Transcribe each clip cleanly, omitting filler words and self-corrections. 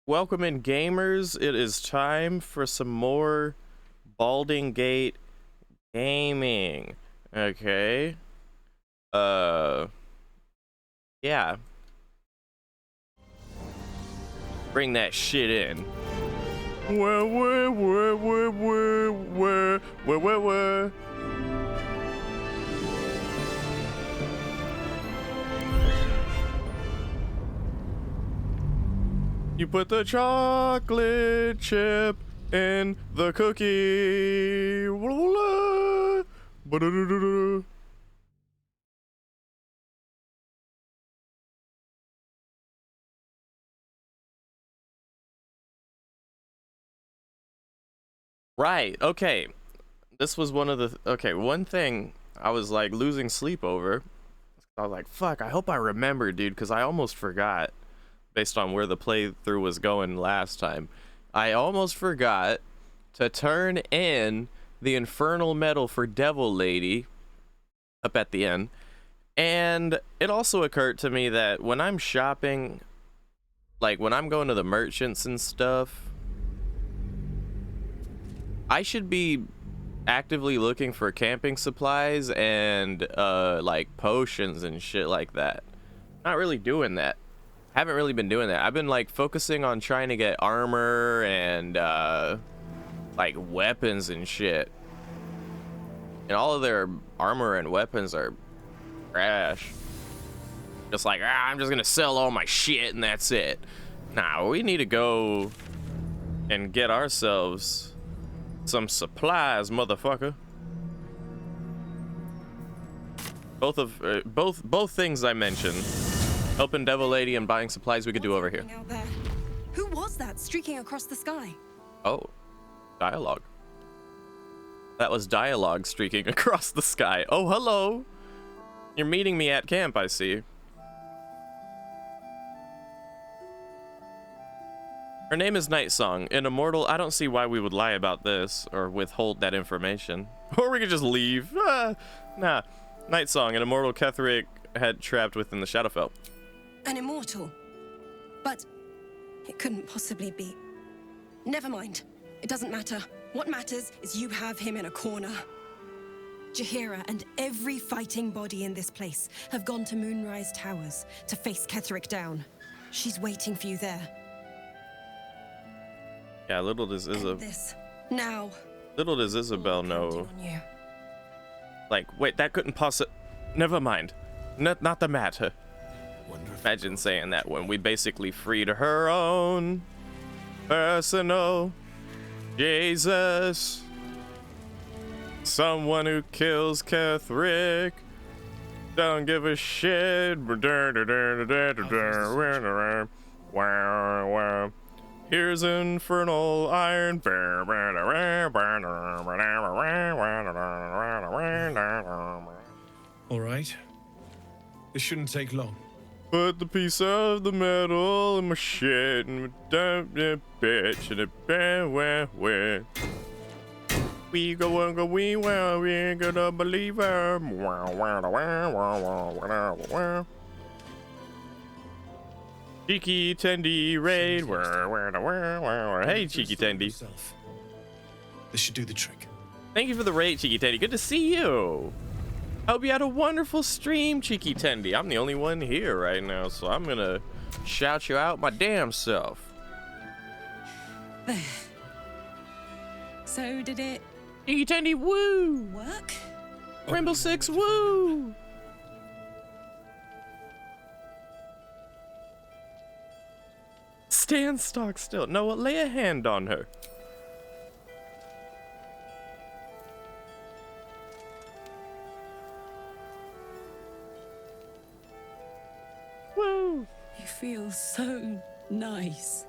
Welcome in, gamers. It is time for some more Balding Gate gaming. Okay. Yeah. Bring that shit in. Where. You put the chocolate chip in the cookie. Right, okay. This was one of the one thing I was like losing sleep over. I was like, fuck, I hope I remember, dude, because I almost forgot. Based on where the playthrough was going last time, I almost forgot to turn in the infernal medal for Devil Lady up at the end. And it also occurred to me that when I'm shopping, like when I'm going to the merchants and stuff, I should be actively looking for camping supplies and like potions and shit like that. Not really doing that. Haven't really been doing that. I've been like focusing on trying to get armor and like weapons and shit. And all of their armor and weapons are trash. Just like, I'm just gonna sell all my shit and that's it. Nah, we need to go and get ourselves some supplies, motherfucker. Both things I mentioned. Helping Devil Lady and buying supplies we could do over here. Out there? Who was that streaking across the sky? Oh, dialogue. That was dialogue streaking across the sky. Oh, hello. You're meeting me at camp, I see. Her name is Night Song. An immortal, I don't see why we would lie about this or withhold that information. Or we could just leave. Nah. Night Song, an immortal Ketheric had trapped within the Shadowfell. An immortal? But it couldn't possibly be. Never mind. It doesn't matter. What matters is you have him in a corner. Jaheira and every fighting body in this place have gone to Moonrise Towers to face Ketheric down. She's waiting for you there. Yeah, little does Isabel know. Like, wait, that couldn't possibly. Never mind. Not the matter. Imagine saying that when we basically freed her own personal Jesus. Someone who kills Ketheric. Don't give a shit. Here's infernal iron. All right. This shouldn't take long. Put the piece of the metal in my shit and dump the bitch in a bad we go, we gonna believe her. Cheeky Tendy raid. Hey, Cheeky Tendy. This should do the trick. Thank you for the raid, Cheeky Tendy. Good to see you. I hope you had a wonderful stream, Cheeky Tendy. I'm the only one here right now, so I'm gonna shout you out my damn self. There. So did it... Cheeky Tendy, woo! work? Rainbow Six, woo! Stand stock still. Noah, lay a hand on her. Woo! You feel so nice.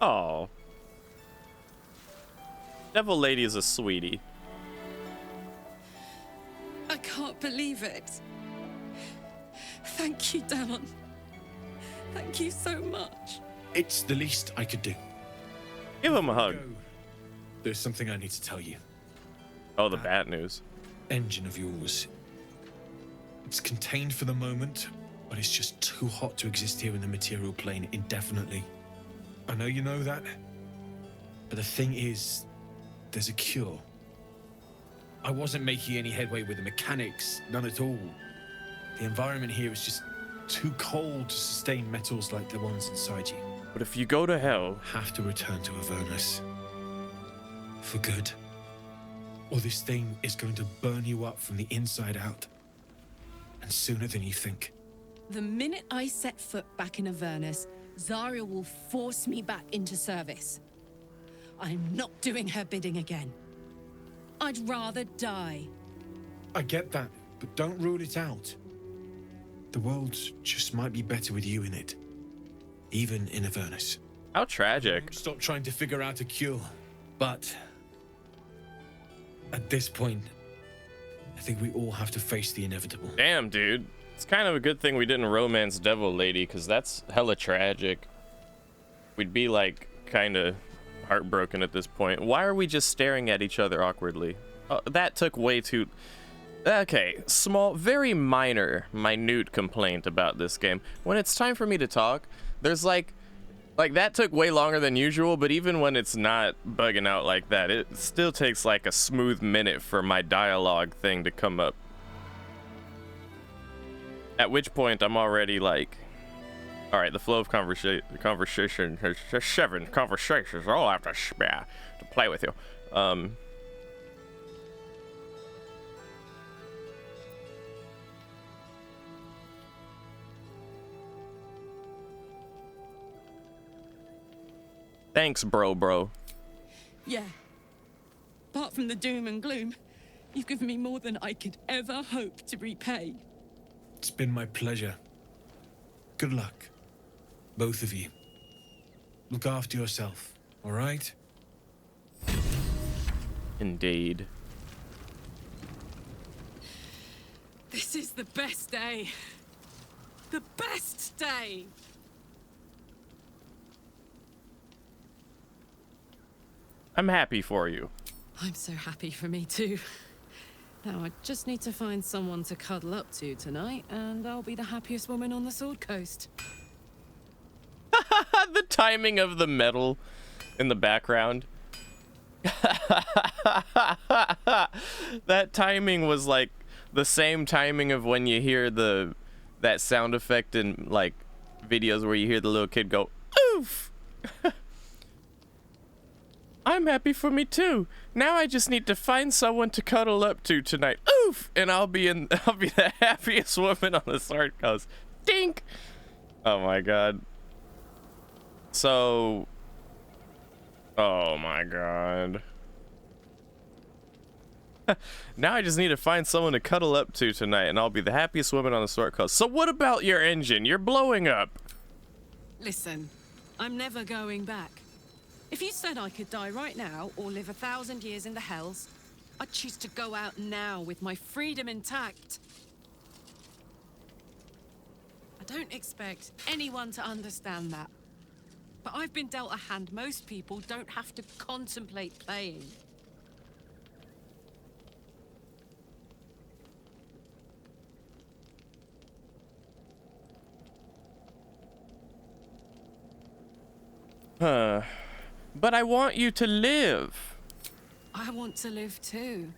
Oh. Devil Lady is a sweetie. I can't believe it. Thank you, Damon. Thank you so much. It's the least I could do. Give him a hug. Go. There's something I need to tell you. Oh, the bad news. Engine of yours. It's contained for the moment, but it's just too hot to exist here in the material plane indefinitely. I know you know that, but the thing is, there's a cure. I wasn't making any headway with the mechanics, none at all. The environment here is just too cold to sustain metals like the ones inside you. But if you go to hell, Have to return to Avernus. For good. Or this thing is going to burn you up from the inside out. And sooner than you think. The minute I set foot back in Avernus, Zarya will force me back into service. I'm not doing her bidding again. I'd rather die. I get that, but don't rule it out. The world just might be better with you in it. Even in Avernus. how tragic. Stop trying to figure out a cure. But at this point, I think we all have to face the inevitable. Damn, dude. It's kind of a good thing we didn't romance Devil Lady, because that's hella tragic. We'd be, like, kind of heartbroken at this point. Why are we just staring at each other awkwardly? That took way too... Okay, small, very minute complaint about this game. When it's time for me to talk, there's, like, that took way longer than usual, but even when it's not bugging out like that, it still takes, like, a smooth minute for my dialogue thing to come up. At which point, I'm already like, all right, the flow of conversation, there's 7 conversations I'll have to play with you. Thanks, bro. Yeah. Apart from the doom and gloom, you've given me more than I could ever hope to repay. It's been my pleasure. Good luck, both of you. Look after yourself, all right? Indeed. This is the best day. The best day! I'm happy for you. I'm so happy for me too. Now I just need to find someone to cuddle up to tonight, and I'll be the happiest woman on the Sword Coast. The timing of the metal in the background. That timing was like the same timing of when you hear that sound effect in like videos where you hear the little kid go, oof. I'm happy for me too. Now I just need to find someone to cuddle up to tonight. Oof! And I'll be the happiest woman on the Sword Coast. Dink! Oh my god. So... Oh my god. Now I just need to find someone to cuddle up to tonight, and I'll be the happiest woman on the Sword Coast. So what about your engine? You're blowing up. Listen, I'm never going back. If you said I could die right now, or live 1,000 years in the Hells, I'd choose to go out now with my freedom intact. I don't expect anyone to understand that. But I've been dealt a hand most people don't have to contemplate playing. But I want you to live. I want to live too,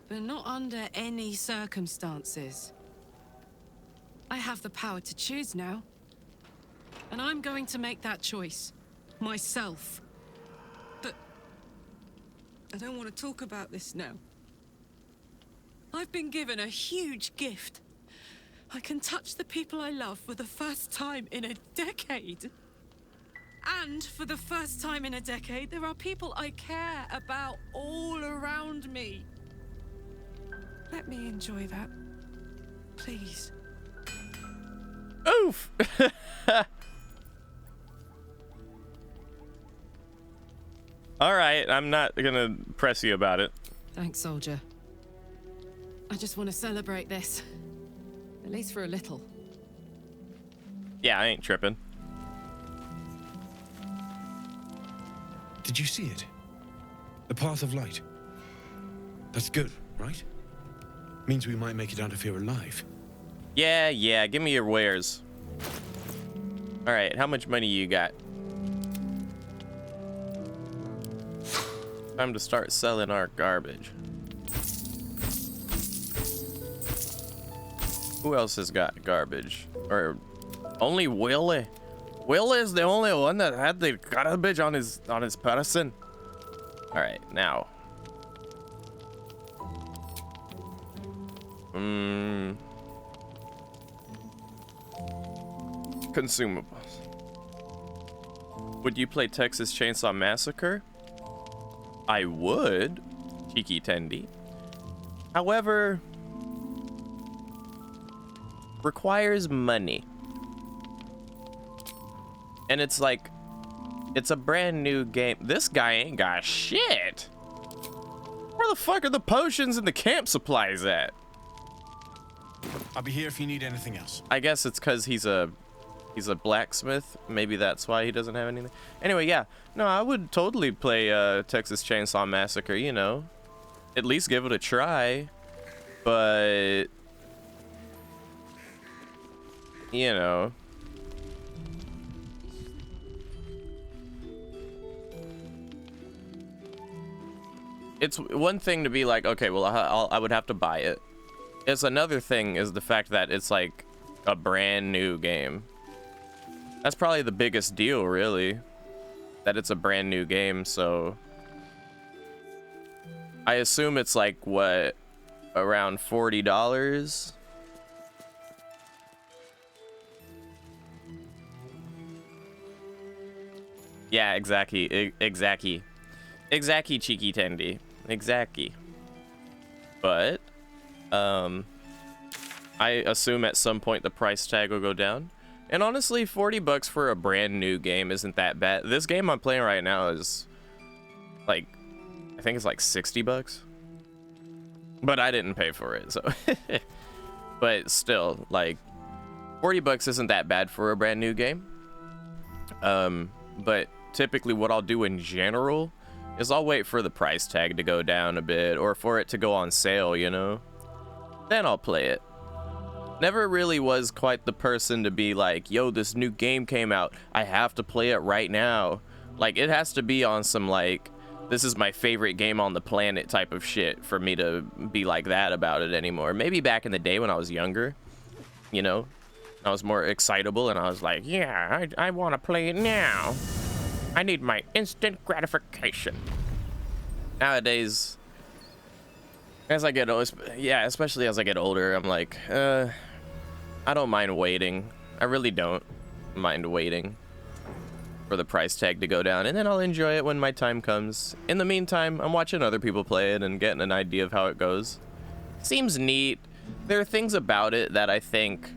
but not under any circumstances. I have the power to choose now, and I'm going to make that choice myself. But I don't want to talk about this now. I've been given a huge gift. I can touch the people I love for the first time in a decade. And for the first time in a decade, there are people I care about all around me. Let me enjoy that, please. Oof! Alright, I'm not gonna press you about it. Thanks, soldier. I just want to celebrate this. At least for a little. Yeah, I ain't tripping. Did you see it? The path of light. That's good, right? Means we might make it out of here alive. Yeah, give me your wares. All right, how much money you got? Time to start selling our garbage. Who else has got garbage? Or only Willie? Willie is the only one that had the garbage on his person. All right, now. Consumables. Would you play Texas Chainsaw Massacre? I would, Cheeky Tendy. However, requires money. And it's like, it's a brand new game. This guy ain't got shit. Where the fuck are the potions and the camp supplies at? I'll be here if you need anything else. I guess it's because he's a blacksmith. Maybe that's why he doesn't have anything. Anyway, yeah. No, I would totally play Texas Chainsaw Massacre, you know. At least give it a try. But, you know. It's one thing to be like, okay, well, I would have to buy it. It's another thing is the fact that it's like a brand new game. That's probably the biggest deal, really. That it's a brand new game, so... I assume it's like, what, around $40? Yeah, exactly. Exactly, Cheeky Tendy. Exactly. But, I assume at some point the price tag will go down. And honestly, $40 for a brand new game isn't that bad. This game I'm playing right now is like, I think it's like $60. But I didn't pay for it, so. But still, like, $40 isn't that bad for a brand new game. But typically what I'll do in general is I'll wait for the price tag to go down a bit or for it to go on sale, you know? Then I'll play it. Never really was quite the person to be like, yo, this new game came out, I have to play it right now. Like, it has to be on some, like, this is my favorite game on the planet type of shit for me to be like that about it anymore. Maybe back in the day when I was younger, you know, I was more excitable and I was like, yeah, I want to play it now. I need my instant gratification. Nowadays, as I get older, yeah, especially as I get older, I'm like, I don't mind waiting. I really don't mind waiting for the price tag to go down, and then I'll enjoy it when my time comes. In the meantime, I'm watching other people play it and getting an idea of how it goes. Seems neat. There are things about it that I think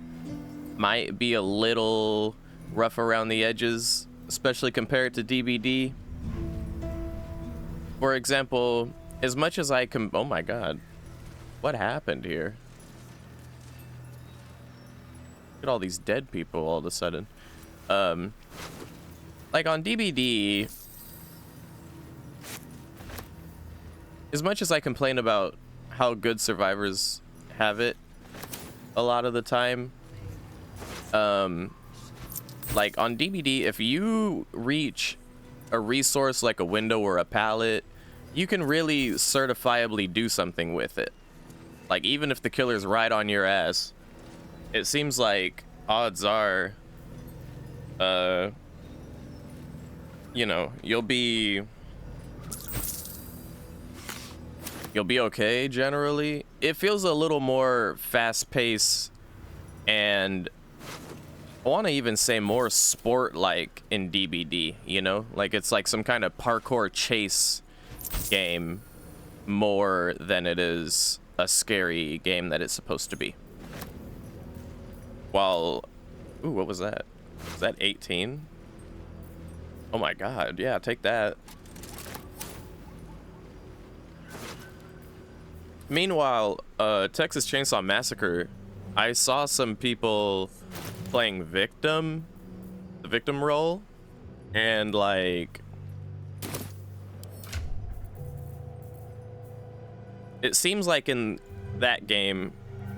might be a little rough around the edges, especially compared to DBD. For example, as much as I can... Oh my god. What happened here? Look at all these dead people all of a sudden. Like on DBD, as much as I complain about how good survivors have it a lot of the time, like on DBD, if you reach a resource like a window or a pallet, you can really certifiably do something with it. Like, even if the killer's right on your ass, it seems like odds are, you know, you'll be okay generally. It feels a little more fast-paced, and I want to even say more sport-like in DBD, you know? Like, it's like some kind of parkour chase game more than it is a scary game that it's supposed to be. While, ooh, what was that? Was that 18? Oh my god, yeah, take that. Meanwhile, Texas Chainsaw Massacre, I saw some people playing the victim role, and like, it seems like in that game,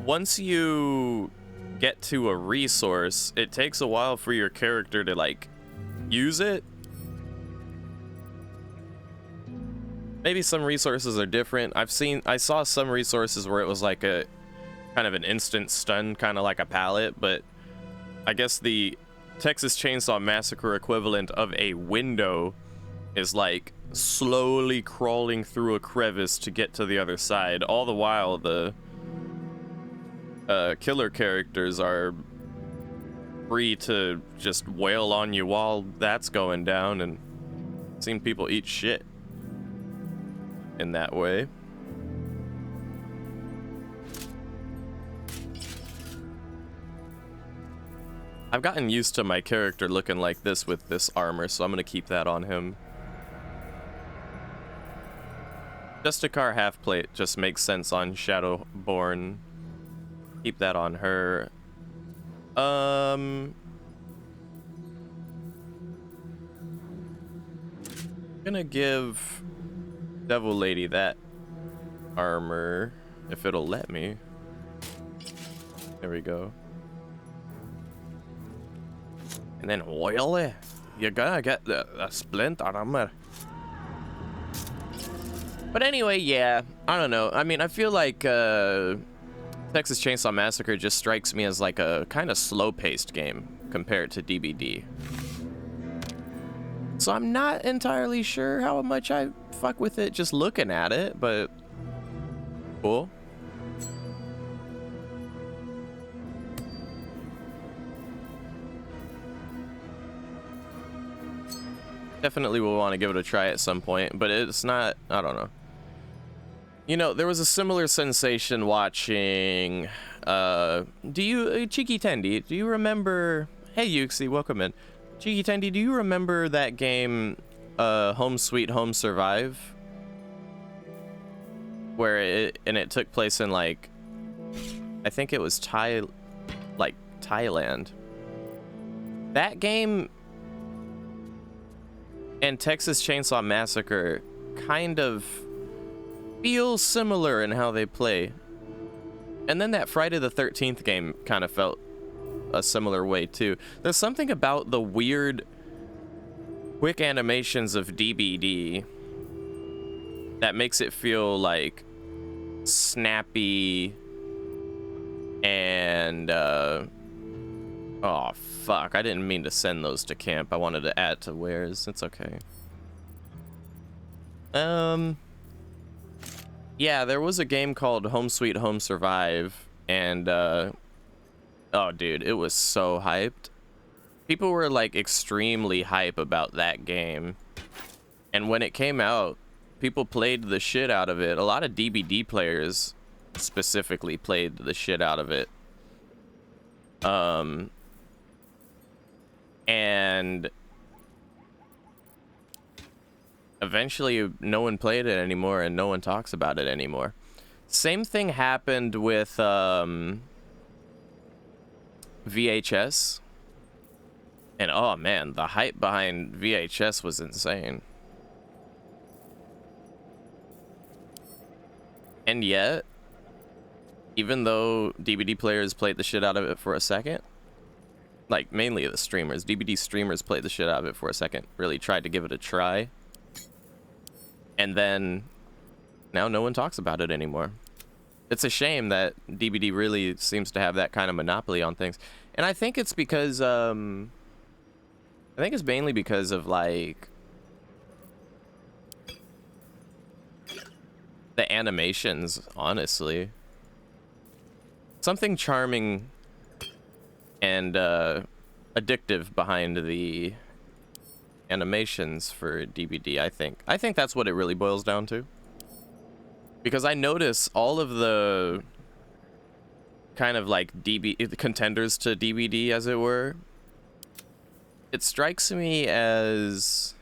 once you get to a resource, it takes a while for your character to like use it. Maybe some resources are different. I saw some resources where it was like a kind of an instant stun, kind of like a pallet, but I guess the Texas Chainsaw Massacre equivalent of a window is like slowly crawling through a crevice to get to the other side. All the while, the killer characters are free to just wail on you while that's going down, and seen people eat shit in that way. I've gotten used to my character looking like this with this armor, so I'm gonna keep that on him. Justicar half-plate just makes sense on Shadowborn. Keep that on her. Gonna give Devil Lady that armor, if it'll let me. There we go. And then oily, you're gonna get the splint armor. But anyway, yeah, I don't know. I mean, I feel like Texas Chainsaw Massacre just strikes me as like a kind of slow-paced game compared to DBD. So I'm not entirely sure how much I fuck with it just looking at it, but cool. Definitely will want to give it a try at some point, but it's not, I don't know. You know, there was a similar sensation watching, Cheeky Tendy, do you remember, hey Yuxi, welcome in. Cheeky Tendy, do you remember that game, Home Sweet Home Survive? Where it took place in like, I think it was Thailand. That game and Texas Chainsaw Massacre kind of feel similar in how they play. And then that Friday the 13th game kind of felt a similar way too. There's something about the weird quick animations of DBD that makes it feel like snappy and oh fuck, I didn't mean to send those to camp. I wanted to add to wares. It's okay. Yeah, there was a game called Home Sweet Home Survive, and oh dude, it was so hyped. People were like extremely hype about that game, and when it came out, people played the shit out of it. A lot of DBD players specifically played the shit out of it. And eventually no one played it anymore and no one talks about it anymore. Same thing happened with VHS. And oh man, the hype behind VHS was insane. And yet, even though DBD players played the shit out of it for a second, like mainly the streamers, DBD streamers played the shit out of it for a second, really tried to give it a try, and then now no one talks about it anymore. It's a shame that DBD really seems to have that kind of monopoly on things, and I think it's because I think it's mainly because of like the animations, honestly. Something charming and addictive behind the animations for DBD, I think. I think that's what it really boils down to. Because I notice all of the kind of like contenders to DBD, as it were, it strikes me as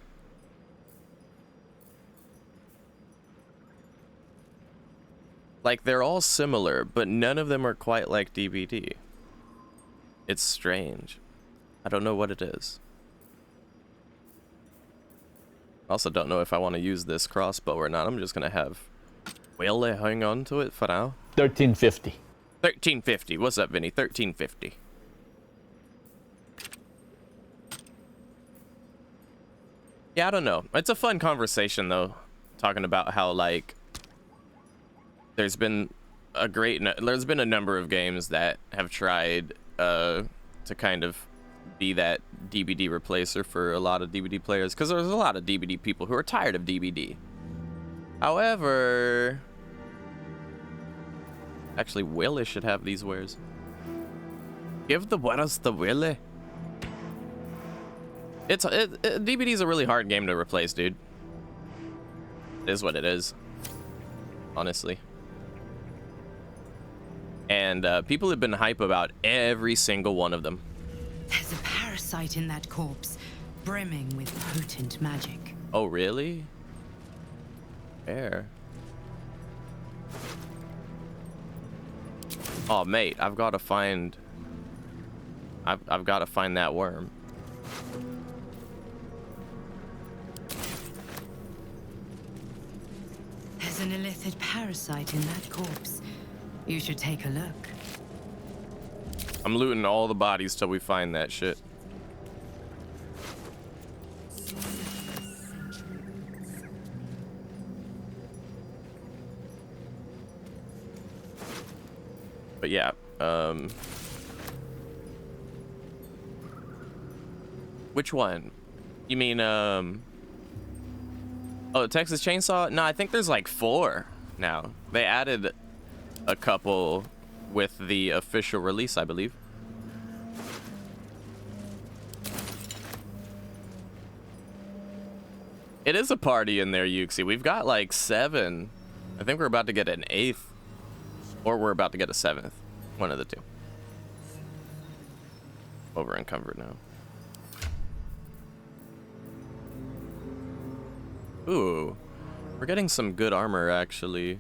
like they're all similar, but none of them are quite like DBD. It's strange. I don't know what it is. Also don't know if I want to use this crossbow or not. I'm just gonna have Whaley hang on to it for now. 1350. 1350. What's up, Vinny? 1350. Yeah, I don't know. It's a fun conversation though, talking about how like there's been a number of games that have tried to kind of be that DVD replacer for a lot of DVD players, because there's a lot of DVD people who are tired of DVD. However, actually Willie should have these wares. Give the wares to Willie. DVD's a really hard game to replace, dude. It is what it is, honestly. And people have been hype about every single one of them. There's a parasite in that corpse, brimming with potent magic. Oh, really? Fair. Oh, mate, I've got to find that worm. There's an illithid parasite in that corpse. You should take a look. I'm looting all the bodies till we find that shit. But yeah, which one? You mean, oh, Texas Chainsaw? No, I think there's like 4 now. They added a couple with the official release, I believe. It is a party in there, Yuxi. We've got like 7. I think we're about to get an 8th, or we're about to get a 7th. One of the two. Over encumbered now. Ooh, we're getting some good armor, actually.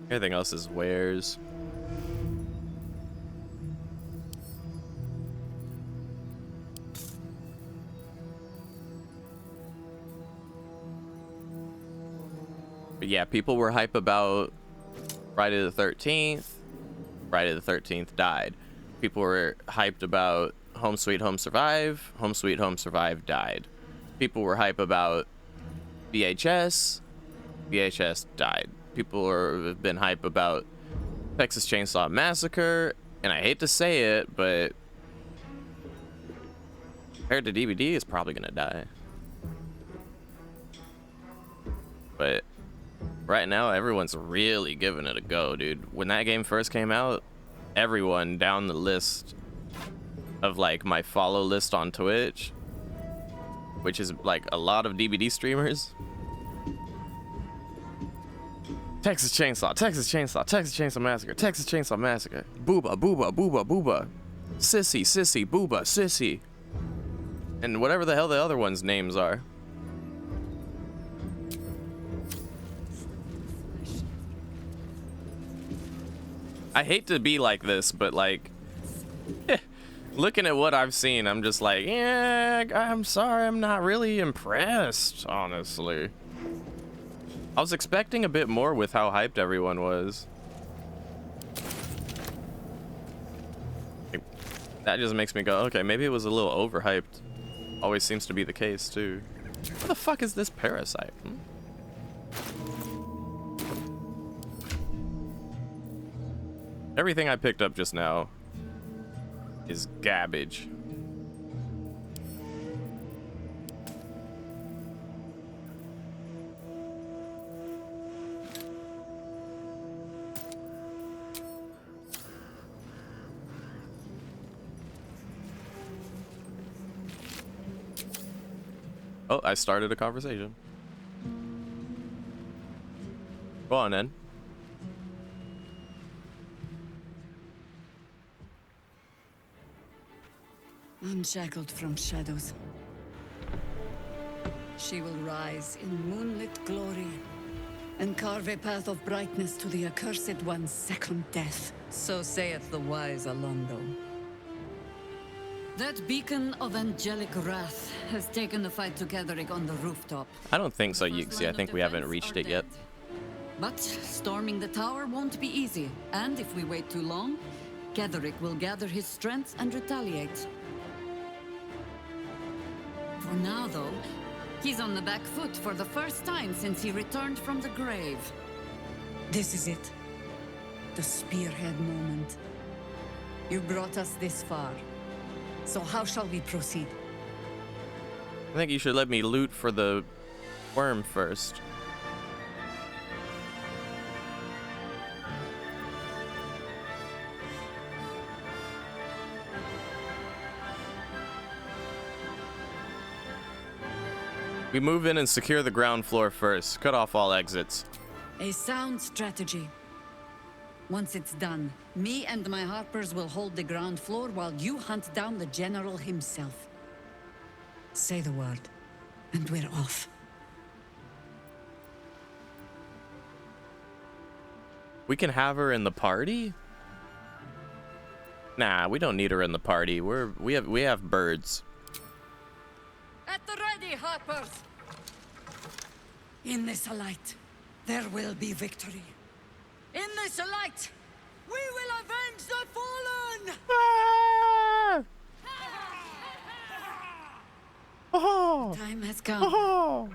Everything else is wares. But yeah, people were hype about Friday the 13th. Friday the 13th died. People were hyped about Home Sweet Home Survive. Home Sweet Home Survive died. People were hype about VHS. VHS died. People have been hype about Texas Chainsaw Massacre, and I hate to say it, but compared to DVD, it's probably gonna die. But right now, everyone's really giving it a go, dude. When that game first came out, everyone down the list of like my follow list on Twitch, which is like a lot of DVD streamers. Texas Chainsaw, Texas Chainsaw, Texas Chainsaw Massacre, Texas Chainsaw Massacre. Booba, booba, booba, booba. Sissy, sissy, booba, sissy. And whatever the hell the other ones' names are. I hate to be like this, but like, looking at what I've seen, I'm just like, yeah, I'm sorry, I'm not really impressed, honestly. I was expecting a bit more with how hyped everyone was. That just makes me go, okay, maybe it was a little overhyped. Always seems to be the case, too. What the fuck is this parasite? Everything I picked up just now is garbage. Oh, I started a conversation. Go on, then. unshackled from shadows. She will rise in moonlit glory and carve a path of brightness to the accursed one's second death. So saith the wise Alondo. That beacon of angelic wrath has taken the fight to Ketheric on the rooftop. I don't think so, First Yuxi. I line of think we haven't defense reached are it yet. dead. But storming the tower won't be easy, and if we wait too long, Ketheric will gather his strength and retaliate. For now, though, he's on the back foot for the first time since he returned from the grave. This is it. The spearhead moment. You brought us this far. So how shall we proceed? I think you should let me loot for the worm first. We move in and secure the ground floor first. Cut off all exits. A sound strategy. Once it's done, me and my Harpers will hold the ground floor while you hunt down the General himself. Say the word, and we're off. We can have her in the party? Nah, we don't need her in the party. We have birds. At the ready, Harpers! In this light, there will be victory. In this light, we will avenge the fallen! Ah! Oh! Time has come. Oh!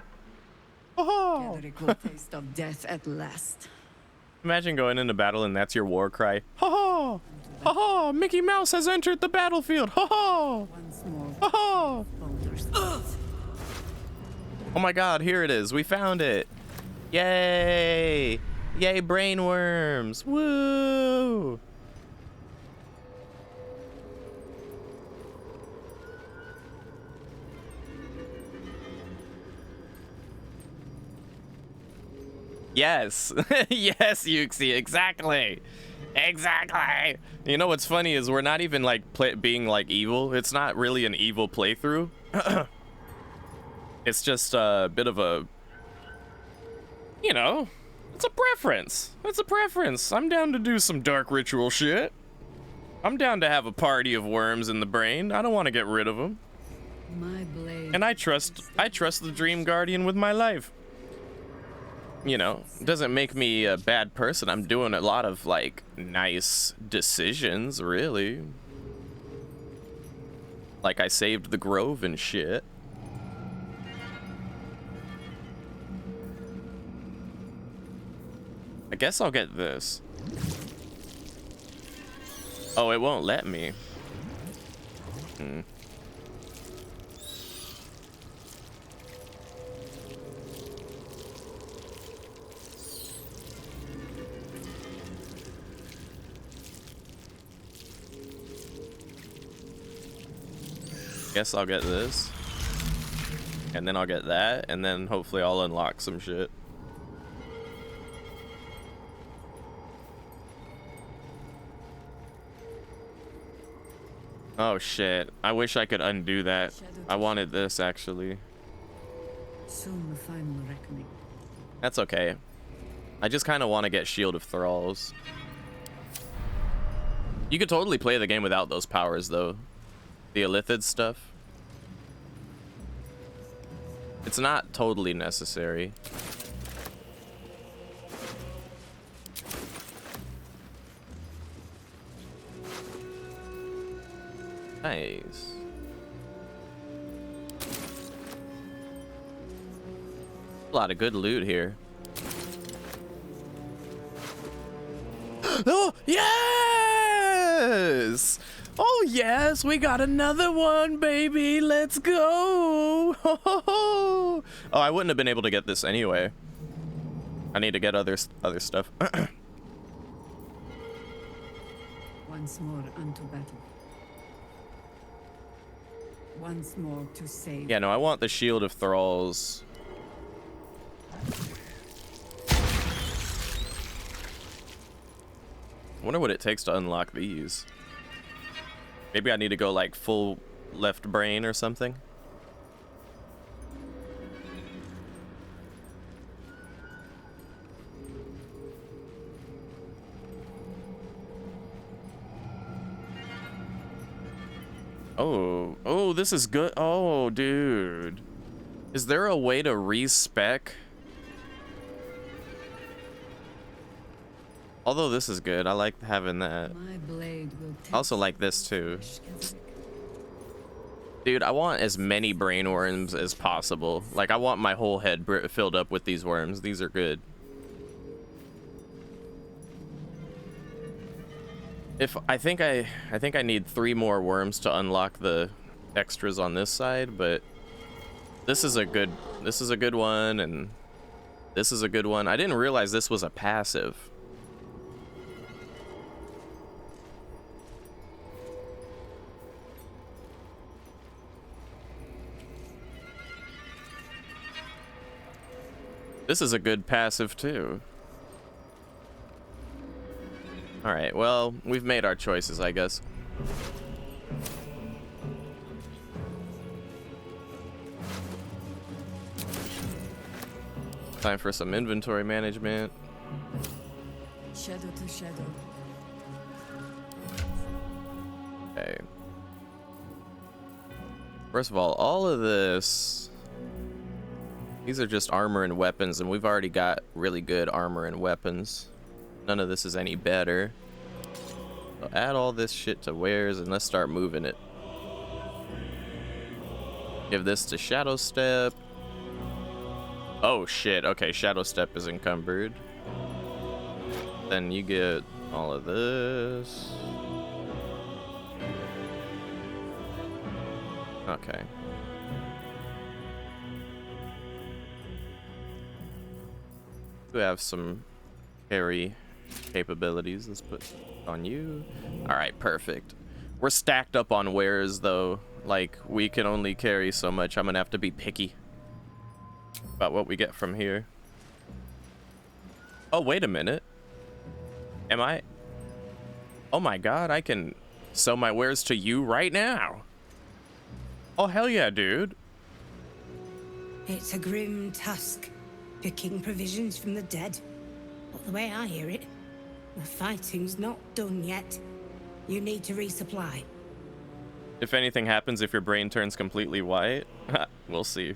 Oh! Ketheric will taste of death at last. Imagine going into battle and that's your war cry. Ha ha! Ha ha! Mickey Mouse has entered the battlefield. Ha ha! Once more, Ha ha! Baldur's Gate. Oh my god, here it is. We found it. Yay! Yay, brain worms. Woo! Yes. Yes, Yuxi, exactly. Exactly. You know what's funny is we're not even like being like evil. It's not really an evil playthrough. It's just a bit of a, you know, it's a preference. It's a preference. I'm down to do some dark ritual shit. I'm down to have a party of worms in the brain. I don't want to get rid of them. My blade. And I trust the Dream Guardian with my life. You know, it doesn't make me a bad person. I'm doing a lot of like nice decisions, really. Like I saved the grove and shit. I guess I'll get this. Oh, it won't let me. Guess I'll get this. And then I'll get that, and then hopefully I'll unlock some shit. Oh shit, I wish I could undo that. I wanted this actually. Soon the final reckoning. That's okay. I just kind of want to get Shield of Thralls. You could totally play the game without those powers though. The Illithid stuff. It's not totally necessary. Nice. A lot of good loot here. Oh, yes! Oh, yes, we got another one, baby. Let's go. Oh, I wouldn't have been able to get this anyway. I need to get other stuff. Once more unto battle. Once more to save. Yeah, no, I want the Shield of Thralls. I wonder what it takes to unlock these. Maybe I need to go like full left brain or something. Oh, this is good. Oh, dude. Is there a way to respec? Although this is good. I like having that. My blade will I also like this too. Dude, I want as many brain worms as possible. Like, I want my whole head filled up with these worms. These are good. I think I need 3 more worms to unlock the extras on this side, but this is a good one, and this is a good one. I didn't realize this was a passive. This is a good passive too. All right, well, we've made our choices, I guess. Time for some inventory management. Shadow to shadow. Okay. First of all of this, these are just armor and weapons, and we've already got really good armor and weapons. None of this is any better. So add all this shit to wares and let's start moving it. Give this to Shadow Step. Oh shit, okay, Shadow Step is encumbered. Then you get all of this. Okay. We have some carry capabilities. Let's put on you. All right, perfect. We're stacked up on wares though. Like, we can only carry so much. I'm gonna have to be picky about what we get from here. Oh, wait a minute. Am I? Oh my god, I can sell my wares to you right now. Oh, hell yeah, dude. It's a grim task, picking provisions from the dead. But the way I hear it, the fighting's not done yet. You need to resupply. If anything happens, if your brain turns completely white, we'll see.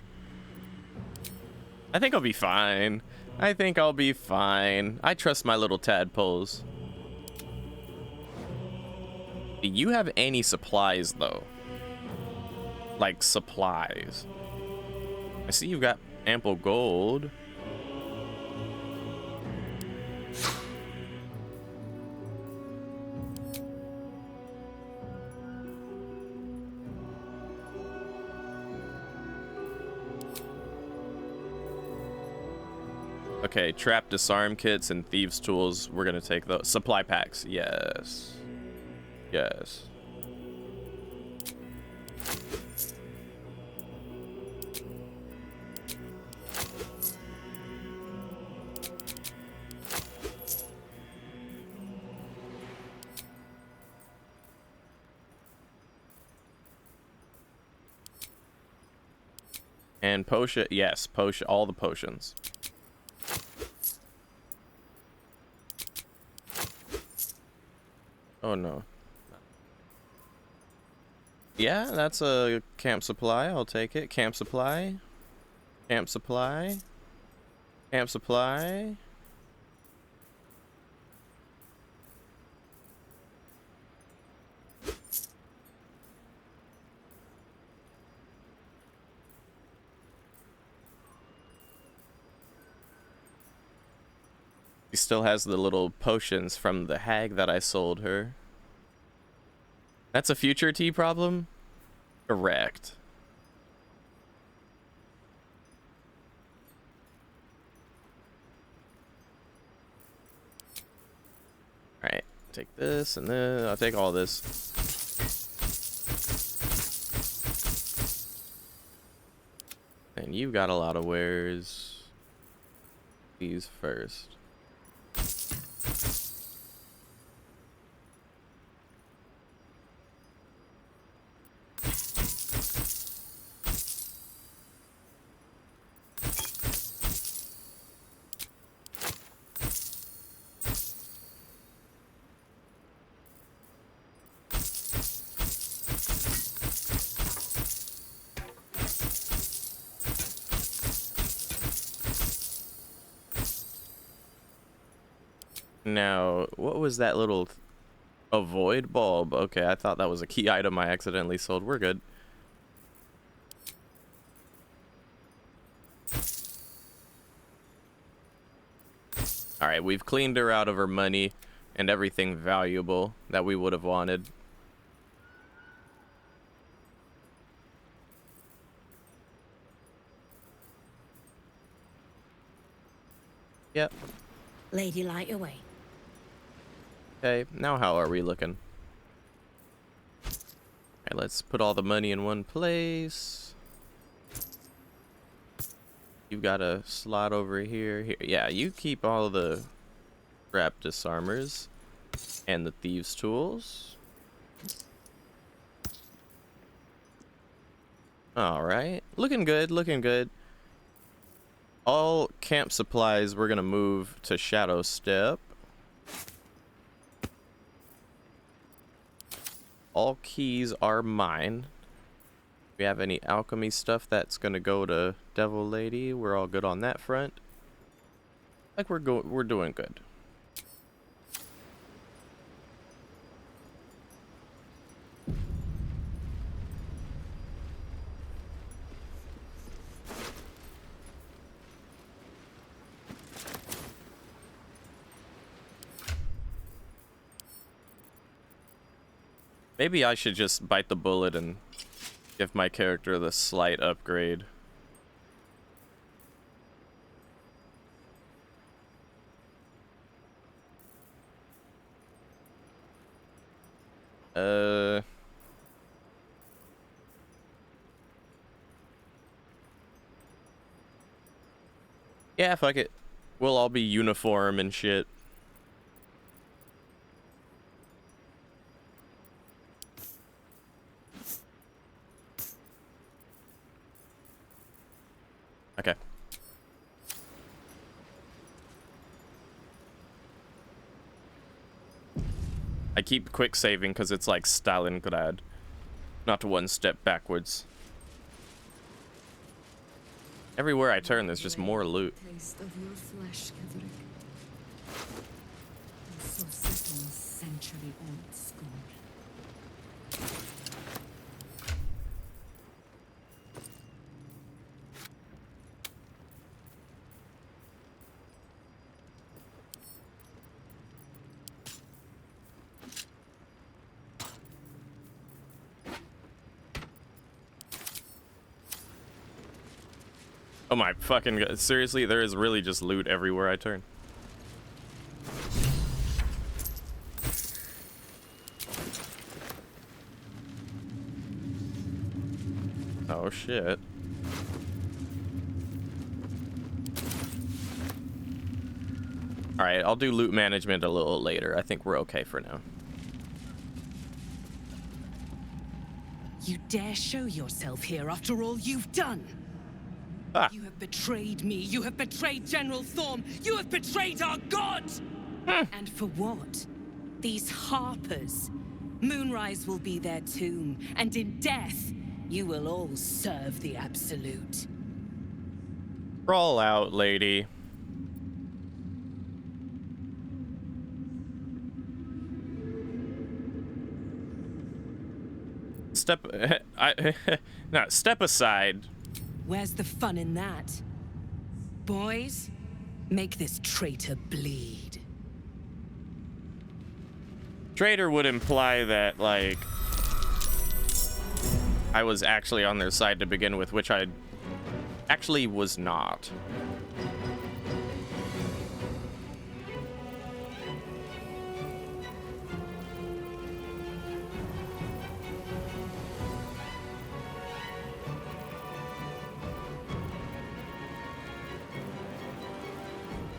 I think I'll be fine. I think I'll be fine. I trust my little tadpoles. Do you have any supplies, though? Like, supplies. I see you've got ample gold. Okay, trap disarm kits and thieves tools. We're gonna take those. Supply packs. Yes. Yes. And potion. Yes, potion. All the potions. Oh no. Yeah, that's a camp supply. I'll take it. Camp supply. Camp supply. Camp supply. He still has the little potions from the hag that I sold her. That's a future tea problem? Correct. Alright, take this and then I'll take all this. And you've got a lot of wares. These first. Now, what was that little avoid bulb? Okay, I thought that was a key item I accidentally sold. We're good. All right, we've cleaned her out of her money and everything valuable that we would have wanted. Yep. Lady, light away. Okay, now how are we looking? Alright, let's put all the money in one place. You've got a slot over here. Here, yeah, you keep all the scrap disarmers and the thieves' tools. Alright, looking good, looking good. All camp supplies we're gonna move to Shadow Step. All keys are mine. If we have any alchemy stuff, that's gonna go to Devil Lady. We're all good on that front. Like we're doing good. Maybe I should just bite the bullet and give my character the slight upgrade. Yeah, fuck it. We'll all be uniform and shit. Okay. I keep quick saving because it's like Stalingrad. Not one step backwards. Everywhere I turn, there's just more loot. Taste of your flesh, Ketherick. So set on century-old scorn. Oh my fucking god. Seriously, there is really just loot everywhere I turn. Oh shit. Alright, I'll do loot management a little later. I think we're okay for now. You dare show yourself here after all you've done? Ah. You have betrayed me. You have betrayed General Thorm. You have betrayed our god! And for what? These harpers. Moonrise will be their tomb, and in death, you will all serve the Absolute. Roll out, lady. Step... no, step aside. Where's the fun in that? Boys, make this traitor bleed. Traitor would imply that, like, I was actually on their side to begin with, which I actually was not.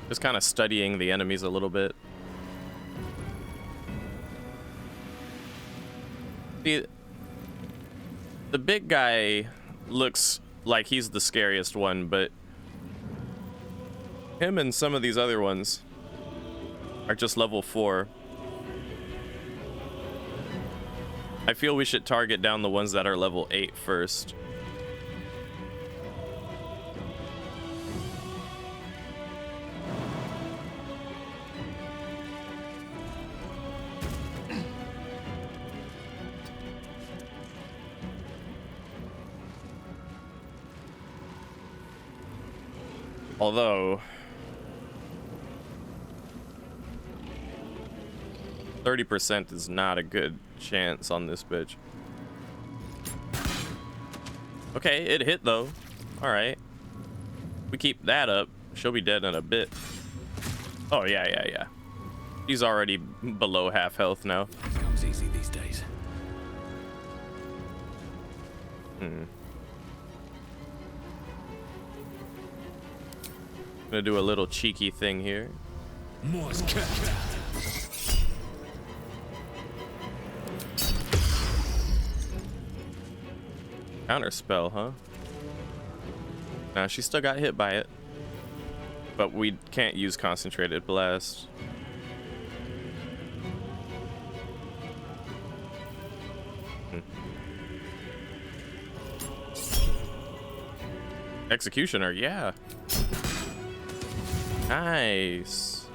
Just kind of studying the enemies a little bit. See, the big guy looks like he's the scariest one, but him and some of these other ones are just level 4. I feel we should target down the ones that are level 8 first. Although 30% is not a good chance on this bitch. Okay, it hit though. All right. We keep that up. She'll be dead in a bit. Oh yeah. She's already below half health now. Comes easy these days. Gonna do a little cheeky thing here. Morse cat. Counter spell, huh? Nah, she still got hit by it. But we can't use concentrated blast. Executioner, yeah. Nice.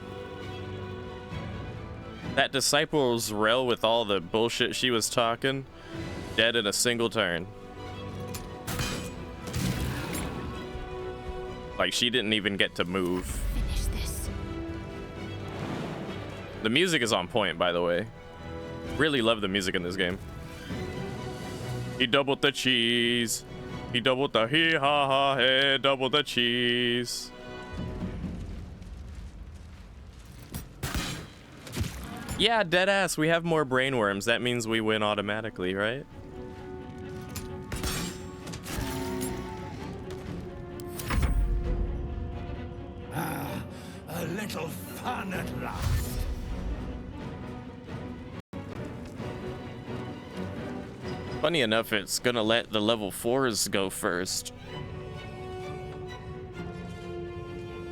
That disciple's rel with all the bullshit she was talking, dead in a single turn. Like, she didn't even get to move. Finish this. The music is on point, by the way. Really love the music in this game. He doubled the cheese. He doubled the hee-ha-ha, hey, doubled the cheese. Yeah, deadass, we have more brainworms. That means we win automatically, right? A little fun at last. Funny enough, it's gonna let the level 4s go first.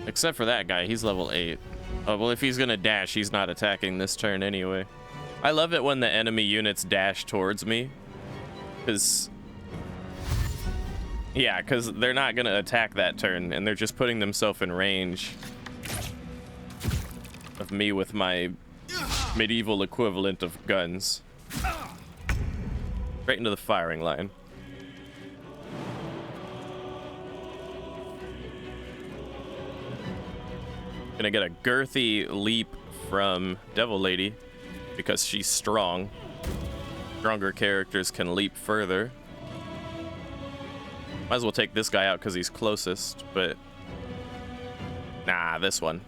Except for that guy, he's level 8. Oh, well, if he's gonna dash, he's not attacking this turn anyway. I love it when the enemy units dash towards me. Because they're not gonna attack that turn, and they're just putting themselves in range of me with my medieval equivalent of guns. Right into the firing line. Gonna get a girthy leap from Devil Lady because she's strong. Stronger characters can leap further. Might as well take this guy out because he's closest, but nah, this one.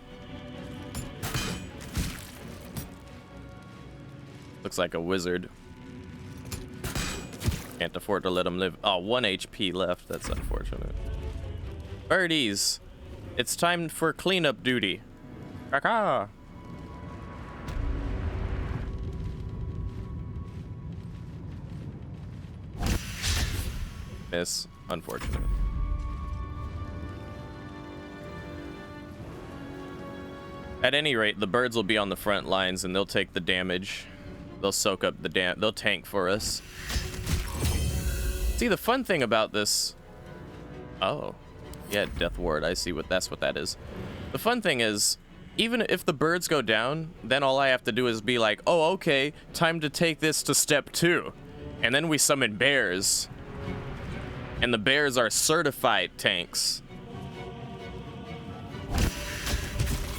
Looks like a wizard. Can't afford to let him live. Oh, 1 HP left. That's unfortunate. Birdies, it's time for cleanup duty. Caca. Miss. Unfortunate. At any rate, the birds will be on the front lines and they'll take the damage. They'll soak up the they'll tank for us. See, the fun thing about this... Oh. Yeah, Death Ward. I see that's what that is. The fun thing is, even if the birds go down, then all I have to do is be like, oh, okay, time to take this to step 2. And then we summon bears. And the bears are certified tanks.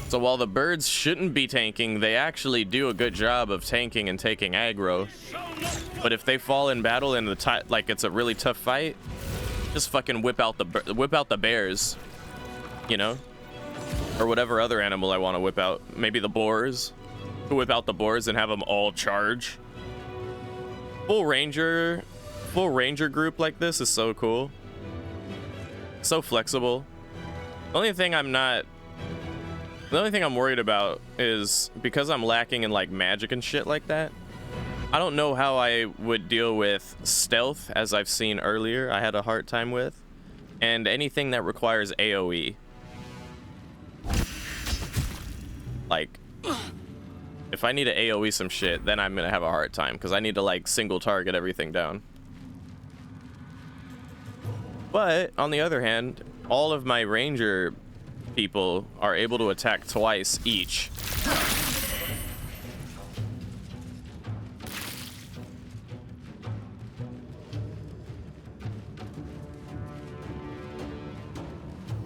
So while the birds shouldn't be tanking, they actually do a good job of tanking and taking aggro. But if they fall in battle and like it's a really tough fight, just fucking whip out the bears, you know, or whatever other animal I want to whip out. Maybe the boars. Whip out the boars and have them all charge. Full ranger group like this is so cool. So flexible. The only thing I'm worried about is because I'm lacking in like magic and shit like that. I don't know how I would deal with stealth, as I've seen earlier. I had a hard time with, and anything that requires AoE. Like, if I need to AoE some shit, then I'm gonna have a hard time because I need to like single target everything down. But on the other hand, all of my ranger people are able to attack twice each.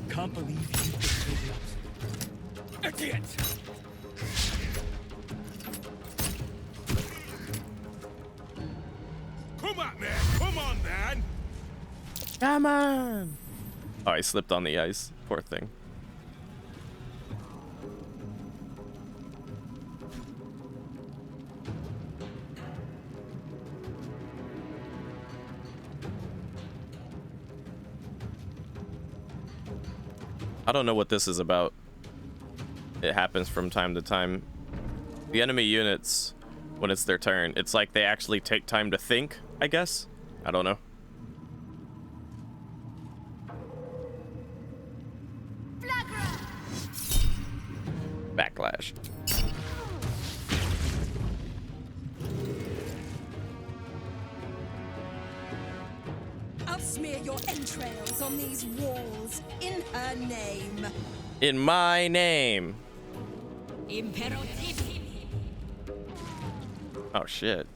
Can't believe you Idiot! Come on, man! Come on, man! Come on! Oh, I slipped on the ice. Poor thing. I don't know what this is about. It happens from time to time. The enemy units, when it's their turn, it's like they actually take time to think, I guess? I don't know. Backlash. I'll smear your entrails on these walls in her name. In my name. Imperative. Oh shit.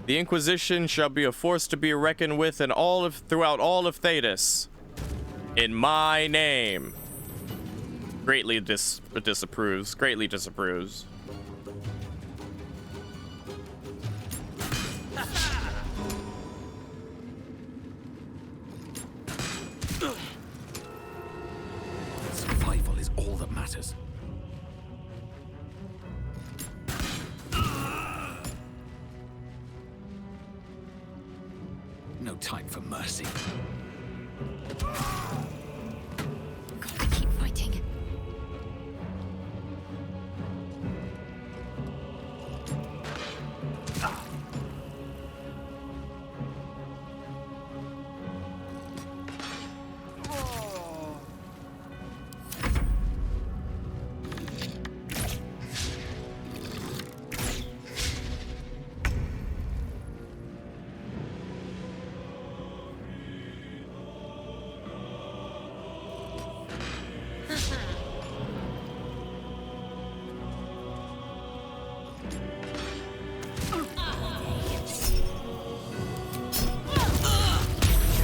The Inquisition shall be a force to be reckoned with in throughout all of Thedas. In my name. Greatly disapproves. Greatly disapproves. Survival is all that matters. No time for mercy. Gotta keep fighting.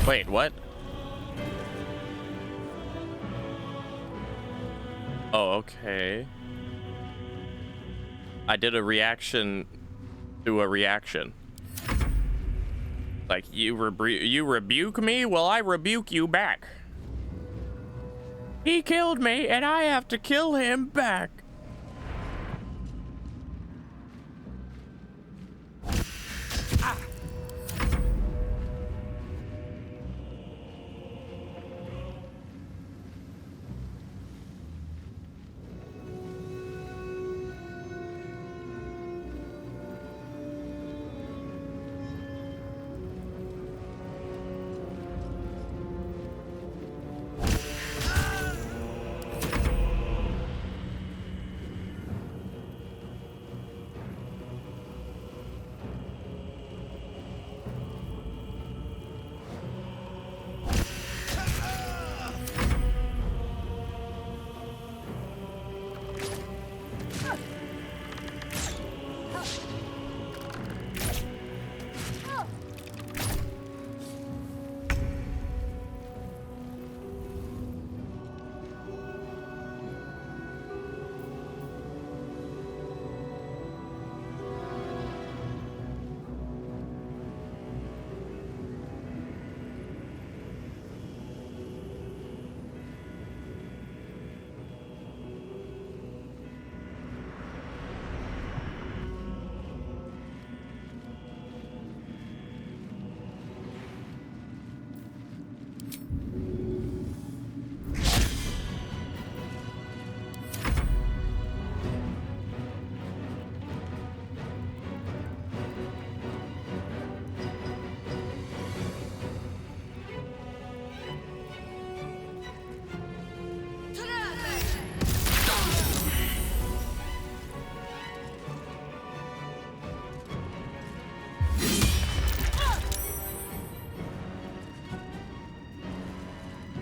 Wait, what? Oh, okay. I did a reaction to a reaction. Like, you rebuke me? Well, I rebuke you back. He killed me, and I have to kill him back.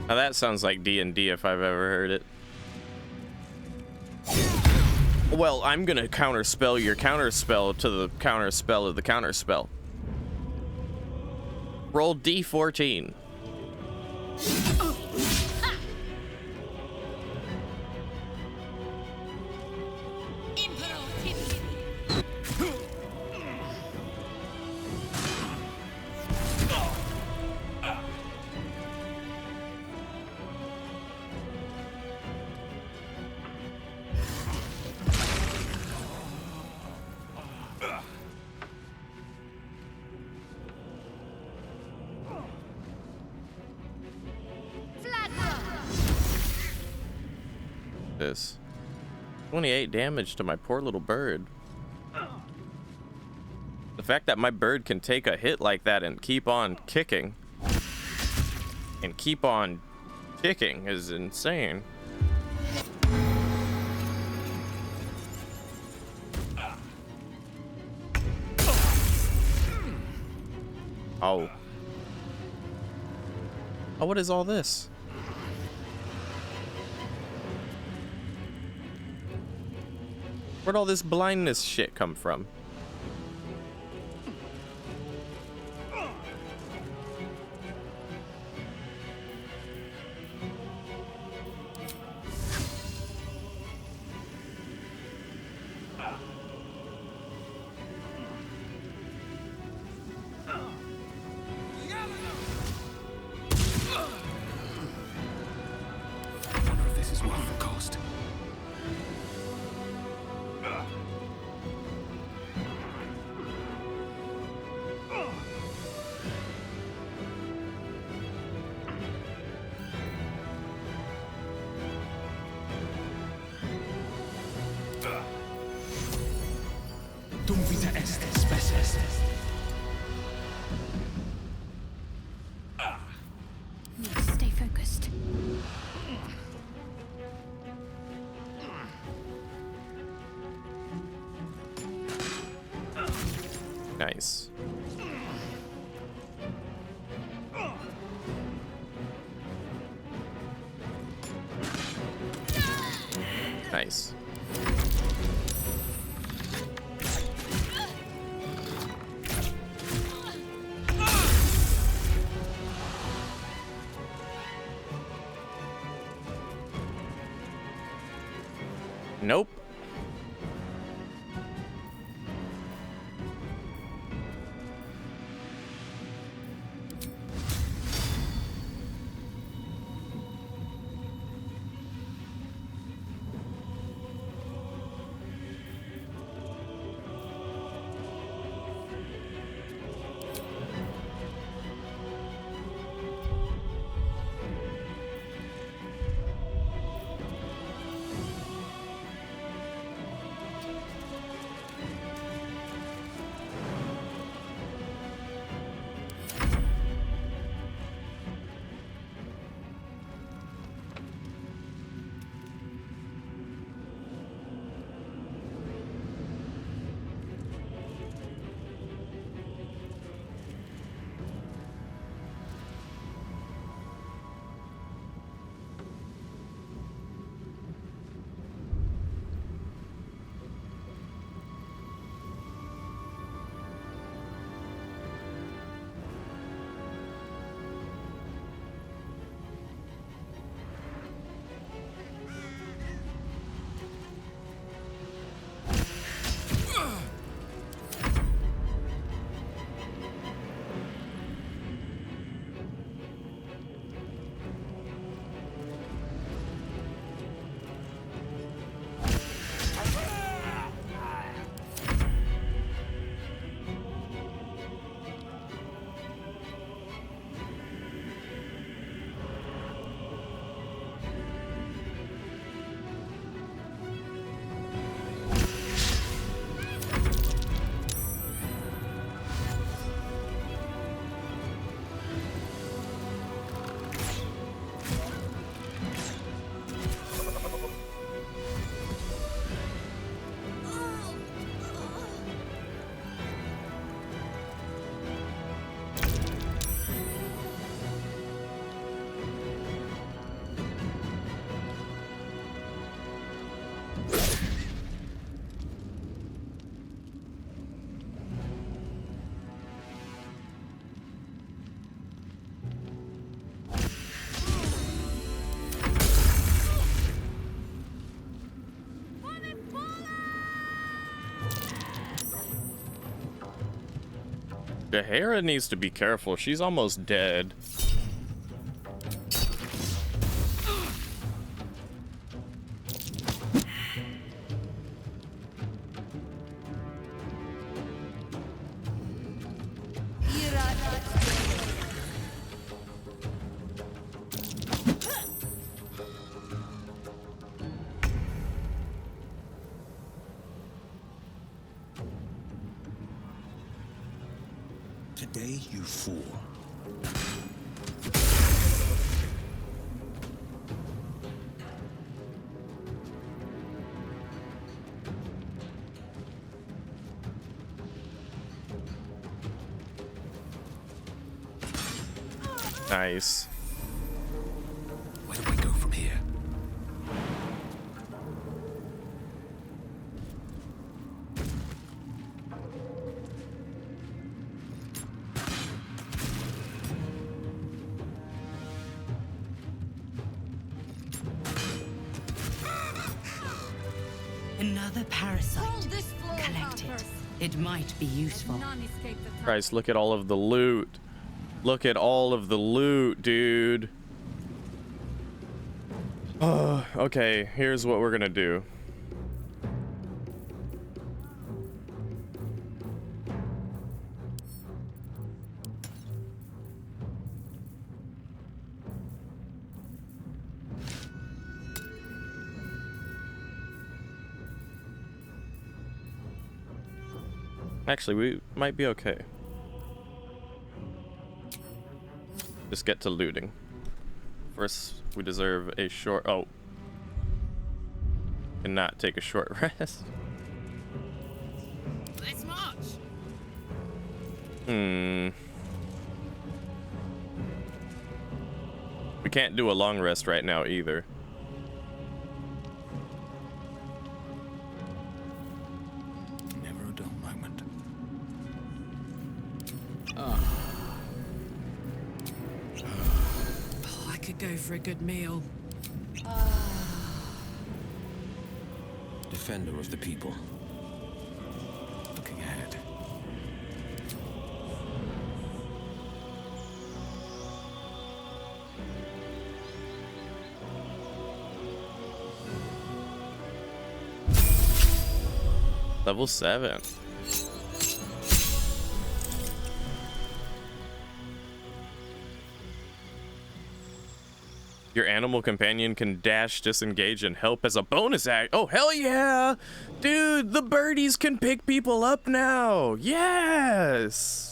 Now that sounds like D&D if I've ever heard it. Well, I'm gonna counterspell your counterspell to the counterspell of the counterspell. Roll D14. This 28 damage to my poor little bird. The fact that my bird can take a hit like that and keep on kicking and keep on kicking is insane. Oh. Oh, what is all this? Where'd all this blindness shit come from? I wonder if this is worth the cost. Dum vita est species. Need to stay focused. Nice. Nice. Nope. Jahira needs to be careful. She's almost dead. Today you fall. Nice. Where do we go from here? Another parasite. Hold this floor, Collect it. Harpers. It might be useful. None escape the trap. Christ, look at all of the loot. Look at all of the loot, dude. Okay, here's what we're gonna do. Actually, we might be okay. Just get to looting. First, we deserve a short... Oh. And not take a short rest. Let's march. We can't do a long rest right now either. Never a dull moment. Oh, I could go for a good meal. Defender of the people. Looking ahead. Level 7. Your animal companion can dash, disengage, and help as a bonus act. Oh, hell yeah! Dude, the birdies can pick people up now! Yes!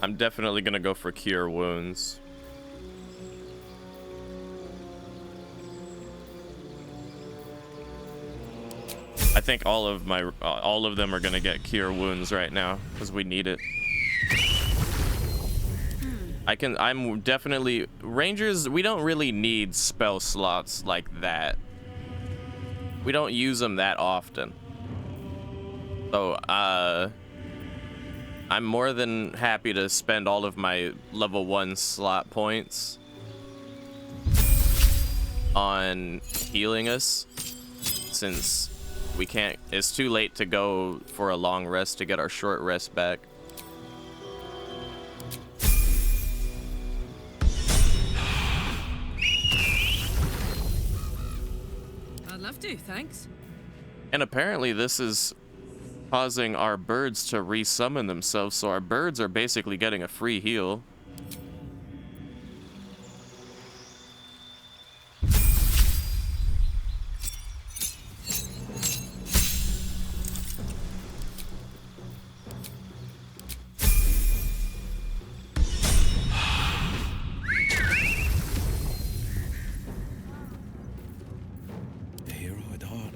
I'm definitely gonna go for Cure Wounds. I think all of them are gonna get Cure Wounds right now because we need it. I'm definitely Rangers. We don't really need spell slots like that. We don't use them that often. So I'm more than happy to spend all of my level 1 slot points on healing us, since we can't, it's too late to go for a long rest to get our short rest back. I'd love to, thanks. And apparently this is causing our birds to resummon themselves, so our birds are basically getting a free heal. A hero at heart.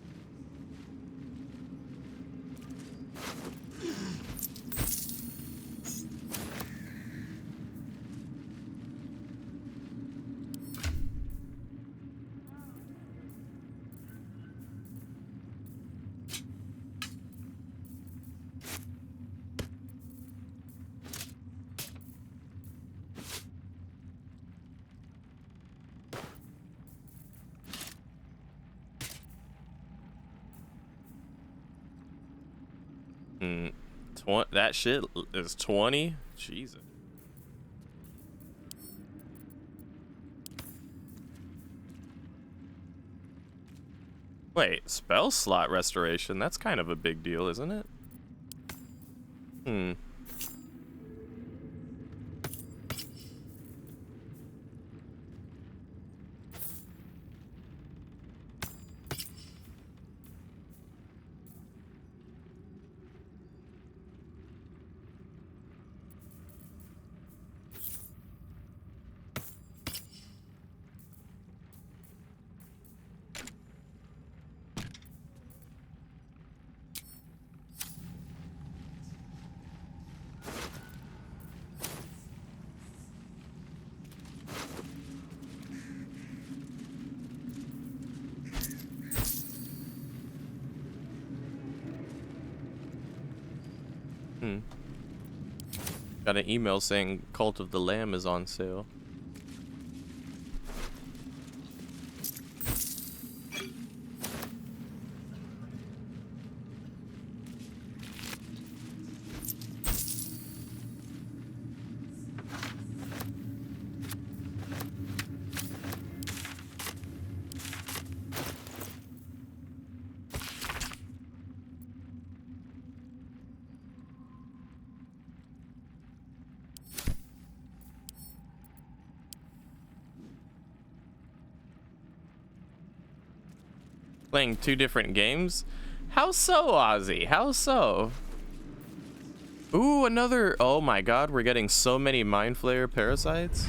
That shit is 20? Jesus. Wait, spell slot restoration? That's kind of a big deal, isn't it? Got an email saying Cult of the Lamb is on sale. Playing 2 different games? How so, Ozzy? How so? Ooh, another... Oh my god, we're getting so many Mind Flayer parasites.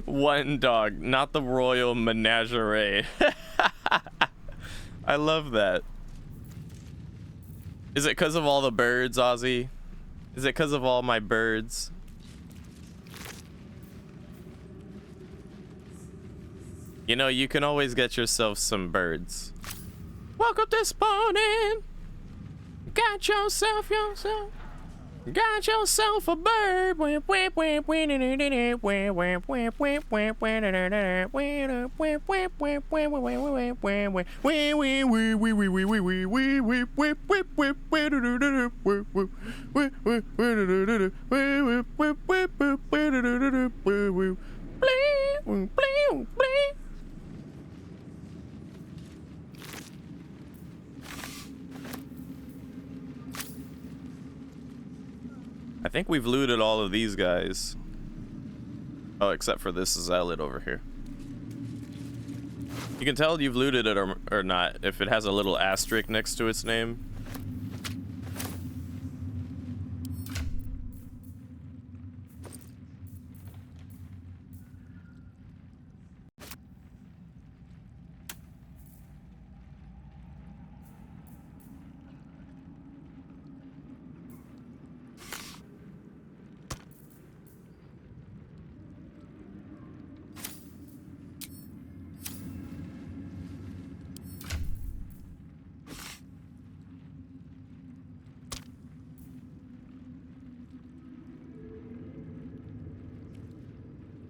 One dog, not the royal menagerie. I love that. Is it because of all the birds, Ozzy? Is it because of all my birds? You know, you can always get yourself some birds. Woke up this morning, got yourself a bird. I think we've looted all of these guys. Oh, except for this zealot over here. You can tell you've looted it or not if it has a little asterisk next to its name.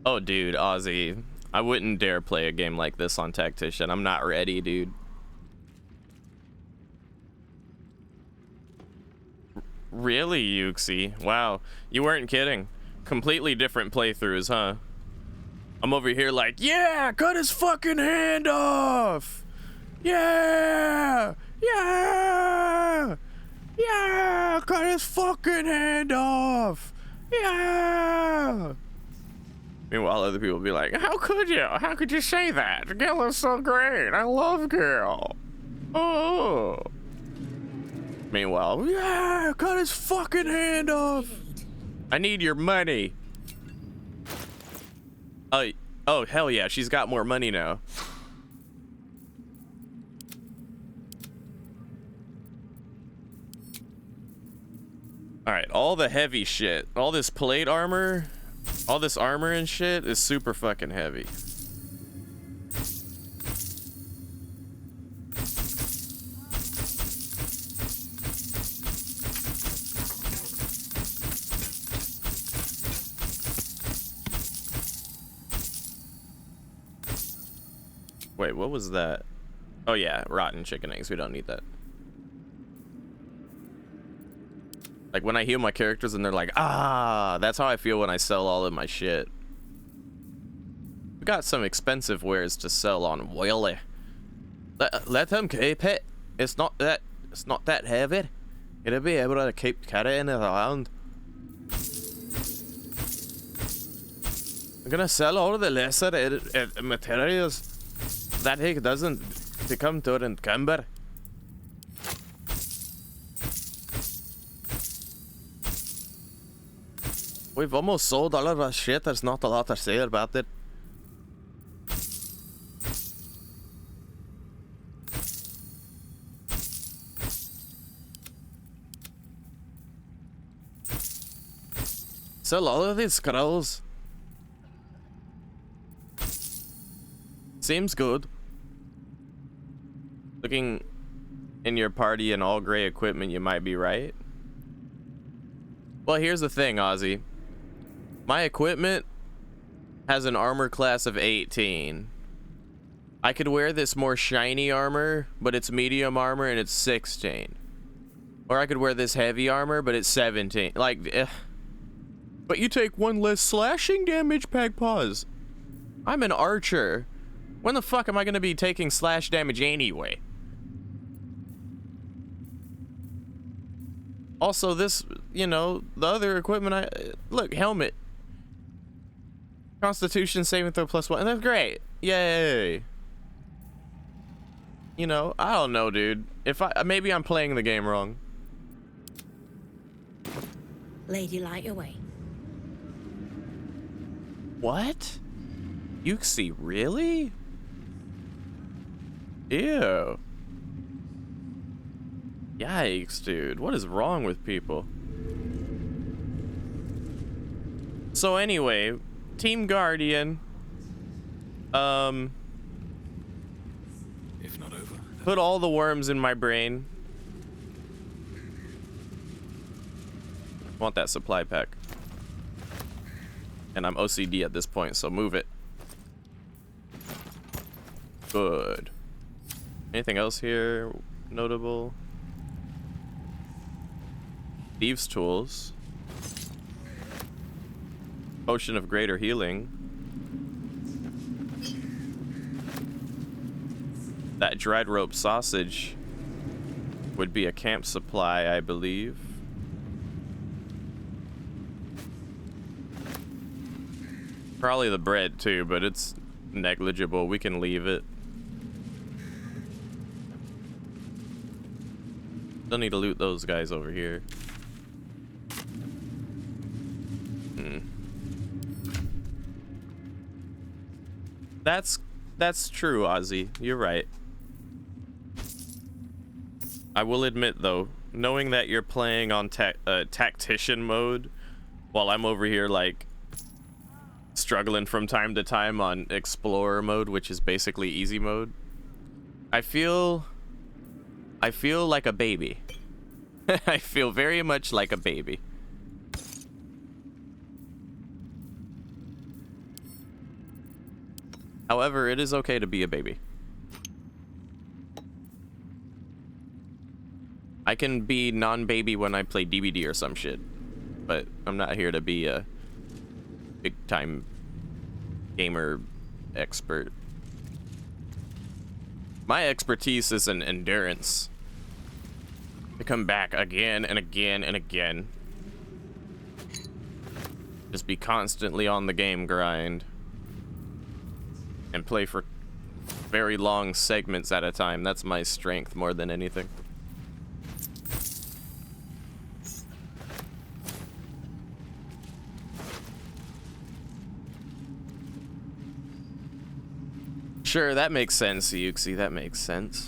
Oh, dude, Ozzy, I wouldn't dare play a game like this on Tactician. I'm not ready, dude. Really, Yuxi? Wow, you weren't kidding. Completely different playthroughs, huh? I'm over here like, yeah, cut his fucking hand off! Yeah! Yeah! Yeah! Cut his fucking hand off! Yeah! Meanwhile, other people be like, how could you? How could you say that? Gil is so great. I love Gil. Oh. Meanwhile, yeah, cut his fucking hand off. I need your money. Oh, hell yeah, she's got more money now. All right, all the heavy shit, all this plate armor, all this armor and shit is super fucking heavy. Wait, what was that? Oh yeah, rotten chicken eggs. We don't need that. Like when I heal my characters and they're like, ah, that's how I feel when I sell all of my shit. We got some expensive wares to sell on Willy. Let him keep it. It's not that heavy. It'll be able to keep carrying it around. I'm gonna sell all of the lesser materials that he doesn't become to encumber. We've almost sold all of our shit. There's not a lot to say about it. Sell all of these scrolls. Seems good. Looking in your party and all gray equipment, you might be right. Well, here's the thing, Ozzy. My equipment has an armor class of 18. I could wear this more shiny armor, but it's medium armor and it's 16. Or I could wear this heavy armor, but it's 17. Like, but you take one less slashing damage, Pegpaws. I'm an archer. When the fuck am I gonna be taking slash damage anyway? Also, this, you know, the other equipment look, helmet. Constitution saving throw +1, and that's great. Yay. You know, I don't know, dude. Maybe I'm playing the game wrong. Lady, light your way. What? Yuxi, really? Ew. Yikes, dude. What is wrong with people? So anyway, Team Guardian. If not over. Put all the worms in my brain. I want that supply pack. And I'm OCD at this point, so move it. Good. Anything else here notable? Thieves' tools. Potion of greater healing. That dried rope sausage would be a camp supply, I believe. Probably the bread too, but it's negligible. We can leave it. Don't need to loot those guys over here. That's true, Ozzy. You're right. I will admit though, knowing that you're playing on tactician mode while I'm over here like struggling from time to time on explorer mode, which is basically easy mode, I feel like a baby. I feel very much like a baby. However, it is okay to be a baby. I can be non-baby when I play DBD or some shit, but I'm not here to be a big-time gamer expert. My expertise is in endurance. To come back again and again and again. Just be constantly on the game grind. And play for very long segments at a time. That's my strength more than anything. Sure, that makes sense, Yuxi. That makes sense.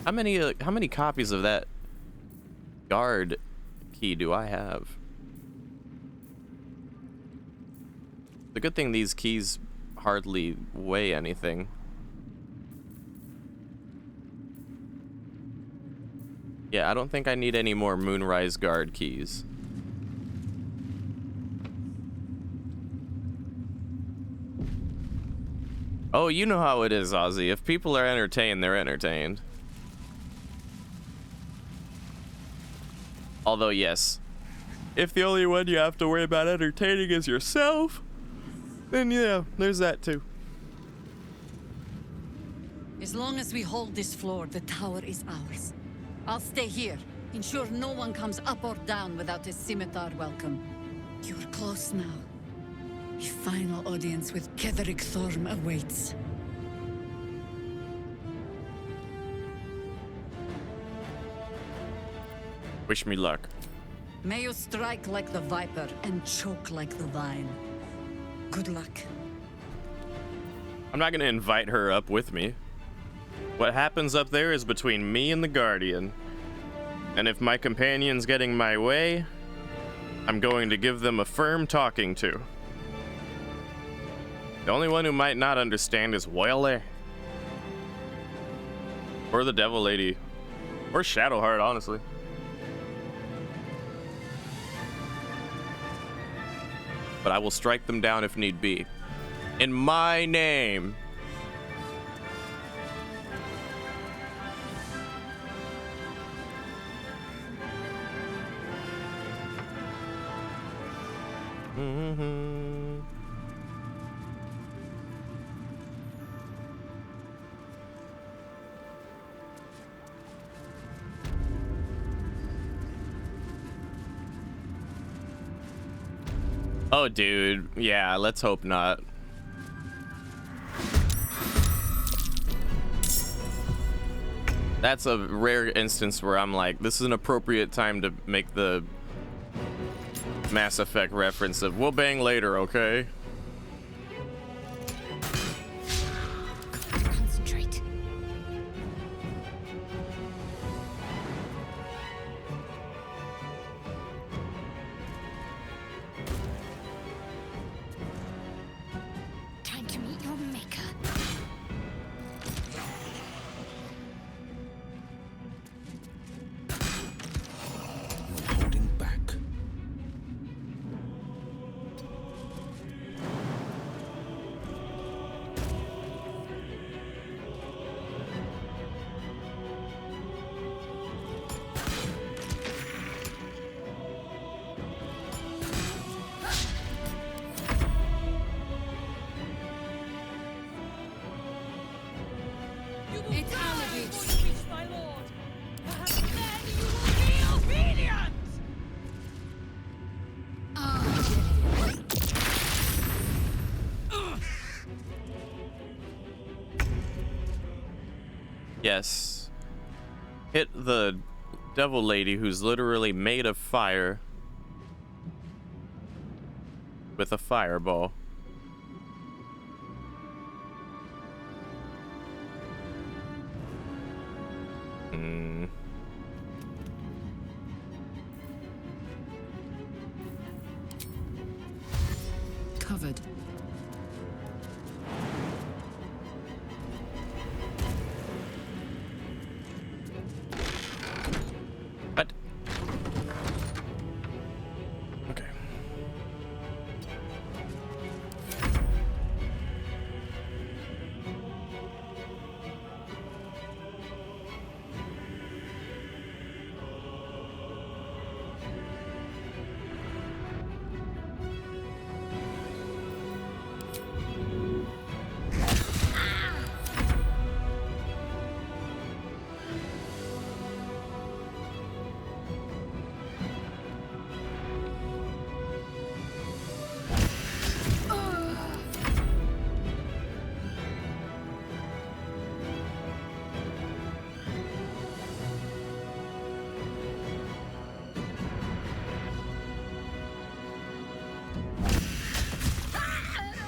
How many copies of that guard key do I have? The good thing these keys hardly weigh anything. Yeah, I don't think I need any more Moonrise Guard keys. Oh, you know how it is, Ozzy. If people are entertained, they're entertained. Although, yes, if the only one you have to worry about entertaining is yourself, then yeah, there's that too. As long as we hold this floor, the tower is ours. I'll stay here. Ensure no one comes up or down without a scimitar welcome. You're close now. A final audience with Ketheric Thorm awaits. Wish me luck. May you strike like the viper and choke like the vine. Good luck. I'm not gonna invite her up with me. What happens up there is between me and the Guardian. And if my companion's getting my way, I'm going to give them a firm talking to. The only one who might not understand is Wyle. Or the Devil Lady. Or Shadowheart, honestly. But I will strike them down if need be. In my name. Oh, dude. Yeah, let's hope not. That's a rare instance where I'm like, this is an appropriate time to make the Mass Effect reference of, we'll bang later, okay? Concentrate. Time to meet your maker. Holding back. It's Alabit. My lord! Perhaps then you will be obedient! Yes. Hit the Devil Lady who's literally made of fire with a fireball. Covered. What? Okay.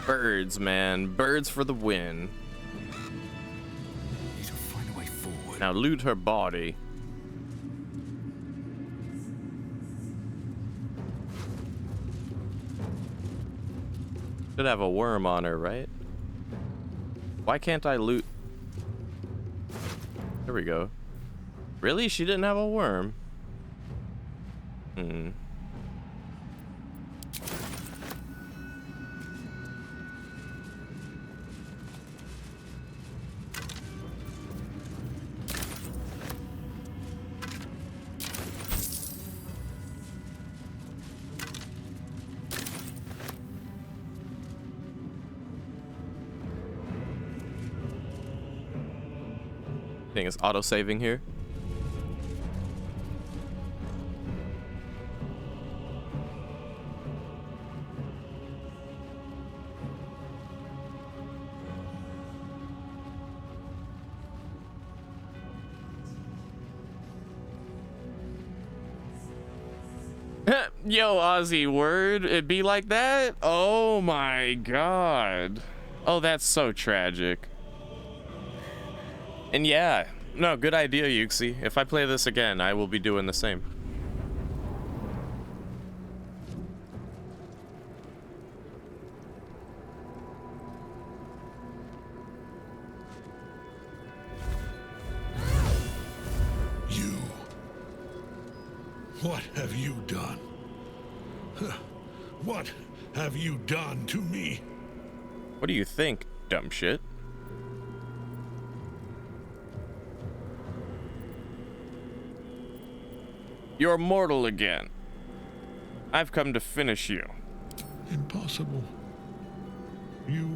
Birds, man. Birds for the win. Need to find a way forward. Now loot her body. Should have a worm on her, right? Why can't I loot? There we go. Really? She didn't have a worm? Hmm. I think it's auto-saving here. Yo, Aussie, word? It be like that? Oh my god. Oh, that's so tragic. And yeah, no, good idea, Yuxi. If I play this again, I will be doing the same. You. What have you done? What have you done to me? What do you think, dumb shit? You're mortal again. I've come to finish you. Impossible. You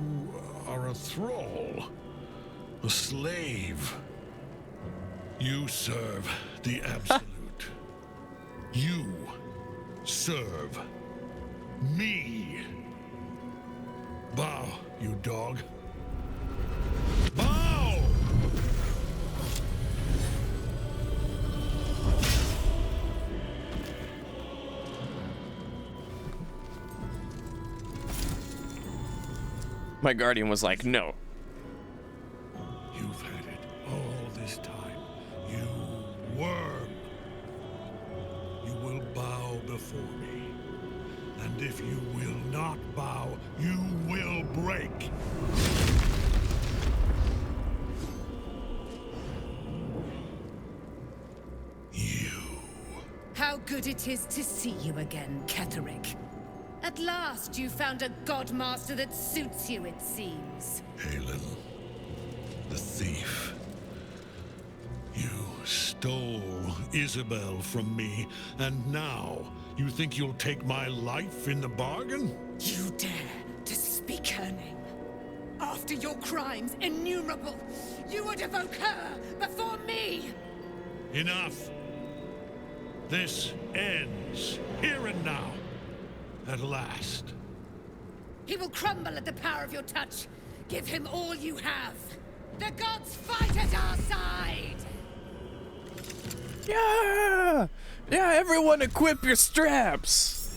are a thrall, a slave. You serve the Absolute. You serve me. Bow, you dog. Bow! My guardian was like, no. You've had it all this time. You worm. You will bow before me. And if you will not bow, you will break. You. How good it is to see you again, Ketherick. At last you found a godmaster that suits you, it seems. Halen, the thief. You stole Isabel from me, and now you think you'll take my life in the bargain? You dare to speak her name? After your crimes innumerable, you would evoke her before me! Enough. This ends here and now. At last. He will crumble at the power of your touch. Give him all you have. The gods fight at our side! Yeah! Yeah, everyone equip your straps!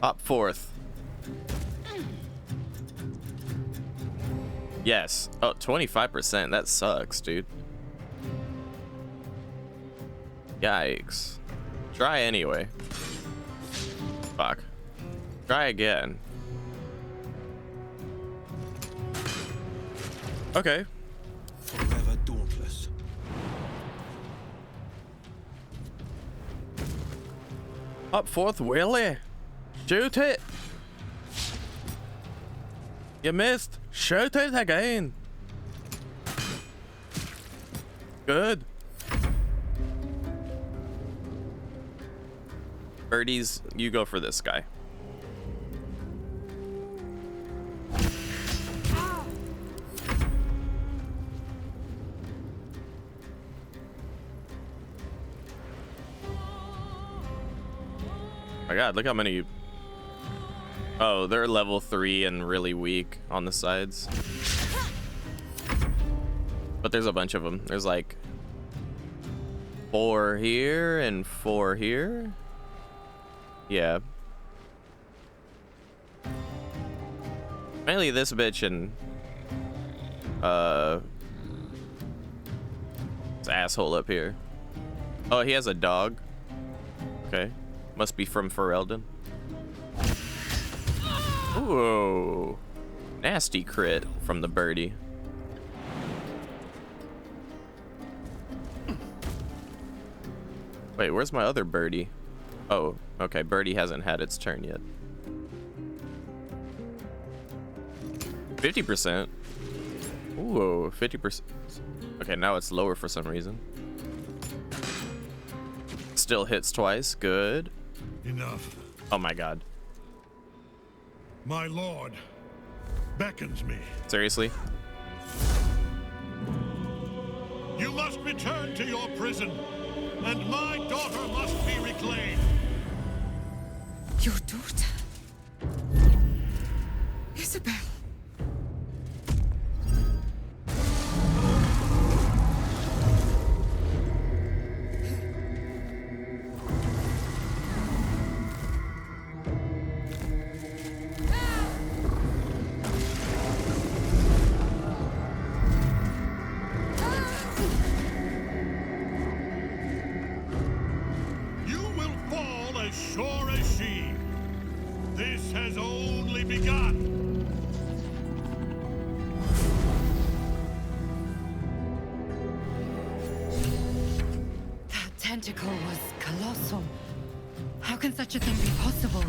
Up fourth. Yes. Oh, 25%. That sucks, dude. Yikes. Try anyway. Fuck. Try again. Okay. Forever dauntless. Up fourth, Willie. Shoot it. You missed. Shoot it again. Good. Birdies, you go for this guy. My god, look how many. Oh, they're level 3 and really weak on the sides. But there's a bunch of them. There's like 4 here and 4 here. Yeah. Mainly this bitch and this asshole up here. Oh, he has a dog. Okay. Must be from Ferelden. Ooh. Nasty crit from the birdie. Wait, where's my other birdie? Oh, okay. Birdie hasn't had its turn yet. 50%. Ooh, 50%. Okay, now it's lower for some reason. Still hits twice. Good. Enough. Oh my god. My lord beckons me. Seriously? You must return to your prison, and my daughter must be reclaimed. Your daughter? Isabel. You will fall as sure as she. This has only begun. That tentacle was colossal. How can such a thing be possible?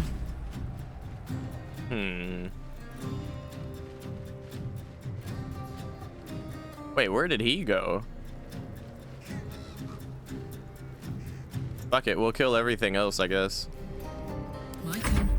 Wait, where did he go? Fuck it, we'll kill everything else, I guess. My turn.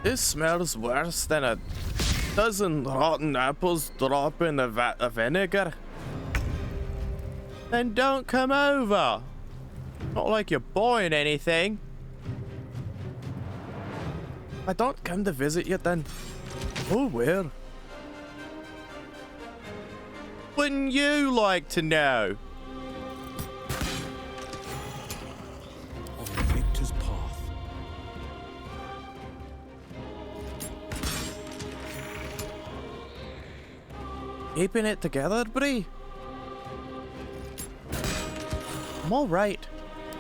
This smells worse than a dozen rotten apples dropped in a vat of vinegar. Then don't come over. Not like you're buying anything. I don't come to visit you then. Oh, where? Wouldn't you like to know? On the victor's path. Keeping it together, Bree? I'm alright.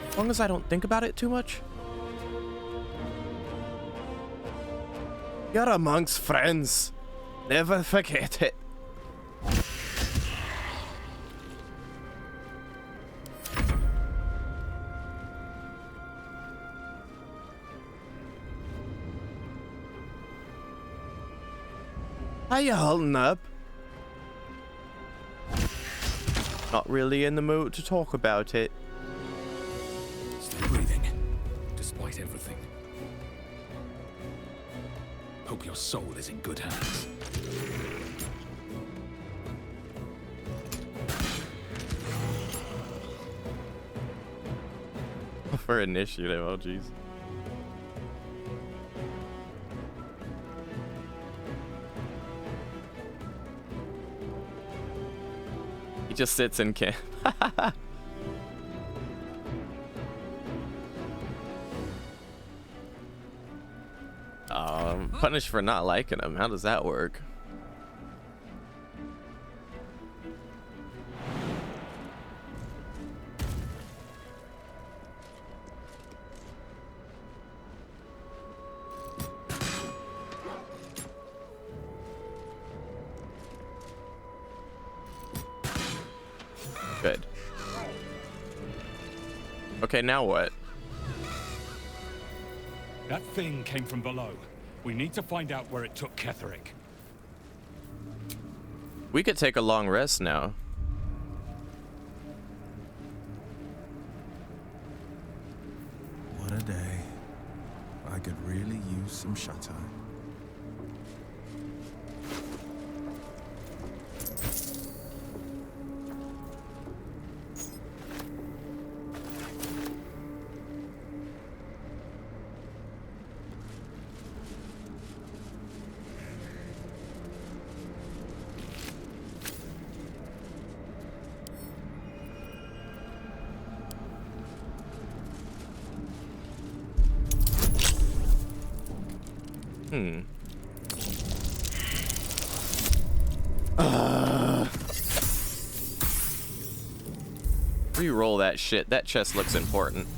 As long as I don't think about it too much. You're amongst friends. Never forget it. How you holding up? Not really in the mood to talk about it. Still breathing, despite everything. Hope your soul is in good hands. For initiative, oh jeez. He just sits in camp. Punished for not liking him. How does that work? Okay, now what? That thing came from below. We need to find out where it took Ketherick. We could take a long rest now. What a day. I could really use some shut-eye. Re-roll that shit. That chest looks important.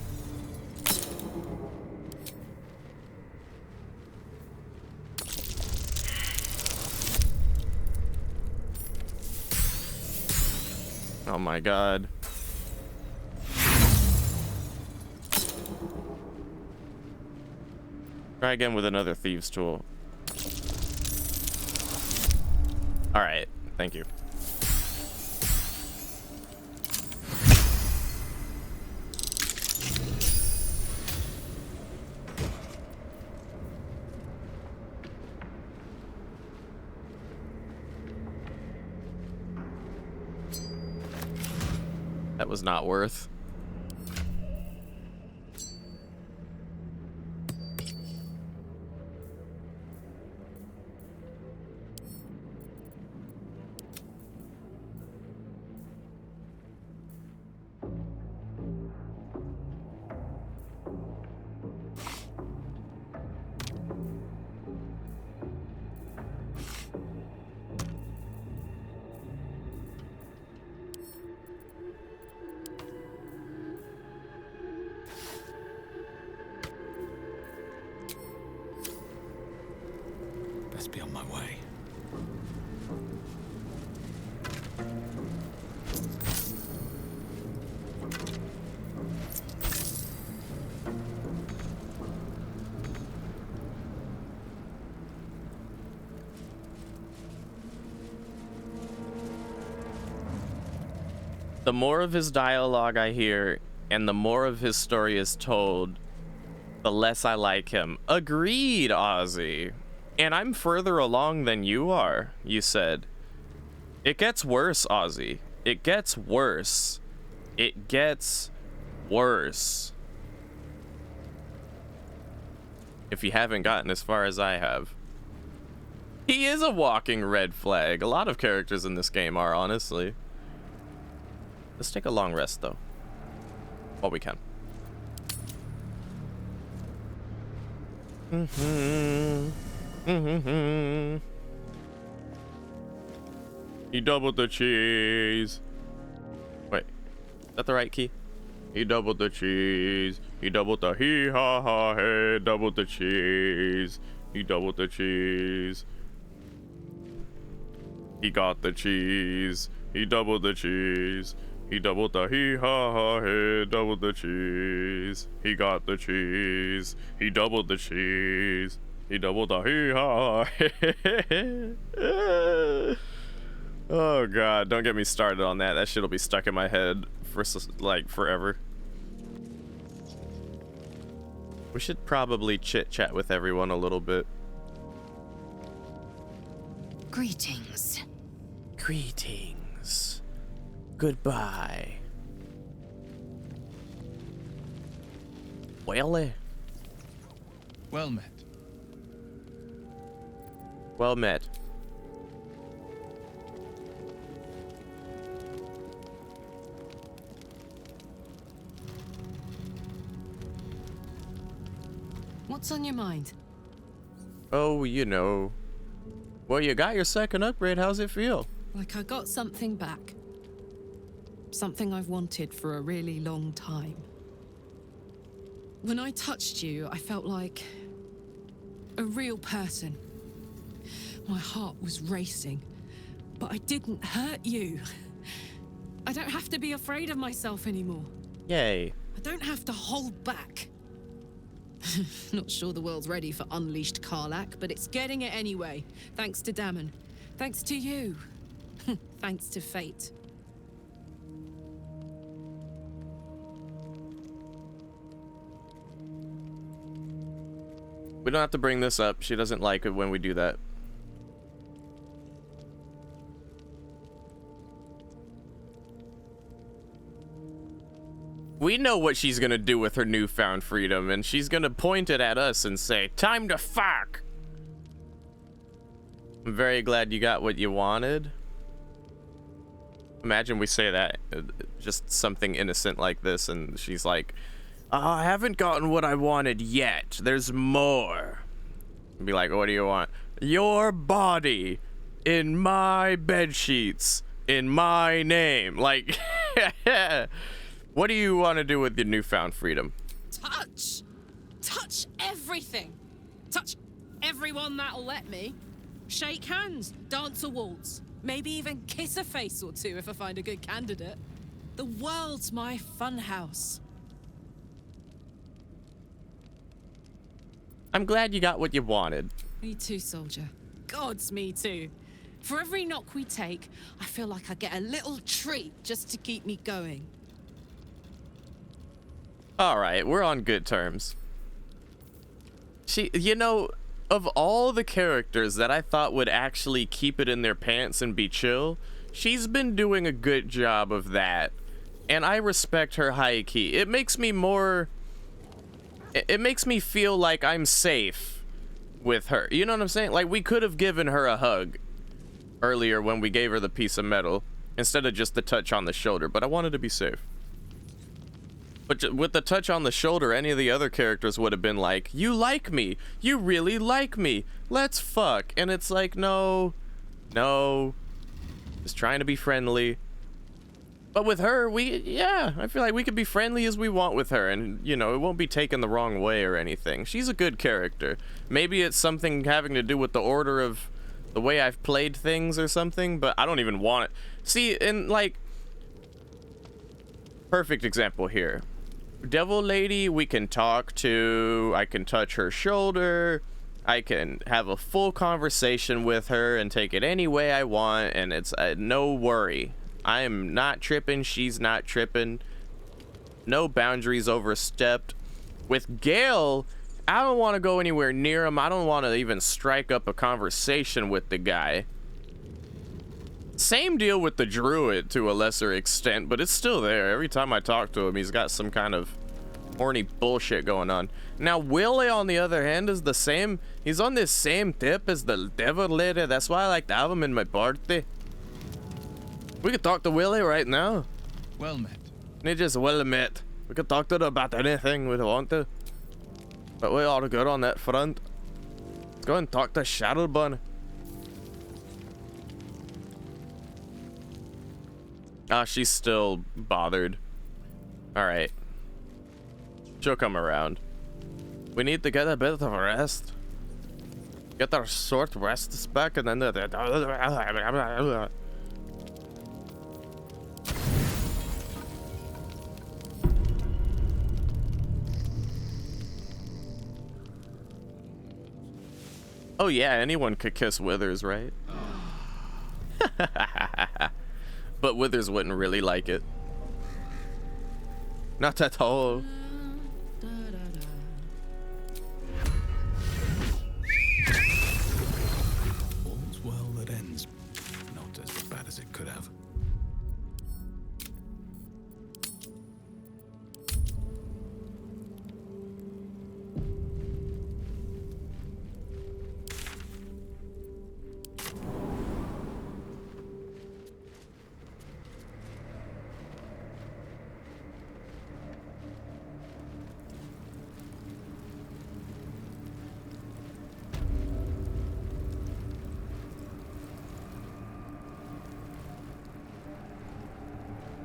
Oh my god. Try again with another thieves tool. All right, thank you. That was not worth. Best be on my way. The more of his dialogue I hear, and the more of his story is told, the less I like him. Agreed, Ozzy. And I'm further along than you are, you said. It gets worse, Ozzy. It gets worse. It gets worse. If you haven't gotten as far as I have. He is a walking red flag. A lot of characters in this game are, honestly. Let's take a long rest, though. While we can. He doubled the cheese. Wait, is that the right key? He doubled the cheese. He doubled the hee-ha-ha, hey, doubled the cheese. He doubled the cheese. He got the cheese. He doubled the cheese. He doubled the hee-ha-ha, hey, doubled the cheese. He got the cheese. He doubled the cheese. He doubled the hee-ha. Oh god, don't get me started on that. That shit'll be stuck in my head for like forever. We should probably chit-chat with everyone a little bit. Greetings. Greetings. Goodbye. Well, Well met. well met. What's on your mind? Oh, you know. Well, you got your second upgrade. How's it feel? Like I got something back. Something I've wanted for a really long time. When I touched you, I felt like a real person. My heart was racing, but I didn't hurt you. I don't have to be afraid of myself anymore. Yay. I don't have to hold back. Not sure the world's ready for unleashed Karlach, but it's getting it anyway. Thanks to Dammon. Thanks to you. Thanks to fate. We don't have to bring this up. She doesn't like it when we do that. We know what she's gonna do with her newfound freedom, and she's gonna point it at us and say, "Time to fuck!" I'm very glad you got what you wanted. Imagine we say that, just something innocent like this, and she's like, I haven't gotten what I wanted yet. There's more. Be like, what do you want? Your body in my bed sheets in my name. Like, what do you want to do with your newfound freedom? Touch. Touch everything. Touch everyone that'll let me. Shake hands, dance a waltz, maybe even kiss a face or two if I find a good candidate. The world's my funhouse. I'm glad you got what you wanted. Me too, soldier. Gods, me too. For every knock we take, I feel like I get a little treat just to keep me going. All right, we're on good terms. She, you know, of all the characters that I thought would actually keep it in their pants and be chill, she's been doing a good job of that. And I respect her high key. It makes me more... It makes me feel like I'm safe with her. You know what I'm saying? Like, we could have given her a hug earlier when we gave her the piece of metal instead of just the touch on the shoulder, but I wanted to be safe. But with the touch on the shoulder, any of the other characters would have been like, you like me. You really like me. Let's fuck. And it's like, no. Just trying to be friendly. But with her, I feel like we could be friendly as we want with her, and, you know, it won't be taken the wrong way or anything. She's a good character. Maybe it's something having to do with the order of the way I've played things or something, but I don't even want it. See, and, like, perfect example here. Devil Lady, we can talk to, I can touch her shoulder, I can have a full conversation with her and take it any way I want, and it's no worry. I'm not tripping, she's not tripping. No boundaries overstepped. With Gale, I don't want to go anywhere near him. I don't want to even strike up a conversation with the guy. Same deal with the druid to a lesser extent, but it's still there. Every time I talk to him, he's got some kind of horny bullshit going on. Now, Willie, on the other hand, is the same. He's on this same tip as the Devil Lady. That's why I like to have him in my party. We could talk to Willie right now. Well met. They just well met. We could talk to her about anything we want to. But we ought to go on that front. Let's go and talk to Shadowbun. Ah, she's still bothered. Alright. She'll come around. We need to get a bit of a rest. Get our short rests back and then oh yeah, anyone could kiss Withers, right? But Withers wouldn't really like it. Not at all. All's well that ends. Not as bad as it could have.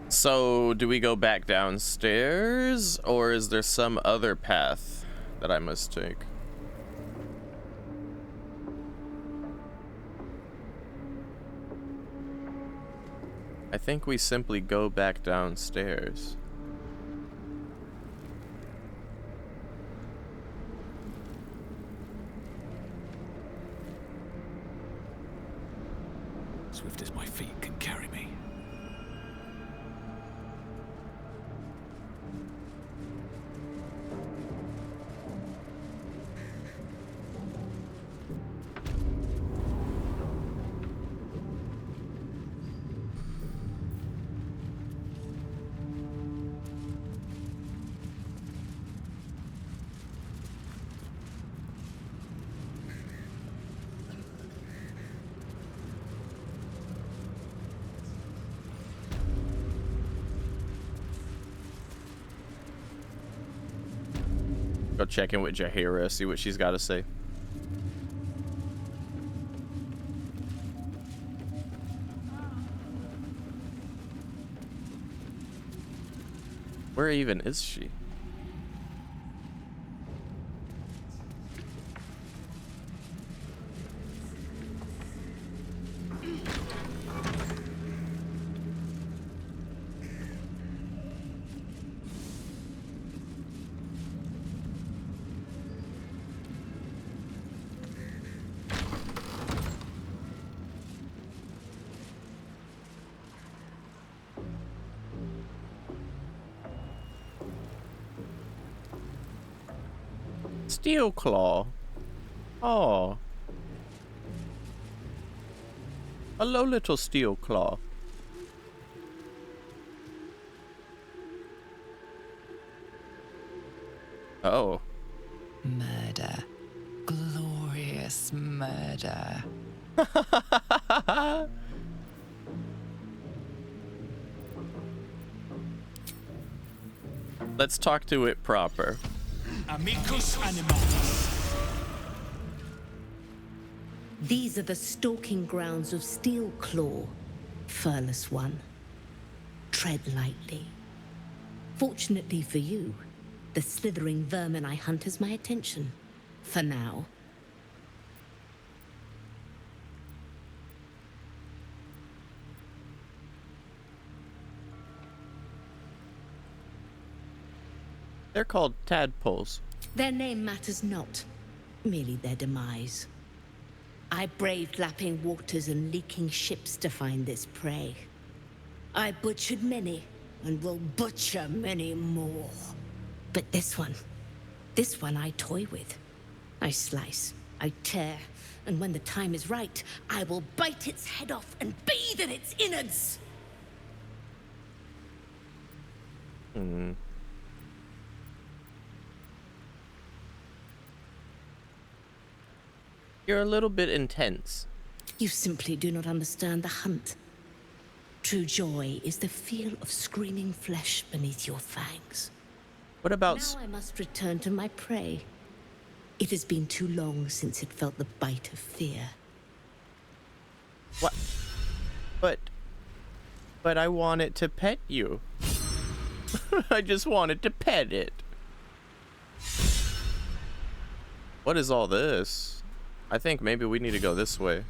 So, do we go back downstairs, or is there some other path that I must take? I think we simply go back downstairs. swift as my feet can carry me. Go check in with Jaheira, see what she's got to say. Where even is she? Steel Claw. Oh. Hello, little Steel Claw. Oh. Murder. Glorious murder. Let's talk to it proper. Amicus animalis. These are the stalking grounds of Steel Claw, furless one. Tread lightly. Fortunately for you, the slithering vermin I hunt has my attention. For now. They're called tadpoles. Their name matters not, merely their demise. I braved lapping waters and leaking ships to find this prey. I butchered many, and will butcher many more. But this one I toy with. I slice, I tear, and when the time is right, I will bite its head off and bathe in its innards! You're a little bit intense. You simply do not understand the hunt. True joy is the feel of screaming flesh beneath your fangs. What about... Now I must return to my prey. It has been too long since it felt the bite of fear. What? But I want it to pet you. I just wanted to pet it. What is all this? I think maybe we need to go this way.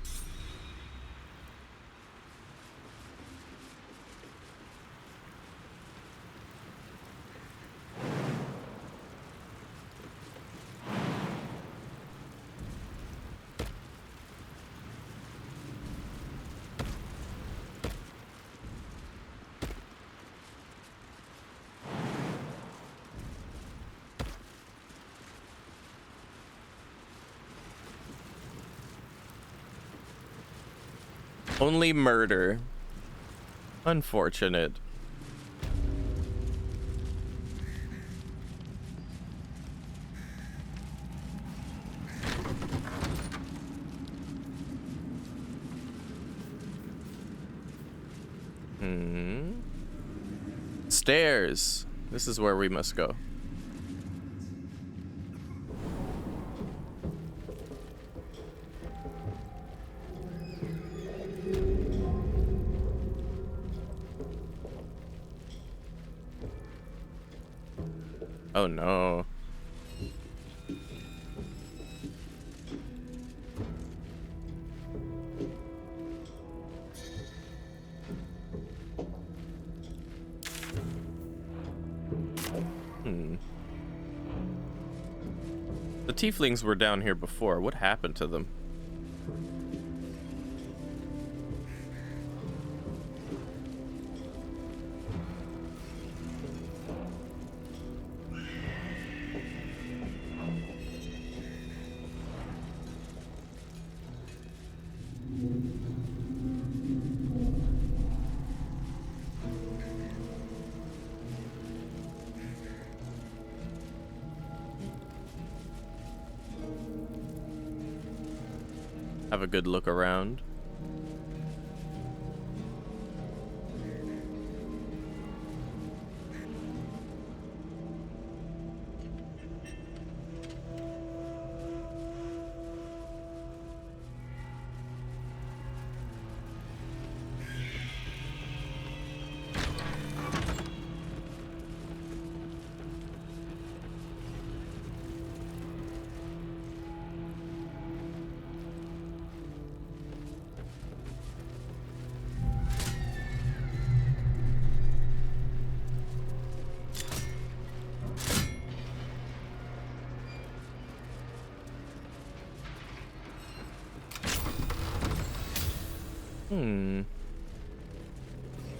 Only murder. Unfortunate. Stairs. This is where we must go. Oh no. The tieflings were down here before. What happened to them? Have a good look around.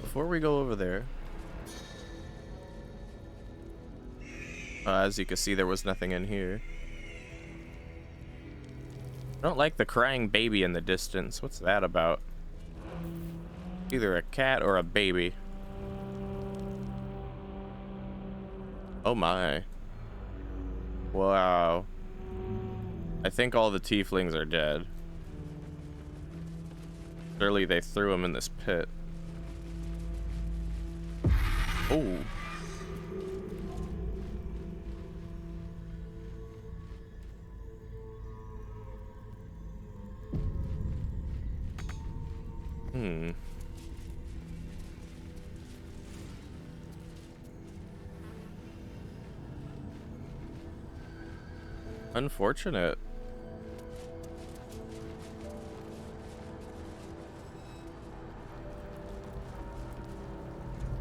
Before we go over there, as you can see, there was nothing in here. I don't like the crying baby in the distance. What's that about? Either a cat or a baby. Oh my. Wow. I think all the tieflings are dead. Surely they threw him in this pit. Oh. Unfortunate.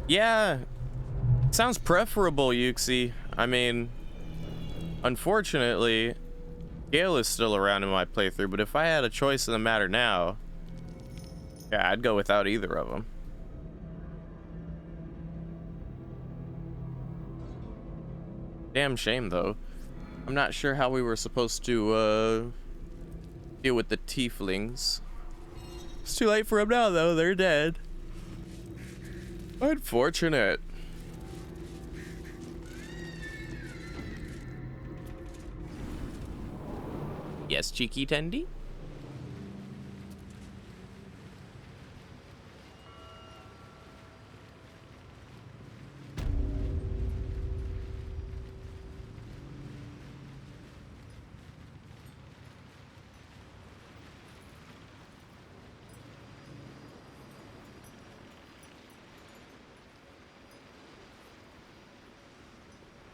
Yeah. Sounds preferable, Yuxi. I mean, unfortunately, Gale is still around in my playthrough, but if I had a choice in the matter now, yeah, I'd go without either of them. Damn shame, though. I'm not sure how we were supposed to deal with the tieflings. It's too late for them now, though. They're dead. Unfortunate. Yes, cheeky Tendy?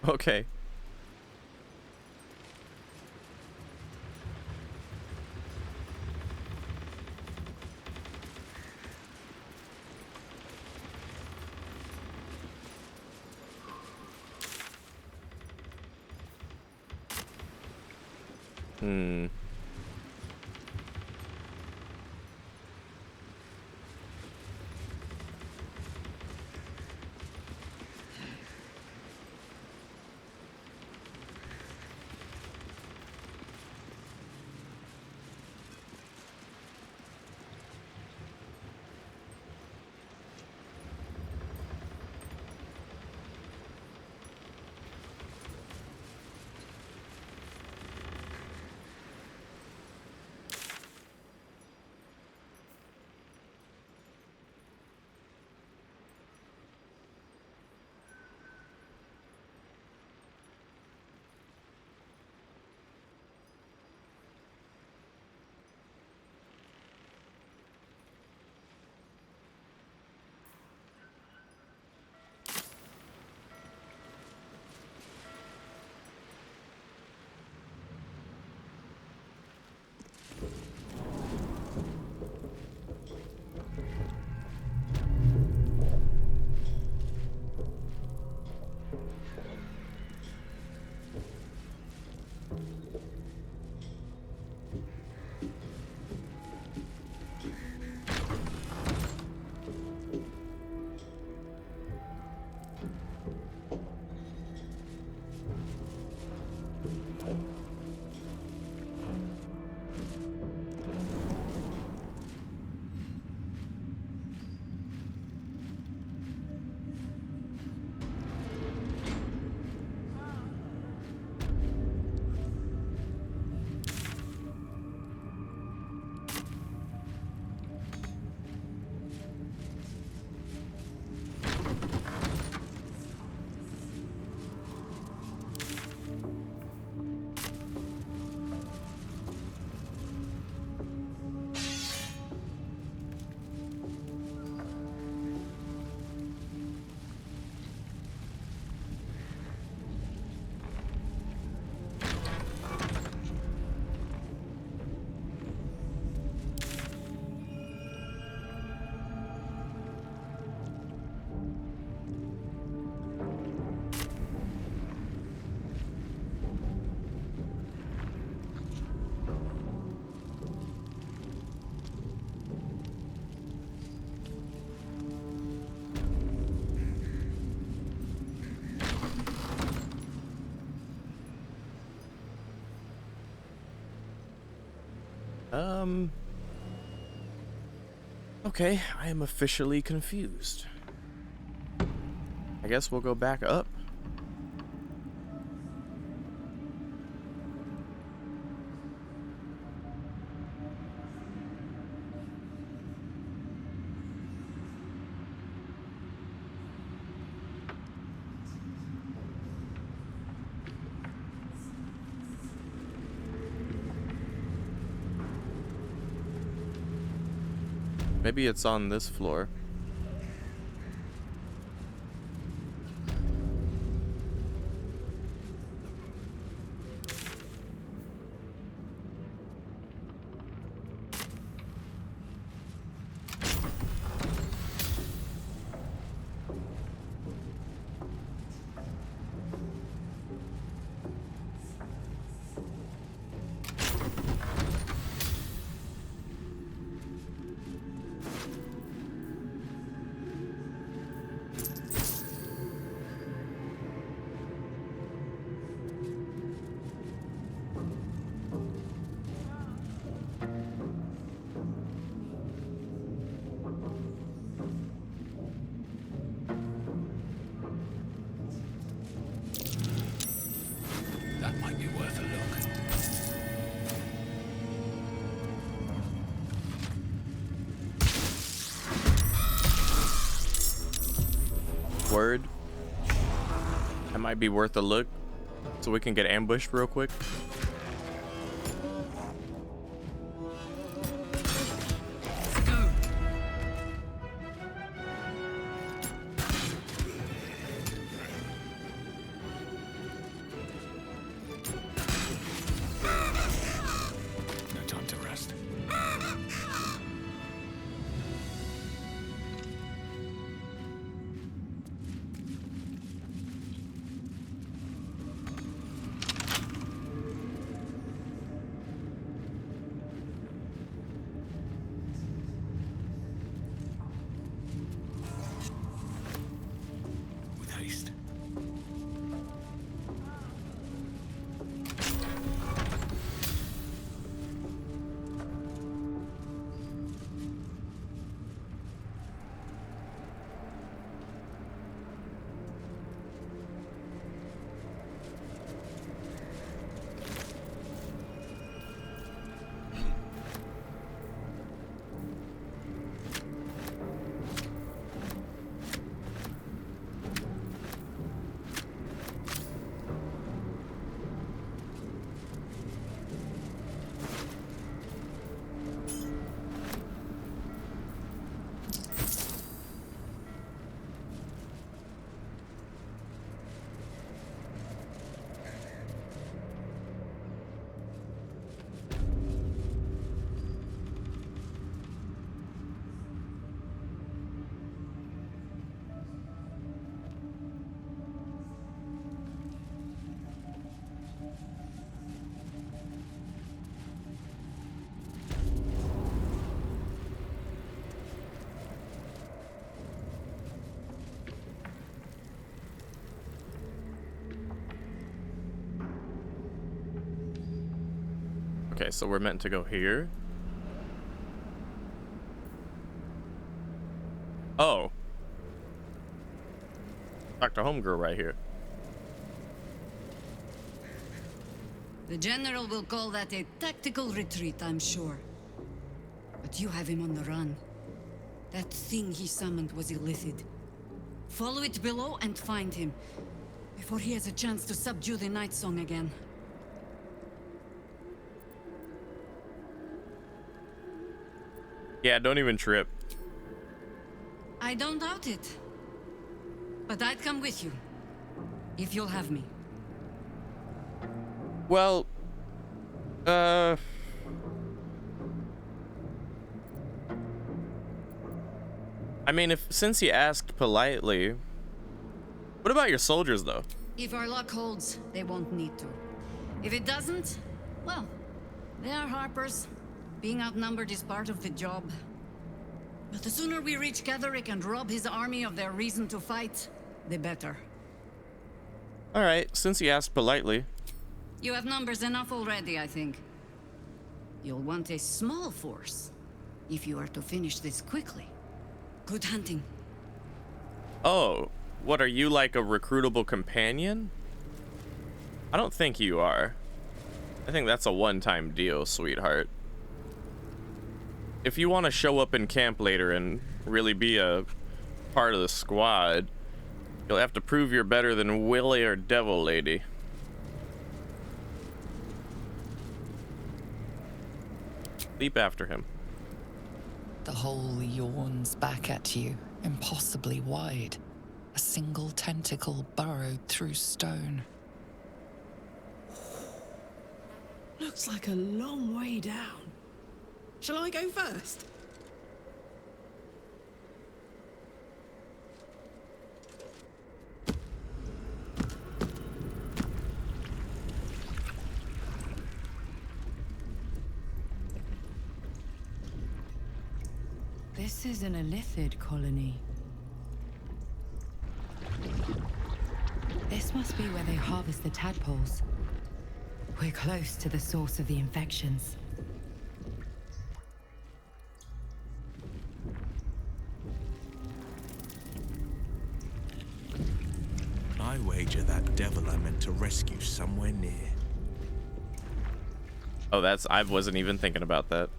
Okay. Okay, I am officially confused. I guess we'll go back up. Maybe it's on this floor. That might be worth a look. Word. That might be worth a look, so we can get ambushed real quick. No time to rest. With haste. Okay, so we're meant to go here. Oh. Dr. Homegirl right here. The General will call that a tactical retreat, I'm sure. But you have him on the run. That thing he summoned was illithid. Follow it below and find him, before he has a chance to subdue the Night Song again. Yeah, don't even trip. I don't doubt it. But I'd come with you, if you'll have me. Well, I mean, since he asked politely, what about your soldiers, though? If our luck holds, they won't need to. If it doesn't, well, they are Harpers. Being outnumbered is part of the job. But the sooner we reach Ketherick and rob his army of their reason to fight, the better. All right, since he asked politely. You have numbers enough already, I think. You'll want a small force if you are to finish this quickly. Good hunting. Oh, what are you, like a recruitable companion? I don't think you are. I think that's a one-time deal, sweetheart. If you want to show up in camp later and really be a part of the squad, you'll have to prove you're better than Willie or Devil Lady. Leap after him. The hole yawns back at you, impossibly wide. A single tentacle burrowed through stone. Looks like a long way down. Shall I go first? This is an Illithid colony. This must be where they harvest the tadpoles. We're close to the source of the infections. I wager that devil I meant to rescue somewhere near. Oh, I wasn't even thinking about that.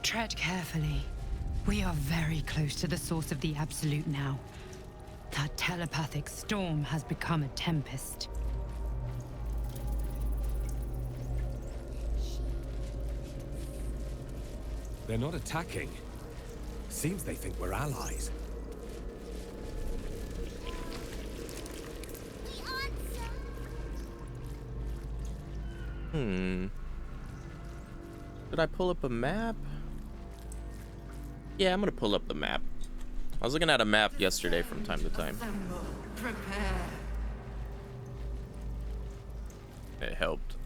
Tread carefully. We are very close to the source of the Absolute now. That telepathic storm has become a tempest. They're not attacking. Seems they think we're allies. Did I pull up a map? Yeah, I'm gonna pull up the map. I was looking at a map yesterday from time to time. Prepare. It helped.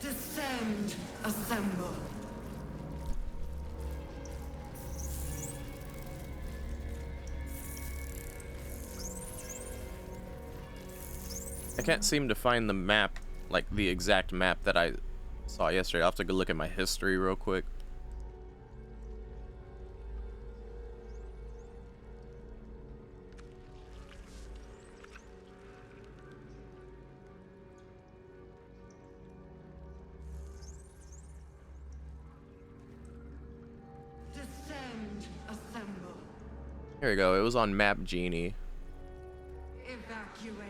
Descend, assemble. I can't seem to find the map, like the exact map that I saw yesterday. I'll have to go look at my history real quick. Descend, assemble. Here we go. It was on Map Genie. Evacuate.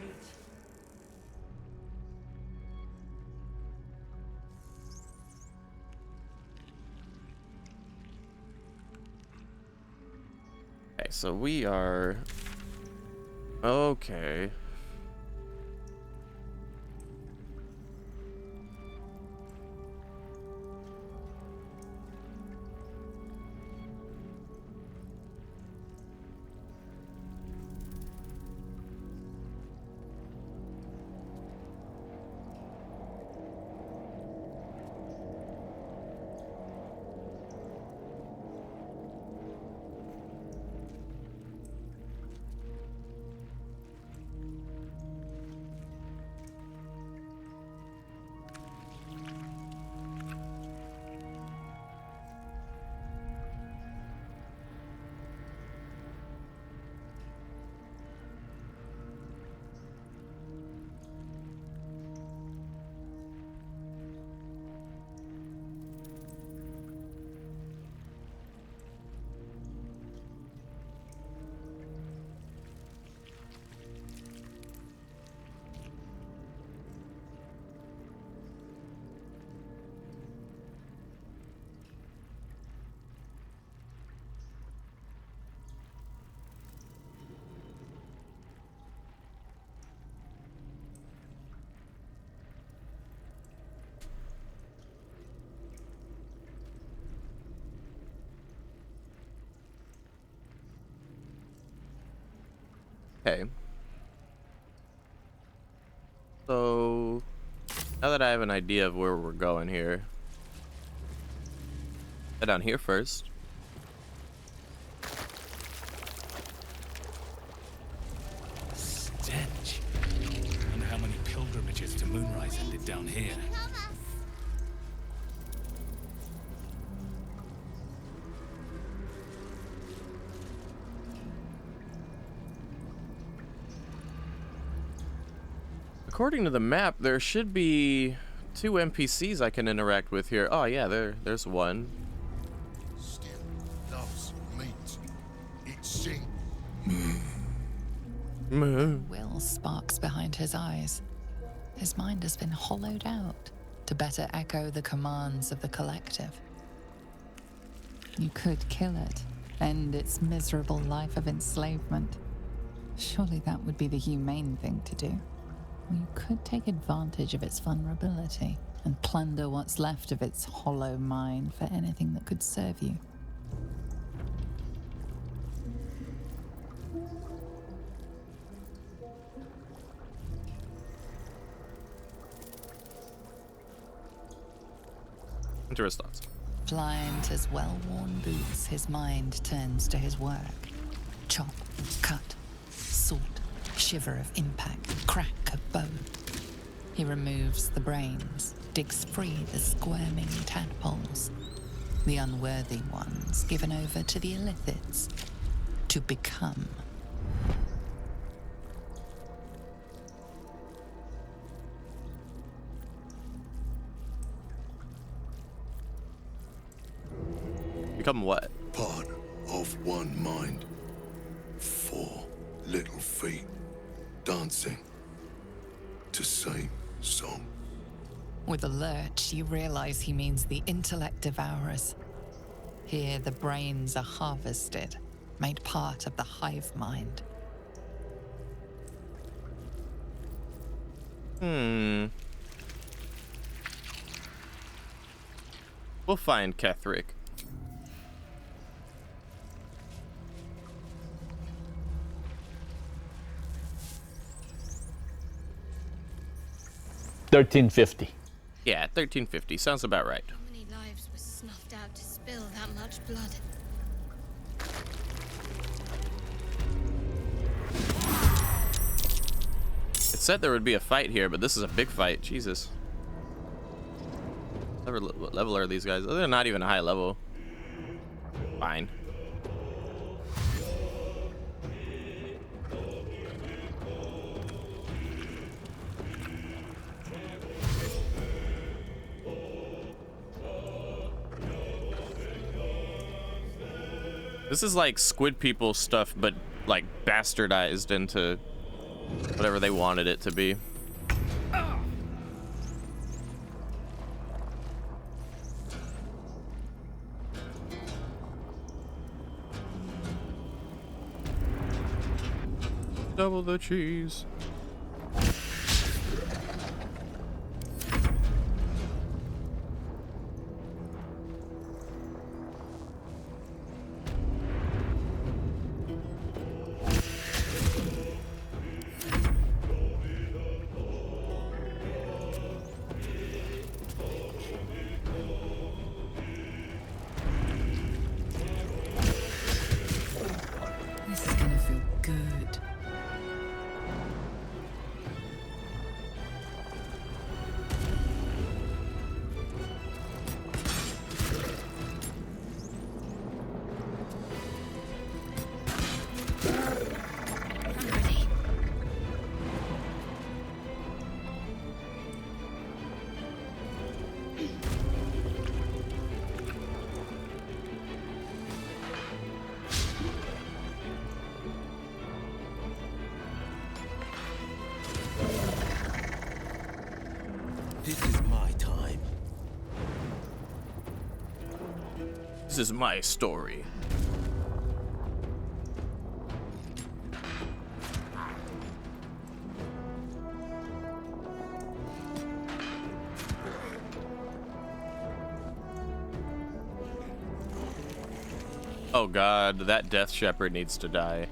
Okay, so we are... Okay. Okay. So, now that I have an idea of where we're going here, head down here first. Stench. I wonder how many pilgrimages to Moonrise ended down here. According to the map, there should be 2 NPCs I can interact with here. Oh yeah, there's one. Still loves meat. It sings. Will sparks behind his eyes. His mind has been hollowed out to better echo the commands of the collective. You could kill it, end its miserable life of enslavement. Surely that would be the humane thing to do. Or you could take advantage of its vulnerability and plunder what's left of its hollow mind for anything that could serve you. Interesting thoughts. Blind as well-worn boots, his mind turns to his work. Chop, cut, sort, shiver of impact, crack of bone. He removes the brains, digs free the squirming tadpoles, the unworthy ones given over to the illithids to become. Become what? Part of one mind. 4 little feet dancing to same song. With a lurch, you realize he means the intellect devourers. Here, the brains are harvested, made part of the hive mind. We'll find Ketherick. $13.50. Yeah, 1350 sounds about right. How many lives were snuffed out to spill that much blood? It said there would be a fight here, but this is a big fight. Jesus. What level are these guys? Oh, they're not even a high level. Fine. This is like Squid People stuff, but like bastardized into whatever they wanted it to be. Double the cheese. This is gonna feel good. This is my time. This is my story. Oh god, that Death Shepherd needs to die.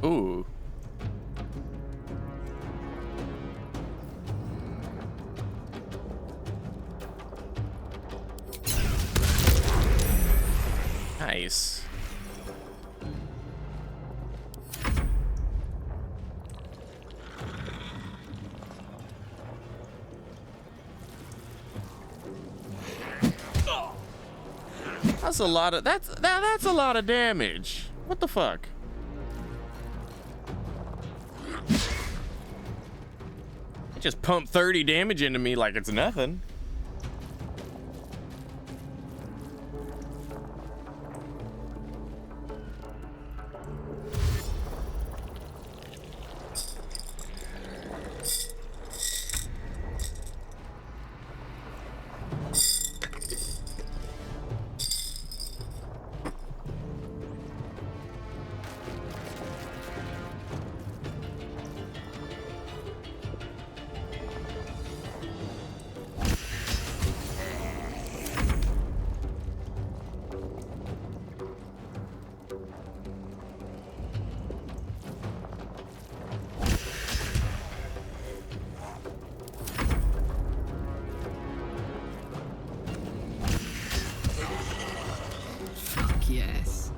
Ooh. Nice. That's a lot of that's a lot of damage. What the fuck? It just pumped 30 damage into me like it's nothing. Yes.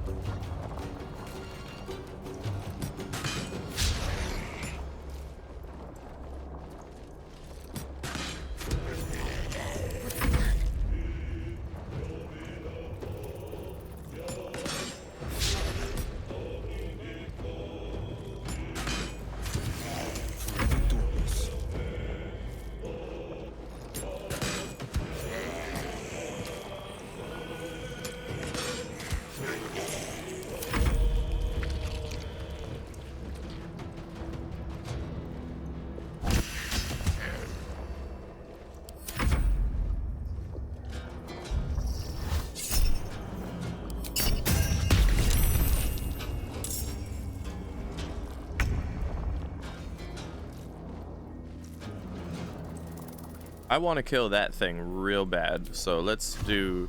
I want to kill that thing real bad, so let's do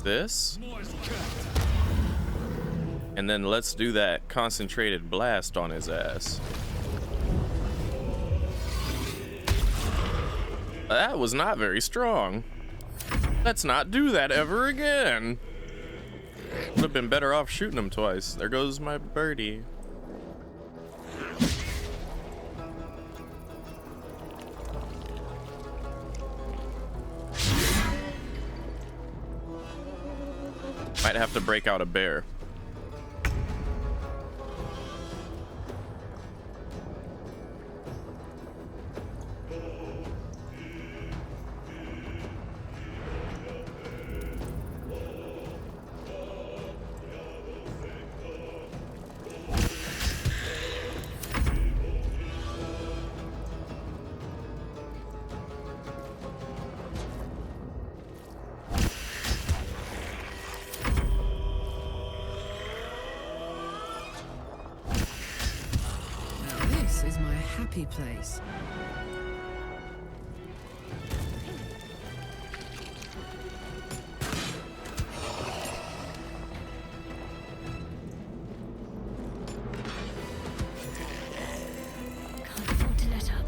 this. And then let's do that concentrated blast on his ass. That was not very strong. Let's not do that ever again. Would have been better off shooting him twice. There goes my birdie. Might have to break out a bear. Happy place. Can't afford to let up.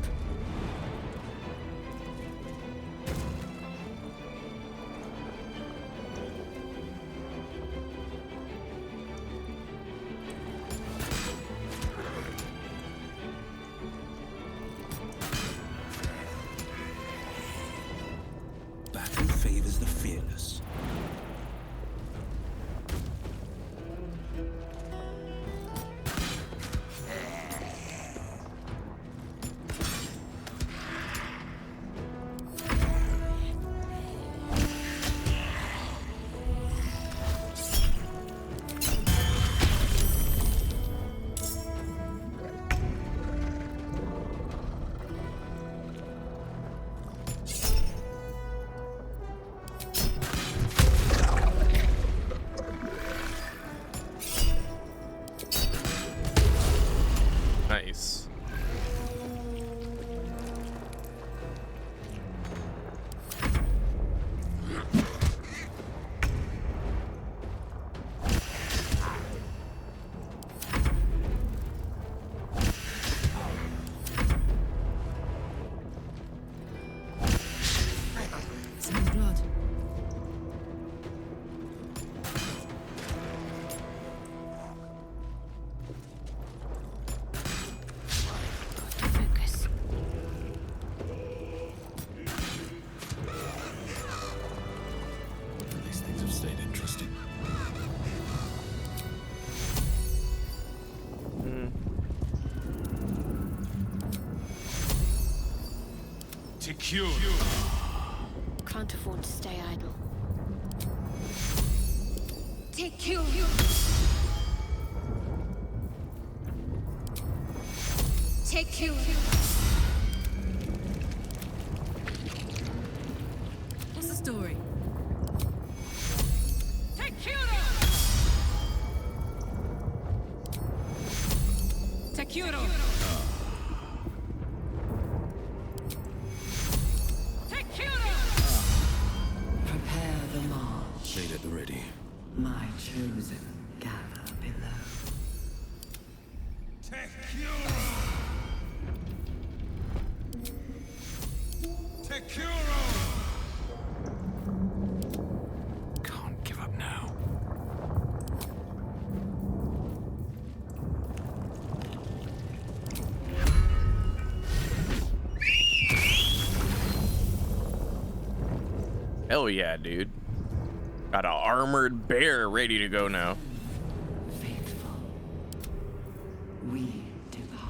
Secure. Can't afford to stay idle. Take you. Take you. What's the story? Tekuro! Tekuro! Prepare the march. Made at the ready. My chosen gather below. Can't give up now. Hell yeah, dude. Got an armored bear ready to go now. Faithful. We depart.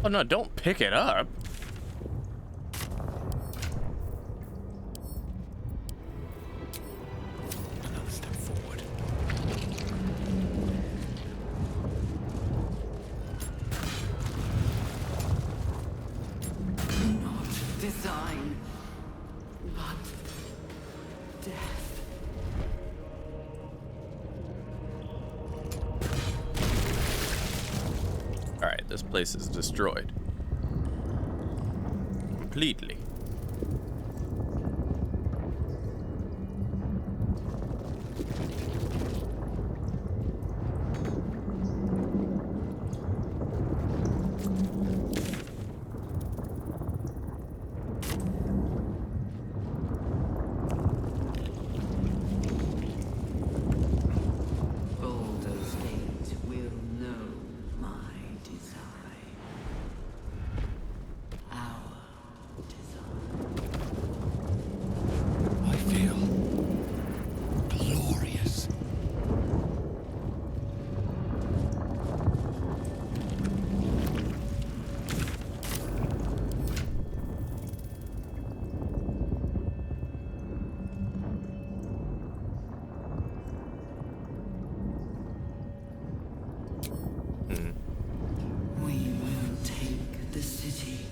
Oh no, don't pick it up. Another step forward. Not design, but death. Alright, this place is destroyed. Completely. Baldur's Gate will know my design. Our design. I feel glorious. We will take the city.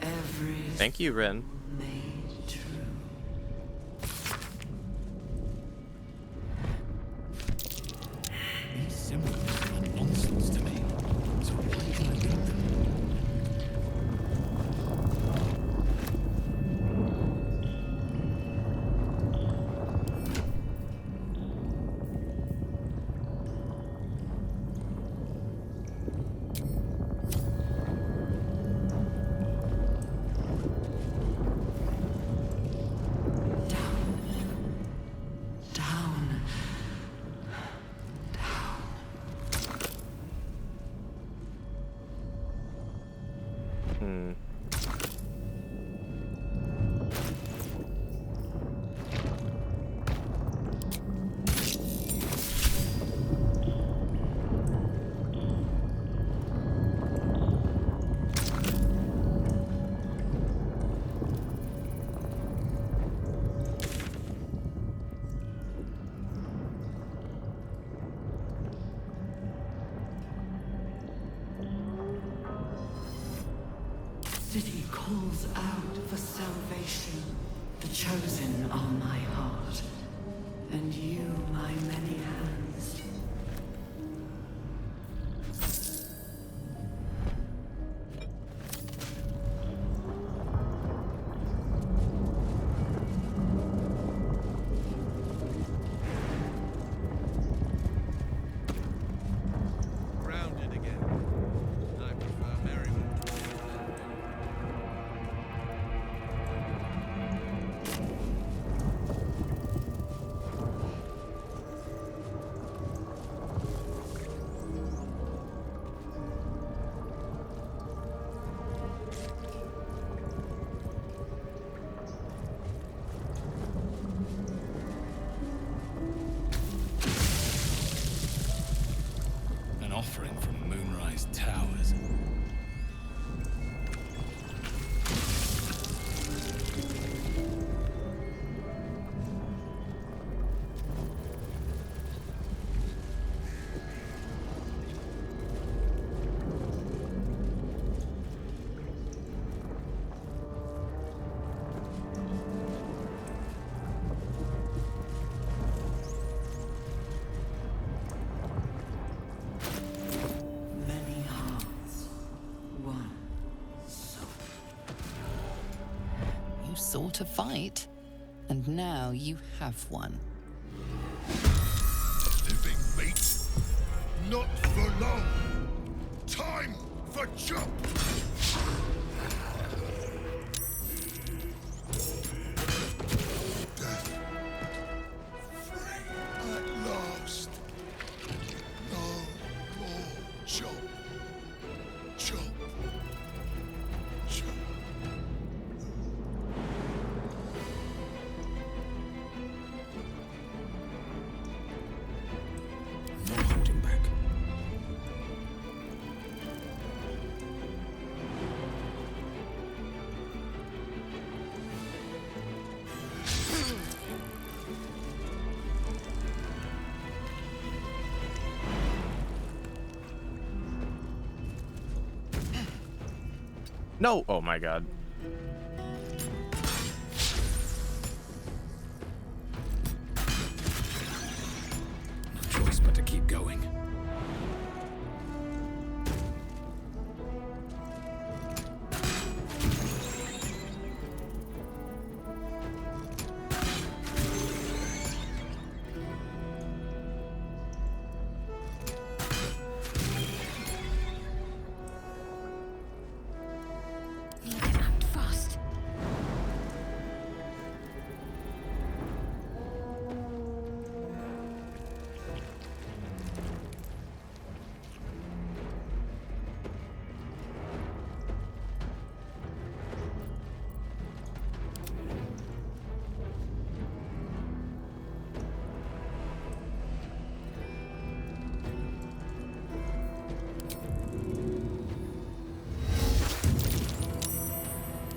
Every Thank you, Ren. made true. These symbols are nonsense to me. So why can I read them? Down. Hmm. City calls out for salvation. The chosen are my heart, and you my many hands. Grounded again. I prefer merriment. An offering from Moonrise Towers. Many hearts, one soul. You sought a fight, and now you have one. Living meat? Not for long. Time for chop. Death. Free at last. No more chop. Chop. Chop. No holding back. No! Oh my god. No choice but to keep going. Need to act fast.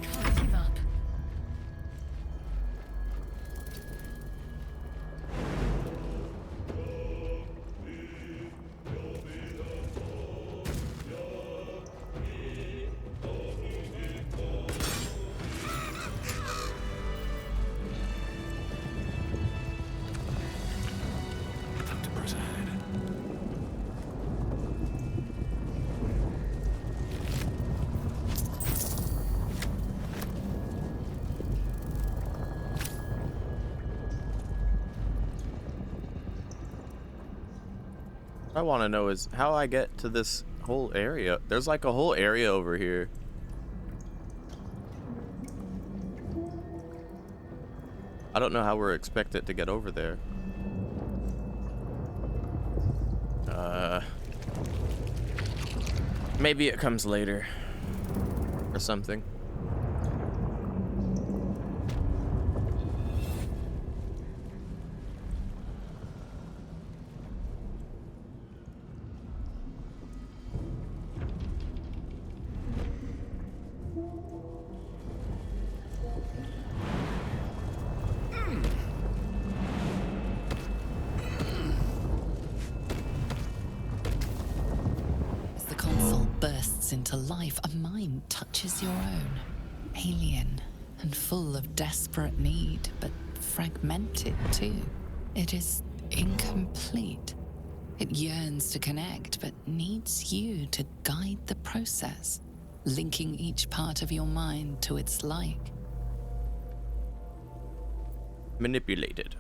Can't give up. Time to press ahead. I want to know is how I get to this whole area. There's like a whole area over here. I don't know how we're expected to get over there. Maybe it comes later or something. As the console bursts into life, a mind touches your own. Alien and full of desperate need, but fragmented too. It is incomplete. It yearns to connect, but needs you to guide the process, linking each part of your mind to its like. Manipulated.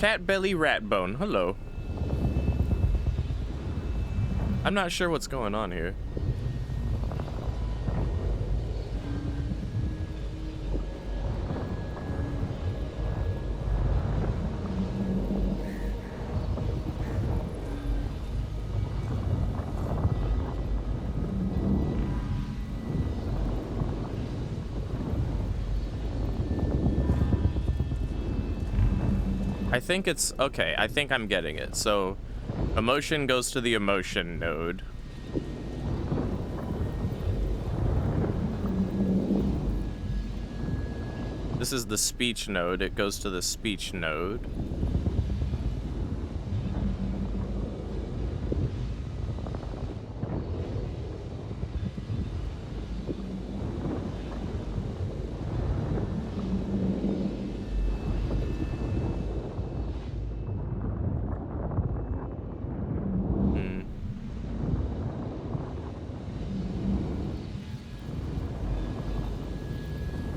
Cat belly rat bone. Hello. I'm not sure what's going on here. I think it's okay. I think I'm getting it. So emotion goes to the emotion node. This is the speech node. It goes to the speech node.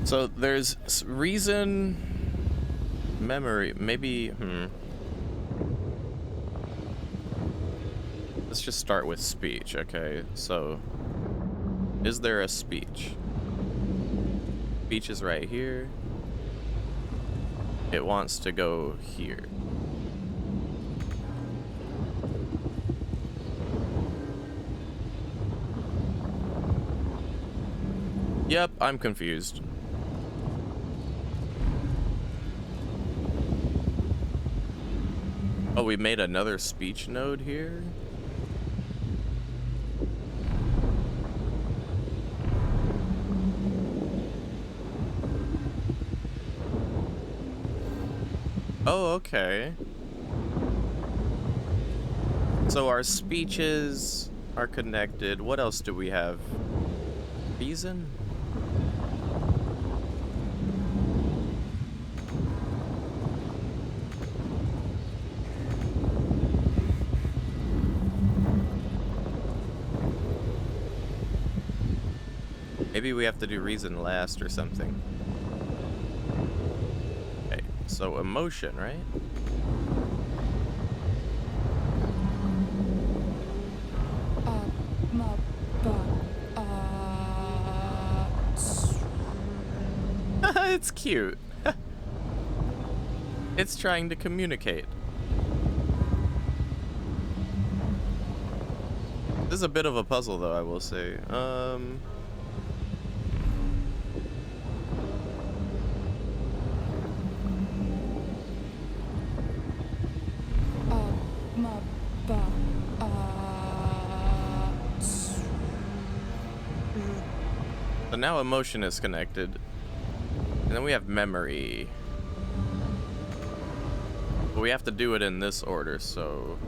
So there's reason, memory, maybe, Let's just start with speech, okay? So, is there a speech? Speech is right here. It wants to go here. Yep, I'm confused. Oh, we made another speech node here? Oh, okay. So our speeches are connected. What else do we have? Reason? Maybe we have to do reason last or something. Okay, so emotion, right? It's cute. It's trying to communicate. This is a bit of a puzzle, though, I will say. So now emotion is connected. And then we have memory. But we have to do it in this order, so...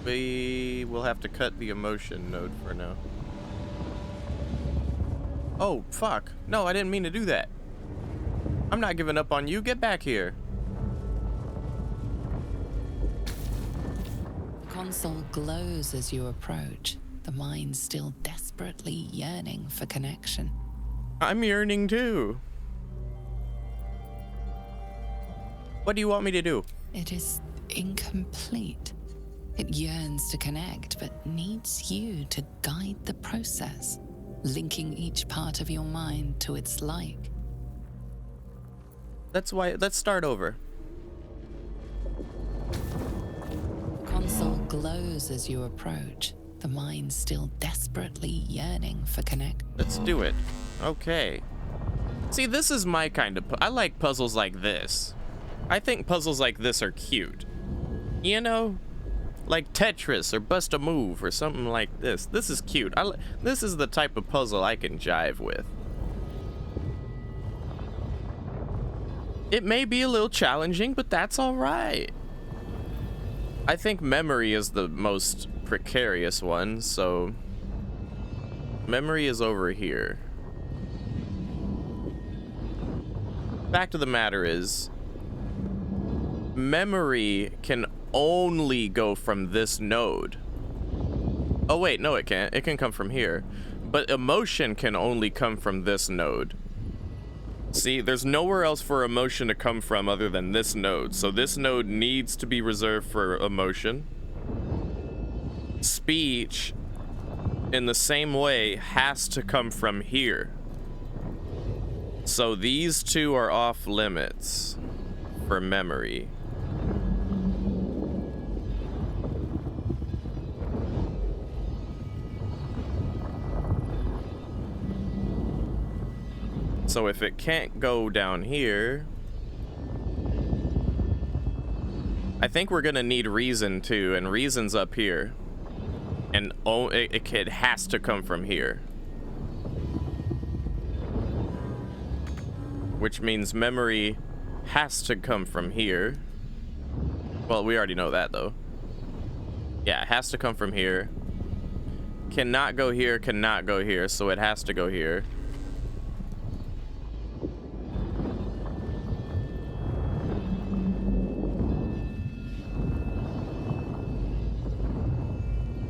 We will have to cut the emotion node for now. Oh, fuck. No, I didn't mean to do that. I'm not giving up on you. Get back here. The console glows as you approach, the mind still desperately yearning for connection. I'm yearning too. What do you want me to do? It is incomplete. It yearns to connect, but needs you to guide the process, linking each part of your mind to its like. That's why. Let's start over. The console glows as you approach, the mind still desperately yearning for connect. Let's do it. Okay. See, this is my kind of... I like puzzles like this. I think puzzles like this are cute. You know? Like Tetris or Bust a Move or something like this. This is cute. This is the type of puzzle I can jive with. It may be a little challenging, but that's all right. I think memory is the most precarious one, so... Memory is over here. Fact of the matter is... Memory can only go from this node. Oh wait, no it can't. It can come from here. But emotion can only come from this node. See, there's nowhere else for emotion to come from other than this node. So this node needs to be reserved for emotion. Speech, in the same way, has to come from here. So these two are off limits for memory. So if it can't go down here, I think we're gonna need reason too, and reason's up here. And it has to come from here. Which means memory has to come from here. Well, we already know that though. Yeah, it has to come from here. Cannot go here, cannot go here, so it has to go here.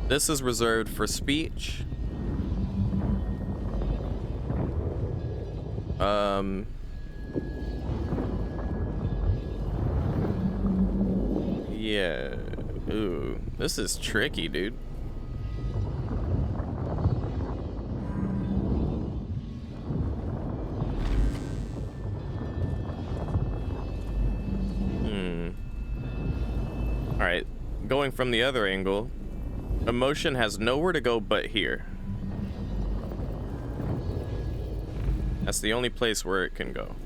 This is reserved for speech. Yeah. Ooh, this is tricky, dude. All right, going from the other angle. Emotion has nowhere to go but here. That's the only place where it can go.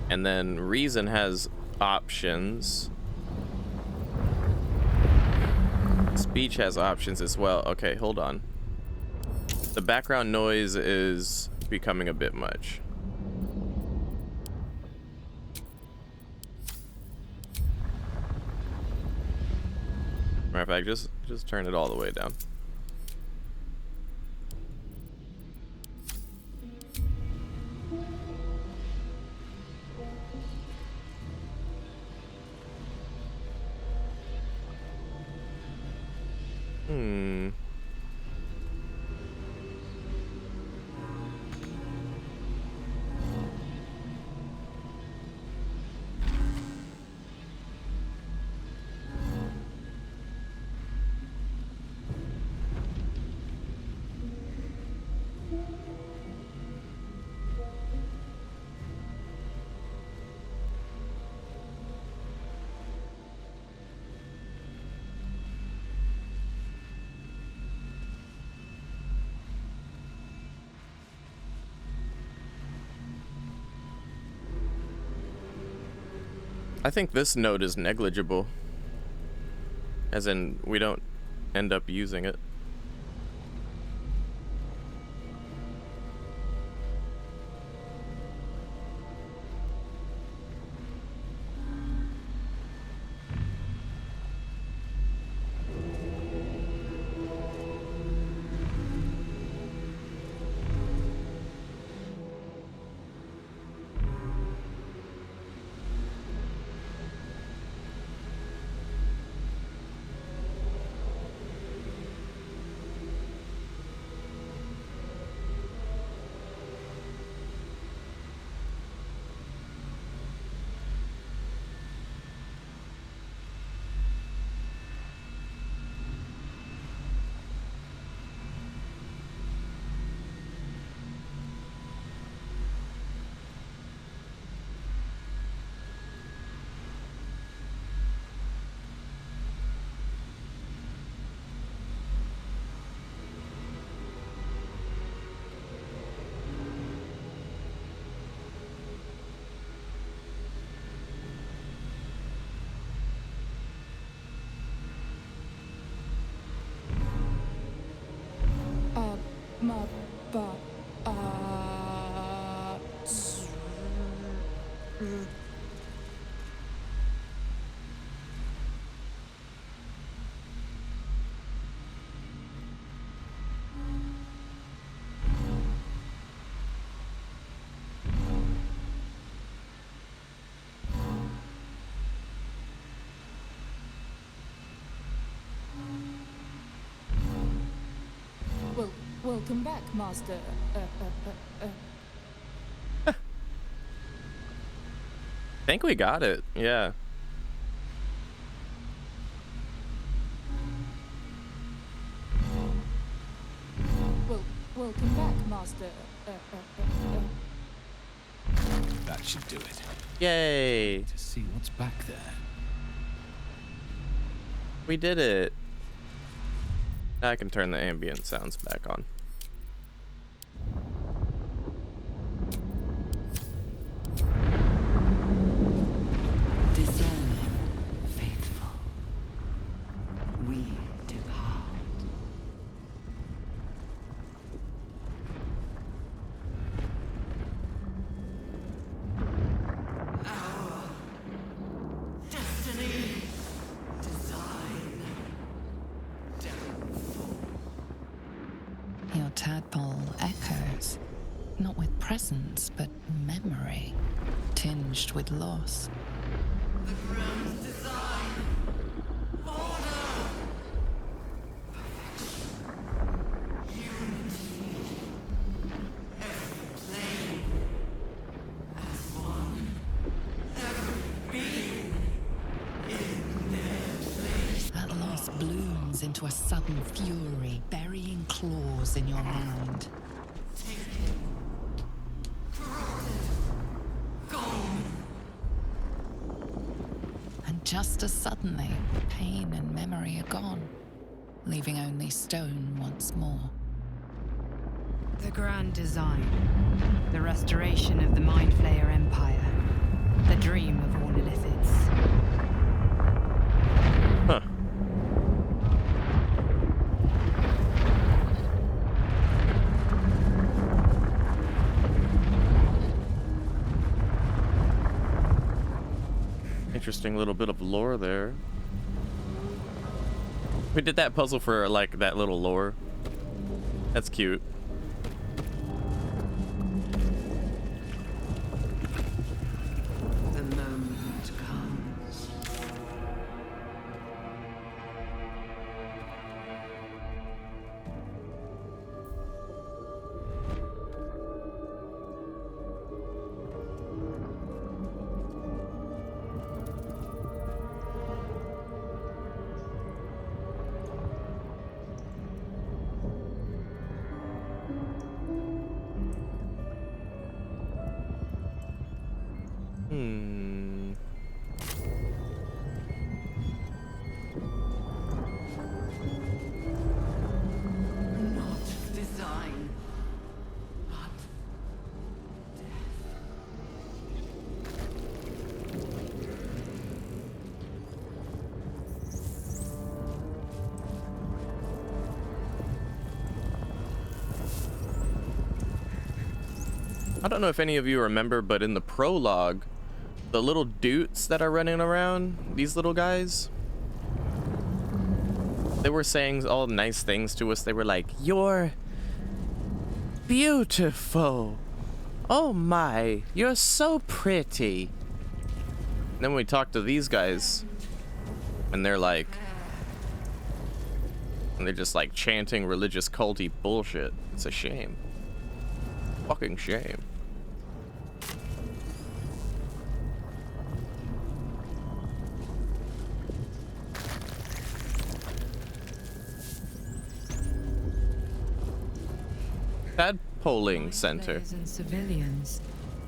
And then reason has options. Speech has options as well. Okay, hold on. The background noise is becoming a bit much. Matter of fact, just turn it all the way down. I think this node is negligible. As in, we don't end up using it. Welcome back, Master. I think we got it. Yeah. Welcome back, Master. That should do it. Yay. To see what's back there. We did it. I can turn the ambient sounds back on. Discerning, faithful, we depart. Our destiny, design, downfall. Your tadpole echoes, not with presence, but memory, tinged with loss. The grand design, order, perfection, unity, every plane as one, every being in their place. That loss blooms into a sudden fury, burying claws in your mind. Taken, corrupted, gone. And just as suddenly, pain and memory are gone, leaving only stone once more. The grand design. The restoration of the Mind Flayer Empire. The dream of all Illithids. Huh. Interesting little bit of lore there. We did that puzzle for like that little lore. That's cute. The moment comes. Not design, but I don't know if any of you remember, but in the prologue, the little dudes that are running around, these little guys, they were saying all nice things to us. They were like, "You're beautiful. Oh my, you're so pretty." And then we talk to these guys, and they're like, and they're just like chanting religious culty bullshit. It's a shame. Fucking shame. Tadpoling center. Players and civilians,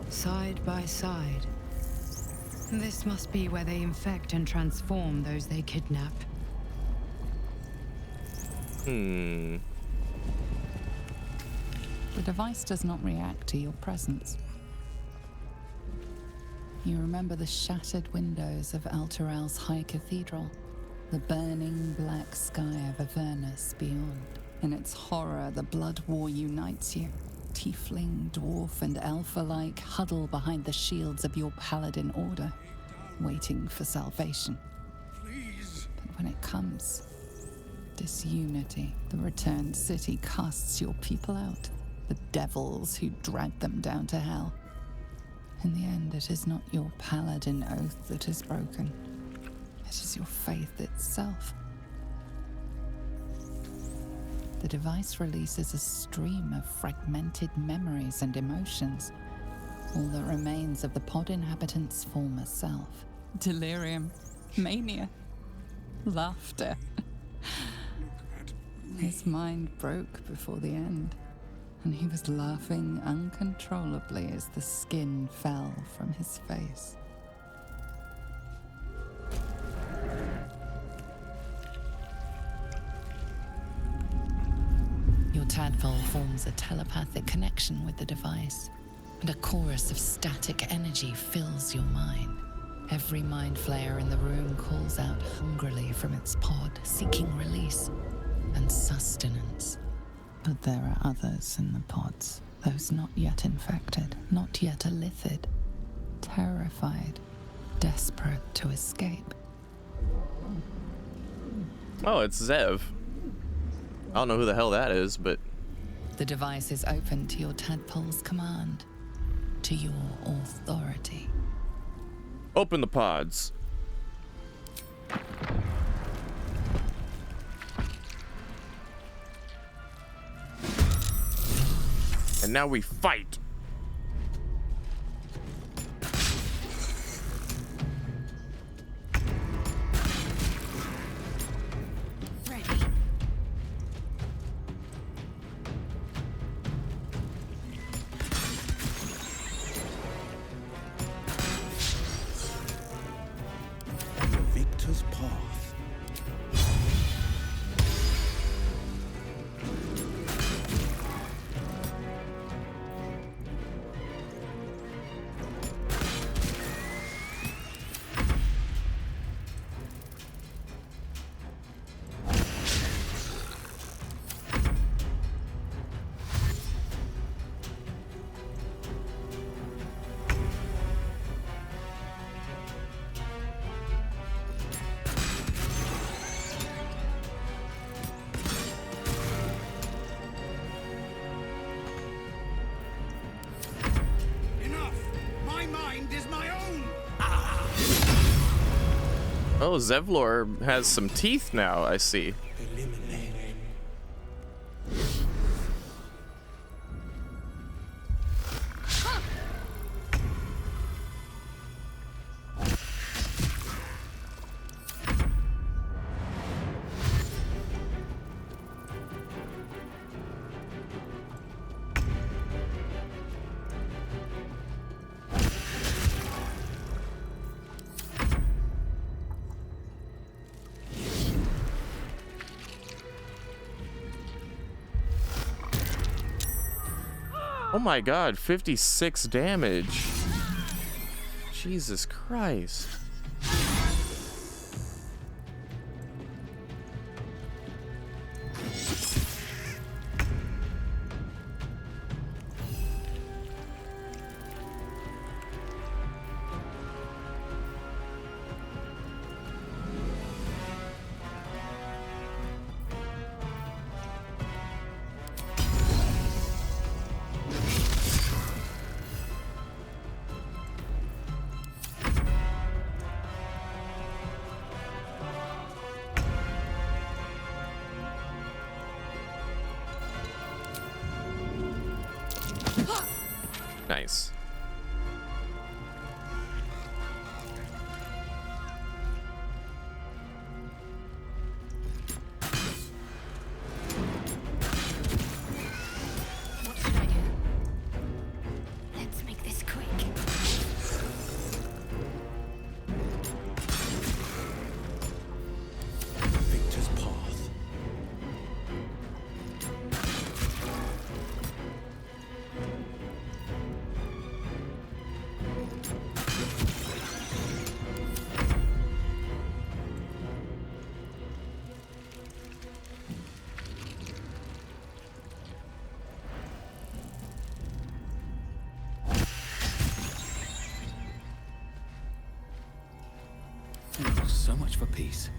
side by side. This must be where they infect and transform those they kidnap. The device does not react to your presence. You remember the shattered windows of Alteral's High Cathedral, the burning black sky of Avernus beyond. In its horror, the blood war unites you. Tiefling, dwarf, and elf alike huddle behind the shields of your paladin order, waiting for salvation. But when it comes, disunity, the returned city casts your people out, the devils who dragged them down to hell. In the end, it is not your paladin oath that is broken. It is your faith itself. The device releases a stream of fragmented memories and emotions, all that remains of the pod inhabitant's former self. Delirium, mania, laughter. His mind broke before the end, and he was laughing uncontrollably as the skin fell from his face. Your tadpole forms a telepathic connection with the device, and a chorus of static energy fills your mind. Every mind flayer in the room calls out hungrily from its pod, seeking release and sustenance. But there are others in the pods, those not yet infected, not yet elithid, terrified, desperate to escape. Oh, it's Zev. I don't know who the hell that is, but... The device is open to your tadpole's command, to your authority. Open the pods. And now we fight. Oh, Zevlor has some teeth now, I see. Oh my god, 56 damage. Jesus Christ. Nice. What should I do? Let's make this quick. Victor's path. much for peace.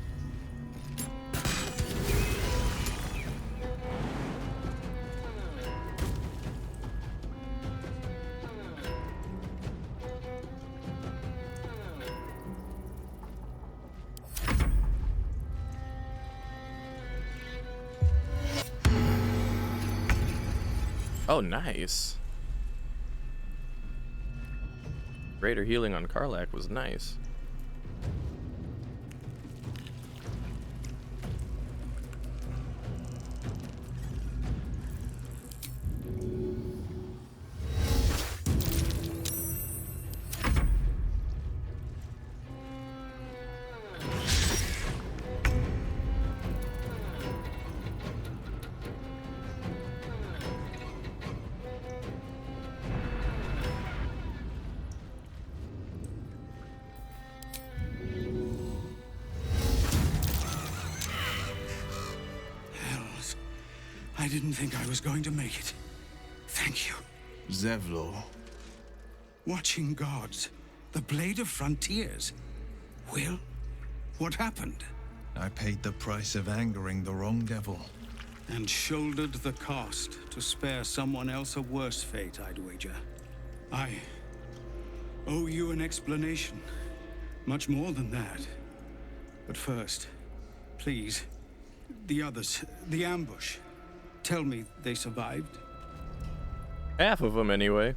Oh, nice. Greater healing on Karlach was nice. I didn't think I was going to make it. Thank you. Zevlor. Watching gods. The Blade of Frontiers. Will, what happened? I paid the price of angering the wrong devil. And shouldered the cost to spare someone else a worse fate, I'd wager. I owe you an explanation. Much more than that. But first, please, the others, the ambush. Tell me they survived? Half of them, anyway.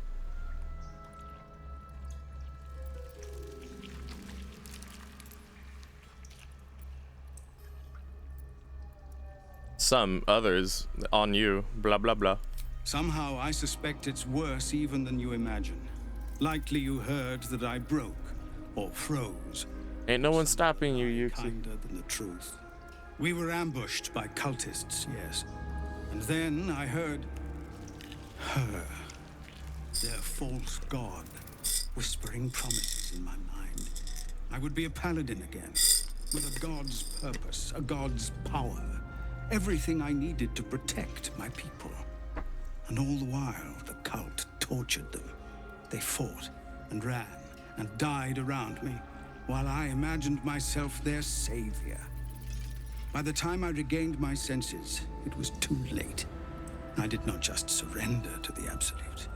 Some others on you, blah blah blah. Somehow I suspect it's worse even than you imagine. Likely you heard that I broke, or froze. Ain't no one stopping you, Yuki. Kinder than the truth. We were ambushed by cultists, yes. And then I heard her, their false god, whispering promises in my mind. I would be a paladin again, with a god's purpose, a god's power. Everything I needed to protect my people. And all the while, the cult tortured them. They fought and ran and died around me, while I imagined myself their savior. By the time I regained my senses, it was too late. I did not just surrender to the Absolute.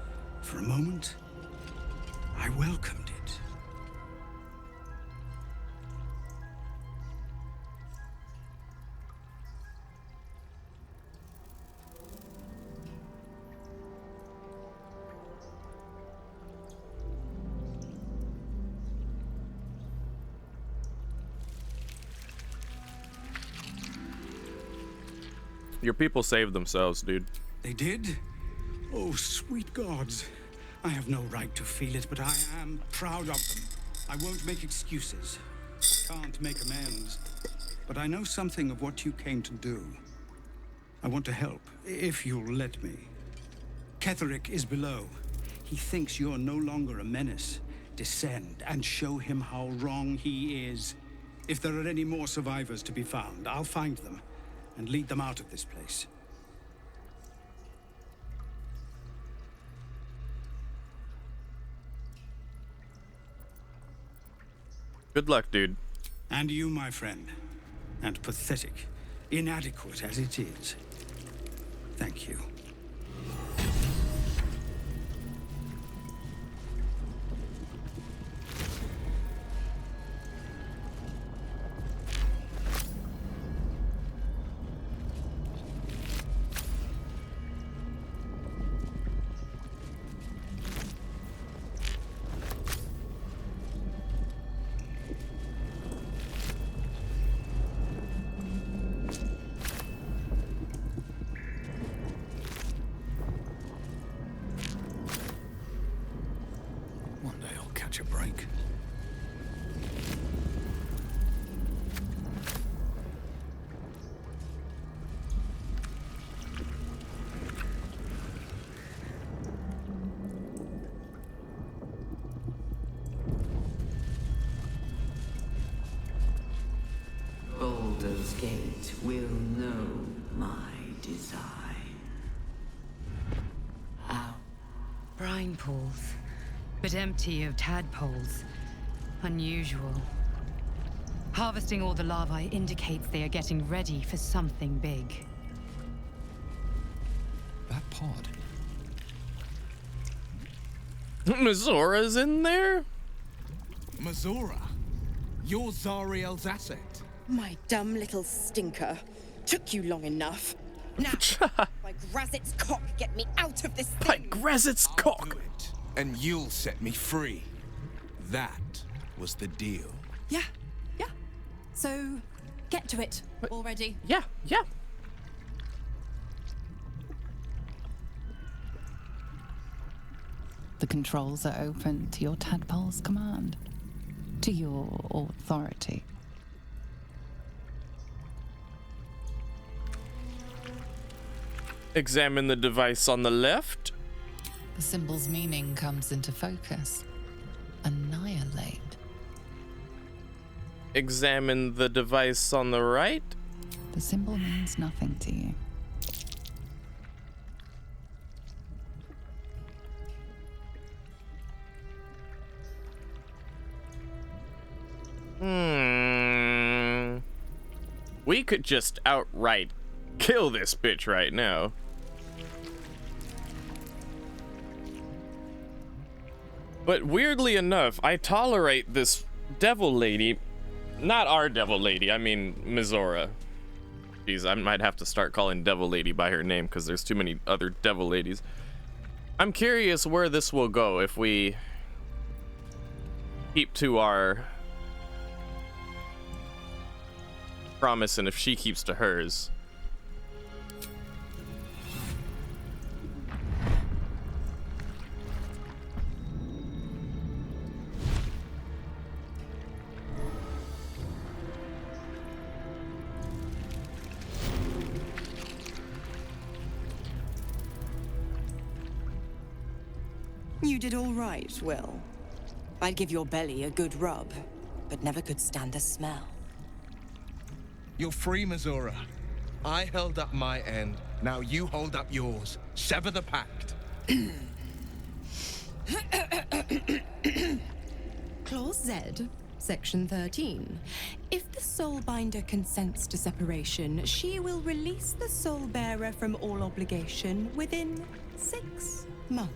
For a moment, I welcomed it. Your people saved themselves, dude. They did? Oh, sweet gods. I have no right to feel it, but I am proud of them. I won't make excuses. I can't make amends. But I know something of what you came to do. I want to help, if you'll let me. Ketherick is below. He thinks you're no longer a menace. Descend and show him how wrong he is. If there are any more survivors to be found, I'll find them and lead them out of this place. Good luck, dude. And you, my friend. And pathetic, inadequate as it is. Thank you. Catch a break. Baldur's Gate will know my design. Ow. Brine pools, but empty of tadpoles. Unusual. Harvesting all the larvae indicates they are getting ready for something big. That pod. Mizora's in there? Mizora? You're Zariel's asset. My dumb little stinker. Took you long enough. Now, by Grazit's cock, get me out of this thing! By Grazit's cock! Do it, and you'll set me free. That was the deal. Yeah. So, get to it already. Yeah. The controls are open to your tadpole's command, to your authority. Examine the device on the left. The symbol's meaning comes into focus. Annihilate. Examine the device on the right. The symbol means nothing to you. We could just outright kill this bitch right now. But weirdly enough, I tolerate this devil lady. Not our devil lady, I mean Mizora. Jeez, I might have to start calling devil lady by her name because there's too many other devil ladies. I'm curious where this will go if we keep to our promise and if she keeps to hers. You did all right, Will. I'd give your belly a good rub, but never could stand the smell. You're free, Mizora. I held up my end. Now you hold up yours. Sever the pact. Clause Z, Section 13. If the Soulbinder consents to separation, she will release the Soulbearer from all obligation within 6 months.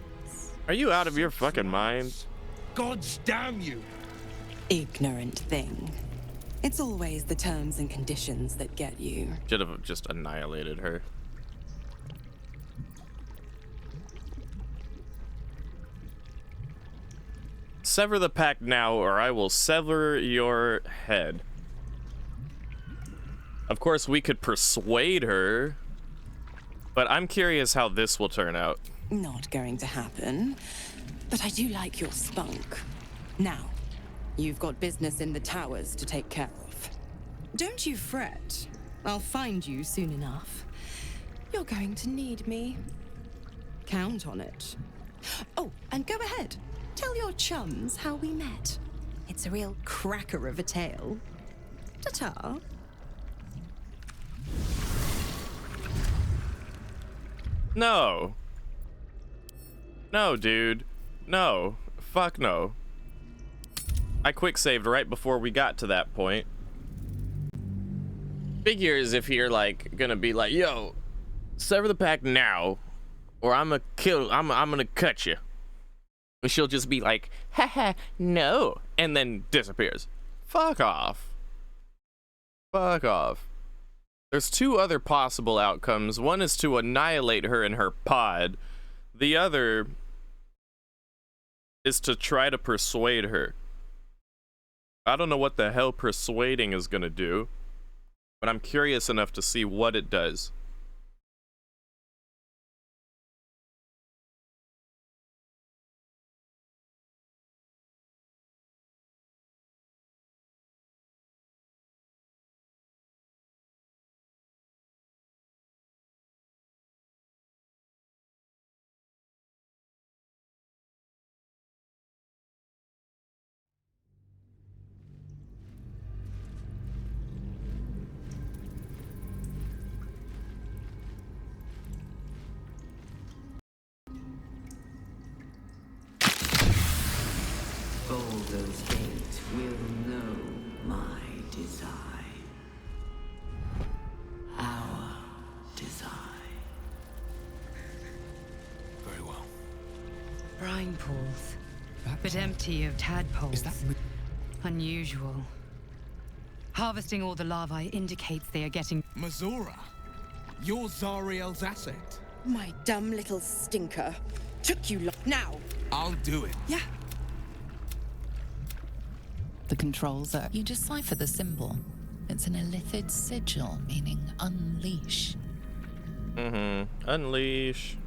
Are you out of your fucking mind? Gods damn you! Ignorant thing. It's always the terms and conditions that get you. Should have just annihilated her. Sever the pact now, or I will sever your head. Of course, we could persuade her, but I'm curious how this will turn out. Not going to happen, but I do like your spunk. Now, you've got business in the towers to take care of. Don't you fret. I'll find you soon enough. You're going to need me. Count on it. Oh, and go ahead. Tell your chums how we met. It's a real cracker of a tale. Ta-ta. No. No, dude. No. Fuck no. I quick saved right before we got to that point. Figures if you're like gonna be like, yo, sever the pact now, or I'm gonna cut you. And she'll just be like, haha, no, and then disappears. Fuck off. Fuck off. There's two other possible outcomes. One is to annihilate her in her pod. The other is to try to persuade her. I don't know what the hell persuading is gonna do, but I'm curious enough to see what it does. Baldur's Gate will know my desire. brine pools, but empty of tadpoles. Is that unusual? Harvesting all the larvae indicates they are getting... Mazora, you're Zariel's asset. My dumb little stinker. Took you long. Now! I'll do it. Yeah. The controls are... You decipher the symbol. It's an illithid sigil, meaning unleash. Unleash.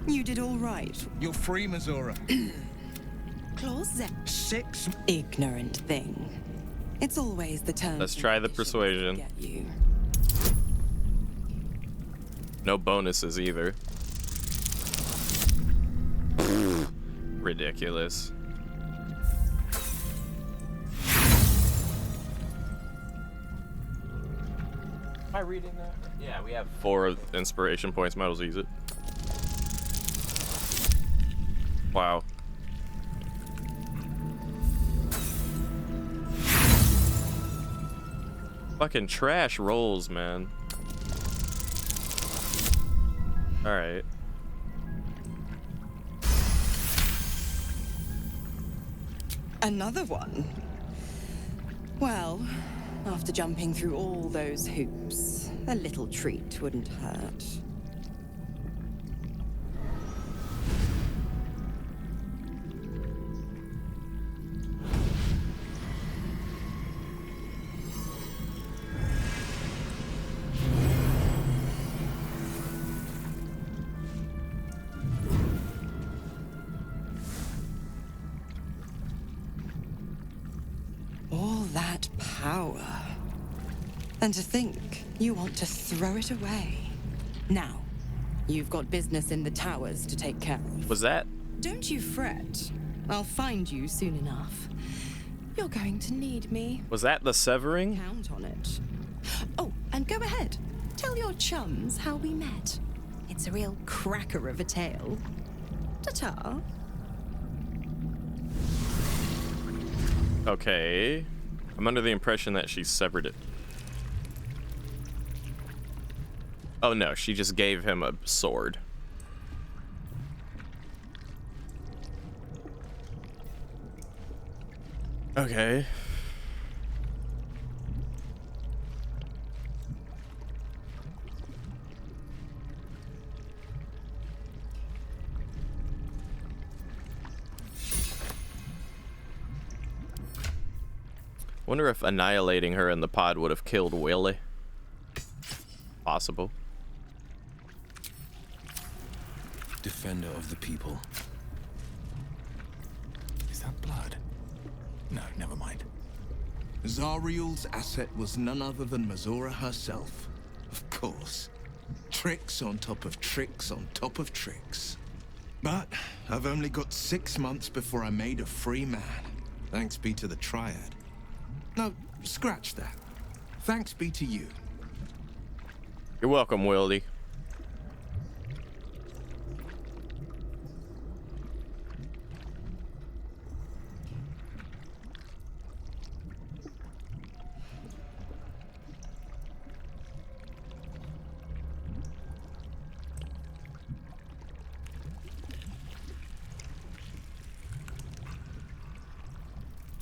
You did all right. You're free, Mazora. Closet. 6. Ignorant thing. It's always the turn. Let's try the persuasion. Get you. No bonuses either. Ridiculous. Am I reading that? Yeah, we have 4 inspiration points. Might as well use it. Wow. Fucking trash rolls, man. Alright. Another one? Well, after jumping through all those hoops, a little treat wouldn't hurt. And to think you want to throw it away. Now, you've got business in the towers to take care of. Was that? Don't you fret. I'll find you soon enough. You're going to need me. Was that the severing? Count on it. Oh, and go ahead. Tell your chums how we met. It's a real cracker of a tale. Ta-ta. Okay. I'm under the impression that she severed it. Oh no, she just gave him a sword. Okay. Wonder if annihilating her in the pod would have killed Willie. Possible. Defender of the people. Is that blood? No, never mind. Zariel's asset was none other than Mazora herself. Of course. Tricks on top of tricks on top of tricks. But I've only got 6 months before I'm made a free man. Thanks be to the Triad. No, scratch that. Thanks be to you. You're welcome, Wildy.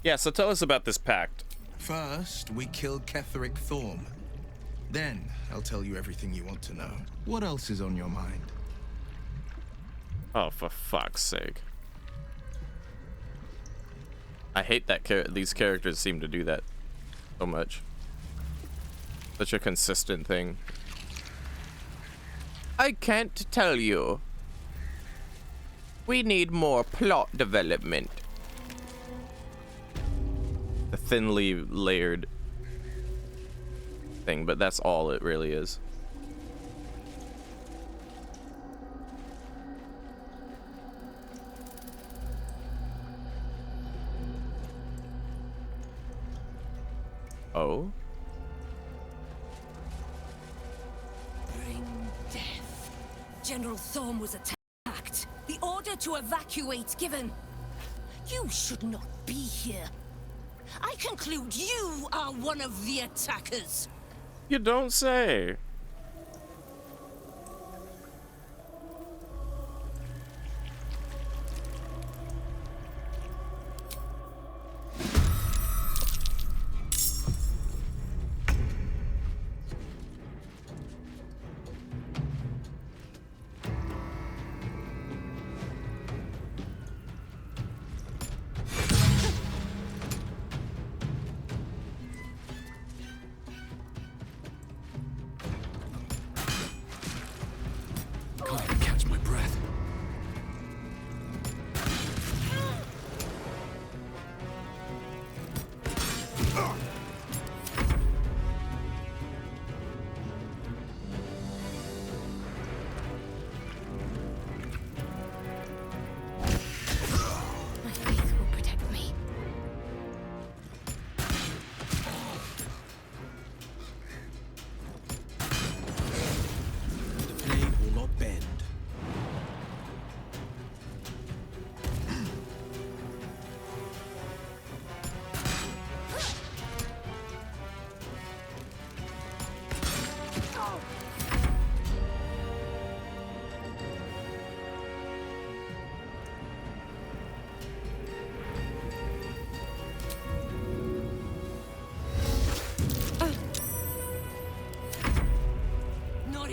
Yeah, so tell us about this pact. First, we killed Ketheric Thorm. Then, I'll tell you everything you want to know. What else is on your mind? Oh, for fuck's sake. I hate that these characters seem to do that so much. Such a consistent thing. I can't tell you. We need more plot development. The thinly layered thing, but that's all it really is. Oh? Bring death. General Thorm was attacked. The order to evacuate given. You should not be here. I conclude you are one of the attackers. You don't say.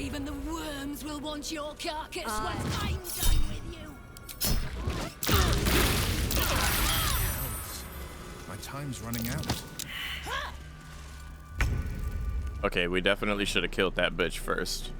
Even the worms will want your carcass once I'm done with you. My time's running out. Okay, we definitely should have killed that bitch first.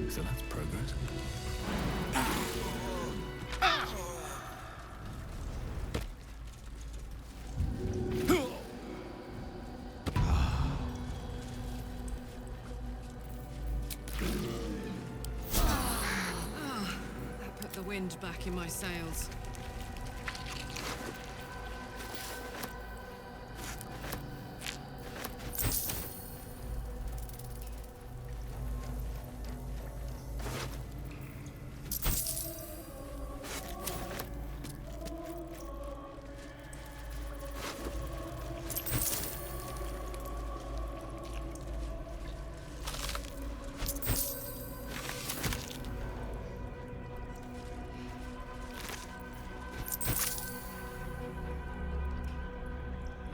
So that's progress. That put the wind back in my sails.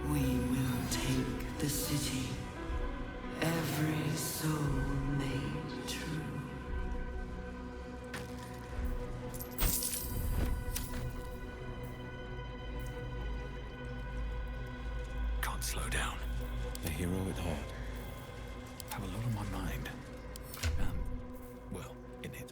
We will take the city, every soul made true. Can't slow down. The hero at heart. Have a lot on my mind. Well, in it.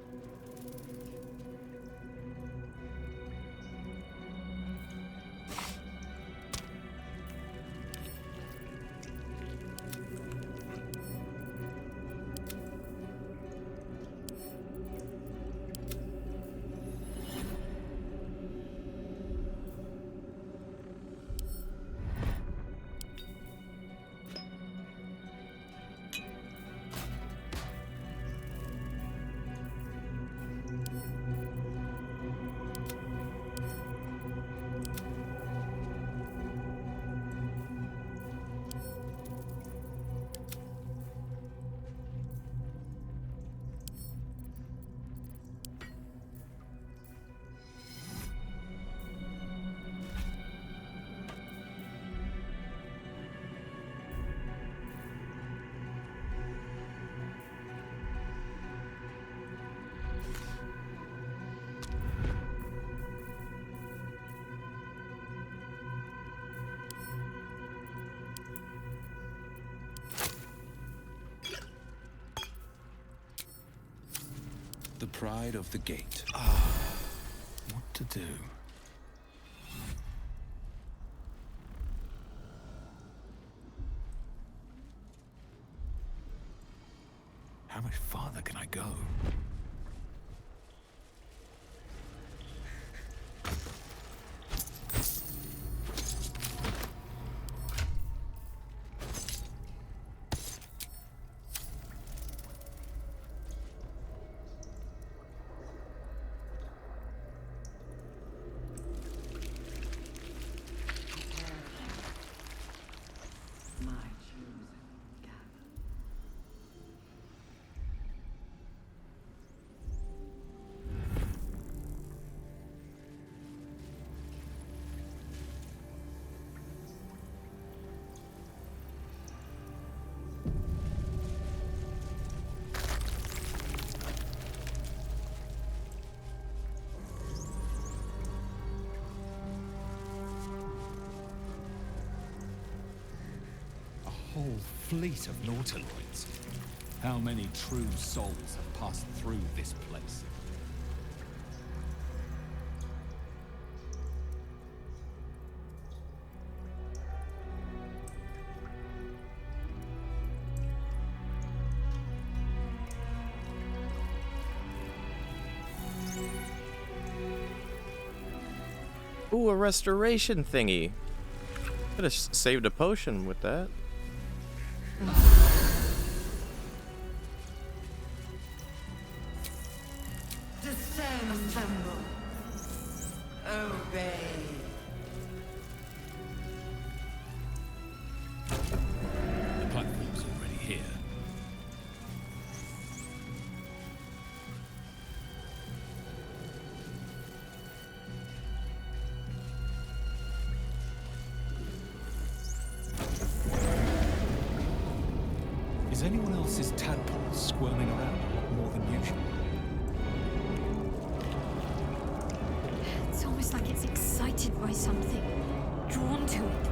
The pride of the gate. What to do? How much farther can I go? Whole fleet of nautiloids. How many true souls have passed through this place? Ooh, a restoration thingy. Could have saved a potion with that. Dissemble. Obey. The platform's already here. Is anyone else's tadpole squirming around a lot more than usual? It's almost like it's excited by something, drawn to it.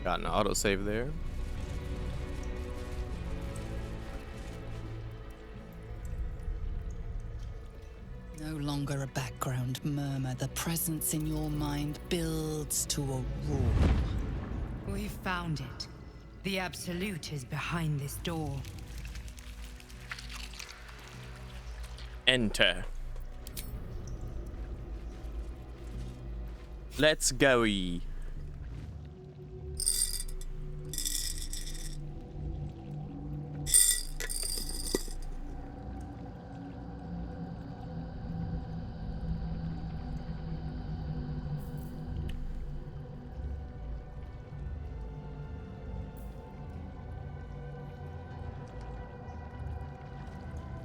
Got an autosave there. No longer a background murmur. The presence in your mind builds to a roar. We found it. The Absolute is behind this door. Enter. Let's go-y.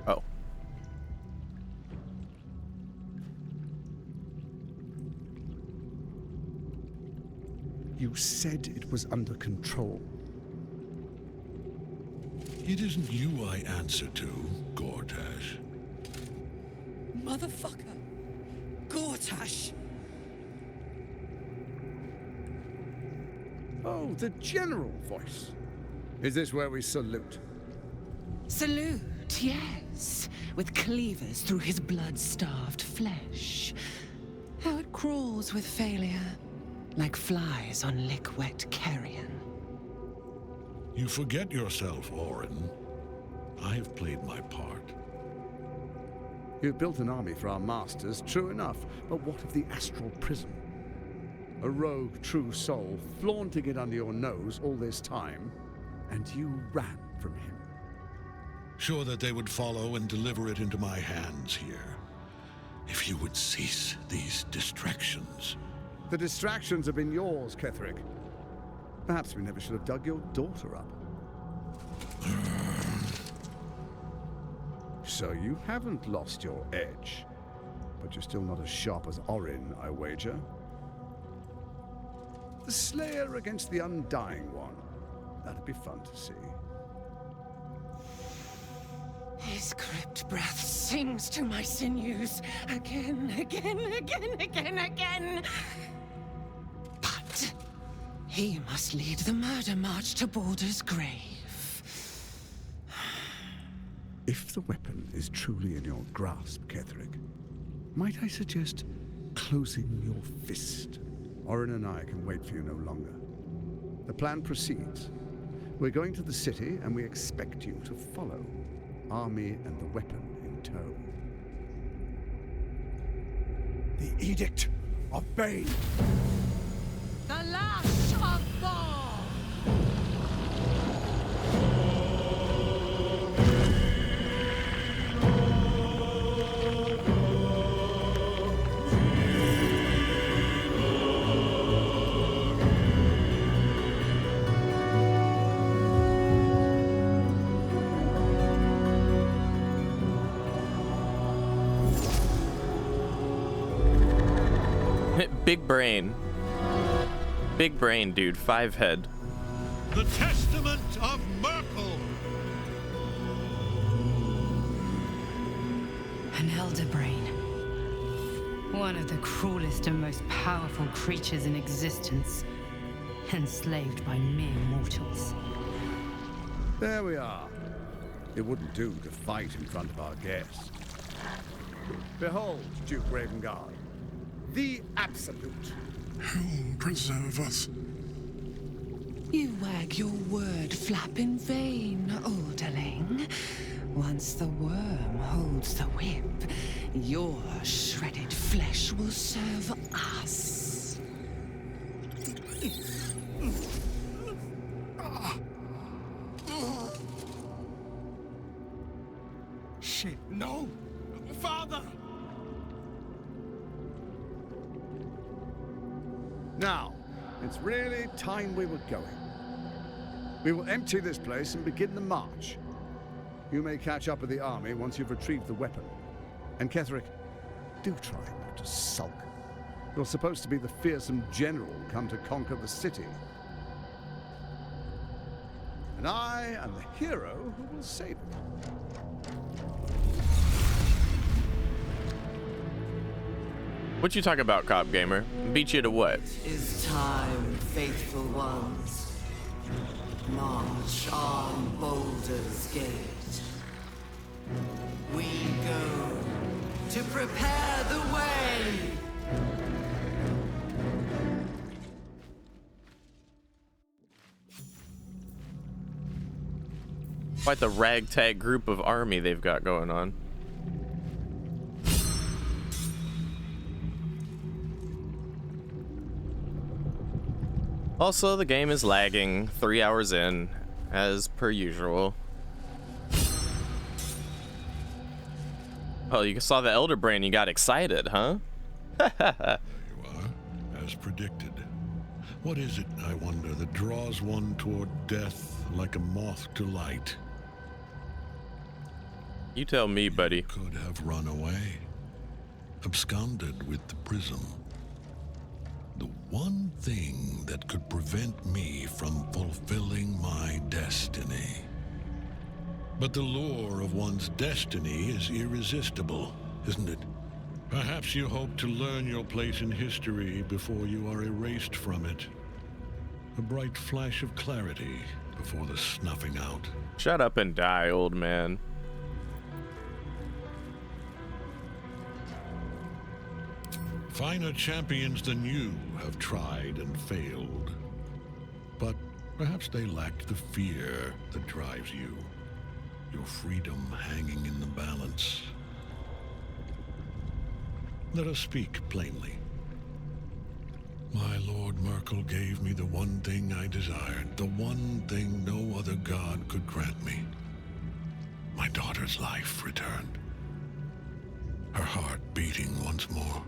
Oh. You said it was under control. It isn't you I answer to, Gortash. Motherfucker! Gortash! Oh, the general voice. Is this where we salute? Salute, yes, with cleavers through his blood-starved flesh. How it crawls with failure, like flies on lick-wet carrion. You forget yourself, Orin. I have played my part. You've built an army for our masters, true enough, but what of the astral prison? A rogue true soul flaunting it under your nose all this time, and you ran from him. Sure that they would follow and deliver it into my hands here. If you would cease these distractions. The distractions have been yours, Ketherick. Perhaps we never should have dug your daughter up. So you haven't lost your edge, but you're still not as sharp as Orin, I wager. The Slayer against the Undying One. That'd be fun to see. His crypt breath sings to my sinews again, again. But he must lead the murder march to Baldur's grave. If the weapon is truly in your grasp, Ketherick, might I suggest closing your fist? Orin and I can wait for you no longer. The plan proceeds. We're going to the city, and we expect you to follow. Army and the weapon in tow. The Edict of Bane. The Lash of Thor! Big brain. Big brain, dude. 5 head. The Testament of Merkel! An elder brain. One of the cruelest and most powerful creatures in existence. Enslaved by mere mortals. There we are. It wouldn't do to fight in front of our guests. Behold, Duke Ravengard. The Absolute. Hell preserve us. You wag your word flap in vain, orderling. Once the worm holds the whip, your shredded flesh will serve us. Shit, no! Father! Now, it's really time we were going. We will empty this place and begin the march. You may catch up with the army once you've retrieved the weapon. And Ketherick, do try not to sulk. You're supposed to be the fearsome general come to conquer the city. And I am the hero who will save it. What you talking about, Cop Gamer? Beat you to what? Is time, faithful ones. March on Baldur's Gate. We go to prepare the way. Quite the ragtag group of army they've got going on. Also, the game is lagging 3 hours in, as per usual. Oh, you saw the Elder Brain, you got excited, huh? There you are, as predicted. What is it, I wonder, that draws one toward death like a moth to light? You tell me, buddy. Could have run away, absconded with the prism. The one thing that could prevent me from fulfilling my destiny. But the lure of one's destiny is irresistible, isn't it? Perhaps you hope to learn your place in history before you are erased from it. A bright flash of clarity before the snuffing out. Shut up and die, old man. Finer champions than you have tried and failed. But perhaps they lacked the fear that drives you. Your freedom hanging in the balance. Let us speak plainly. My Lord Merkel gave me the one thing I desired, the one thing no other god could grant me. My daughter's life returned. Her heart beating once more.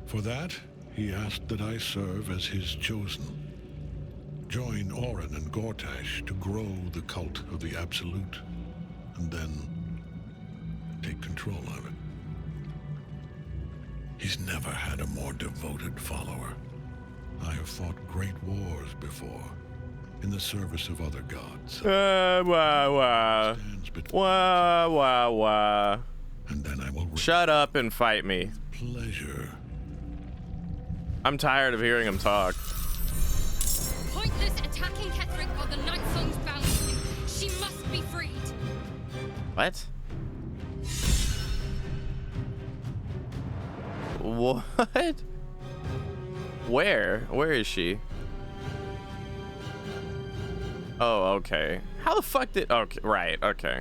For that, he asked that I serve as his chosen. Join Orin and Gortash to grow the cult of the Absolute, and then take control of it. He's never had a more devoted follower. I have fought great wars before, in the service of other gods. Wah. And then I will shut up and fight me. Pleasure. I'm tired of hearing him talk. Pointless attacking Ketherick while the Night Song's bound to him. She must be freed. What? What? Where? Where is she? Oh, okay. How the fuck did... Okay, right, okay.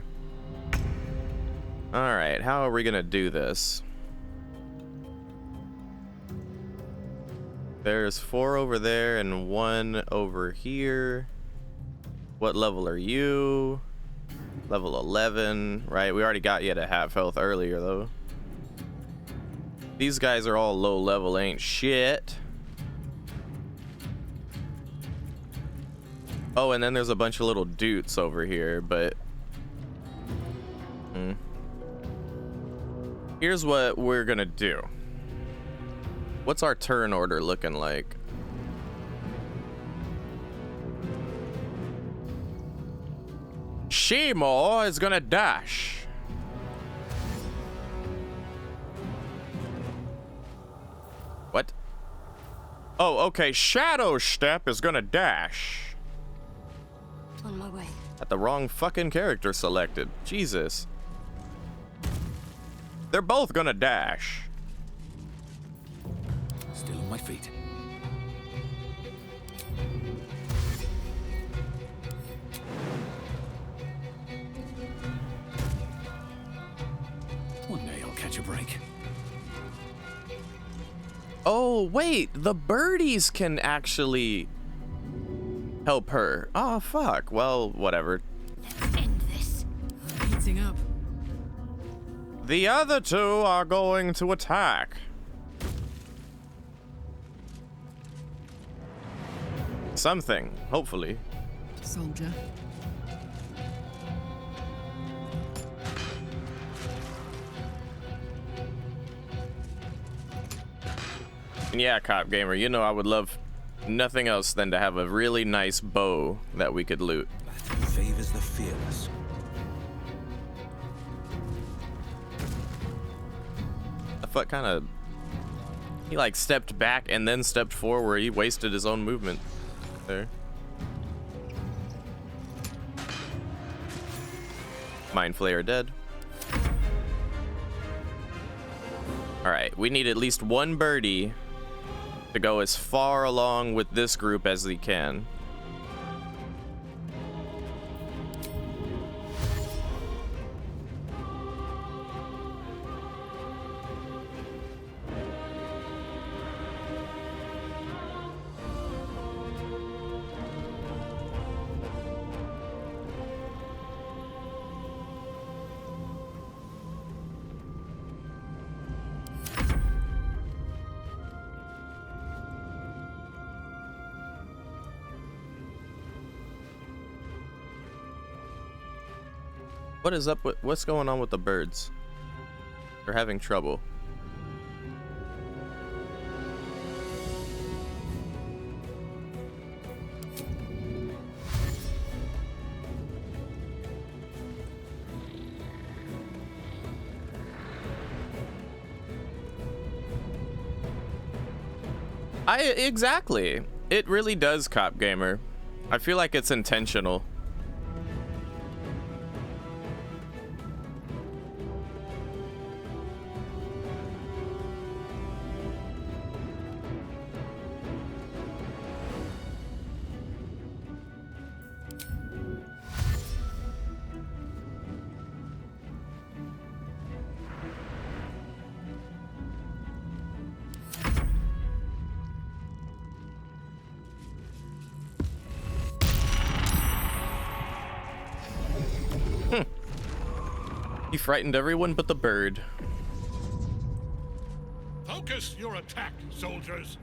Alright, how are we gonna do this? There's 4 over there and 1 over here. What level are you? Level 11, right? We already got you at half health earlier, though. These guys are all low level, ain't shit. Oh, and then there's a bunch of little dudes over here, but... Here's what we're gonna do. What's our turn order looking like? Shimo is gonna dash. What? Oh, okay. Shadow Step is gonna dash. On my way. Got the wrong fucking character selected. Jesus. They're both gonna dash. Still on my feet. Oh, wait, the birdies can actually help her. Oh, fuck. Well, whatever. End this. Heating up. The other two are going to attack. Something, hopefully. Soldier. And yeah, Cop Gamer, you know I would love nothing else than to have a really nice bow that we could loot. Favors the fearless. I thought kind of he like stepped back and then stepped forward. He wasted his own movement there. Mind Flayer dead. All right, we need at least one birdie to go as far along with this group as we can. What is up with what's going on with the birds? They're having trouble. Exactly. It really does, Cop Gamer. I feel like it's intentional. He frightened everyone but the bird. Focus your attack, soldiers.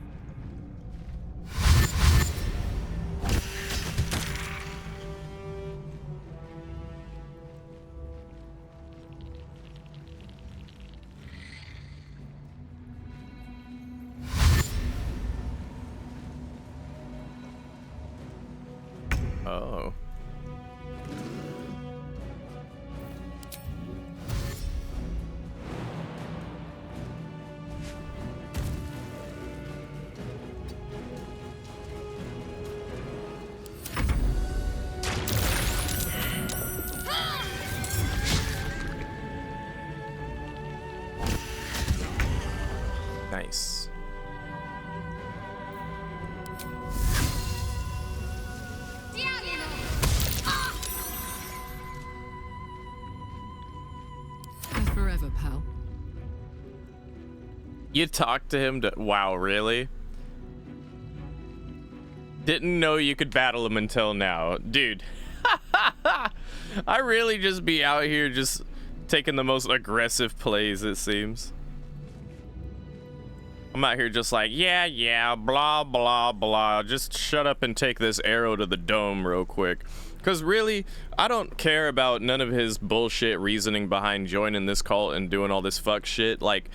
Oh. Nice. Forever, pal. You talked to him to... Wow, really? Didn't know you could battle him until now. Dude. I really just be out here just taking the most aggressive plays, it seems. I'm out here just like, yeah, blah, blah, blah. Just shut up and take this arrow to the dome real quick. Because really, I don't care about none of his bullshit reasoning behind joining this cult and doing all this fuck shit. Like,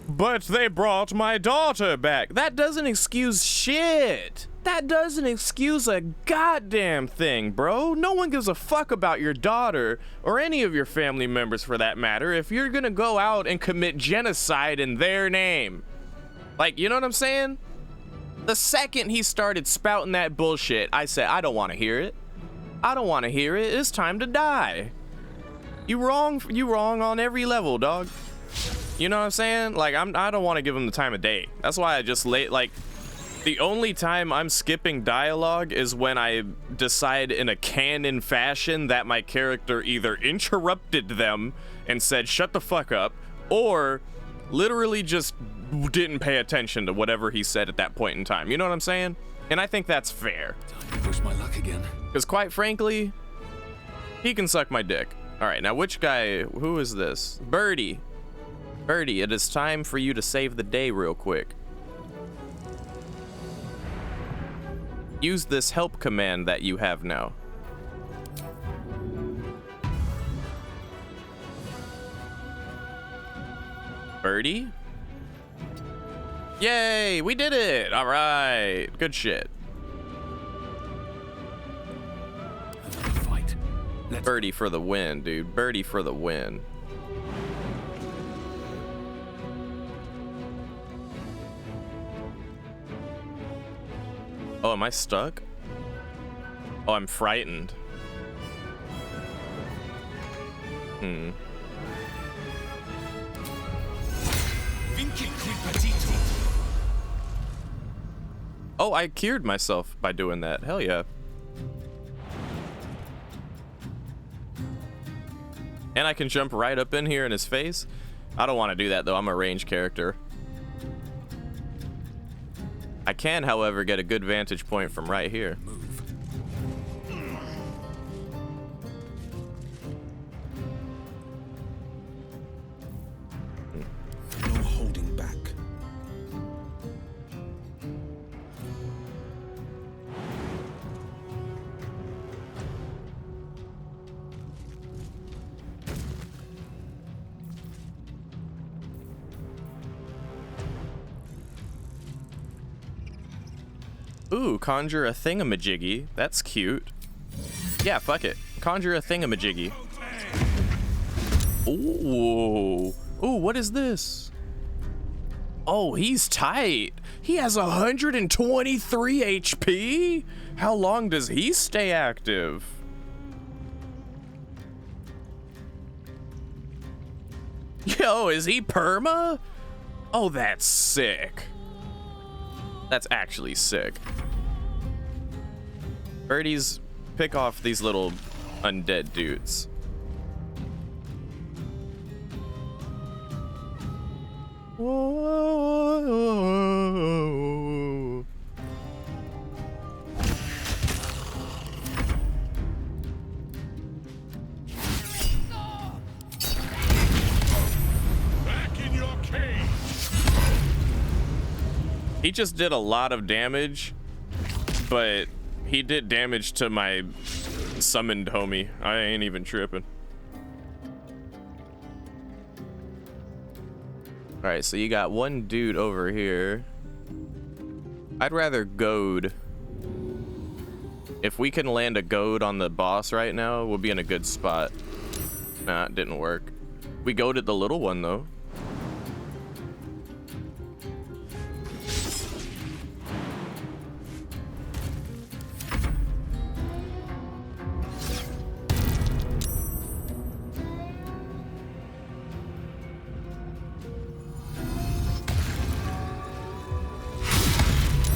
but they brought my daughter back. That doesn't excuse shit. That doesn't excuse a goddamn thing, bro. No one gives a fuck about your daughter or any of your family members for that matter if you're gonna go out and commit genocide in their name. Like, you know what I'm saying? The second he started spouting that bullshit, I said, I don't want to hear it. I don't want to hear it. It's time to die. You wrong on every level, dog. You know what I'm saying? Like, I don't want to give him the time of day. That's why I just like, the only time I'm skipping dialogue is when I decide in a canon fashion that my character either interrupted them and said, shut the fuck up, or literally just didn't pay attention to whatever he said at that point in time. You know what I'm saying? And I think that's fair. Time to push my luck again. Because quite frankly, he can suck my dick. All right, now which guy, who is this? Birdie. Birdie, it is time for you to save the day real quick. Use this help command that you have now. Birdie? Yay, we did it. All right, good shit. Fight. Birdie for the win, dude. Birdie for the win. Oh, am I stuck? Oh, I'm frightened. Oh, I cured myself by doing that. Hell yeah. And I can jump right up in here in his face. I don't want to do that though. I'm a ranged character. I can, however, get a good vantage point from right here. No holding back. Ooh, conjure a thingamajiggy. That's cute. Yeah, fuck it. Conjure a thingamajiggy. Ooh. Ooh, what is this? Oh, he's tight. He has 123 HP? How long does he stay active? Yo, is he perma? Oh, that's sick. That's actually sick. Birdies, pick off these little undead dudes. Whoa. Back in your cage. He just did a lot of damage, but he did damage to my summoned homie. I ain't even tripping. All right, so you got one dude over here. I'd rather goad. If we can land a goad on the boss right now, we'll be in a good spot. Nah, it didn't work. We goaded the little one though.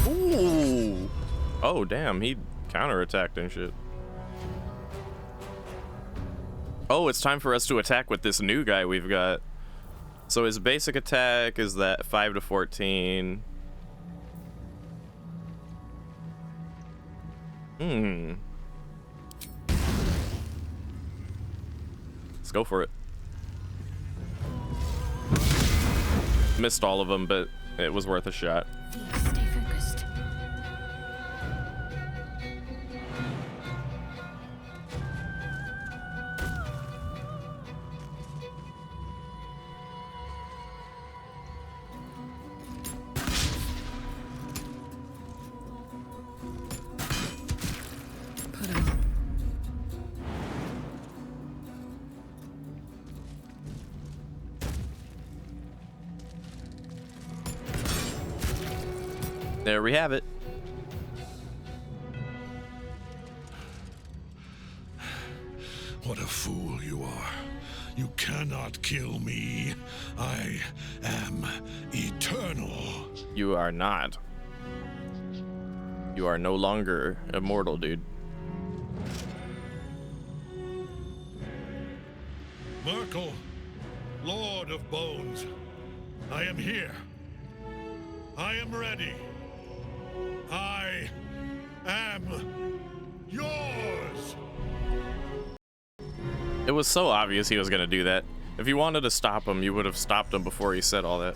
Ooh. Oh, damn, he counterattacked and shit. Oh, it's time for us to attack with this new guy we've got. So his basic attack is that 5 to 14. Let's go for it. Missed all of them, but it was worth a shot. Stay focused. Put him up. There we have it. What a fool you are. You cannot kill me. I am eternal. You are not. You are no longer immortal, dude. Merkel, Lord of Bones, I am here. I am ready. I am yours. It was so obvious he was gonna do that. If you wanted to stop him, you would have stopped him before he said all that.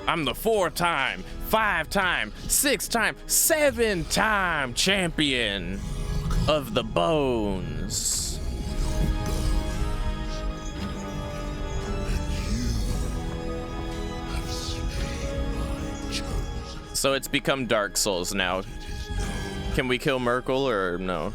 I'm the 4-time, 5-time, 6-time, 7-time champion of the bones. So it's become Dark Souls now. Can we kill Merkel or no?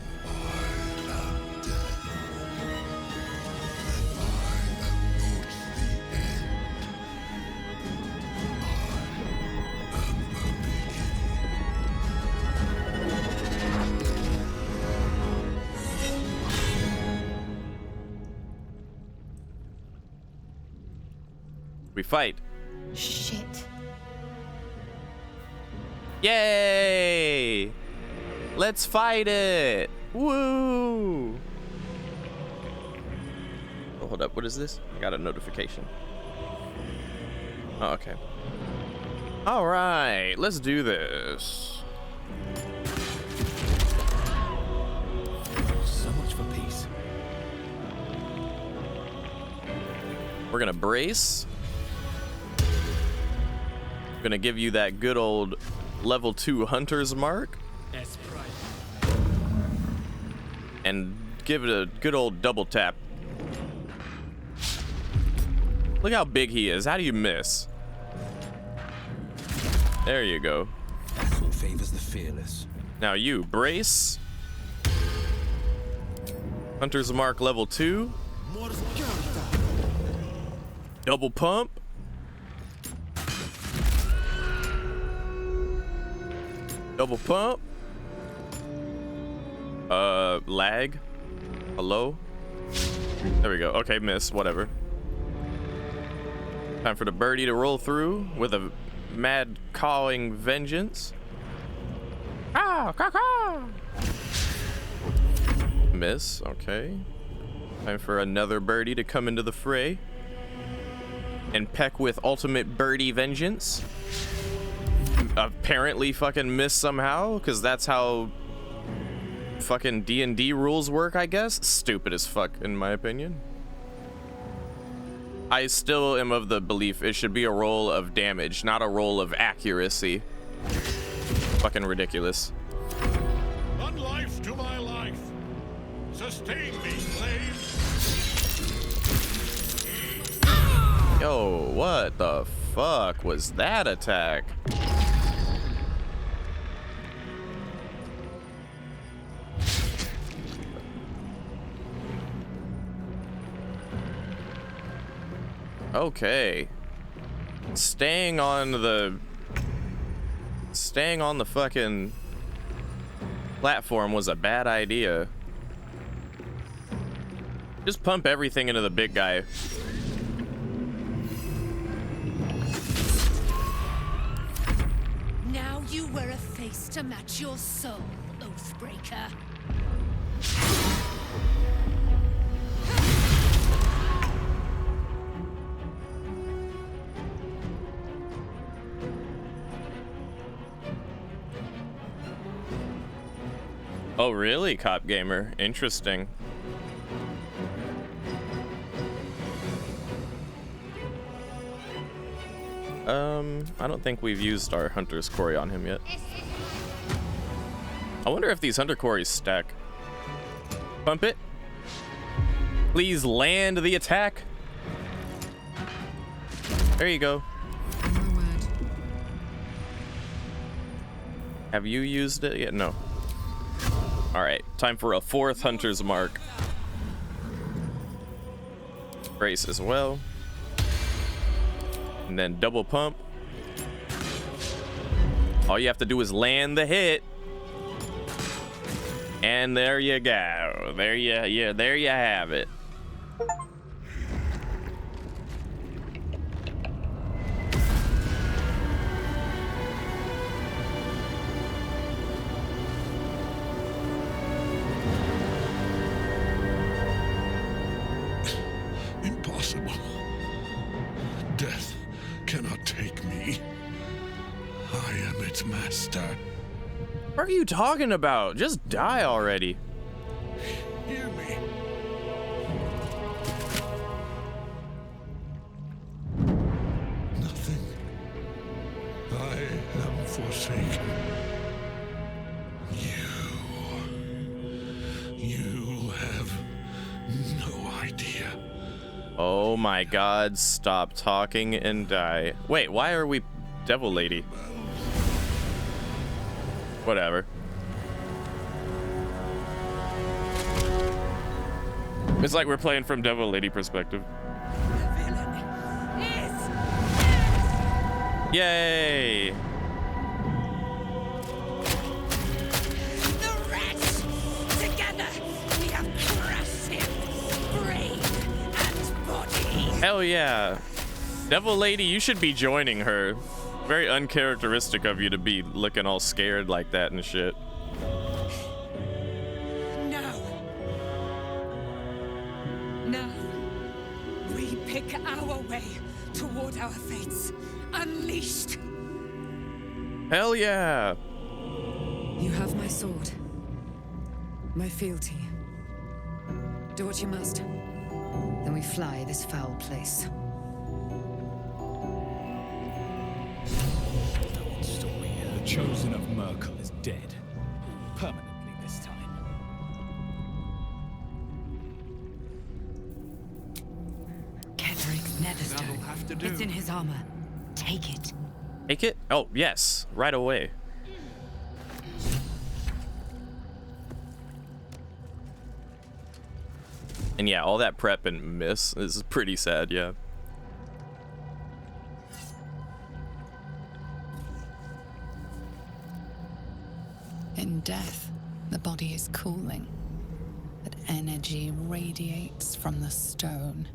We fight. Shit. Yay! Let's fight it! Woo! Oh, hold up, what is this? I got a notification. Oh, okay. All right, let's do this. So much for peace. We're gonna brace. Gonna give you that good old level 2 hunter's mark and give it a good old double tap. Look how big he is. How do you miss? There you go. That's what favors the fearless. Now you brace. Hunter's mark level 2. Double pump. Double pump. Lag. Hello? There we go. Okay, miss. Whatever. Time for the birdie to roll through with a mad cawing vengeance. Ah, caw, caw. Miss. Okay. Time for another birdie to come into the fray and peck with ultimate birdie vengeance. Apparently fucking miss somehow, because that's how fucking D&D rules work, I guess. Stupid as fuck, in my opinion. I still am of the belief it should be a roll of damage, not a roll of accuracy. Fucking ridiculous. One life to my life. Sustain me, slave. Yo, what the fuck was that attack? Okay. Staying on the fucking platform was a bad idea. Just pump everything into the big guy. Now you wear a face to match your soul, Oathbreaker. Oh, really, Cop Gamer? Interesting. I don't think we've used our Hunter's Quarry on him yet. I wonder if these Hunter Quarries stack. Pump it. Please land the attack. There you go. Have you used it yet? No. Alright, time for a 4th Hunter's Mark. Brace as well. And then double pump. All you have to do is land the hit. And there you go. There you have it. Impossible. Death cannot take me. I am its master. What are you talking about? Just die already. Hear me. Nothing. I am forsaken. You have no idea. Oh my god, stop talking and die. Wait, why are we Devil Lady? Whatever. It's like we're playing from Devil Lady perspective. Yay! The rats! Together, we have crushed him, brain and body. Hell yeah. Devil Lady, you should be joining her. Very uncharacteristic of you to be looking all scared like that and shit. Now, we pick our way toward our fates, unleashed. Hell yeah. You have my sword, my fealty. Do what you must. Then we fly this foul place. The chosen of Merkel is dead. Permanently this time. Ketheric's netherstone. It's in his armor. Take it. Take it? Oh, yes. Right away. And yeah, all that prep and miss is pretty sad, yeah. In death, the body is cooling, but energy radiates from the stone.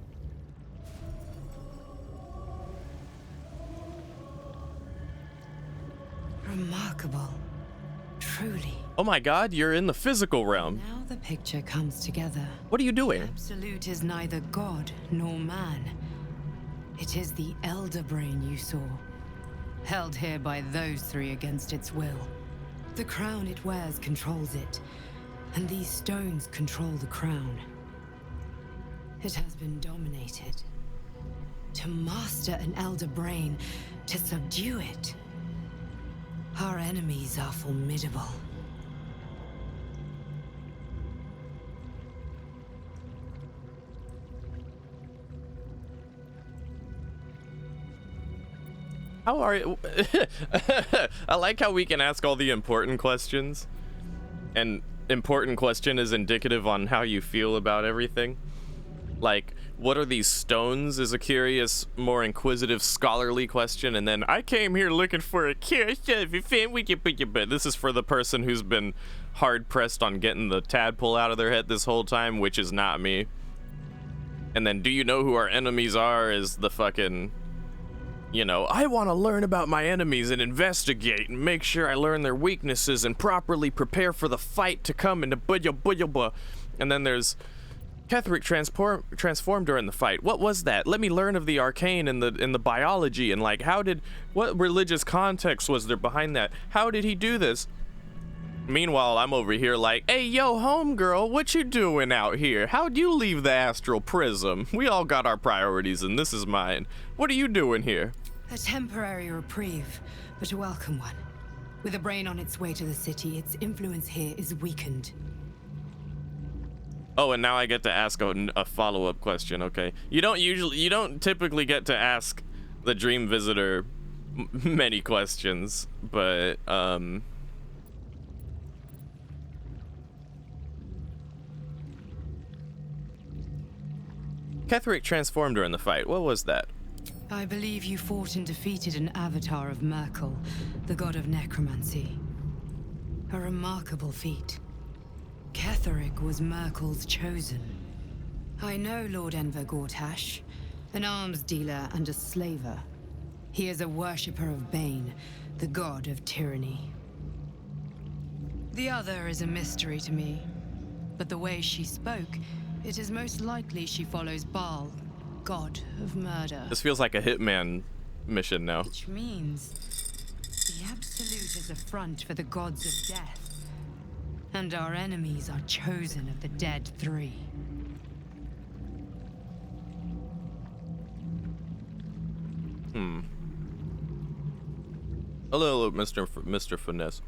Remarkable. Truly. Oh my god, you're in the physical realm. Now the picture comes together. What are you doing? Absolute is neither god nor man. It is the Elder Brain you saw, held here by those three against its will. The crown it wears controls it, and these stones control the crown. It has been dominated. To master an Elder Brain, to subdue it. Our enemies are formidable. How are you? I like how we can ask all the important questions. And important question is indicative on how you feel about everything. Like, what are these stones is a curious, more inquisitive, scholarly question. And then, I came here looking for a cure. This is for the person who's been hard-pressed on getting the tadpole out of their head this whole time, which is not me. And then, do you know who our enemies are is the fucking... You know, I want to learn about my enemies and investigate and make sure I learn their weaknesses and properly prepare for the fight to come into and then there's Ketheric transformed during the fight. What was that? Let me learn of the arcane and the biology and like what religious context was there behind that? How did he do this? Meanwhile, I'm over here like, hey, yo, homegirl, what you doing out here? How'd you leave the astral prism? We all got our priorities and this is mine. What are you doing here? A temporary reprieve, but a welcome one. With a brain on its way to the city, its influence here is weakened. Oh, and now I get to ask a follow-up question, okay. You don't typically get to ask the Dream Visitor many questions, but, Ketheric transformed during the fight. What was that? I believe you fought and defeated an avatar of Merkel, the god of necromancy. A remarkable feat. Ketheric was Merkel's chosen. I know Lord Enver Gortash, an arms dealer and a slaver. He is a worshipper of Bane, the god of tyranny. The other is a mystery to me, but the way she spoke, it is most likely she follows Baal, god of murder. This feels like a Hitman mission now. Which means the Absolute is a front for the gods of death, and our enemies are chosen of the dead three. Hello, Mr. Finesse.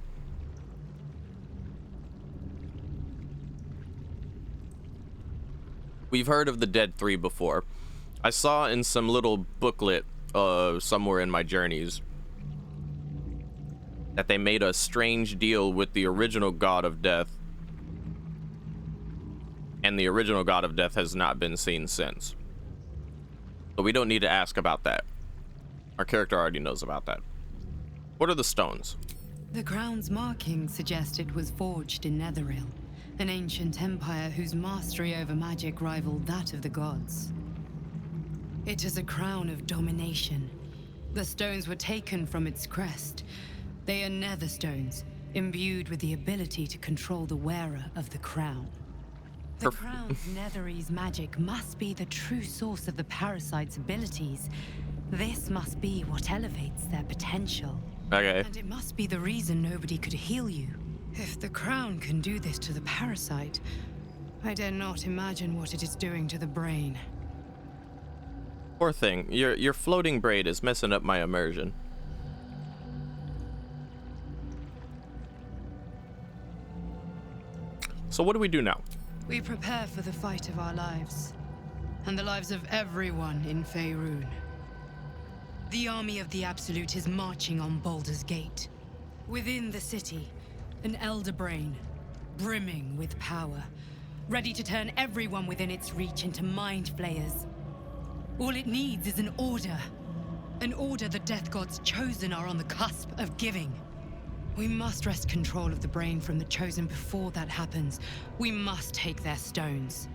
We've heard of the Dead Three before. I saw in some little booklet somewhere in my journeys that they made a strange deal with the original God of Death, and the original God of Death has not been seen since. So we don't need to ask about that. Our character already knows about that. What are the stones? The crown's markings suggest it was forged in Netheril, an ancient empire whose mastery over magic rivaled that of the gods. It is a crown of domination. The stones were taken from its crest. They are nether stones, imbued with the ability to control the wearer of the crown. The crown's Netherese magic must be the true source of the parasite's abilities. This must be what elevates their potential. Okay. And it must be the reason nobody could heal you. If the crown can do this to the parasite, I dare not imagine what it is doing to the brain. Poor thing. Your floating braid is messing up my immersion. So what do we do now? We prepare for the fight of our lives, and the lives of everyone in Faerun. The army of the Absolute is marching on Baldur's Gate. Within the city, an elder brain, brimming with power, ready to turn everyone within its reach into mind flayers. All it needs is an order the Death God's chosen are on the cusp of giving. We must wrest control of the brain from the chosen before that happens. We must take their stones.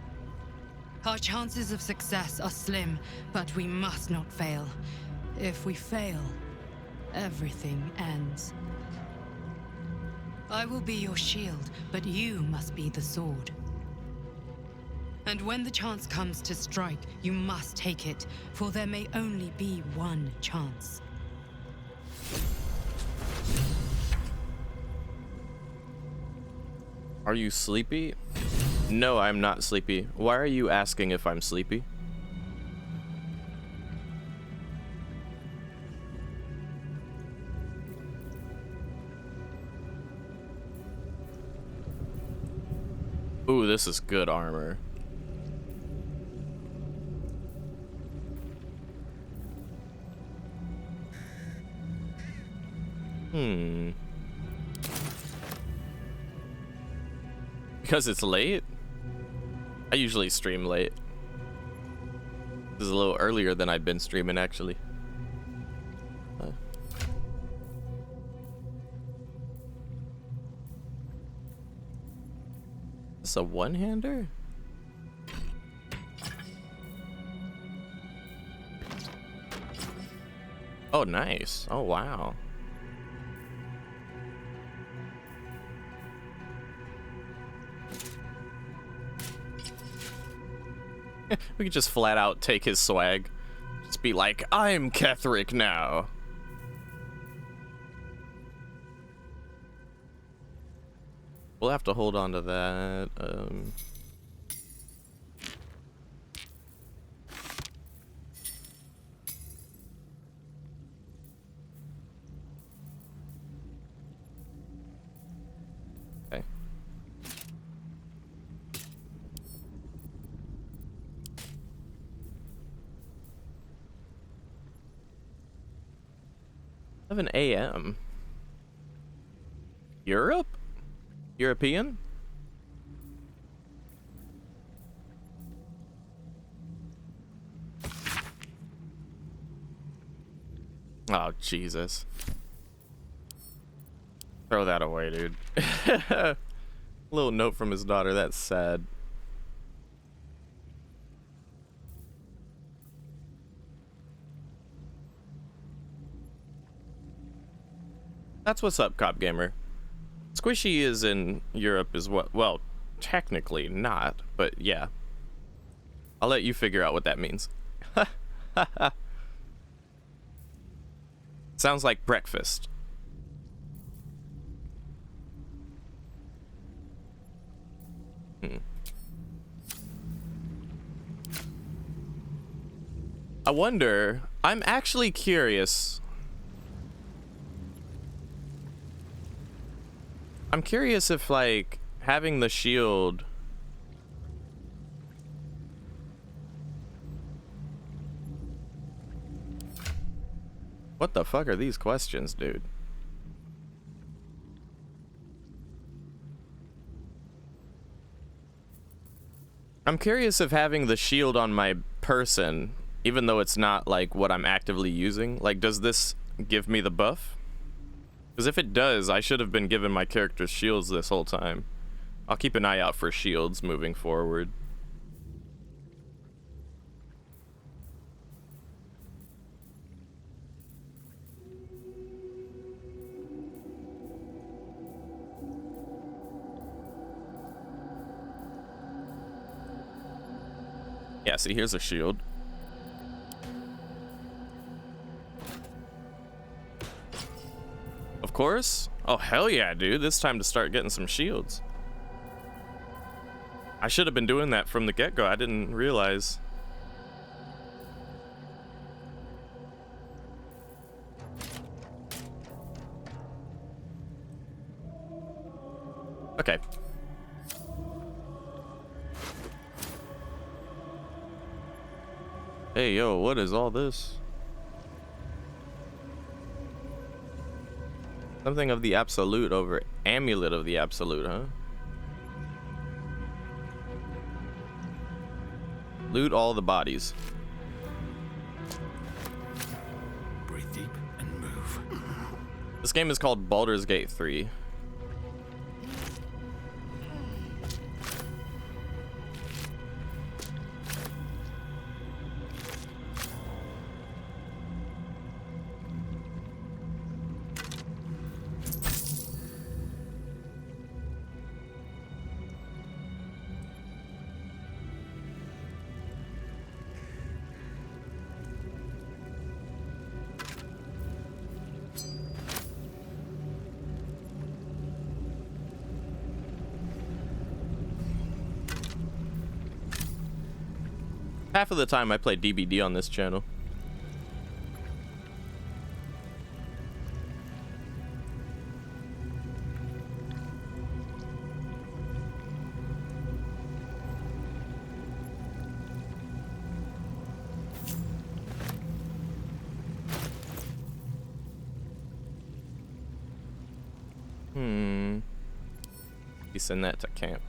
Our chances of success are slim, but we must not fail. If we fail, everything ends. I will be your shield, but you must be the sword. And when the chance comes to strike, you must take it, for there may only be one chance. Are you sleepy? No, I'm not sleepy. Why are you asking if I'm sleepy? Ooh, this is good armor. Because it's late? I usually stream late. This is a little earlier than I've been streaming, actually. Is this a one-hander? Oh, nice. Oh, wow. We could just flat out take his swag. Just be like, I'm Ketheric now. We'll have to hold on to that. Okay. $11 a.m. Europe? European? Oh, Jesus. Throw that away, dude. Little note from his daughter. That's sad. That's what's up, Cop Gamer. Squishy is in Europe as well. Well, technically not, but yeah. I'll let you figure out what that means. Sounds like breakfast. I wonder, I'm actually curious. I'm curious if, like, having the shield... What the fuck are these questions, dude? I'm curious if having the shield on my person, even though it's not, like, what I'm actively using, like, does this give me the buff? Because if it does, I should have been giving my characters shields this whole time. I'll keep an eye out for shields moving forward. Yeah, see, here's a shield. Of course. Oh, hell yeah, dude. It's time to start getting some shields. I should have been doing that from the get-go. I didn't realize. Okay. Hey, yo, what is all this? Something of the absolute over amulet of the absolute, huh? Loot all the bodies. Breathe deep and move. This game is called Baldur's Gate 3. Half of the time I play DBD on this channel. You send that to camp.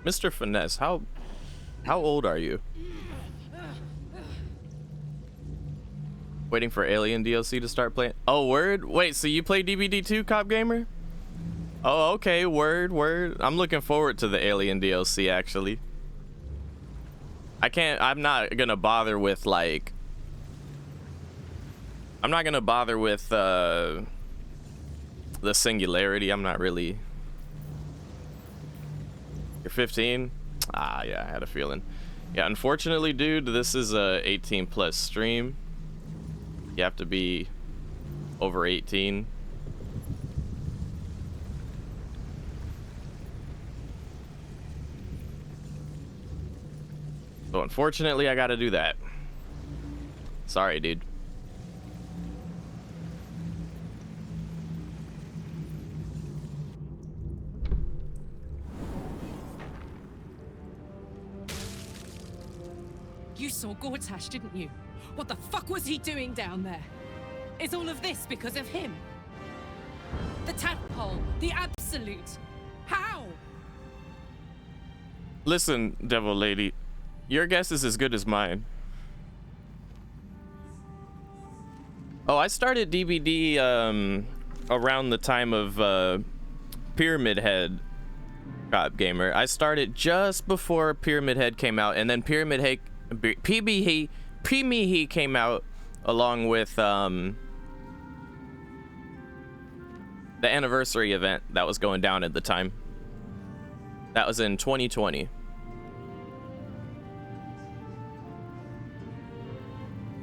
Mr. Finesse, how old are you? Waiting for Alien DLC to start playing. Oh, word? Wait, so you play DBD too, Cop Gamer? Oh, okay, word. I'm looking forward to the Alien DLC, actually. I'm not gonna bother with, like... I'm not gonna bother with, the Singularity. I'm not really... You're 15? Ah, yeah, I had a feeling. Yeah, unfortunately, dude, this is a 18+ stream. You have to be over 18. So unfortunately, I gotta do that. Sorry, dude. You saw Gortash, didn't you? What the fuck was he doing down there? Is all of this because of him? The tadpole, the absolute. How? Listen, Devil Lady, your guess is as good as mine. Oh, I started DBD around the time of Pyramid Head. God, gamer. I started just before Pyramid Head came out, and then Pyramid Head, PME came out along with the anniversary event that was going down at the time. That was in 2020.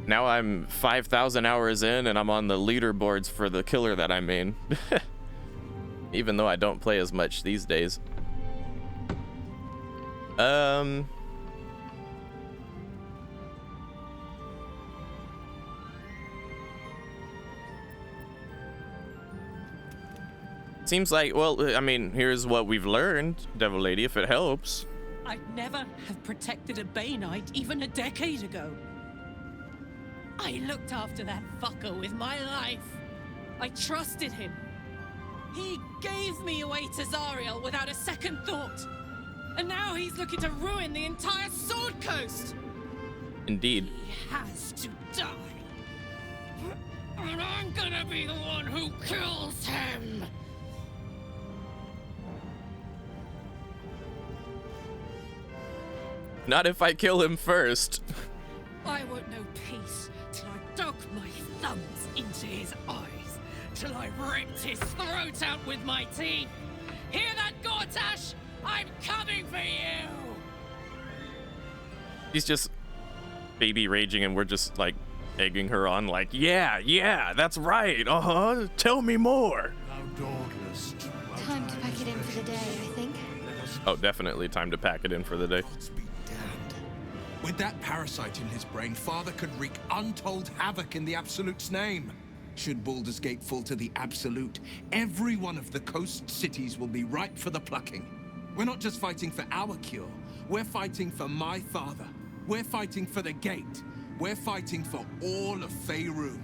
Now I'm 5,000 hours in and I'm on the leaderboards for the killer that I main. Even though I don't play as much these days. Seems like, well, I mean, here's what we've learned, Devil Lady, if it helps. I'd never have protected a Bay Knight even a decade ago. I looked after that fucker with my life. I trusted him. He gave me away to Zariel without a second thought. And now he's looking to ruin the entire Sword Coast. Indeed. He has to die. And I'm gonna be the one who kills him. Not if I kill him first. I won't know peace till I dug my thumbs into his eyes, till I ripped his throat out with my teeth. Hear that, Gortash? I'm coming for you! He's just baby raging and we're just like egging her on like, yeah, that's right, tell me more. Time to pack it in for the day, I think. Oh, definitely time to pack it in for the day. With that parasite in his brain, Father could wreak untold havoc in the Absolute's name. Should Baldur's Gate fall to the Absolute, every one of the coast cities will be ripe for the plucking. We're not just fighting for our cure, we're fighting for my father. We're fighting for the Gate. We're fighting for all of Faerun.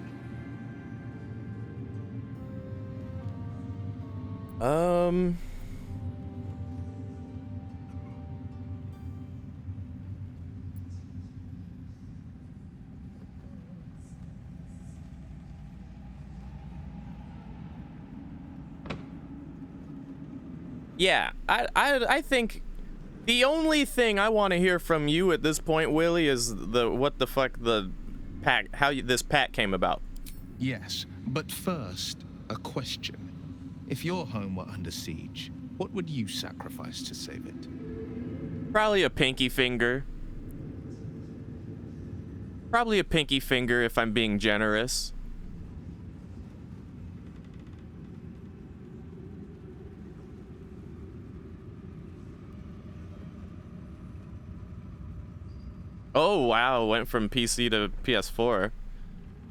Yeah, I think the only thing I want to hear from you at this point, Willie, is what the fuck the pack, how this pack came about. Yes, but first, a question. If your home were under siege, what would you sacrifice to save it? Probably a pinky finger. Probably a pinky finger if I'm being generous. Oh, wow. Went from PC to PS4.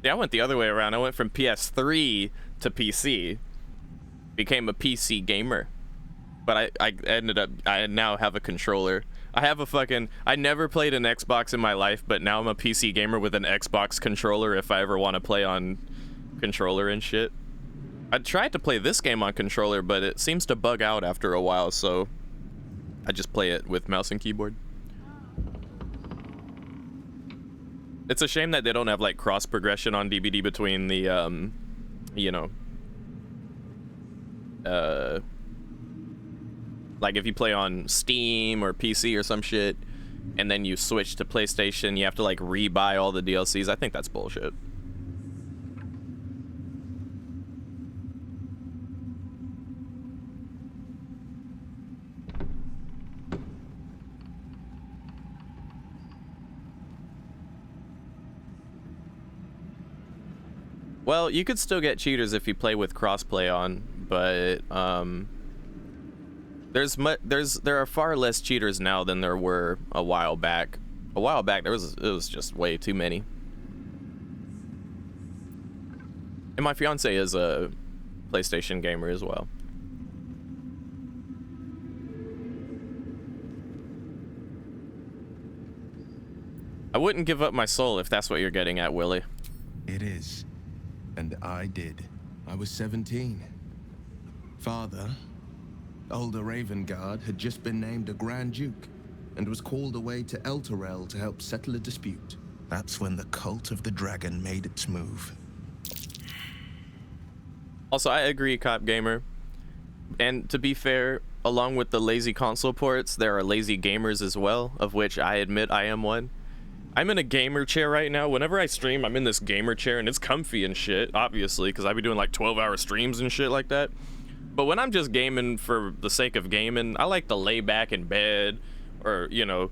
Yeah, I went the other way around. I went from PS3 to PC. Became a PC gamer. But I now have a controller. I never played an Xbox in my life, but now I'm a PC gamer with an Xbox controller if I ever want to play on controller and shit. I tried to play this game on controller, but it seems to bug out after a while, so I just play it with mouse and keyboard. It's a shame that they don't have like cross progression on DBD between the like if you play on Steam or PC or some shit and then you switch to PlayStation, you have to like re-buy all the DLCs. I think that's bullshit. Well, you could still get cheaters if you play with crossplay on, but there are far less cheaters now than there were a while back. A while back it was just way too many. And my fiance is a PlayStation gamer as well. I wouldn't give up my soul if that's what you're getting at, Willie. It is. And I did. I was 17. Father, older Ravengard, had just been named a Grand Duke and was called away to Elturel to help settle a dispute. That's when the Cult of the Dragon made its move. Also, I agree, Cop Gamer. And to be fair, along with the lazy console ports, there are lazy gamers as well, of which I admit I am one. I'm in a gamer chair right now. Whenever I stream, I'm in this gamer chair, and it's comfy and shit, obviously, because I be doing like 12-hour streams and shit like that. But when I'm just gaming for the sake of gaming, I like to lay back in bed, or, you know,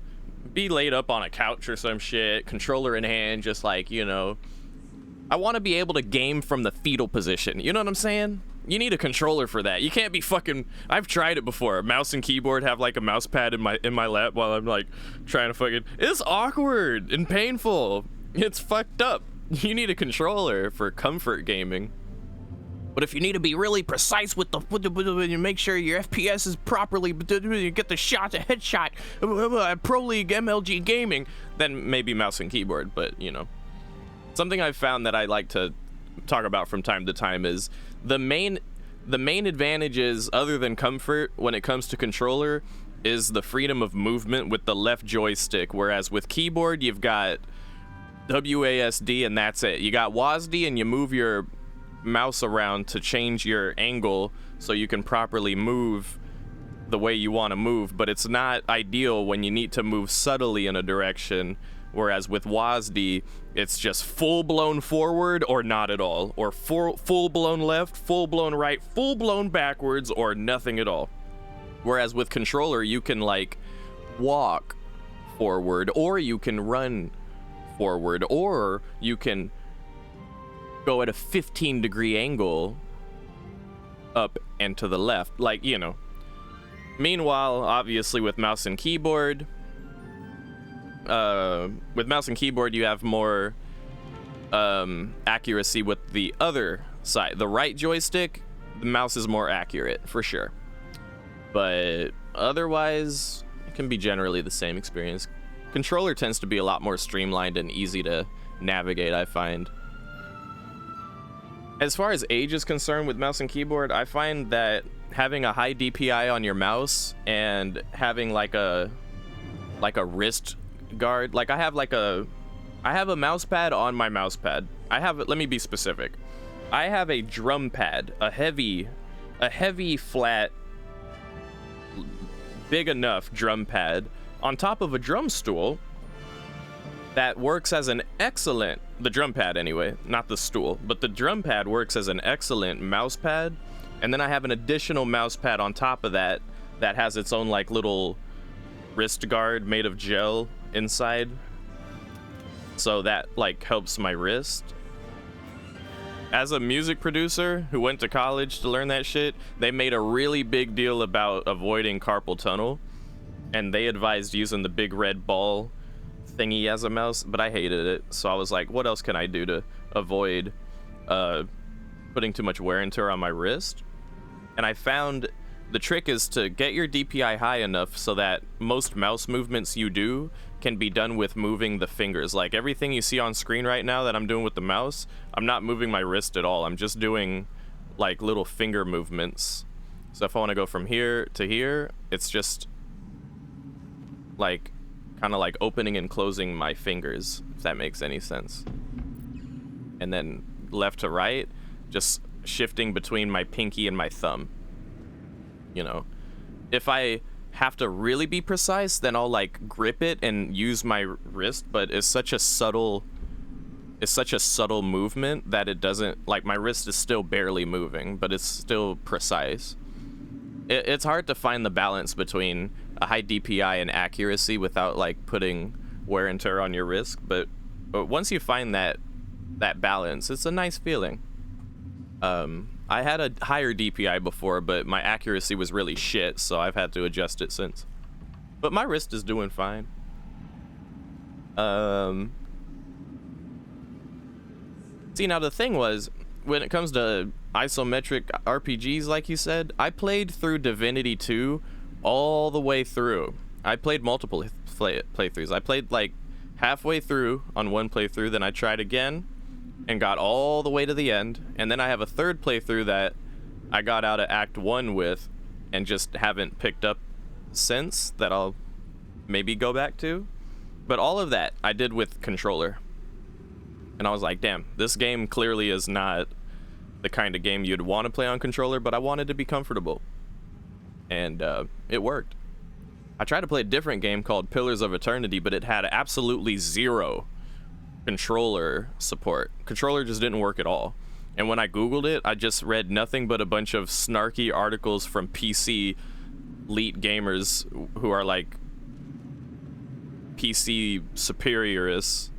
be laid up on a couch or some shit, controller in hand, just like, you know. I want to be able to game from the fetal position, you know what I'm saying? You need a controller for that. You can't be fucking... I've tried it before. Mouse and keyboard, have like a mouse pad in my lap while I'm like trying to fucking... It's awkward and painful. It's fucked up. You need a controller for comfort gaming. But if you need to be really precise with the... You make sure your FPS is properly... You get the shot, the headshot, Pro League, MLG gaming, then maybe mouse and keyboard. But, you know. Something I've found that I like to talk about from time to time is the main advantages other than comfort when it comes to controller is the freedom of movement with the left joystick, whereas with keyboard you've got WASD and that's it. You got WASD and you move your mouse around to change your angle so you can properly move the way you want to move, but it's not ideal when you need to move subtly in a direction. Whereas with WASD, it's just full-blown forward or not at all. Or full-blown left, full-blown right, full-blown backwards, or nothing at all. Whereas with controller, you can, like, walk forward, or you can run forward, or you can go at a 15-degree angle up and to the left. Like, you know. Meanwhile, obviously with mouse and keyboard... with mouse and keyboard you have more accuracy with the other side. The right joystick, the mouse is more accurate for sure, but otherwise it can be generally the same experience. Controller tends to be a lot more streamlined and easy to navigate, I find. As far as age is concerned with mouse and keyboard, I find that having a high DPI on your mouse and having like a wrist guard, like I have a mouse pad on my mouse pad. Let me be specific. I have a drum pad, a heavy flat, big enough drum pad on top of a drum stool that works as an excellent, the drum pad anyway, not the stool, but the drum pad works as an excellent mouse pad. And then I have an additional mouse pad on top of that that has its own like little wrist guard made of gel inside, so that like helps my wrist. As a music producer who went to college to learn that shit, they made a really big deal about avoiding carpal tunnel, and they advised using the big red ball thingy as a mouse, but I hated it, so I was like, what else can I do to avoid putting too much wear and tear on my wrist? And I found the trick is to get your DPI high enough so that most mouse movements you do can be done with moving the fingers. Like everything you see on screen right now that I'm doing with the mouse, I'm not moving my wrist at all. I'm just doing like little finger movements. So if I want to go from here to here, it's just like kind of like opening and closing my fingers, if that makes any sense. And then left to right, just shifting between my pinky and my thumb. You know, if I have to really be precise, then I'll like grip it and use my wrist, but it's such a subtle movement that it doesn't, like, my wrist is still barely moving, but it's still precise. It's hard to find the balance between a high DPI and accuracy without like putting wear and tear on your wrist, but once you find that balance, it's a nice feeling. I had a higher DPI before, but my accuracy was really shit, so I've had to adjust it since. But my wrist is doing fine. See, now the thing was, when it comes to isometric RPGs, like you said, I played through Divinity 2 all the way through. I played multiple playthroughs. I played like halfway through on one playthrough, then I tried again and got all the way to the end, and then I have a third playthrough that I got out of Act 1 with and just haven't picked up since, that I'll maybe go back to. But all of that I did with controller. And I was like, damn, this game clearly is not the kind of game you'd want to play on controller, but I wanted to be comfortable. And it worked. I tried to play a different game called Pillars of Eternity, but it had absolutely zero controller support. Controller just didn't work at all. And when I Googled it, I just read nothing but a bunch of snarky articles from PC elite gamers who are like PC superiorists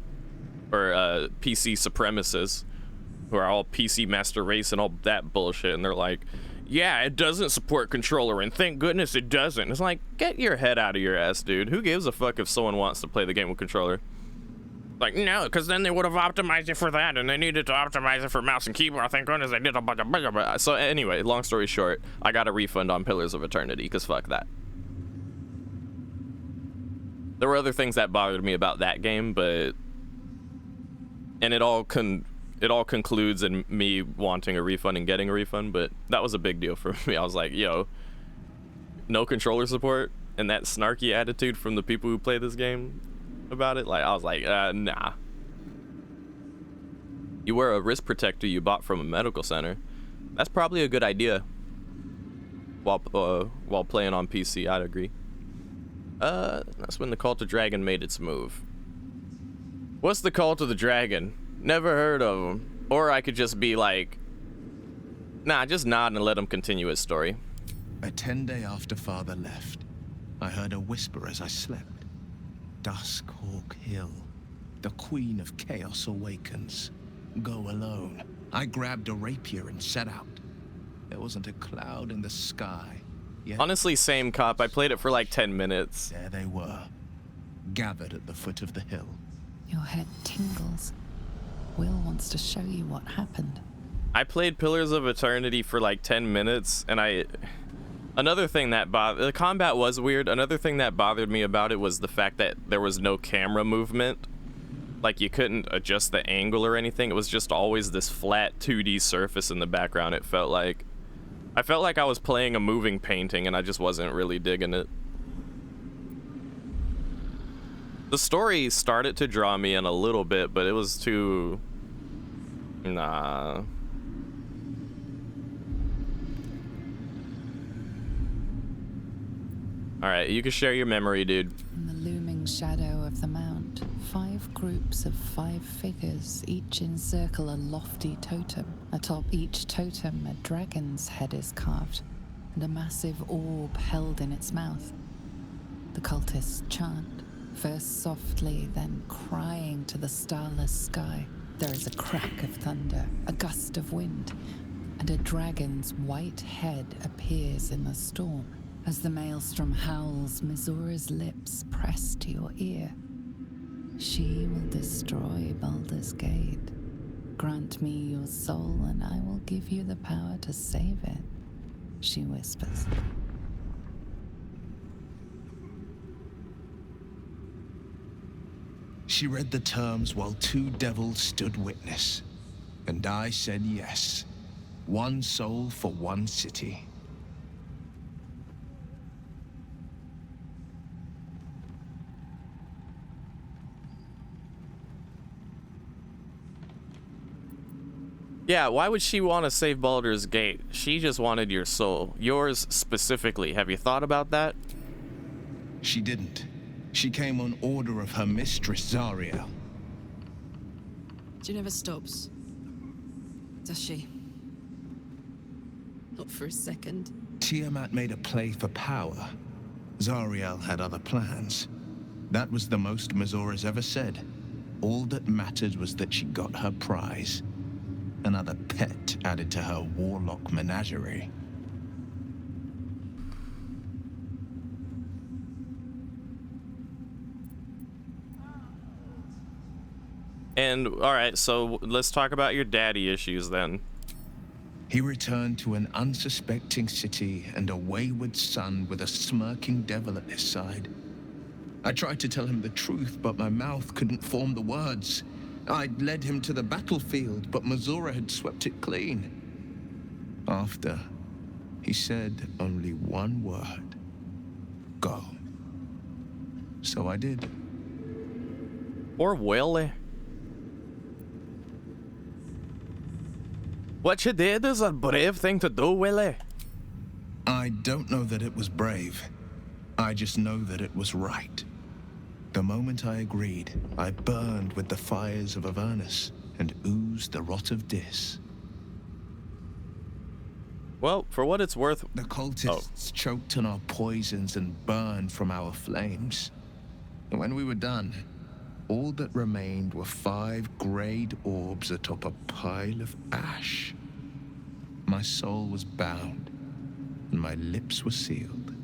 or PC supremacists, who are all PC master race and all that bullshit. And they're like, yeah, it doesn't support controller, and thank goodness it doesn't. It's like, get your head out of your ass, dude. Who gives a fuck if someone wants to play the game with controller? Like, no, because then they would have optimized it for that, and they needed to optimize it for mouse and keyboard. Thank goodness they did a bunch of... So anyway, long story short, I got a refund on Pillars of Eternity, because fuck that. There were other things that bothered me about that game, but... And it all concludes in me wanting a refund and getting a refund, but that was a big deal for me. I was like, yo, no controller support, and that snarky attitude from the people who play this game about it, like, I was like, nah. You wear a wrist protector you bought from a medical center. That's probably a good idea while playing on PC. I'd agree. That's when the Cult of Dragon made its move. What's the Cult of the Dragon? Never heard of him. Or I could just be like, nah, just nod and let him continue his story. A 10-day after Father left, I heard a whisper as I slept. Duskhawk Hill. The Queen of Chaos awakens. Go alone. I grabbed a rapier and set out. There wasn't a cloud in the sky. Yet, honestly, same cop. I played it for like 10 minutes. There they were, gathered at the foot of the hill. Your head tingles. Will wants to show you what happened. I played Pillars of Eternity for like 10 minutes, and another thing that the combat was weird. Another thing that bothered me about it was the fact that there was no camera movement. Like, you couldn't adjust the angle or anything. It was just always this flat 2D surface in the background. It felt like I felt like I was playing a moving painting, and I just wasn't really digging it. The story started to draw me in a little bit, but it was too... Nah. Alright, you can share your memory, dude. In the looming shadow of the mount, 5 groups of 5 figures each encircle a lofty totem. Atop each totem, a dragon's head is carved, and a massive orb held in its mouth. The cultists chant, first softly, then crying to the starless sky. There is a crack of thunder, a gust of wind, and a dragon's white head appears in the storm. As the maelstrom howls, Mizora's lips press to your ear. She will destroy Baldur's Gate. Grant me your soul, and I will give you the power to save it, she whispers. She read the terms while 2 devils stood witness, and I said yes. 1 soul for 1 city. Yeah, why would she want to save Baldur's Gate? She just wanted your soul. Yours specifically. Have you thought about that? She didn't. She came on order of her mistress, Zariel. She never stops, does she? Not for a second. Tiamat made a play for power. Zariel had other plans. That was the most Mizora's ever said. All that mattered was that she got her prize. Another pet added to her warlock menagerie. And, alright, so let's talk about your daddy issues then. He returned to an unsuspecting city and a wayward son with a smirking devil at his side. I tried to tell him the truth, but my mouth couldn't form the words. I'd led him to the battlefield, but Mazora had swept it clean. After, he said only one word. Go. So I did. Or Willie. What you did is a brave thing to do, Willie. I don't know that it was brave. I just know that it was right. The moment I agreed, I burned with the fires of Avernus and oozed the rot of Dis. Well, for what it's worth... The cultists choked on our poisons and burned from our flames. And when we were done, all that remained were 5 grayed orbs atop a pile of ash. My soul was bound, and my lips were sealed.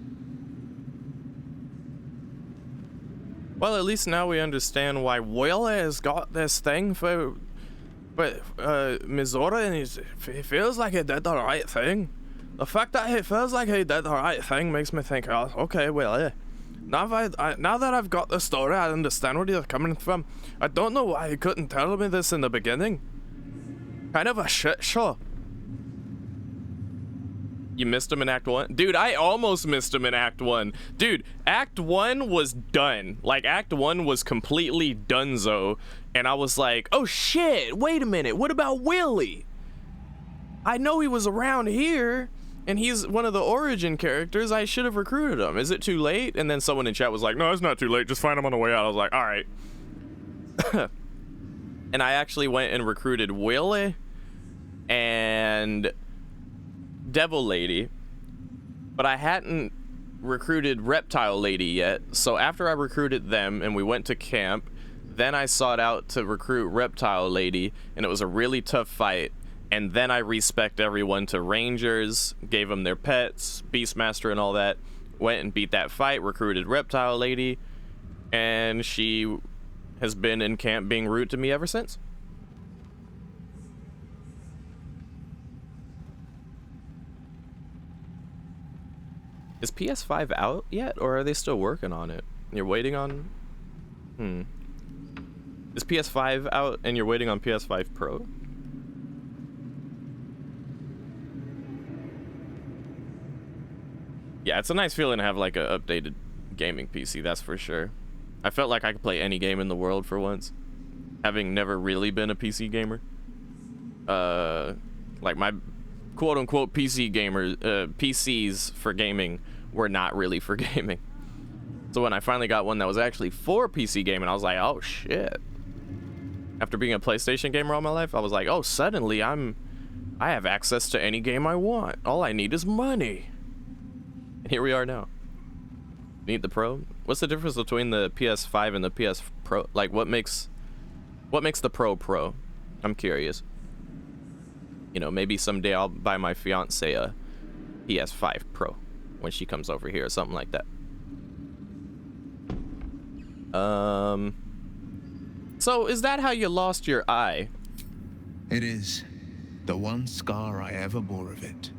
Well, at least now we understand why Willie has got this thing for... But, Mazora, and he feels like he did the right thing. The fact that he feels like he did the right thing makes me think, oh, okay, Willie. Now that I've got the story, I understand where you're coming from. I don't know why you couldn't tell me this in the beginning. Kind of a shit show. You missed him in Act 1? Dude, I almost missed him in Act 1. Dude, Act 1 was done. Like, Act 1 was completely donezo. And I was like, oh shit, wait a minute, what about Willie? I know he was around here, and he's one of the origin characters. I should have recruited him. Is it too late? And then someone in chat was like, no, it's not too late. Just find him on the way out. I was like, all right. And I actually went and recruited Willie and Devil Lady, but I hadn't recruited Reptile Lady yet. So after I recruited them and we went to camp, then I sought out to recruit Reptile Lady, and it was a really tough fight. And then I respec'd everyone to Rangers, gave them their pets, Beastmaster and all that. Went and beat that fight, recruited Reptile Lady, and she has been in camp being rude to me ever since. Is PS5 out yet, or are they still working on it? You're waiting on... Is PS5 out and you're waiting on PS5 Pro? Yeah, it's a nice feeling to have like a updated gaming PC, that's for sure. I felt like I could play any game in the world for once, having never really been a PC gamer. Like my quote-unquote PC gamers, PCs for gaming were not really for gaming. So when I finally got one that was actually for PC gaming, I was like, oh shit. After being a PlayStation gamer all my life, I was like, oh, suddenly I have access to any game I want. All I need is money. And here we are now. Need the Pro? What's the difference between the PS5 and the PS Pro? Like, what makes the Pro? I'm curious. You know, maybe someday I'll buy my fiance a PS5 Pro when she comes over here or something like that. So is that how you lost your eye? It is. The one scar I ever bore of it.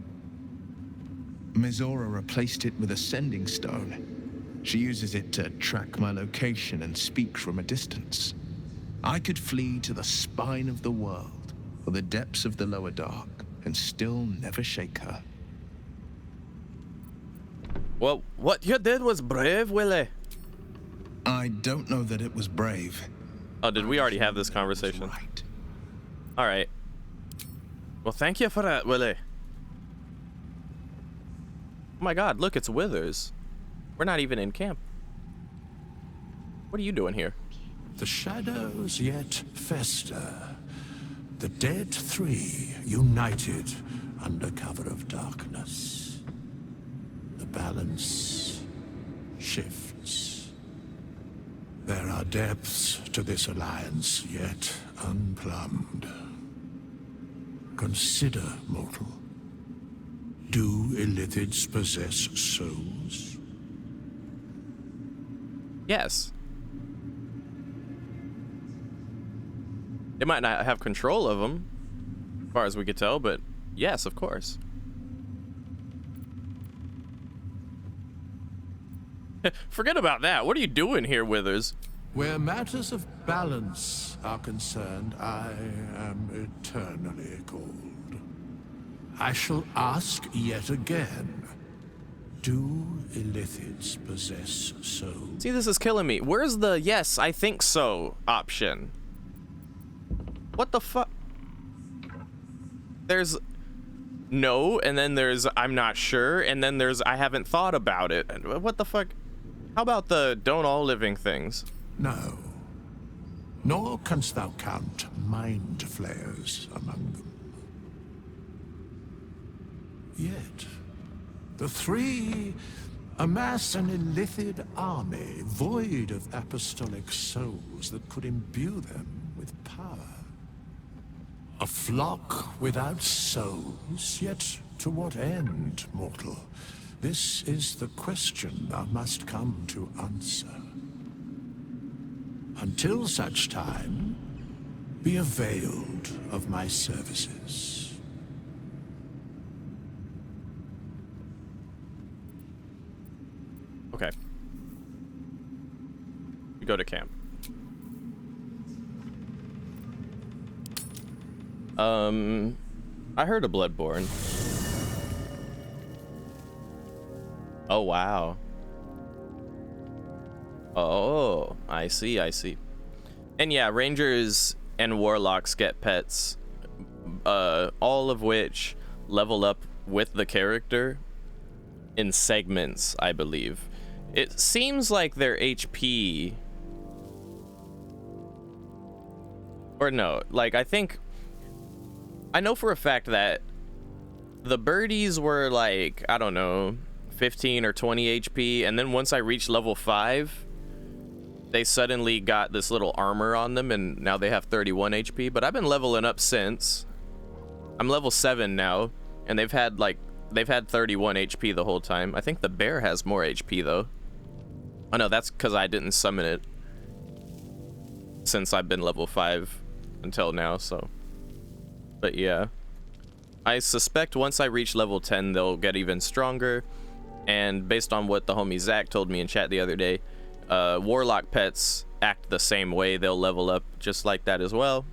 Mazora replaced it with a sending stone. She uses it to track my location and speak from a distance. I could flee to the spine of the world or the depths of the lower dark and still never shake her. Well, what you did was brave, Willie. I don't know that it was brave. Oh, did we already have this conversation? Right. All right. Well, thank you for that, Willie. Oh my god, look, it's Withers. We're not even in camp. What are you doing here? The shadows yet fester. The dead three united under cover of darkness. The balance shifts. There are depths to this alliance yet unplumbed. Consider, mortal. Do illithids possess souls? Yes. They might not have control of them, as far as we could tell, but yes, of course. Forget about that. What are you doing here, Withers? Where matters of balance are concerned, I am eternally cold. I shall ask yet again, do illithids possess souls? See, this is killing me. Where's the yes, I think so option? What the fuck? There's no, and then there's I'm not sure, and then there's I haven't thought about it. What the fuck? How about the don't all living things? No. Nor canst thou count mind flayers among them. Yet, the three amass an illithid army void of apostolic souls that could imbue them with power. A flock without souls, yet to what end, mortal? This is the question thou must come to answer. Until such time, be availed of my services. Okay. We go to camp. I heard of Bloodborne. Oh, wow. Oh, I see, I see. And yeah, rangers and warlocks get pets, all of which level up with the character in segments, I believe. It seems like their HP... Or no, like, I know for a fact that the birdies were like, I don't know, 15 or 20 HP, and then once I reached level 5, they suddenly got this little armor on them, and now they have 31 HP, but I've been leveling up since. I'm level 7 now, and they've had 31 HP the whole time. I think the bear has more HP, though. Oh, no, that's because I didn't summon it since I've been level 5 until now, so... But yeah, I suspect once I reach level 10, they'll get even stronger. And based on what the homie Zach told me in chat the other day, warlock pets act the same way. They'll level up just like that as well.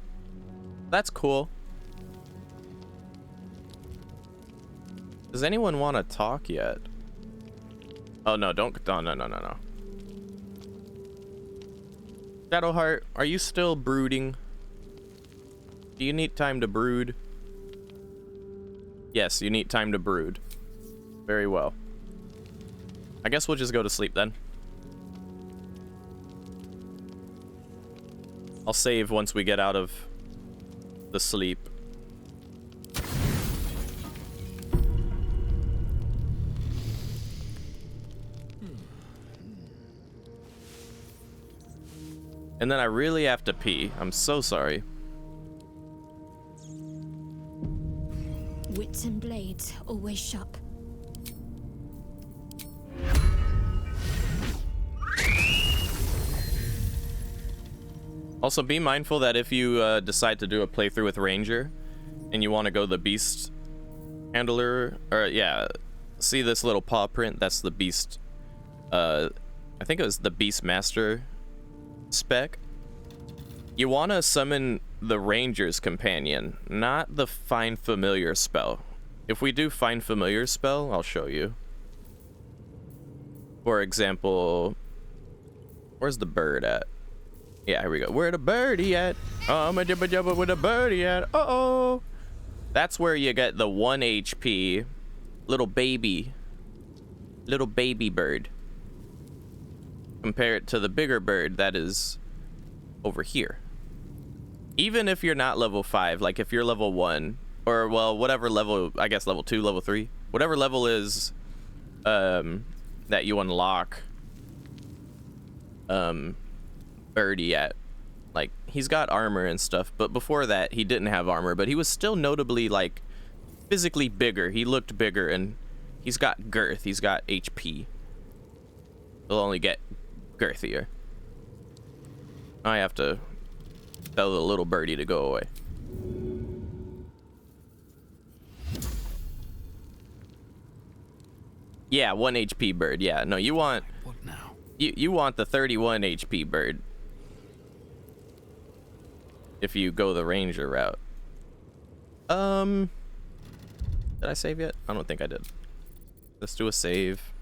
That's cool. Does anyone want to talk yet? Oh no, don't. Oh, no. Shadowheart, are you still brooding? Do you need time to brood? Yes, you need time to brood. Very well. I guess we'll just go to sleep then. I'll save once we get out of the sleep. And then I really have to pee. I'm so sorry. Wits and blades, always sharp. Also, be mindful that if you decide to do a playthrough with Ranger and you want to go the Beast Handler, or yeah, see this little paw print? That's the Beast. I think it was the Beast Master spec. You want to summon the Ranger's Companion, not the Find Familiar spell. If we do Find Familiar spell, I'll show you. For example, where's the bird at? Yeah, here we go. Where the birdie at? I'm a jibba jabba with a birdie at. Uh-oh. That's where you get the 1 HP little baby bird. Compare it to the bigger bird that is over here. Even if you're not level 5, like if you're level 1, or well, whatever level, I guess level 2, level 3, whatever level is that you unlock Birdie at, like, he's got armor and stuff, but before that he didn't have armor, but he was still notably like physically bigger. He looked bigger, and he's got girth, he's got HP. He'll only get girthier. I have to tell the little birdie to go away. Yeah, 1 HP bird. Yeah, no, you want... What now? You want the 31 HP bird if you go the ranger route. Did I save yet? I don't think I did. Let's do a save.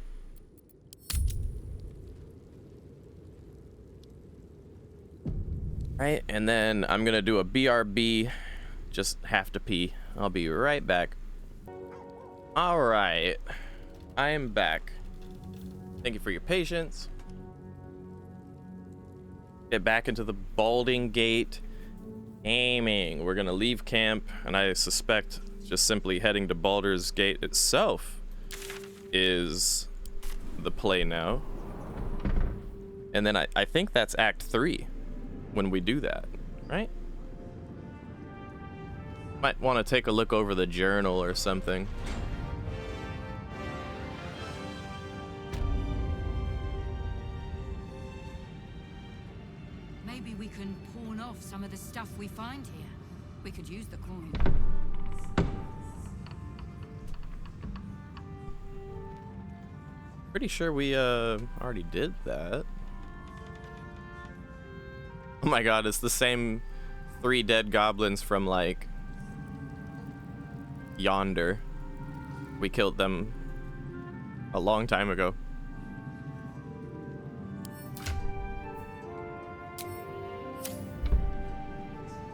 Right, and then I'm gonna do a BRB. Just have to pee. I'll be right back. All right, I am back. Thank you for your patience. Get back into the Balding Gate. Aiming. We're gonna leave camp, and I suspect just simply heading to Baldur's Gate itself is the play now. And then I think that's Act 3 when we do that, right? Might want to take a look over the journal or something. Maybe we can pawn off some of the stuff we find here. We could use the coin. Pretty sure we already did that. Oh my god, it's the same 3 dead goblins from like yonder. We killed them a long time ago.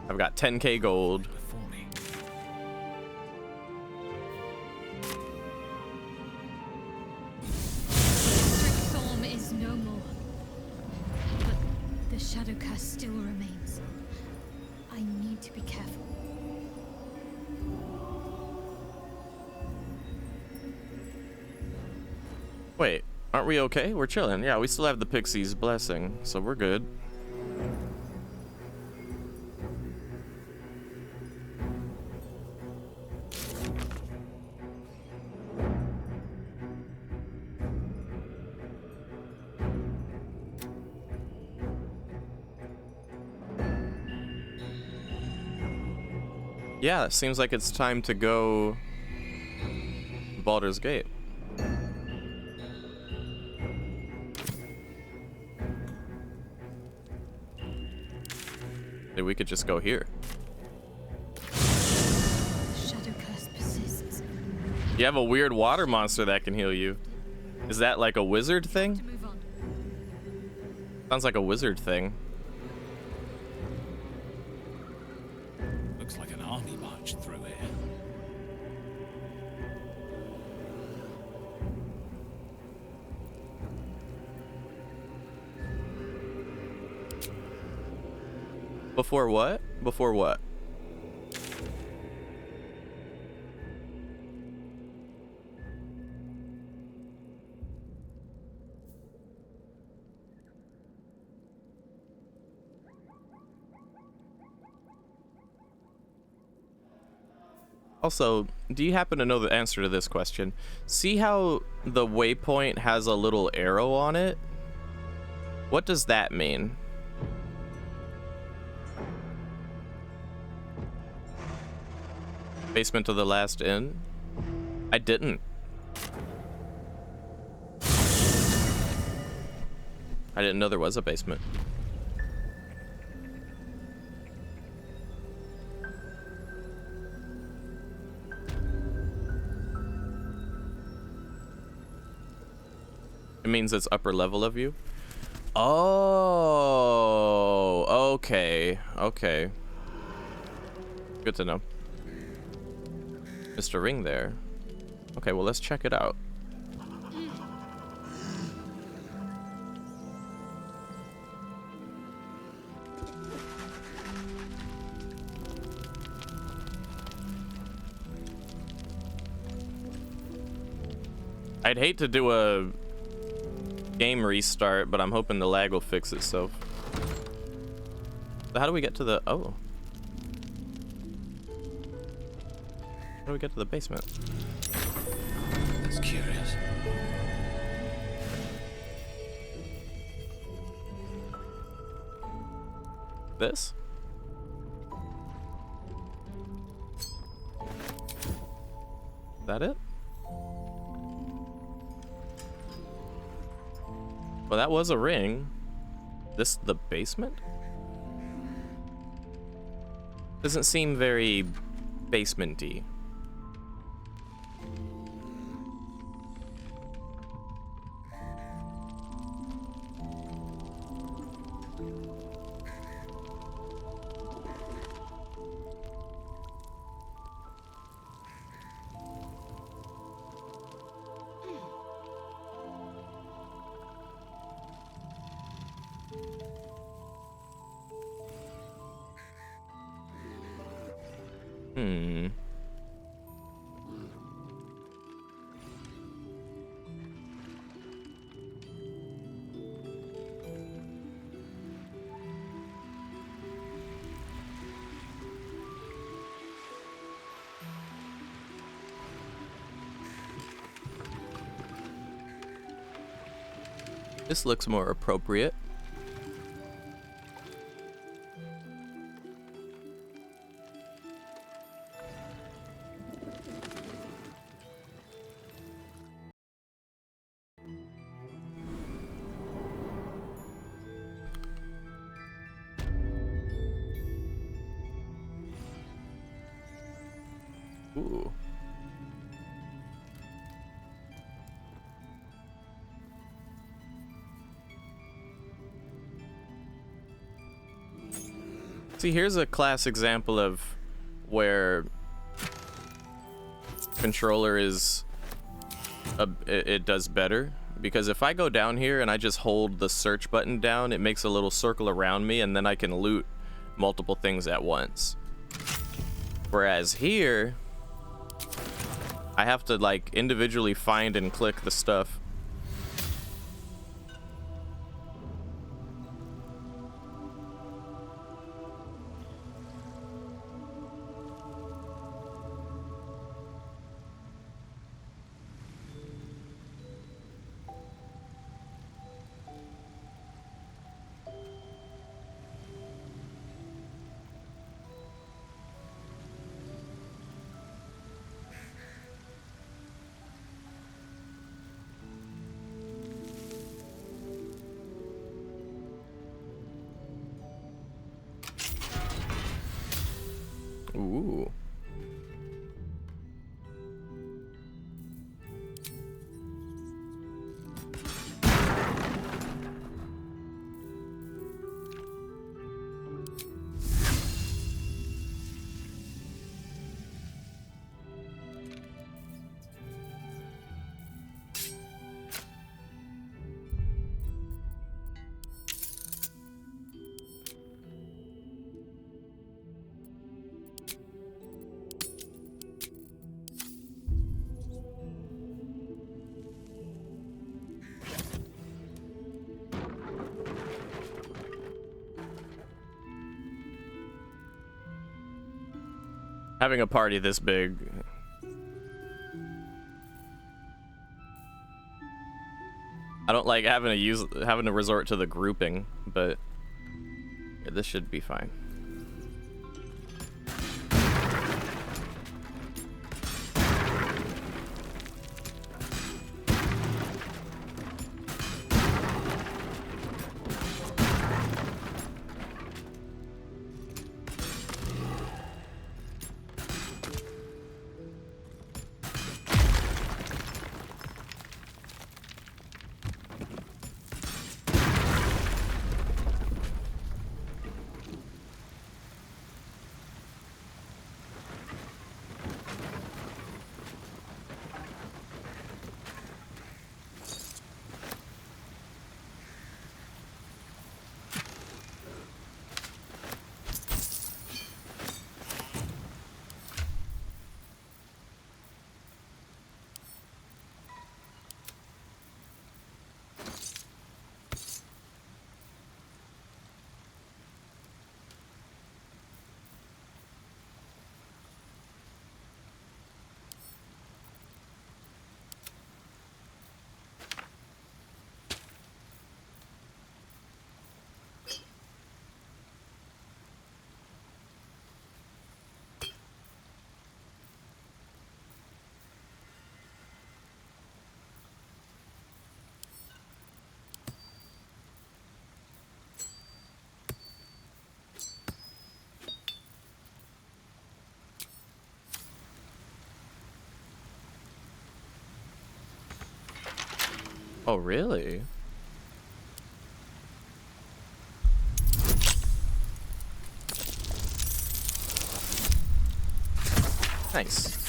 I've got 10k gold. Storm is no more, but the shadow curse still remains. I need to be careful. Wait, aren't we okay? We're chilling. Yeah, we still have the Pixie's blessing, so we're good. Yeah, it seems like it's time to go Baldur's Gate. Maybe we could just go here. Shadow curse persists. You have a weird water monster that can heal you. Is that like a wizard thing? Sounds like a wizard thing. Looks like an army marched through here. Before what? Before what? Also, do you happen to know the answer to this question? See how the waypoint has a little arrow on it? What does that mean? Basement of the Last Inn? I didn't. I didn't know there was a basement. It means it's upper level of you? Oh, okay, okay. Good to know. Mr. Ring there. Okay, well, let's check it out. I'd hate to do a game restart, but I'm hoping the lag will fix itself. So how do we get to the... Oh. How do we get to the basement? That's curious. This? Is that it? Well, that was a ring. This the basement? Doesn't seem very basement-y. This looks more appropriate. Ooh. See, here's a class example of where controller is it does better, because if I go down here and I just hold the search button down, it makes a little circle around me and then I can loot multiple things at once. Whereas here I have to like individually find and click the stuff. Ooh. Having a party this big. I don't like having to resort to the grouping, but yeah, this should be fine. Oh, really? Nice.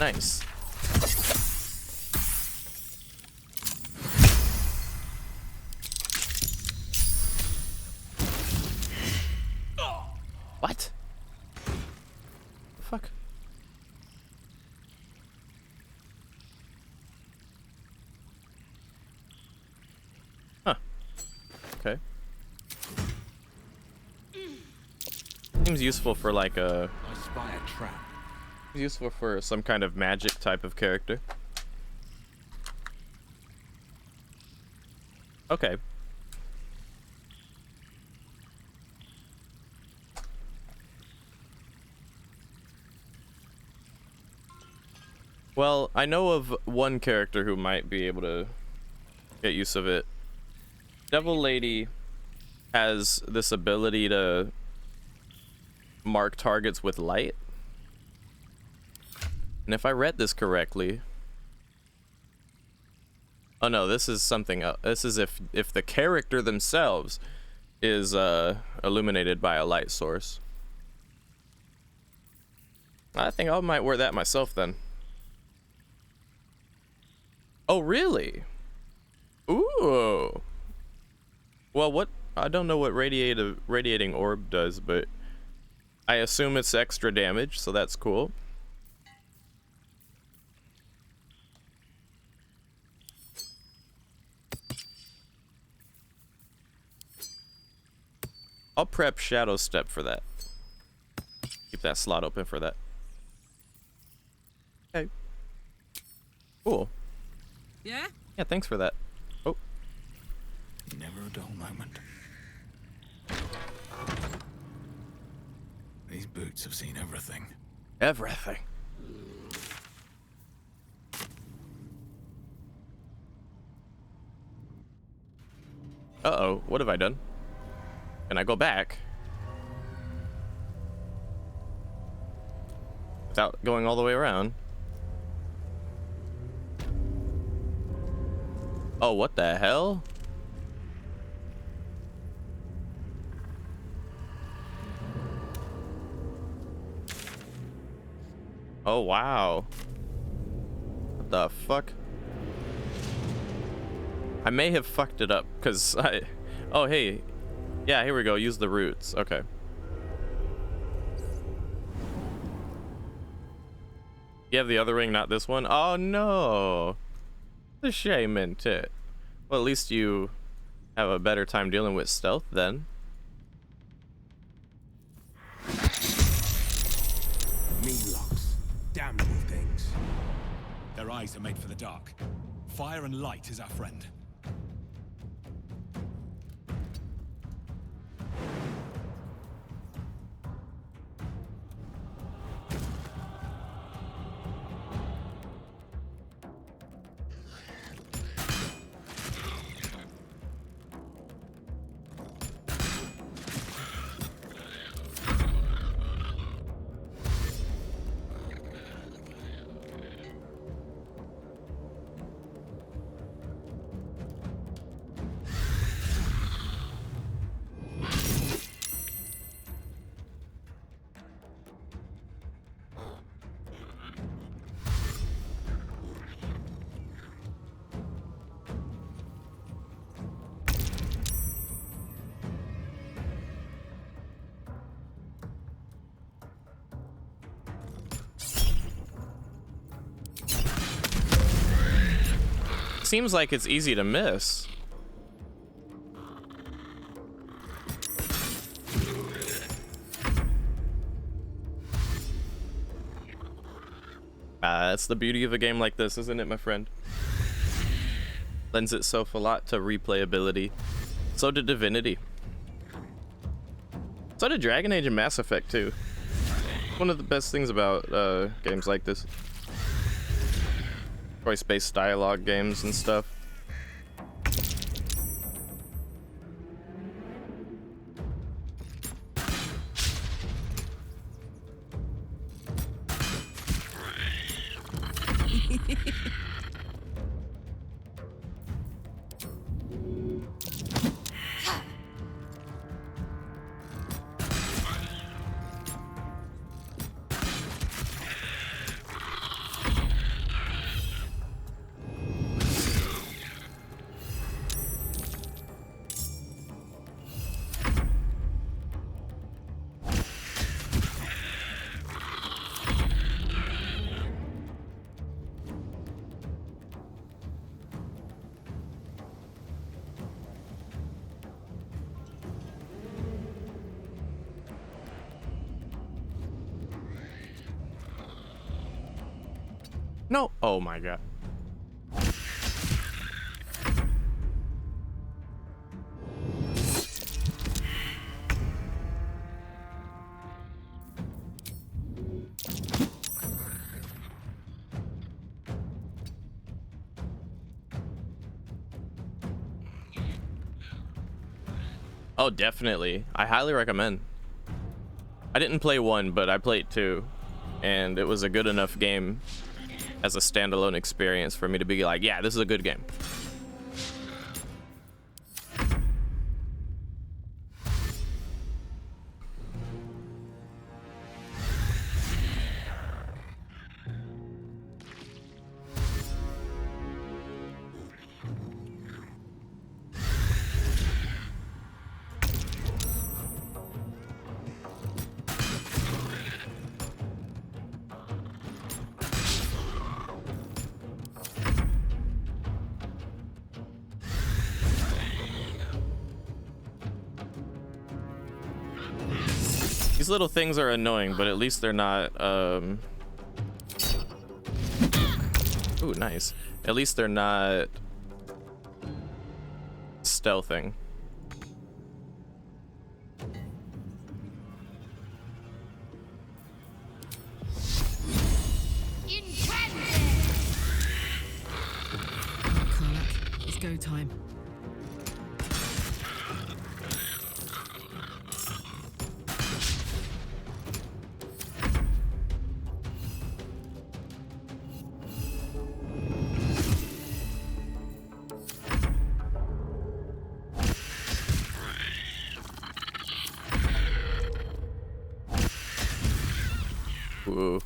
Nice. What? The fuck? Huh. Okay. Seems useful for like a... I spy a trap. Useful for some kind of magic type of character. Okay. Well, I know of one character who might be able to get use of it. Devil Lady has this ability to mark targets with light. And if I read this correctly... Oh no, this is something else. This is if the character themselves is illuminated by a light source. I think I might wear that myself then. Oh, really? Ooh. Well, what... I don't know what radiating orb does, but I assume it's extra damage, so that's cool. I'll prep Shadow Step for that. Keep that slot open for that. Okay. Cool. Yeah? Yeah, thanks for that. Oh. Never a dull moment. These boots have seen everything. Everything. Uh-oh, what have I done? Can I go back? Without going all the way around? Oh, what the hell? Oh, wow. What the fuck? I may have fucked it up, because I... Oh, hey. Yeah, here we go. Use the roots. Okay. You have the other ring, not this one? Oh, no. It's a shame, isn't it? Well, at least you have a better time dealing with stealth, then. Meanlocks. Damnable things. Their eyes are made for the dark. Fire and light is our friend. Seems like it's easy to miss. That's the beauty of a game like this, isn't it, my friend? Lends itself a lot to replayability. So did Divinity. So did Dragon Age and Mass Effect too. One of the best things about games like this. Choice-based dialogue games and stuff. No. Oh my god. Oh, definitely. I highly recommend. I didn't play 1, but I played 2, and it was a good enough game as a standalone experience for me to be like, yeah, this is a good game. These little things are annoying, but at least they're not, ooh, nice. At least they're not stealthing. Karlach, it's go time. Ooh.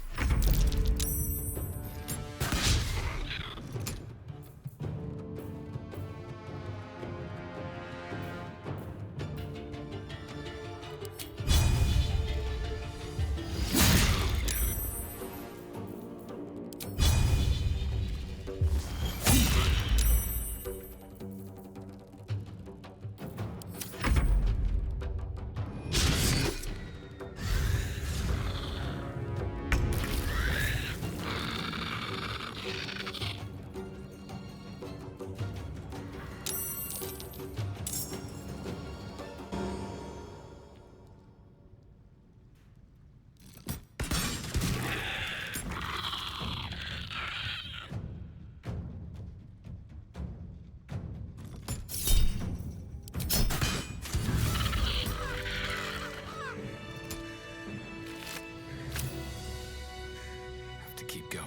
Keep going.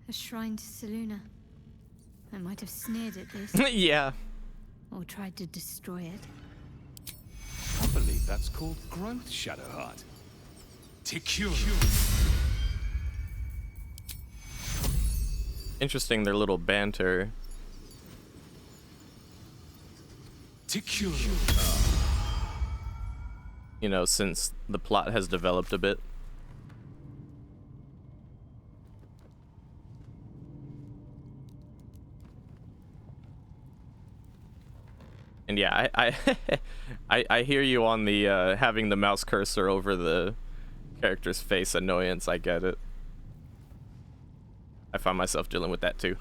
A shrine to Selûne. I might have sneered at this. Yeah. Or tried to destroy it. I believe that's called growth, Shadowheart. Secure. Interesting, their little banter. Secure. You know, since the plot has developed a bit. And yeah, I hear you on the having the mouse cursor over the Character's face annoyance, I get it. I find myself dealing with that too.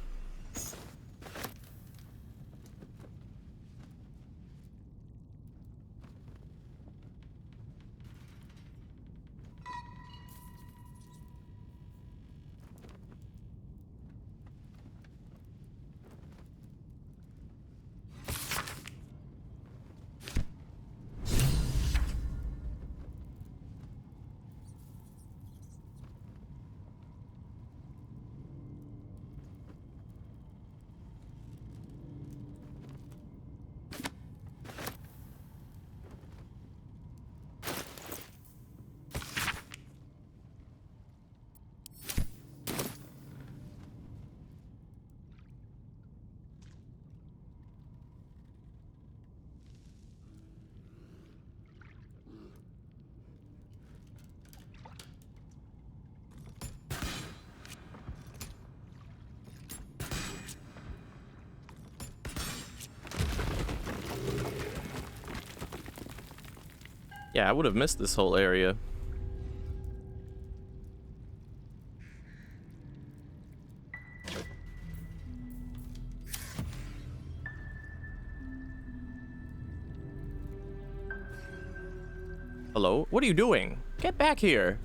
Yeah, I would have missed this whole area. Hello? What are you doing? Get back here.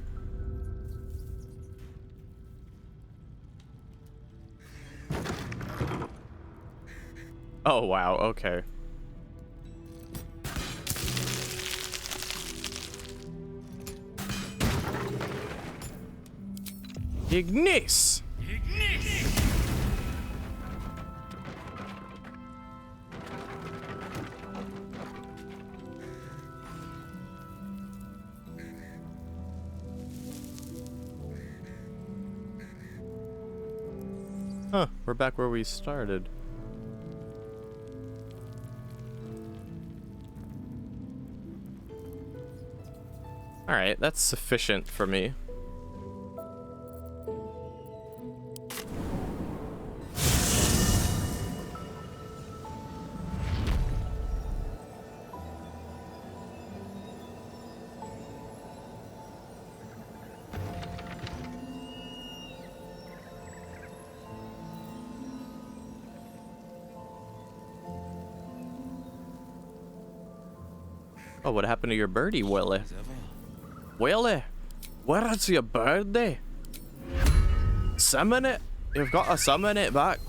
Oh, wow. Okay. Ignis! Huh, we're back where we started. Alright, that's sufficient for me. Oh, what happened to your birdie, Willie? Willie, where is your birdie? Summon it. You've got to summon it back.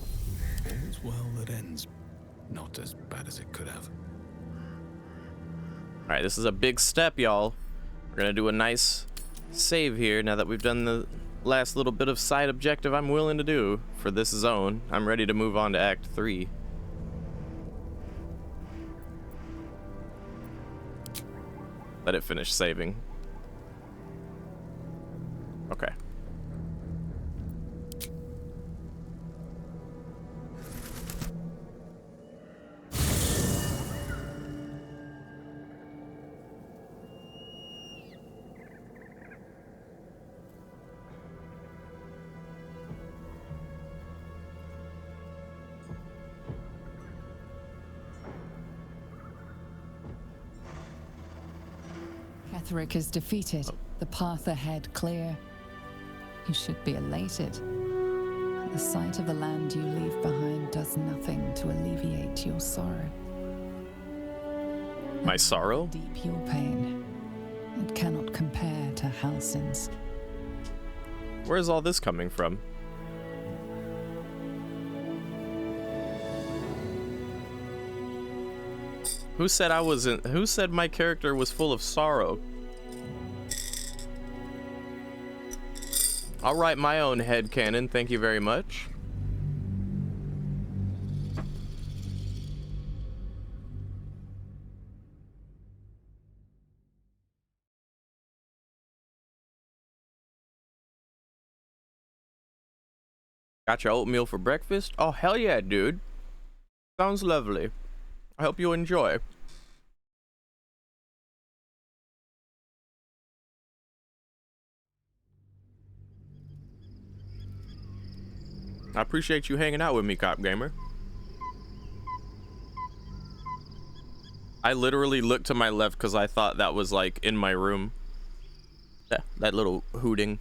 All's well that ends not as bad as it could have. All right, this is a big step, y'all. We're gonna do a nice save here now that we've done the last little bit of side objective I'm willing to do for this zone. I'm ready to move on to Act 3. Let it finish saving. Okay. Ketheric is defeated, the path ahead clear. You should be elated. The sight of the land you leave behind does nothing to alleviate your sorrow. My sorrow? Deep your pain. It cannot compare to Halsin's. Where is all this coming from? Who said I wasn't? Who said my character was full of sorrow? I'll write my own headcanon, thank you very much. Got your oatmeal for breakfast? Oh, hell yeah, dude. Sounds lovely. I hope you enjoy. I appreciate you hanging out with me, Cop Gamer. I literally looked to my left because I thought that was like in my room. That little hooting.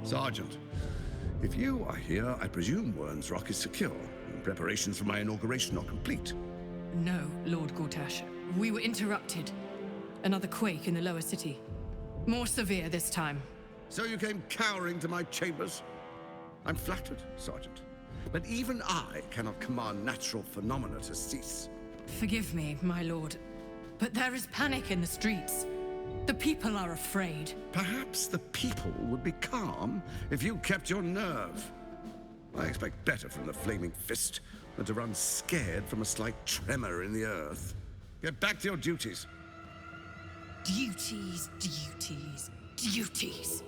Sergeant, if you are here, I presume Wern's Rock is secure, and preparations for my inauguration are complete. No, Lord Gortash. We were interrupted. Another quake in the lower city. More severe this time. So you came cowering to my chambers? I'm flattered, Sergeant. But even I cannot command natural phenomena to cease. Forgive me, my lord, but there is panic in the streets. The people are afraid. Perhaps the people would be calm if you kept your nerve. I expect better from the Flaming Fist than to run scared from a slight tremor in the earth. Get back to your duties. Duties, duties, duties.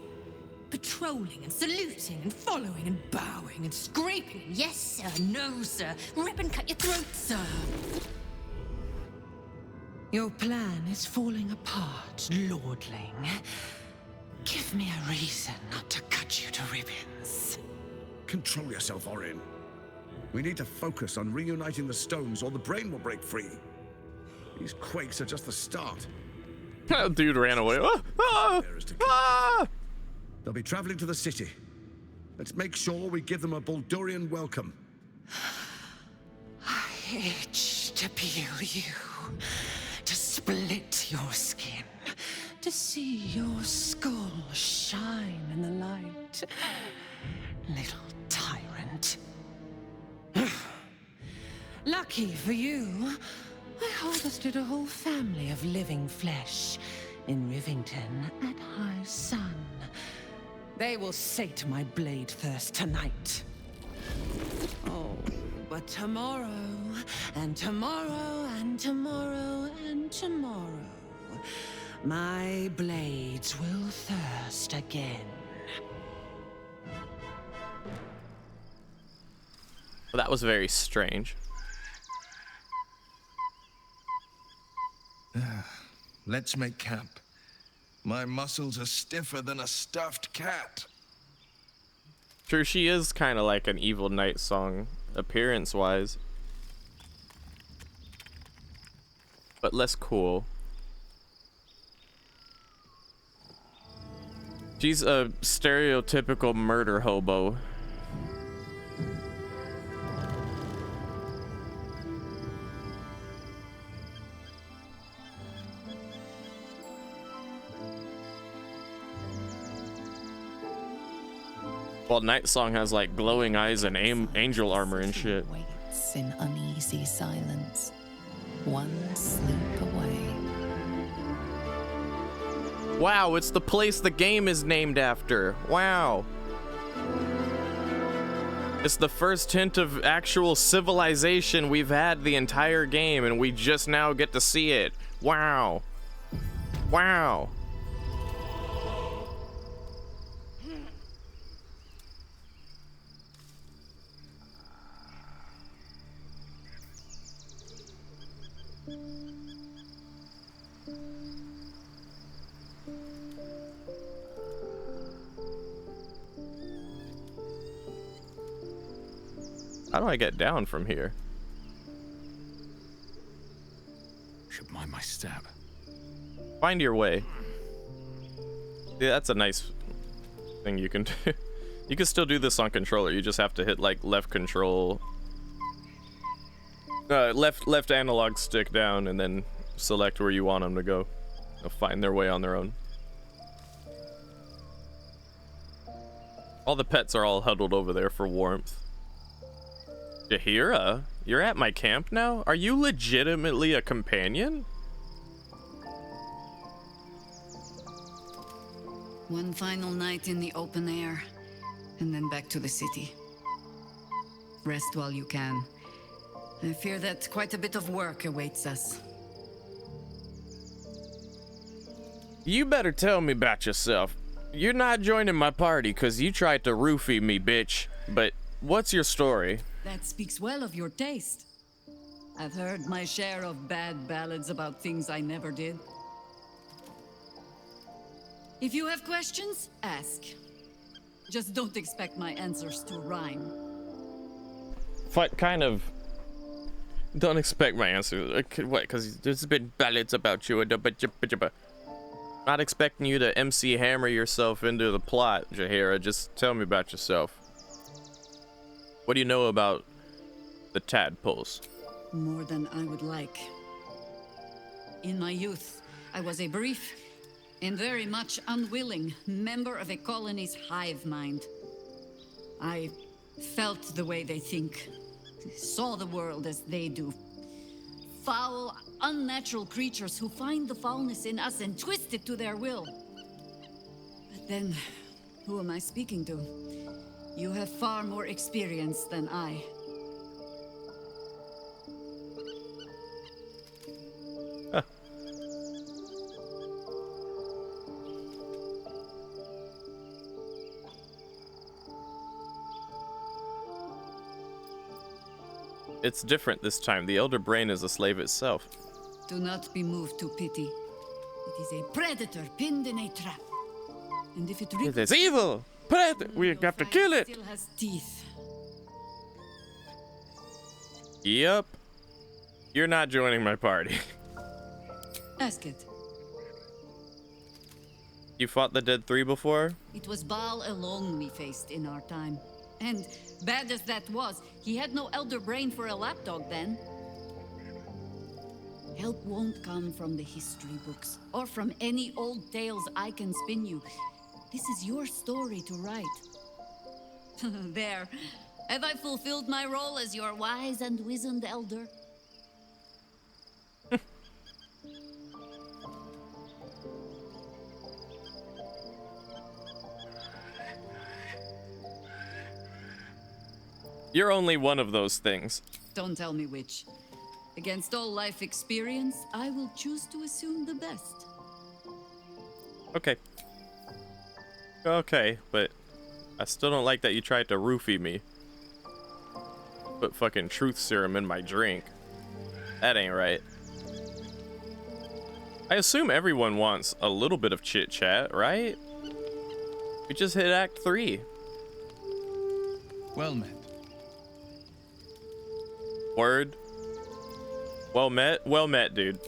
Patrolling and saluting and following and bowing and scraping. Yes, sir. No, sir. Rip and cut your throat, sir. Your plan is falling apart, lordling. Give me a reason not to cut you to ribbons. Control yourself, Orin. We need to focus on reuniting the stones or the brain will break free. These quakes are just the start. Dude ran away. They'll be traveling to the city. Let's make sure we give them a Baldurian welcome. I itch to peel you, to split your skin, to see your skull shine in the light. Little tyrant. Lucky for you, I harvested a whole family of living flesh in Rivington at high sun. They will sate my blade thirst tonight. Oh, but tomorrow, and tomorrow, and tomorrow, and tomorrow, my blades will thirst again. Well, that was very strange. Let's make camp. My muscles are stiffer than a stuffed cat. True, she is kind of like an Evil Knight song, appearance-wise. But less cool. She's a stereotypical murder hobo. Well, Night Song has like glowing eyes and angel armor and shit. Waits in uneasy silence, one sleep away. Wow, it's the place the game is named after. Wow. It's the first hint of actual civilization we've had the entire game, and we just now get to see it. Wow. Wow. How do I get down from here? Should mind my step. Find your way. Yeah, that's a nice thing you can do. You can still do this on controller. You just have to hit like left control, left analog stick down, and then select where you want them to go. They'll find their way on their own. All the pets are all huddled over there for warmth. Jaheira, you're at my camp now? Are you legitimately a companion? One final night in the open air, and then back to the city. Rest while you can, I fear that quite a bit of work awaits us. You better tell me about yourself. You're not joining my party because you tried to roofie me, bitch. But what's your story? That speaks well of your taste. I've heard my share of bad ballads about things I never did. If you have questions, ask. Just don't expect my answers to rhyme. What kind of... Don't expect my answer. What? Because there's been ballads about you. Not expecting you to MC Hammer yourself into the plot, Jaheira. Just tell me about yourself. What do you know about the tadpoles? More than I would like. In my youth, I was a brief and very much unwilling member of a colony's hive mind. I felt the way they think, saw the world as they do. Foul, unnatural creatures who find the foulness in us and twist it to their will. But then, who am I speaking to? You have far more experience than I. It's different this time. The Elder Brain is a slave itself. Do not be moved to pity. It is a predator pinned in a trap. And if it It is evil! Predator! We have to kill it! Still has teeth. Yep. You're not joining my party. Ask it. You fought the Dead 3 before? It was Baal alone we faced in our time. And bad as that was, he had no elder brain for a lapdog then. Help won't come from the history books, or from any old tales I can spin you. This is your story to write. There. Have I fulfilled my role as your wise and wizened elder? You're only one of those things. Don't tell me which. Against all life experience, I will choose to assume the best. Okay. Okay, but I still don't like that you tried to roofie me. Put fucking truth serum in my drink. That ain't right. I assume everyone wants a little bit of chit chat, right? We just hit Act 3. Well met. Word. Well met? Well met, dude.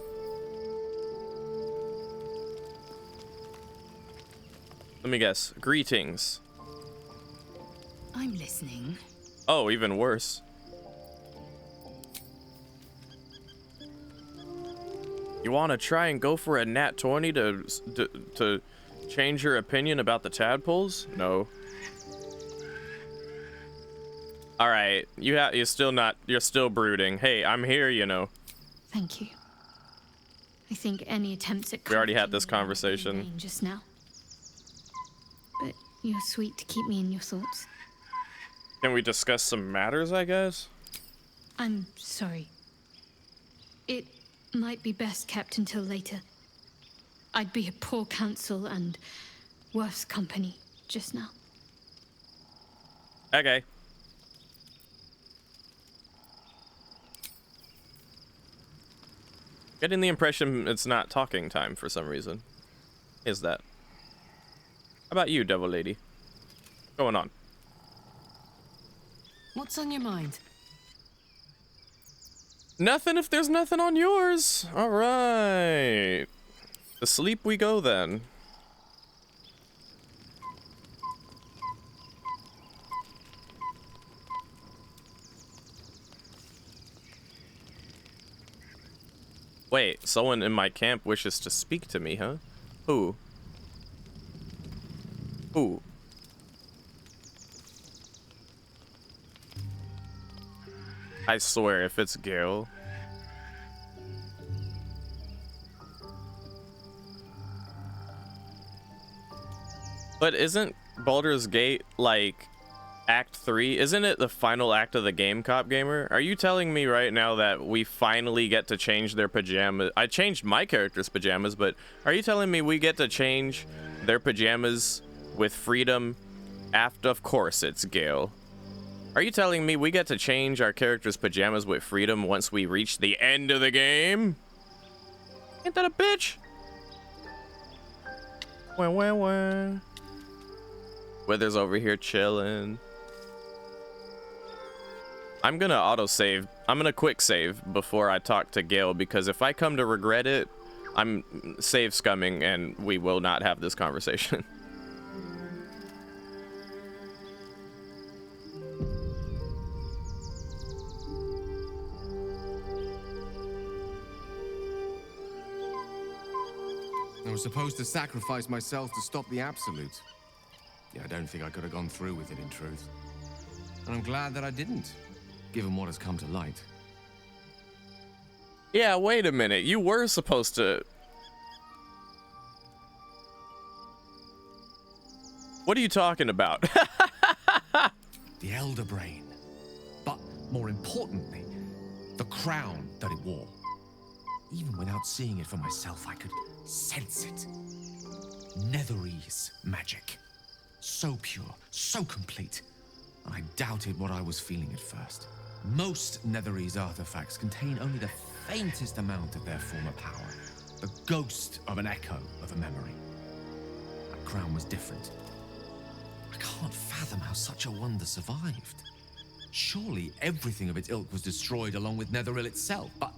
Let me guess. Greetings. I'm listening. Oh, even worse. You want to try and go for a nat 20 to change your opinion about the tadpoles? No. All right, you're still brooding. Hey, I'm here, you know. Thank you. I think any attempts at we already had this conversation just now. But you're sweet to keep me in your thoughts. Can we discuss some matters, I guess? I'm sorry. It might be best kept until later. I'd be a poor counsel and worse company just now. Okay. Getting the impression it's not talking time for some reason. Is that? How about you, Devil Lady? What's going on? What's on your mind? Nothing if there's nothing on yours. All right. To sleep we go then. Wait, someone in my camp wishes to speak to me, huh? Who? Who? I swear, if it's Gil. But isn't Baldur's Gate, like, Act 3, isn't it the final act of the game, Cop Gamer? Are you telling me right now that we finally get to change their pajamas? I changed my character's pajamas, but are you telling me we get to change their pajamas with freedom after? Of course it's Gale. Are you telling me we get to change our character's pajamas with freedom once we reach the end of the game? Ain't that a bitch? Wah, wah, wah. Wither's over here chilling. I'm gonna autosave. I'm gonna quick save before I talk to Gale, because if I come to regret it, I'm save scumming and we will not have this conversation. I was supposed to sacrifice myself to stop the Absolute. Yeah, I don't think I could have gone through with it, in truth. And I'm glad that I didn't, given what has come to light. Yeah, wait a minute. You were supposed to... What are you talking about? The Elder Brain. But, more importantly, the crown that it wore. Even without seeing it for myself, I could sense it. Netherese magic. So pure, so complete. I doubted what I was feeling at first. Most Netherese artifacts contain only the faintest amount of their former power. The ghost of an echo of a memory. That crown was different. I can't fathom how such a wonder survived. Surely everything of its ilk was destroyed along with Netheril itself, but...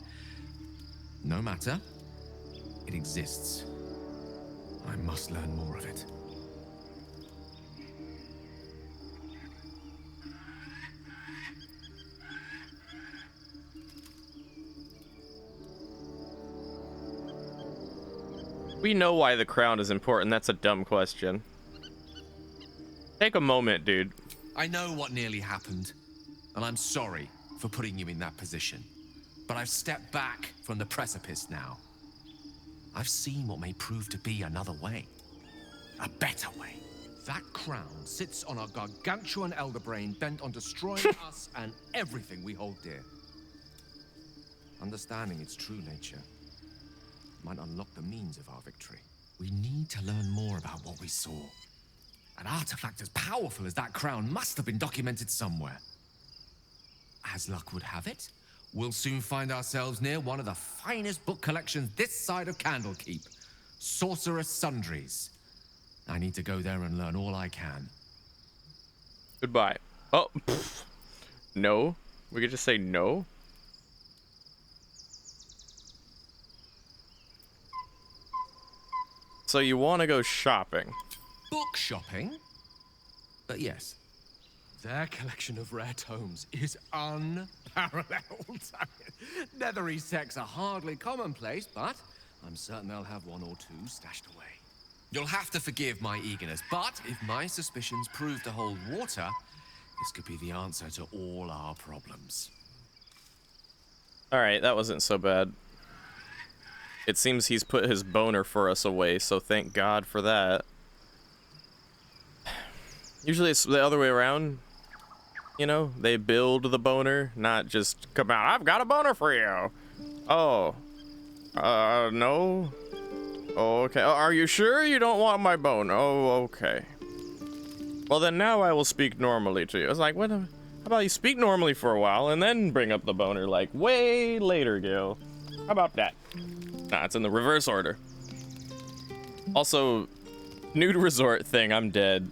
no matter. It exists. I must learn more of it. We know why the crown is important. That's a dumb question. Take a moment, dude. I know what nearly happened, and I'm sorry for putting you in that position. But I've stepped back from the precipice now. I've seen what may prove to be another way. A better way. That crown sits on a gargantuan elder brain bent on destroying us and everything we hold dear. Understanding its true nature might unlock the means of our victory. We need to learn more about what we saw. An artifact as powerful as that crown must have been documented somewhere. As luck would have it, we'll soon find ourselves near one of the finest book collections this side of Candlekeep. Sorcerous Sundries. I need to go there and learn all I can. Goodbye. Oh, pfft. No. We could just say no. So you want to go shopping? Book shopping? But yes, their collection of rare tomes is unparalleled. Netherese texts are hardly commonplace, but I'm certain they'll have one or two stashed away. You'll have to forgive my eagerness, but if my suspicions prove to hold water, this could be the answer to all our problems. Alright, that wasn't so bad. It seems he's put his boner for us away, so thank God for that. Usually it's the other way around. You know, they build the boner, not just come out, I've got a boner for you. Oh. No? Oh, okay. Are you sure you don't want my bone? Oh, okay. Well, then now I will speak normally to you. I was like, what? How about you speak normally for a while and then bring up the boner, like, way later, Gil. How about that? Nah, it's in the reverse order. Also, nude resort thing, I'm dead.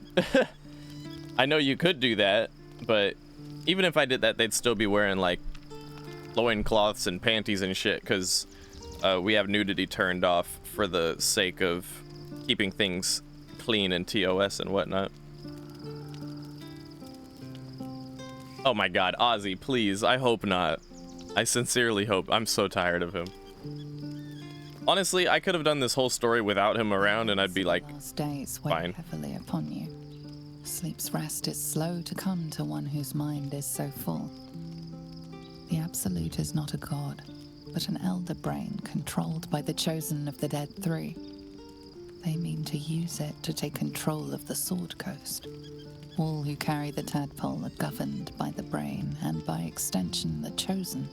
I know you could do that, but even if I did that, they'd still be wearing, like, loincloths and panties and shit, because we have nudity turned off for the sake of keeping things clean and TOS and whatnot. Oh my god, Ozzy, please, I hope not. I sincerely hope. I'm so tired of him. Honestly, I could have done this whole story without him around and I'd be like, days weigh fine. heavily upon you. Sleep's rest is slow to come to one whose mind is so full. The Absolute is not a god, but an elder brain controlled by the chosen of the Dead Three. They mean to use it to take control of the Sword Coast. All who carry the tadpole are governed by the brain, and by extension, the chosen.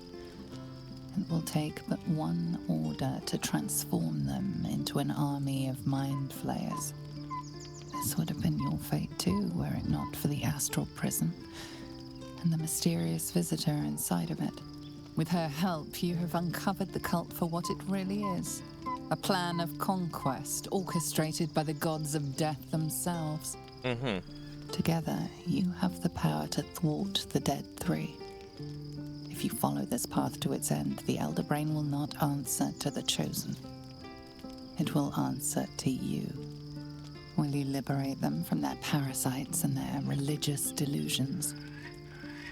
It will take but one order to transform them into an army of mind flayers. This would have been your fate too, were it not for the astral prison and the mysterious visitor inside of it. With her help, you have uncovered the cult for what it really is. A plan of conquest orchestrated by the gods of death themselves. Together, you have the power to thwart the Dead Three. If you follow this path to its end, the Elder Brain will not answer to the Chosen. It will answer to you. Will you liberate them from their parasites and their religious delusions?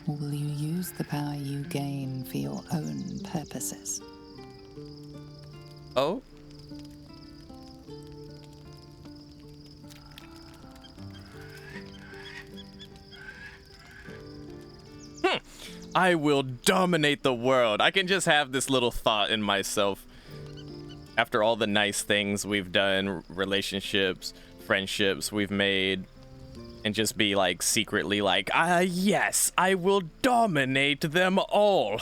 Or will you use the power you gain for your own purposes? Oh? I will dominate the world. I can just have this little thought in myself. After all the nice things we've done, relationships, friendships we've made, and just be like secretly like, yes, I will dominate them all.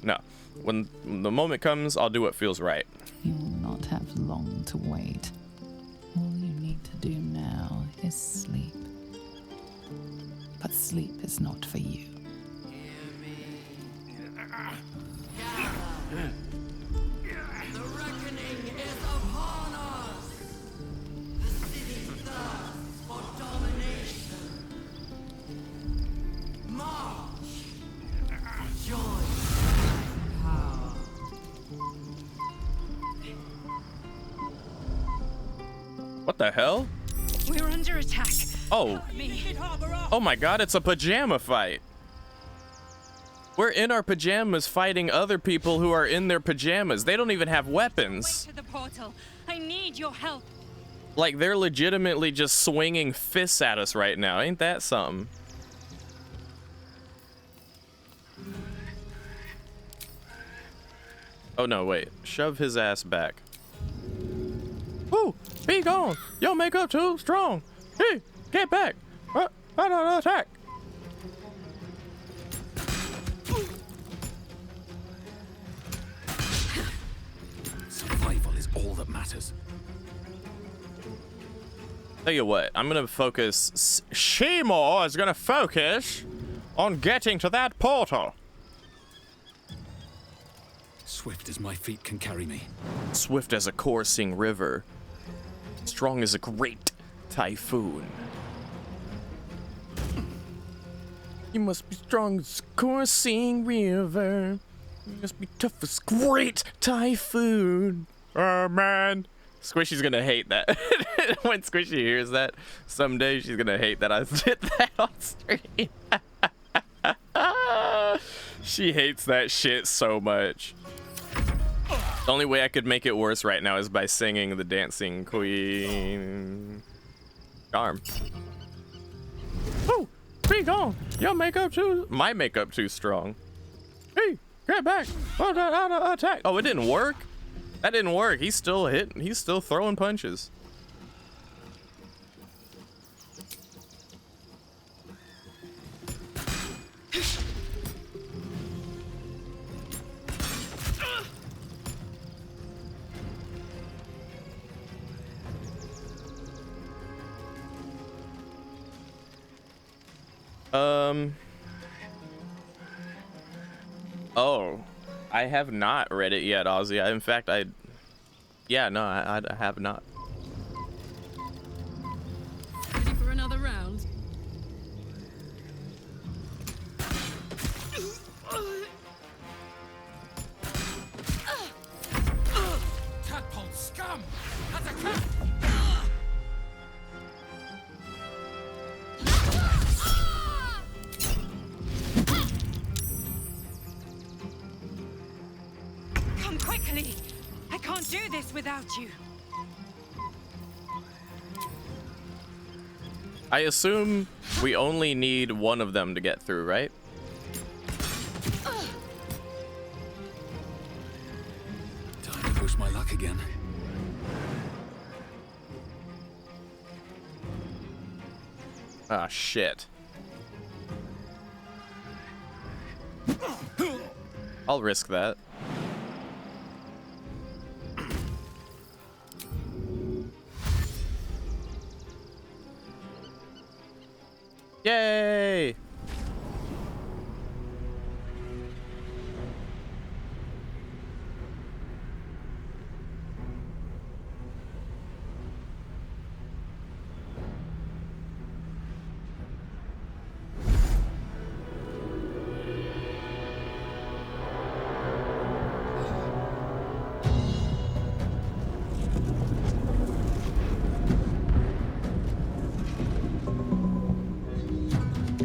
No, when the moment comes, I'll do what feels right. You will not have long to wait. All you need to do now is sleep. But sleep is not for you. The reckoning is upon us! The city thirsts for domination. March! Join my power. What the hell? We're under attack. Oh. Oh my god, it's a pajama fight. We're in our pajamas fighting other people who are in their pajamas. They don't even have weapons. To the portal. I need your help. Like, they're legitimately just swinging fists at us right now. Ain't that something? Oh no, wait. Shove his ass back. Woo! Be gone! Your makeup too strong! Hey! Get back! Attack! Survival is all that matters. Tell you what, I'm gonna focus. Seymour is gonna focus on getting to that portal. Swift as my feet can carry me. Swift as a coursing river. Strong as a great typhoon. You must be strong as a coursing river. You must be tough as great typhoon. Oh man. Squishy's gonna hate that. When Squishy hears that, someday she's gonna hate that I did that on stream. She hates that shit so much. The only way I could make it worse right now is by singing the Dancing Queen. Charm. Woo! Be gone! Your makeup too. My makeup too strong. Hey, get back! Attack! Oh, it didn't work. That didn't work. He's still hitting. He's still throwing punches. Oh, I have not read it yet, Ozzy. In fact, I have not. Ready for another round? Tadpole scum! Attack! Come quickly! I can't do this without you. I assume we only need one of them to get through, right? Time to push my luck again. Ah, shit. I'll risk that. Yay!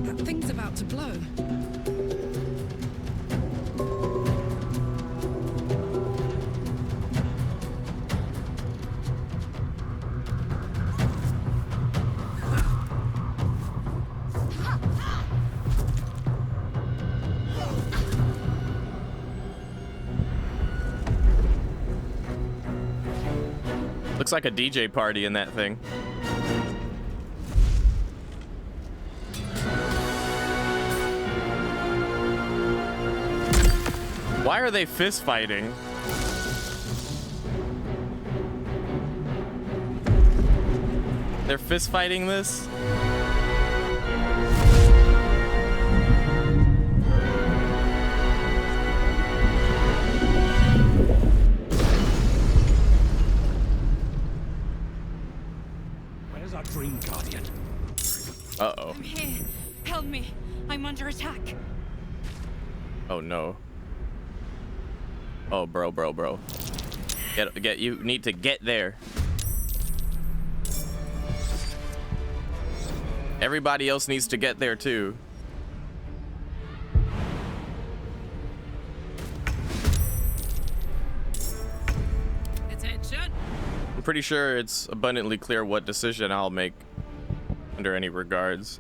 That thing's about to blow. Looks like a DJ party in that thing. Why are they fist fighting? They're fist fighting this? Where's our dream guardian? Uh-oh. I'm here. Help me. I'm under attack. Oh no. Oh, bro. You need to get there. Everybody else needs to get there too. Attention. I'm pretty sure it's abundantly clear what decision I'll make under any regards.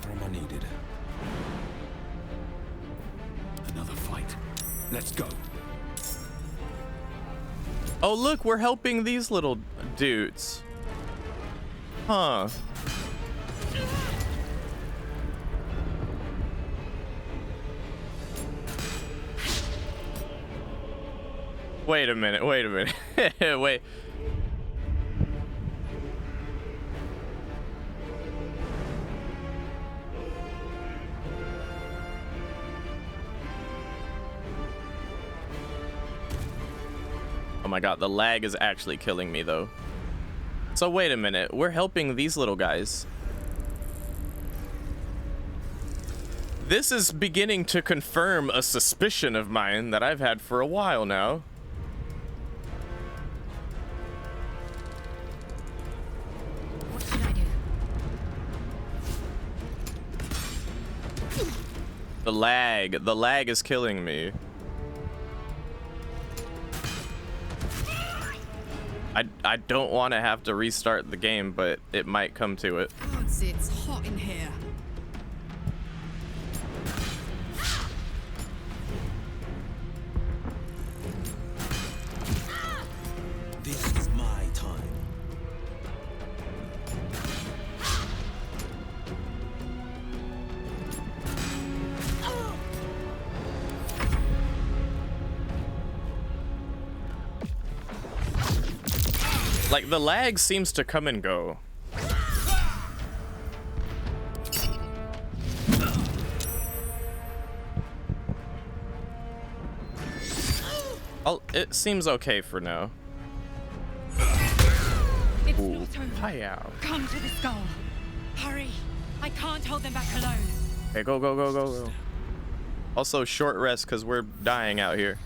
Armor needed. Another fight. Let's go. Oh, look, we're helping these little dudes. Huh. Wait a minute. Wait. Oh my god, the lag is actually killing me though. So wait a minute, we're helping these little guys. This is beginning to confirm a suspicion of mine that I've had for a while now. What should I do? The lag is killing me. I don't want to have to restart the game, but it might come to it. Gods, it's hot in here. This is my time. Like, the lag seems to come and go. It seems okay for now. It's Ooh. not over. Hi-yow. Come to the skull. Hurry. I can't hold them back alone. Okay, go. Also, short rest, because we're dying out here.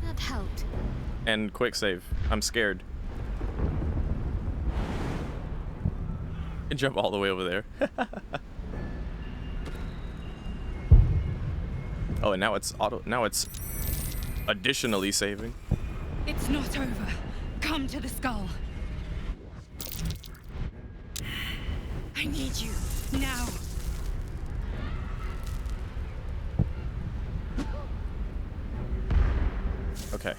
That helped. And quick save. I'm scared. I can jump all the way over there. Oh, and now it's additionally saving. It's not over. Come to the skull. I need you now. Okay.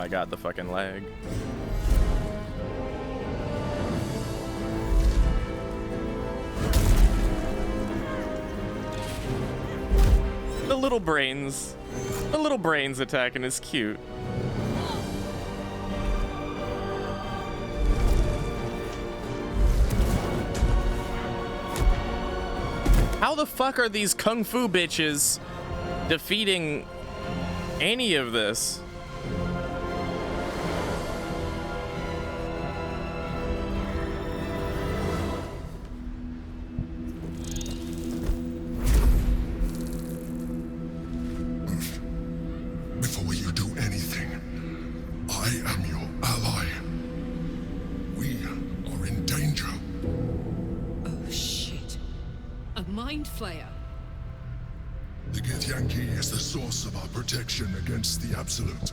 my god, the fucking lag. The little brains attacking is cute. How the fuck are these kung fu bitches defeating any of this? Before you do anything, I am your ally. We are in danger. Oh shit. A mind flayer. The Githyanki is the source of our protection against the Absolute.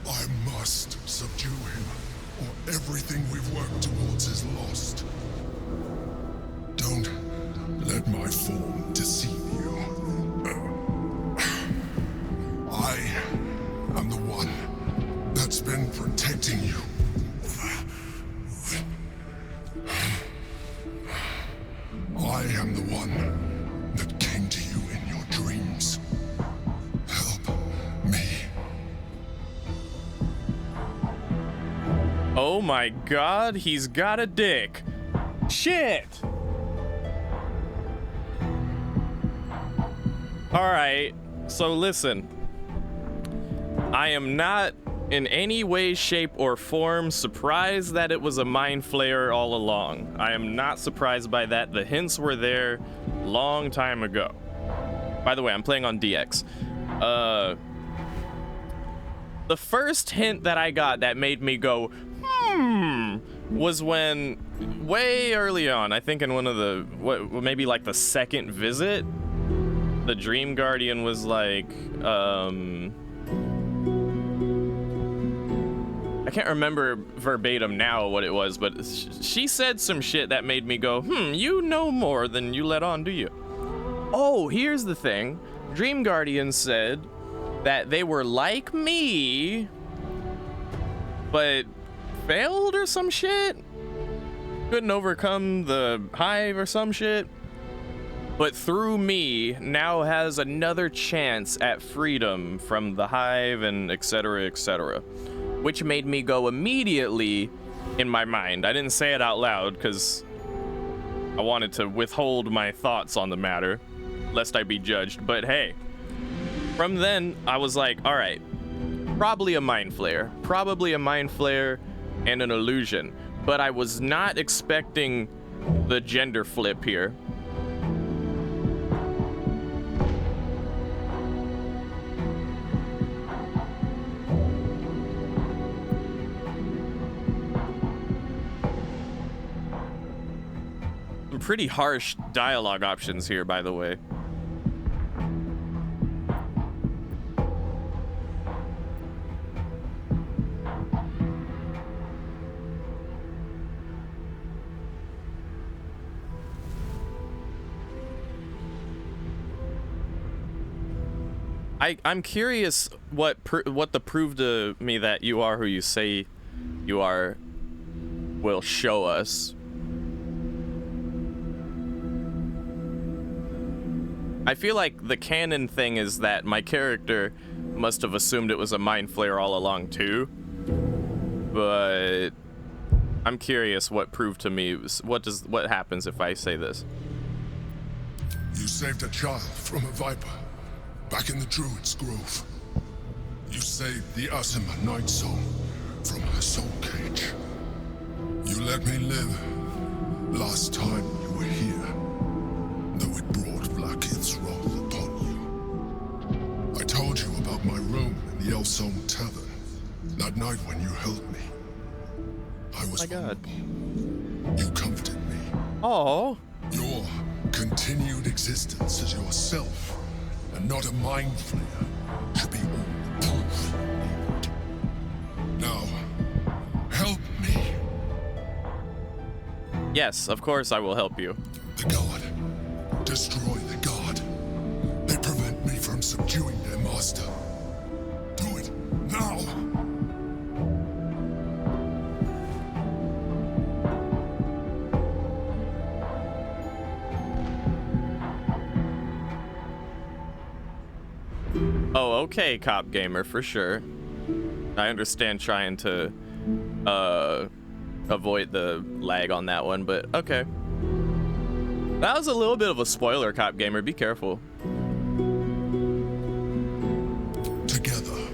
I must subdue him, or everything we've worked towards is lost. Don't let my form deceive you. I am the one that's been protecting you. I am the one that came to you in your dreams. Help me. Oh my god, he's got a dick. Shit! Alright, so listen. I am not in any way, shape, or form surprised that it was a mind flayer all along. I am not surprised by that. The hints were there long time ago. By the way, I'm playing on DX. The first hint that I got that made me go, was when way early on, I think in one of the, maybe like the second visit, the Dream Guardian was like, I can't remember verbatim now what it was, but she said some shit that made me go, you know more than you let on, do you? Oh, here's the thing. Dream Guardian said that they were like me, but failed or some shit? Couldn't overcome the hive or some shit? But through me, now has another chance at freedom from the hive and etc., etc. Which made me go immediately in my mind. I didn't say it out loud because I wanted to withhold my thoughts on the matter, lest I be judged. But hey, from then I was like, all right, probably a mind flayer and an illusion. But I was not expecting the gender flip here. Pretty harsh dialogue options here, by the way. I'm curious what the proof to me that you are who you say you are will show us. I feel like the canon thing is that my character must have assumed it was a mind flayer all along too. But I'm curious what proved to me what happens if I say this. You saved a child from a viper back in the Druid's Grove. You saved the Asima Night Soul from her soul cage. You let me live last time you were here, though it brought Blackith's wrath upon you. I told you about my room in the Elsong Tavern that night when you held me. I was vulnerable. You comforted me. Oh. Your continued existence as yourself and not a mind flayer should be all the proof you need. Now, help me. Yes, of course I will help you. The guard. Destroy the guard. They prevent me from subduing their master. Do it now. Oh, okay, cop gamer, for sure. I understand trying to avoid the lag on that one, but okay. That was a little bit of a spoiler, cop gamer. Be careful. Together,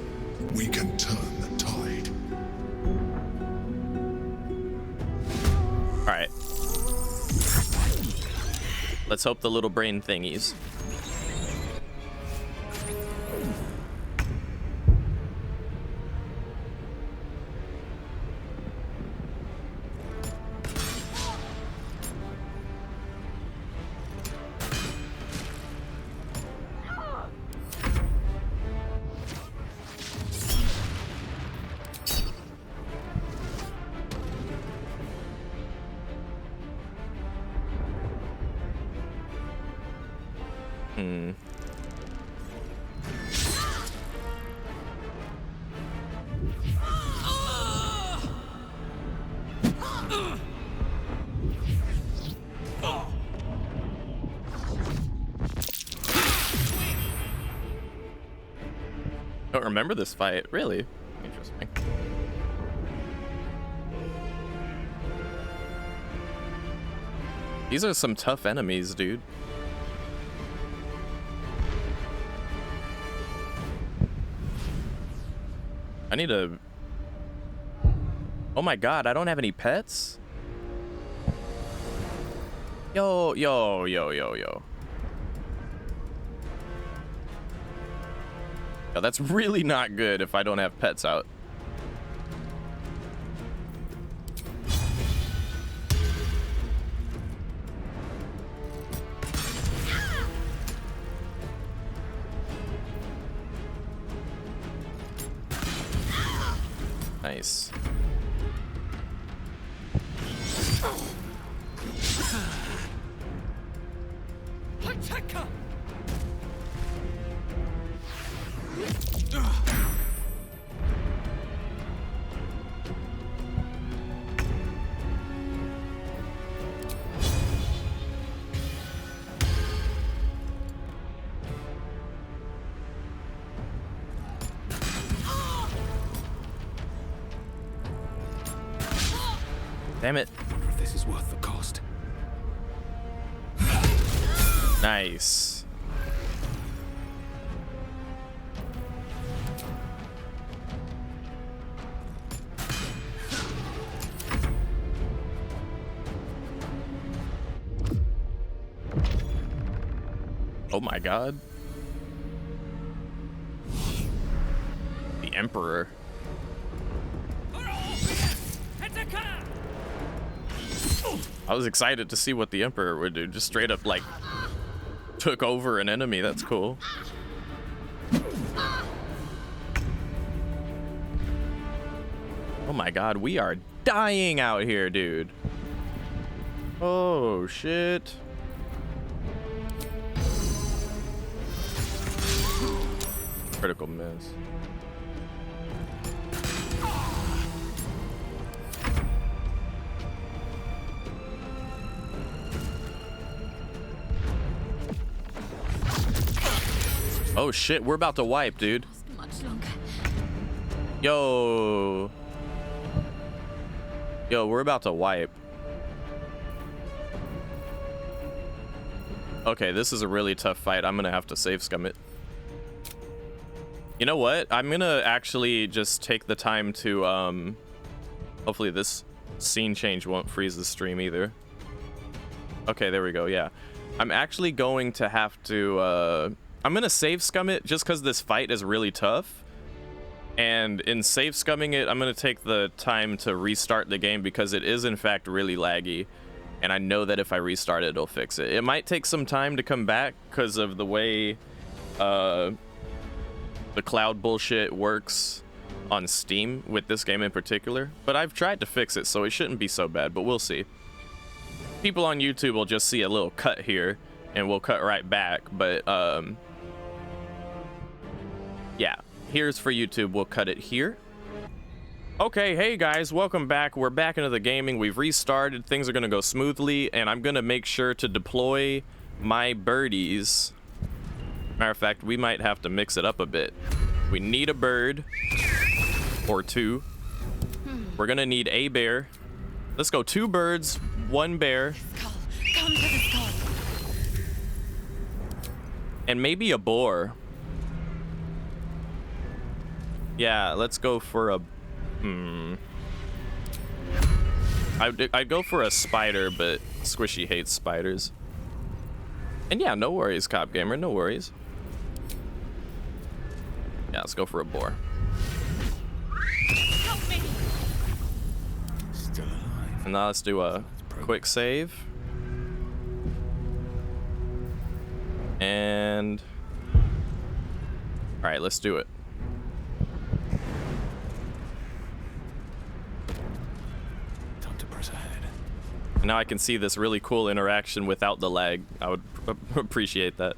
we can turn the tide. All right. Let's hope the little brain thingies. Don't remember this fight, really? Interesting. These are some tough enemies, dude. I need a... Oh my god, I don't have any pets? Yo. Yo, that's really not good if I don't have pets out. Nice. Damn it. I wonder if this is worth the cost. Nice. Oh my god. The Emperor. I was excited to see what the Emperor would do. Just straight up, like, took over an enemy. That's cool. Oh my god, we are dying out here, dude. Oh, shit. Critical miss. Oh shit, we're about to wipe, dude. Much longer. Yo, we're about to wipe. Okay, this is a really tough fight. I'm gonna have to save scum it. You know what? I'm gonna actually just take the time to, hopefully this scene change won't freeze the stream either. Okay, there we go, yeah. I'm actually going to have to, I'm gonna save scum it just because this fight is really tough. And in save scumming it, I'm gonna take the time to restart the game because it is in fact really laggy. And I know that if I restart it, it'll fix it. It might take some time to come back because of the way the cloud bullshit works on Steam with this game in particular. But I've tried to fix it, so it shouldn't be so bad, but we'll see. People on YouTube will just see a little cut here and we'll cut right back, but yeah, here's for YouTube. We'll cut it here. Okay, hey guys, welcome back. We're back into the gaming. We've restarted. Things are gonna go smoothly, and I'm gonna make sure to deploy my birdies Matter of fact, we might have to mix it up a bit. We need a bird or two. We're gonna need a bear. Let's go 2 birds, 1 bear. Come to the skull. And maybe a boar. Yeah, let's go for a... I'd go for a spider, but Squishy hates spiders. And yeah, no worries, Cop Gamer, no worries. Yeah, let's go for a boar. Help me. Still alive. And now let's do a quick save. And... Alright, let's do it. Time to press ahead. Now I can see this really cool interaction without the lag. I would appreciate that.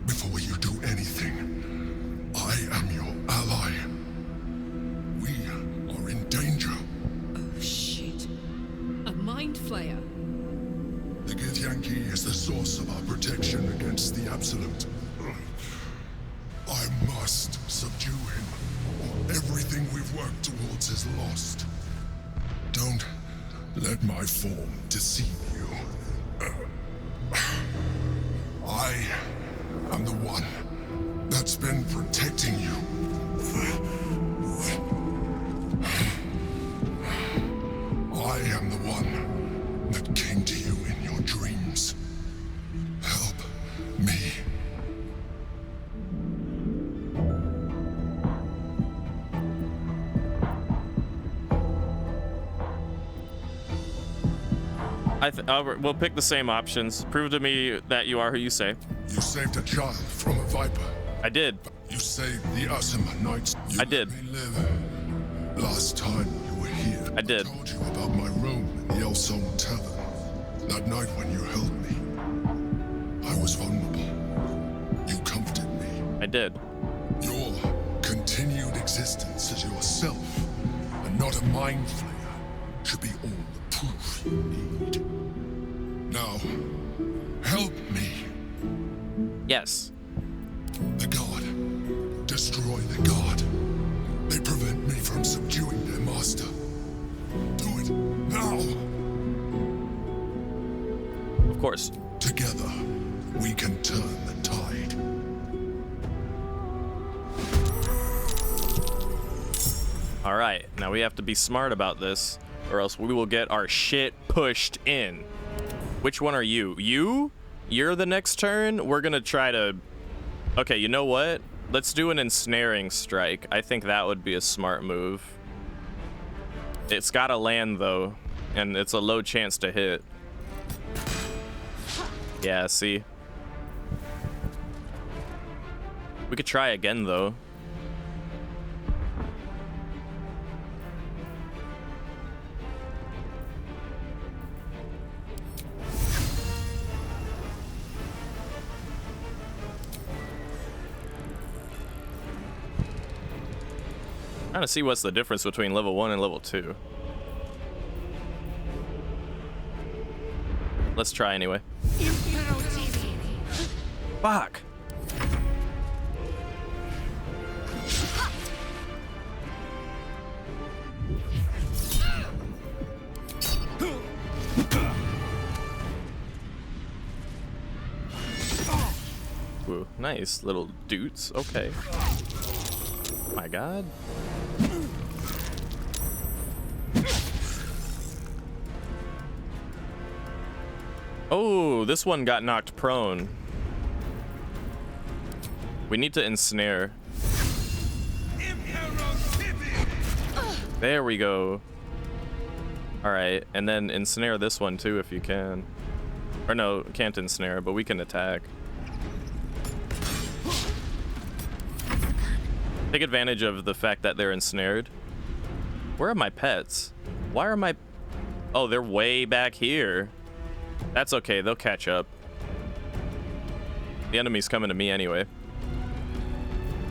Before you do anything, I am your ally. We are in danger. Oh, shit. A mind flayer. The Githyanki is the source of our protection against the Absolute. I must subdue him, or everything we've worked towards is lost. Don't let my form deceive you. I am the one that's been protecting you. I am the one that came to you in your dreams. Help me. We'll pick the same options. Prove to me that you are who you say. You saved a child from a viper. I did. You saved the Asima Knights. I did. Let me live. Last time you were here, I did. I told you about my room in the El Sol Tavern. That night when you held me, I was vulnerable. You comforted me. I did. Your continued existence as yourself, and not a mind flayer, should be all the proof you need. Now, help me. Yes. The God. Destroy the God. They prevent me from subduing their master. Do it now. Of course. Together, we can turn the tide. All right, now we have to be smart about this, or else we will get our shit pushed in. Which one are you? You're the next turn? We're gonna try to... Okay, you know what? Let's do an ensnaring strike. I think that would be a smart move. It's gotta land though, and it's a low chance to hit. Yeah, see? We could try again though. Trying to see what's the difference between level 1 and level 2. Let's try anyway. Fuck. Ooh, nice little dudes. Okay. My God. Oh, this one got knocked prone. We need to ensnare. There we go. All right, and then ensnare this one too if you can. Or no, can't ensnare, but we can attack. Take advantage of the fact that they're ensnared. Where are my pets? Why are my... Oh, they're way back here. That's okay, they'll catch up. The enemy's coming to me anyway.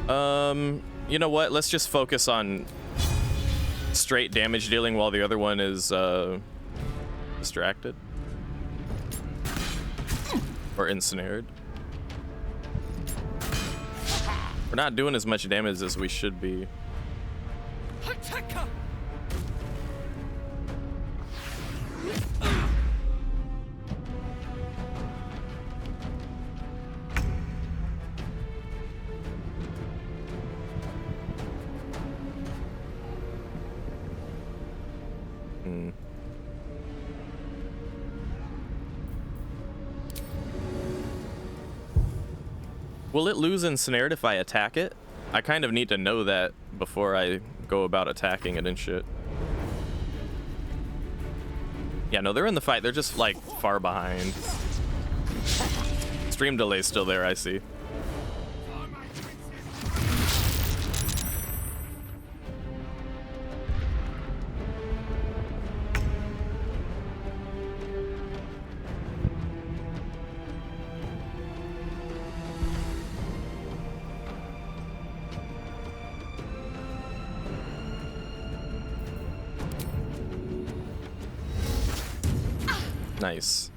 You know what? Let's just focus on straight damage dealing while the other one is distracted. Or ensnared. We're not doing as much damage as we should be. Will it lose ensnared if I attack it? I kind of need to know that before I go about attacking it and shit. Yeah, no, they're in the fight. They're just, like, far behind. Stream delay's still there, I see. Nice.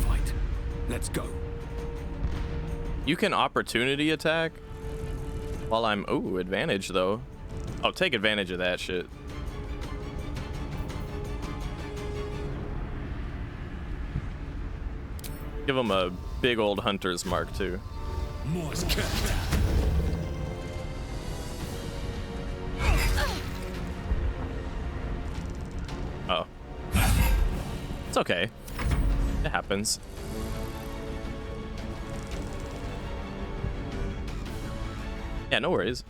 Fight. Let's go. You can opportunity attack while I'm... Ooh, advantage though. I'll take advantage of that shit. Give him a big old hunter's mark too. Oh. It's okay. It happens. Yeah, no worries.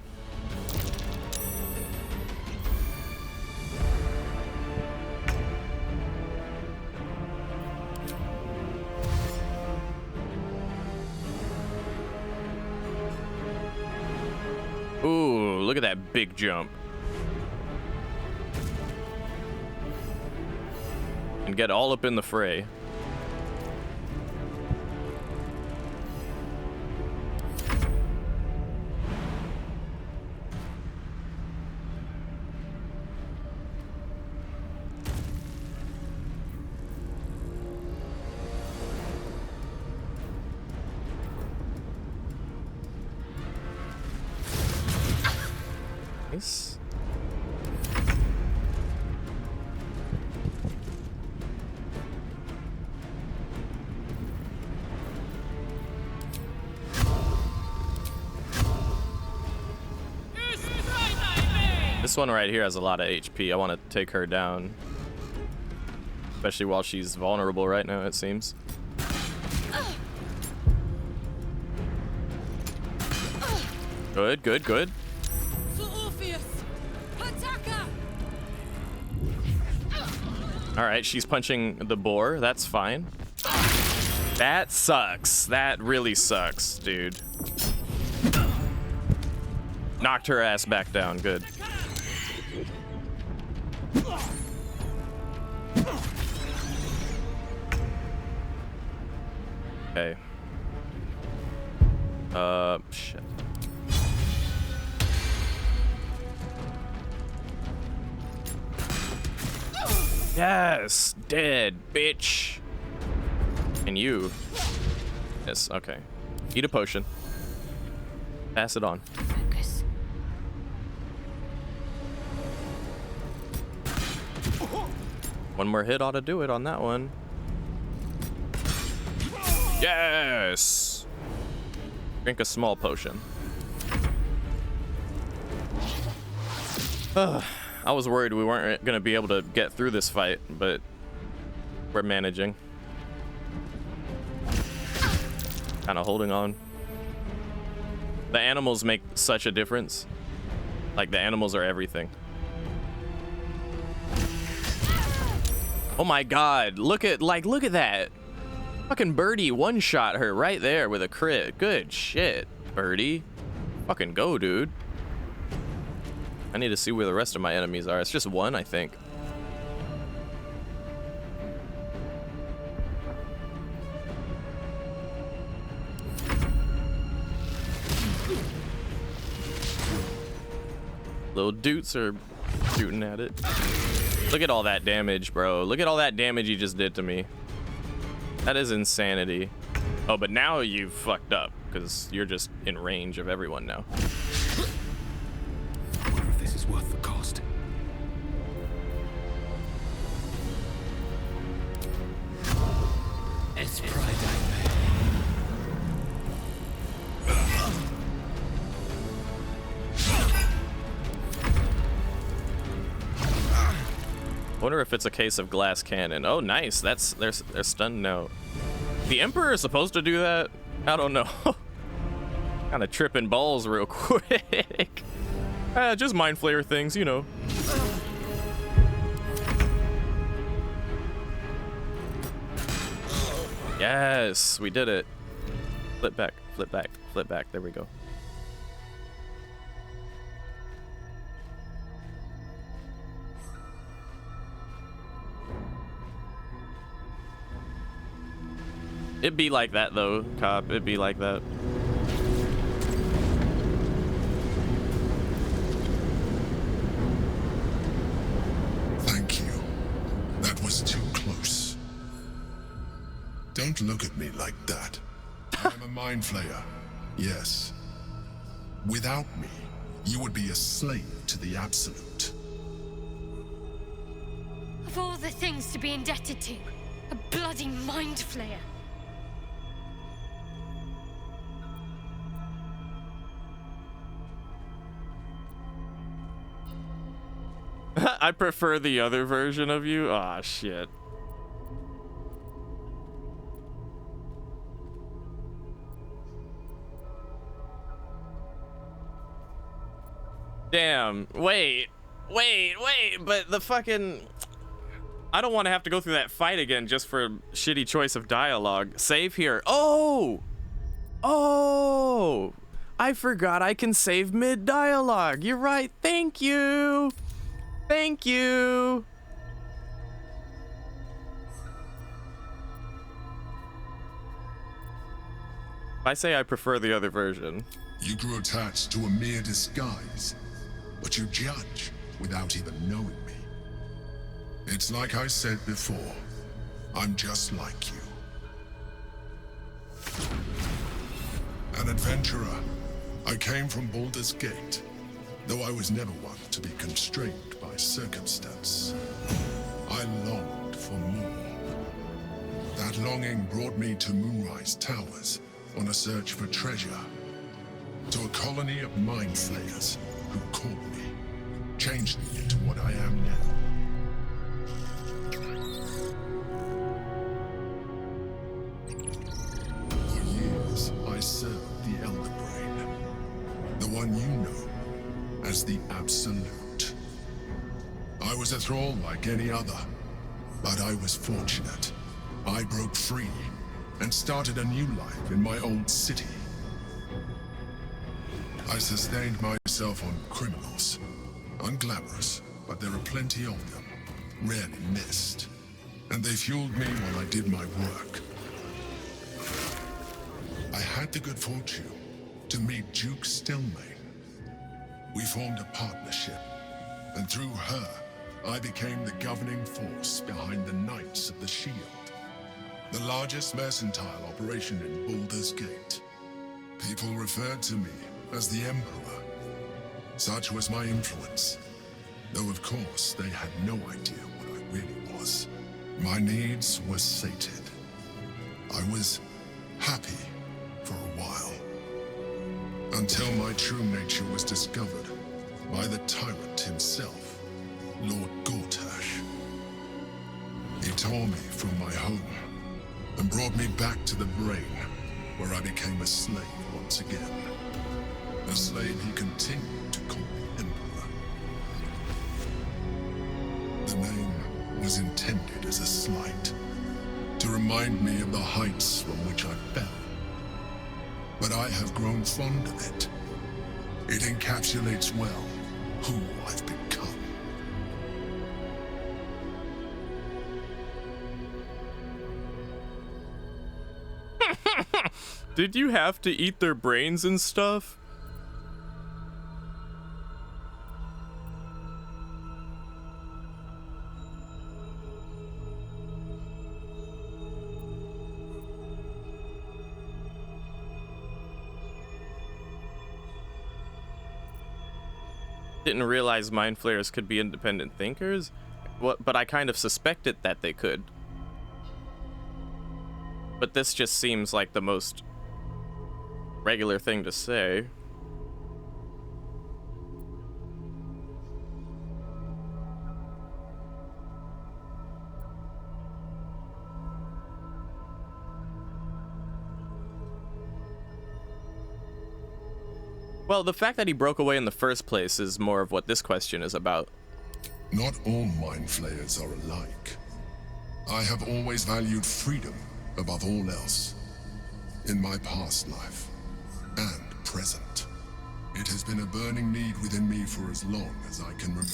Ooh, look at that big jump. And get all up in the fray. Nice. This one right here has a lot of HP. I want to take her down. Especially while she's vulnerable right now, it seems. Good, good, good. All right, she's punching the boar. That's fine. That sucks. That really sucks, dude. Knocked her ass back down. Good. Okay. Shit. Yes, dead, bitch. And you. Yes, okay. Eat a potion. Pass it on. Focus. One more hit ought to do it on that one. Yes! Drink a small potion. I was worried we weren't gonna be able to get through this fight, but we're managing. Kind of holding on. The animals make such a difference. Like, the animals are everything. Oh my god, look at that. Fucking Birdie one-shot her right there with a crit. Good shit, Birdie. Fucking go, dude. I need to see where the rest of my enemies are. It's just one, I think. Little dudes are shooting at it. Look at all that damage, bro. Look at all that damage you just did to me. That is insanity. Oh, but now you fucked up because you're just in range of everyone now. I wonder if this is worth the cost. It's pride I Wonder if it's a case of glass cannon. Oh, nice. They're stunned now. The Emperor is supposed to do that? I don't know. Kind of tripping balls real quick. Just mind flayer things, you know. Yes, we did it. Flip back, flip back, flip back. There we go. It'd be like that though, Cop. It'd be like that. Thank you. That was too close. Don't look at me like that. I'm a mind flayer. Yes. Without me, you would be a slave to the Absolute. Of all the things to be indebted to, a bloody mind flayer. I prefer the other version of you. Aw, shit. Damn. Wait, but the fucking... I don't want to have to go through that fight again just for a shitty choice of dialogue. Save here. Oh! Oh! I forgot I can save mid-dialogue. You're right. Thank you. Thank you. I say I prefer the other version. You grew attached to a mere disguise, but you judge without even knowing me. It's like I said before, I'm just like you. An adventurer, I came from Baldur's Gate, though I was never one to be constrained by circumstance. I longed for more. That longing brought me to Moonrise Towers on a search for treasure, to a colony of mind flayers who caught me, changed me into what I am now. For years, I served the Elder Brain, the one you know as the Absolute. I was a thrall like any other, but I was fortunate. I broke free and started a new life in my old city. I sustained myself on criminals. Unglamorous, but there are plenty of them, rarely missed. And they fueled me while I did my work. I had the good fortune to meet Duke Stelmane. We formed a partnership, and through her, I became the governing force behind the Knights of the Shield, the largest mercantile operation in Baldur's Gate. People referred to me as the Emperor. Such was my influence, though of course they had no idea what I really was. My needs were sated. I was happy for a while. Until my true nature was discovered by the tyrant himself, Lord Gortash. He tore me from my home and brought me back to the brain, where I became a slave once again. A slave he continued to call me Emperor. The name was intended as a slight, to remind me of the heights from which I fell. But I have grown fond of it. It encapsulates well who I've become. Did you have to eat their brains and stuff? Didn't realize mind flayers could be independent thinkers. But I kind of suspected that they could. But this just seems like the most regular thing to say. Well, the fact that he broke away in the first place is more of what this question is about. Not all mind flayers are alike. I have always valued freedom above all else. In my past life and present, it has been a burning need within me for as long as I can remember.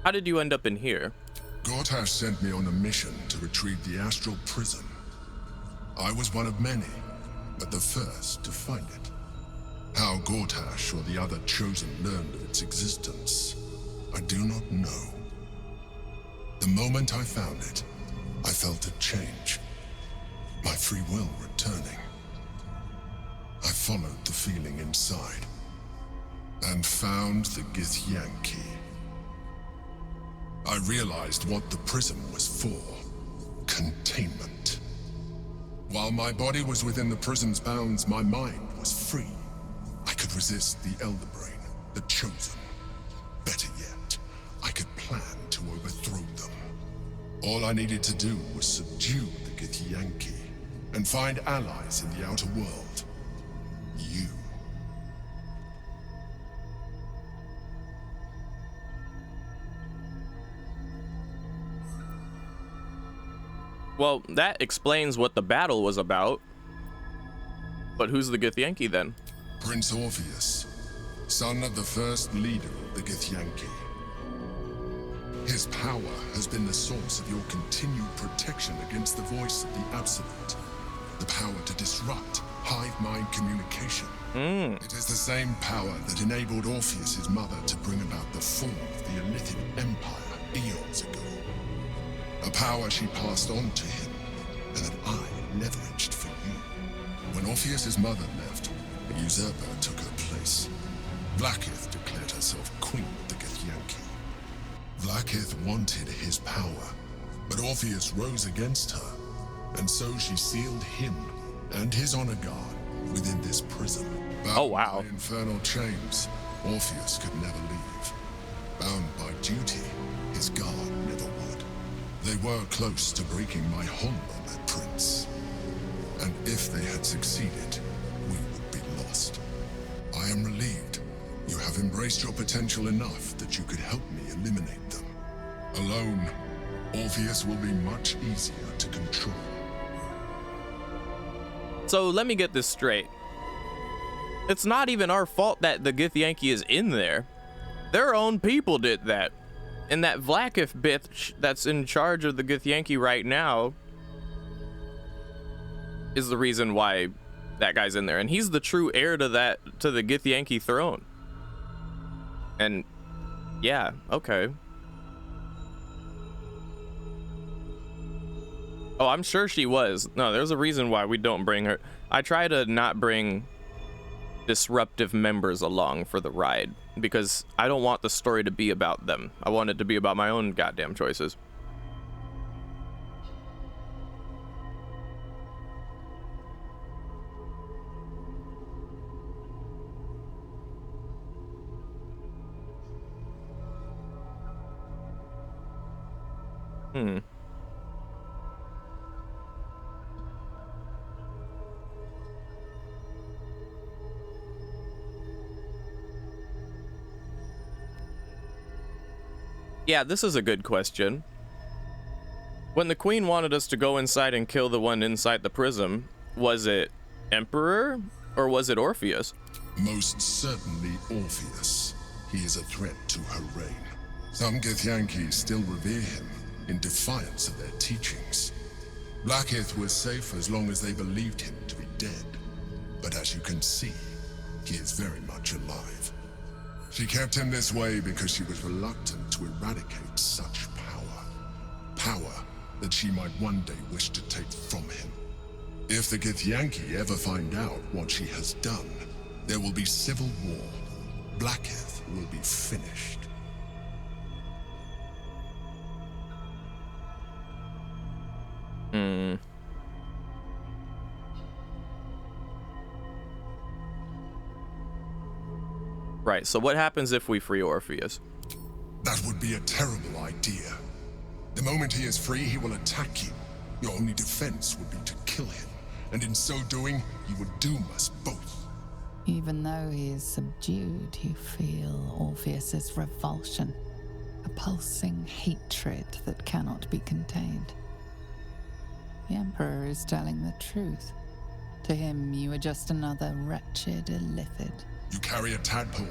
How did you end up in here? Gortash sent me on a mission to retrieve the astral prism. I was one of many, but the first to find it. How Gortash or the other chosen learned of its existence, I do not know. The moment I found it, I felt a change. My free will returning. I followed the feeling inside and found the Githyanki. I realized what the prism was for. Containment. While my body was within the prism's bounds, my mind was free. I could resist the Elder Brain, the Chosen. Better yet, I could plan to overthrow them. All I needed to do was subdue the Githyanki and find allies in the outer world. You. Well, that explains what the battle was about. But who's the Githyanki then? Prince Orpheus, son of the first leader of the Githyanki. His power has been the source of your continued protection against the voice of the Absolute. The power to disrupt hive mind communication. It is the same power that enabled Orpheus's mother to bring about the fall of the Elithic Empire eons ago. A power she passed on to him, and that I leveraged for you. When Orpheus's mother left, a usurper took her place. Vlaakith declared herself queen of the Githyanki. Vlaakith wanted his power, but Orpheus rose against her, and so she sealed him and his honor guard within this prison. Bound by infernal chains, Orpheus could never leave. Bound by duty, his guard never would. They were close to breaking my hold on that prince. And if they had succeeded, we would be lost. I am relieved. You have embraced your potential enough that you could help me eliminate them. Alone, Orpheus will be much easier to control. So let me get this straight. It's not even our fault that the Githyanki is in there. Their own people did that. And that Vlaakith bitch that's in charge of the Githyanki right now is the reason why that guy's in there. And he's the true heir to the Githyanki throne. And yeah, okay. Oh, I'm sure she was. No, there's a reason why we don't bring her. I try to not bring disruptive members along for the ride, because I don't want the story to be about them. I want it to be about my own goddamn choices. Yeah, this is a good question. When the queen wanted us to go inside and kill the one inside the prism, was it Emperor or was it Orpheus? Most certainly Orpheus. He is a threat to her reign. Some Githyanki still revere him in defiance of their teachings. Blackith was safe as long as they believed him to be dead. But as you can see, he is very much alive. She kept him this way because she was reluctant to eradicate such power. Power that she might one day wish to take from him. If the Githyanki ever find out what she has done, there will be civil war. Blackith will be finished. Right, so what happens if we free Orpheus? That would be a terrible idea. The moment he is free, he will attack you. Your only defense would be to kill him, and in so doing, you would doom us both. Even though he is subdued, you feel Orpheus's revulsion, a pulsing hatred that cannot be contained. The Emperor is telling the truth. To him, you are just another wretched illithid. You carry a tadpole.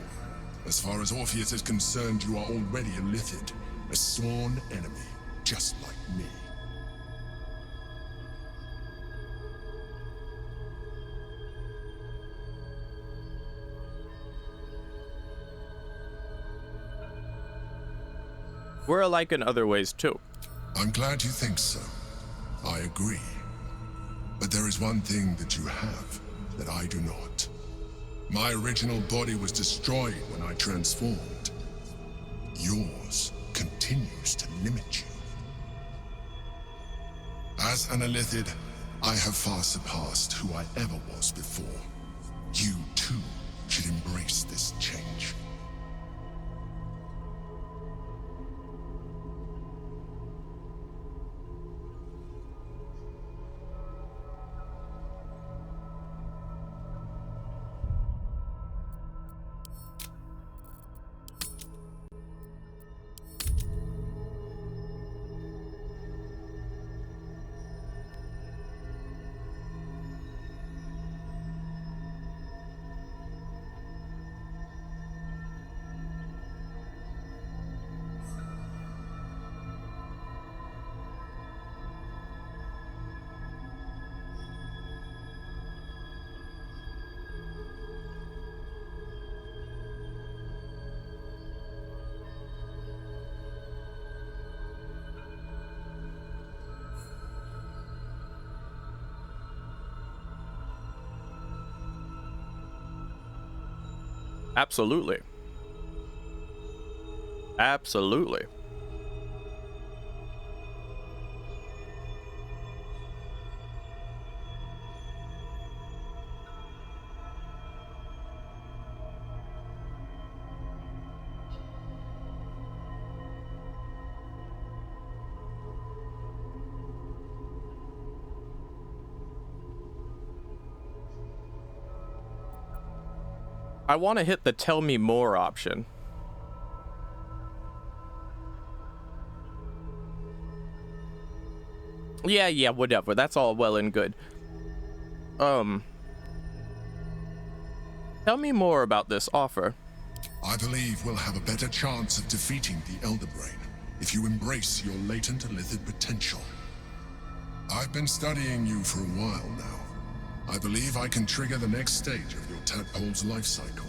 As far as Orpheus is concerned, you are already a illithid, a sworn enemy, just like me. We're alike in other ways too. I'm glad you think so. I agree. But there is one thing that you have that I do not. My original body was destroyed when I transformed. Yours continues to limit you. As an illithid, I have far surpassed who I ever was before. You, too, should embrace this change. Absolutely. Absolutely. I want to hit the tell me more option. Yeah, whatever. That's all well and good. Tell me more about this offer. I believe we'll have a better chance of defeating the Elder Brain if you embrace your latent illithid potential. I've been studying you for a while now. I believe I can trigger the next stage of your tadpole's life cycle,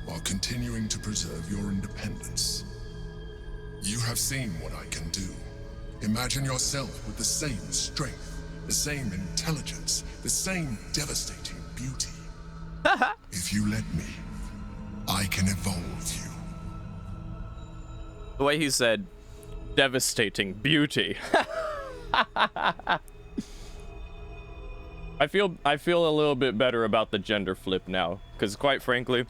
while continuing to preserve your independence. You have seen what I can do. Imagine yourself with the same strength, the same intelligence, the same devastating beauty. If you let me, I can evolve you. The way he said, devastating beauty. I feel a little bit better about the gender flip now, because quite frankly,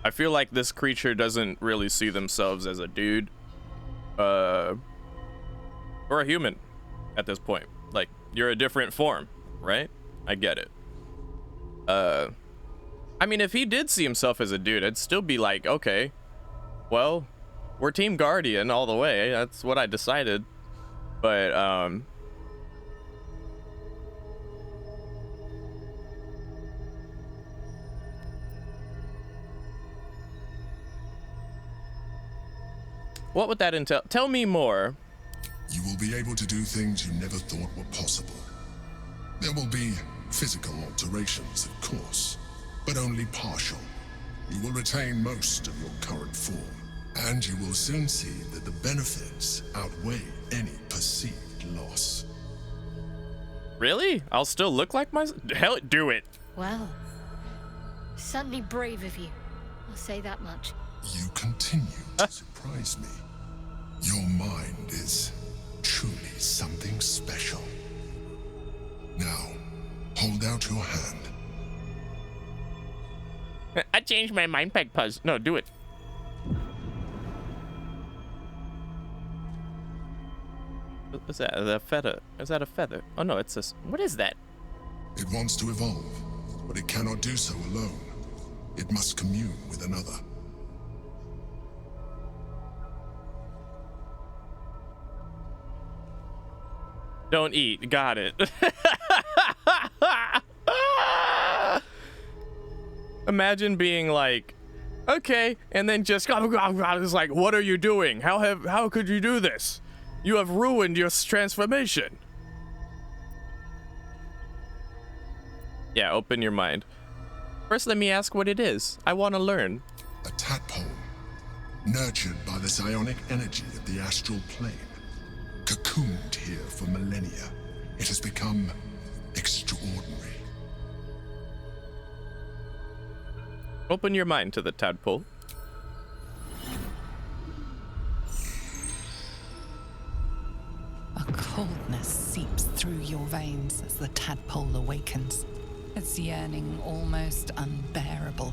I feel like this creature doesn't really see themselves as a dude, or a human at this point. Like, you're a different form, right? I get it. I mean, if he did see himself as a dude, I'd still be like, okay, well, we're Team Guardian all the way. That's what I decided. But, what would that entail? Tell me more. You will be able to do things you never thought were possible. There will be physical alterations, of course, but only partial. You will retain most of your current form, and you will soon see that the benefits outweigh any perceived loss. Really? I'll still look like myself? Hell, do it. Well, certainly brave of you. I'll say that much. You continue to surprise me. Your mind is truly something special. Now, hold out your hand. I changed my mind pack puzz. No, do it. What's that? The feather. Is that a feather? Oh no, it's this. What is that? It wants to evolve, but it cannot do so alone. It must commune with another. Don't eat. Got it. Imagine being like, okay, and then just it's like, what are you doing? How could you do this? You have ruined your transformation. Yeah, open your mind. First, let me ask what it is. I want to learn. A tadpole, nurtured by the psionic energy of the astral plane. Cocooned here for millennia, it has become extraordinary. Open your mind to the tadpole. A coldness seeps through your veins as the tadpole awakens, its yearning almost unbearable.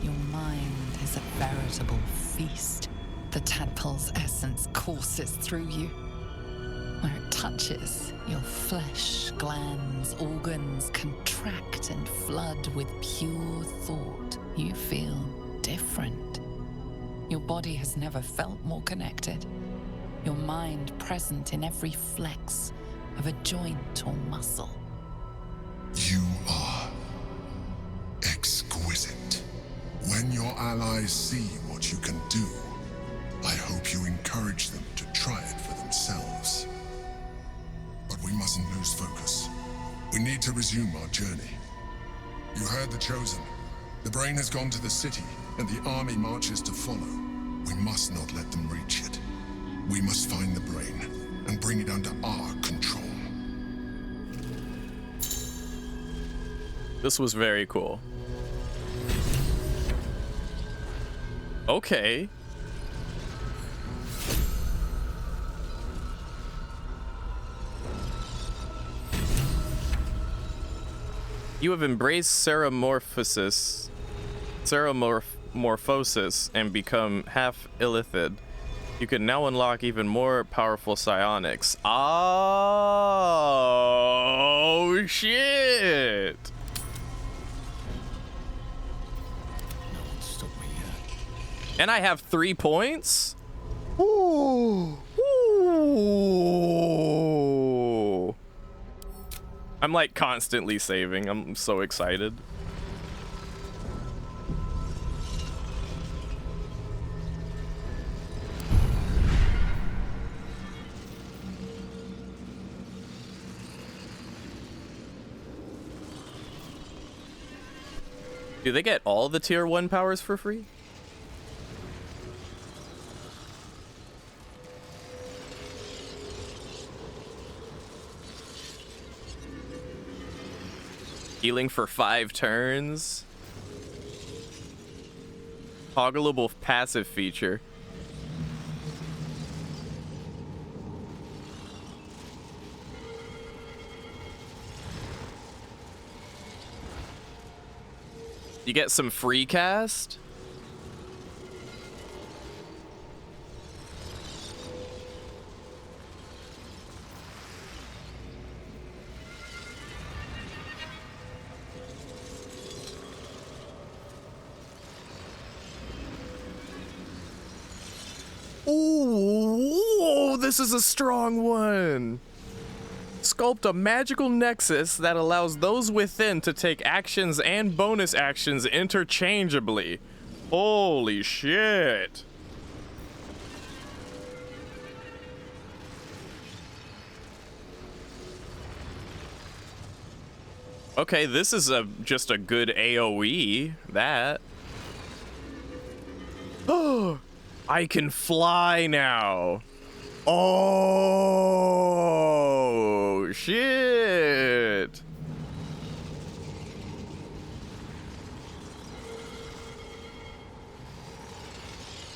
Your mind is a veritable feast. The tadpole's essence courses through you. Where it touches, your flesh, glands, organs contract and flood with pure thought. You feel different. Your body has never felt more connected. Your mind present in every flex of a joint or muscle. You are exquisite. When your allies see what you can do, I hope you encourage them to try it for themselves. But we mustn't lose focus. We need to resume our journey. You heard the Chosen. The brain has gone to the city, and the army marches to follow. We must not let them reach it. We must find the brain, and bring it under our control. This was very cool. Okay. You have embraced ceromorphosis and become half illithid. You can now unlock even more powerful psionics. Oh shit! And I have 3 points? Ooh. Ooh. I'm like constantly saving. I'm so excited. Do they get all the tier 1 powers for free? Healing for 5 turns. Toggleable passive feature. You get some free cast. Ooh, this is a strong one. Sculpt a magical nexus that allows those within to take actions and bonus actions interchangeably. Holy shit. Okay, this is just a good AoE, that. Oh, I can fly now. Oh, shit.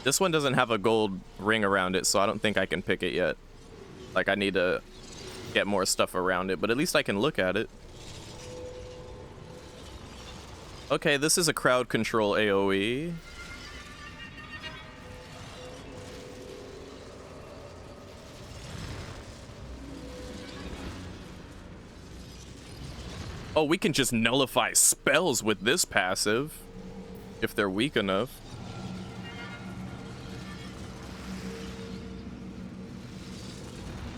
This one doesn't have a gold ring around it, so I don't think I can pick it yet. Like, I need to get more stuff around it, but at least I can look at it. Okay, this is a crowd control AoE. Oh, we can just nullify spells with this passive, if they're weak enough.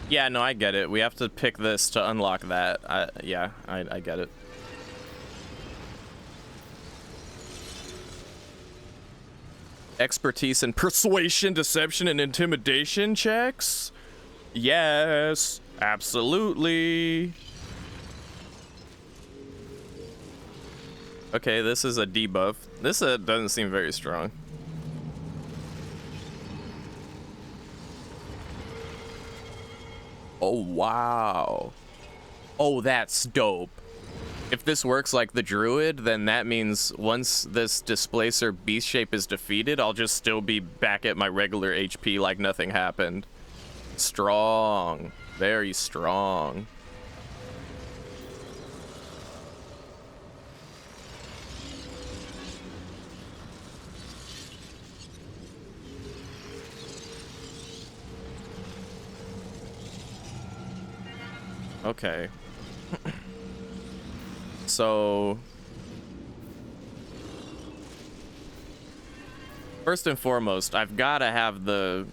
Yeah, no, I get it. We have to pick this to unlock that. Yeah, I get it. Expertise in persuasion, deception, and intimidation checks? Yes, absolutely. Okay, this is a debuff. This doesn't seem very strong. Oh, wow. Oh, that's dope. If this works like the druid, then that means once this displacer beast shape is defeated, I'll just still be back at my regular HP like nothing happened. Strong. Very strong. Okay. So first and foremost, I've got to have the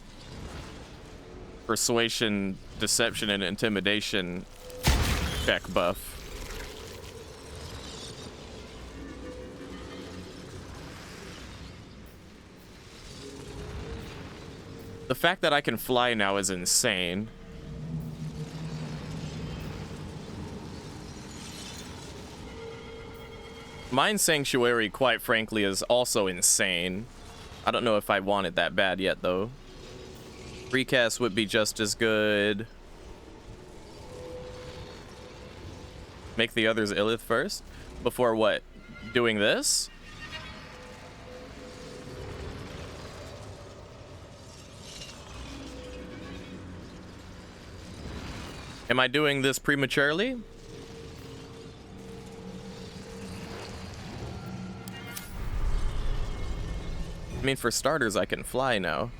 persuasion, deception, and intimidation check buff. The fact that I can fly now is insane. Mind Sanctuary, quite frankly, is also insane. I don't know if I want it that bad yet, though. Recast would be just as good. Make the others Illith first? Before what? Doing this? Am I doing this prematurely? I mean, for starters, I can fly now.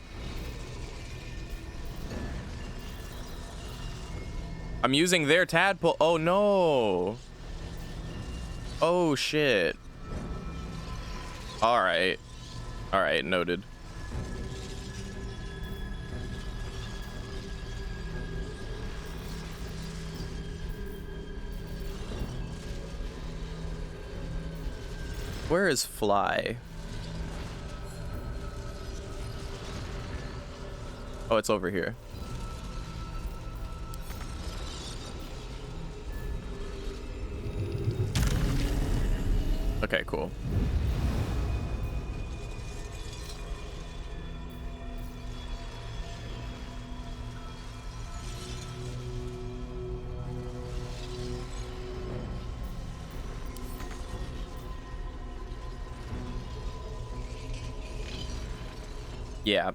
I'm using their tadpole. Oh, no. Oh, shit. All right. All right, noted. Where is fly? Oh, it's over here. Okay, cool. Yeah.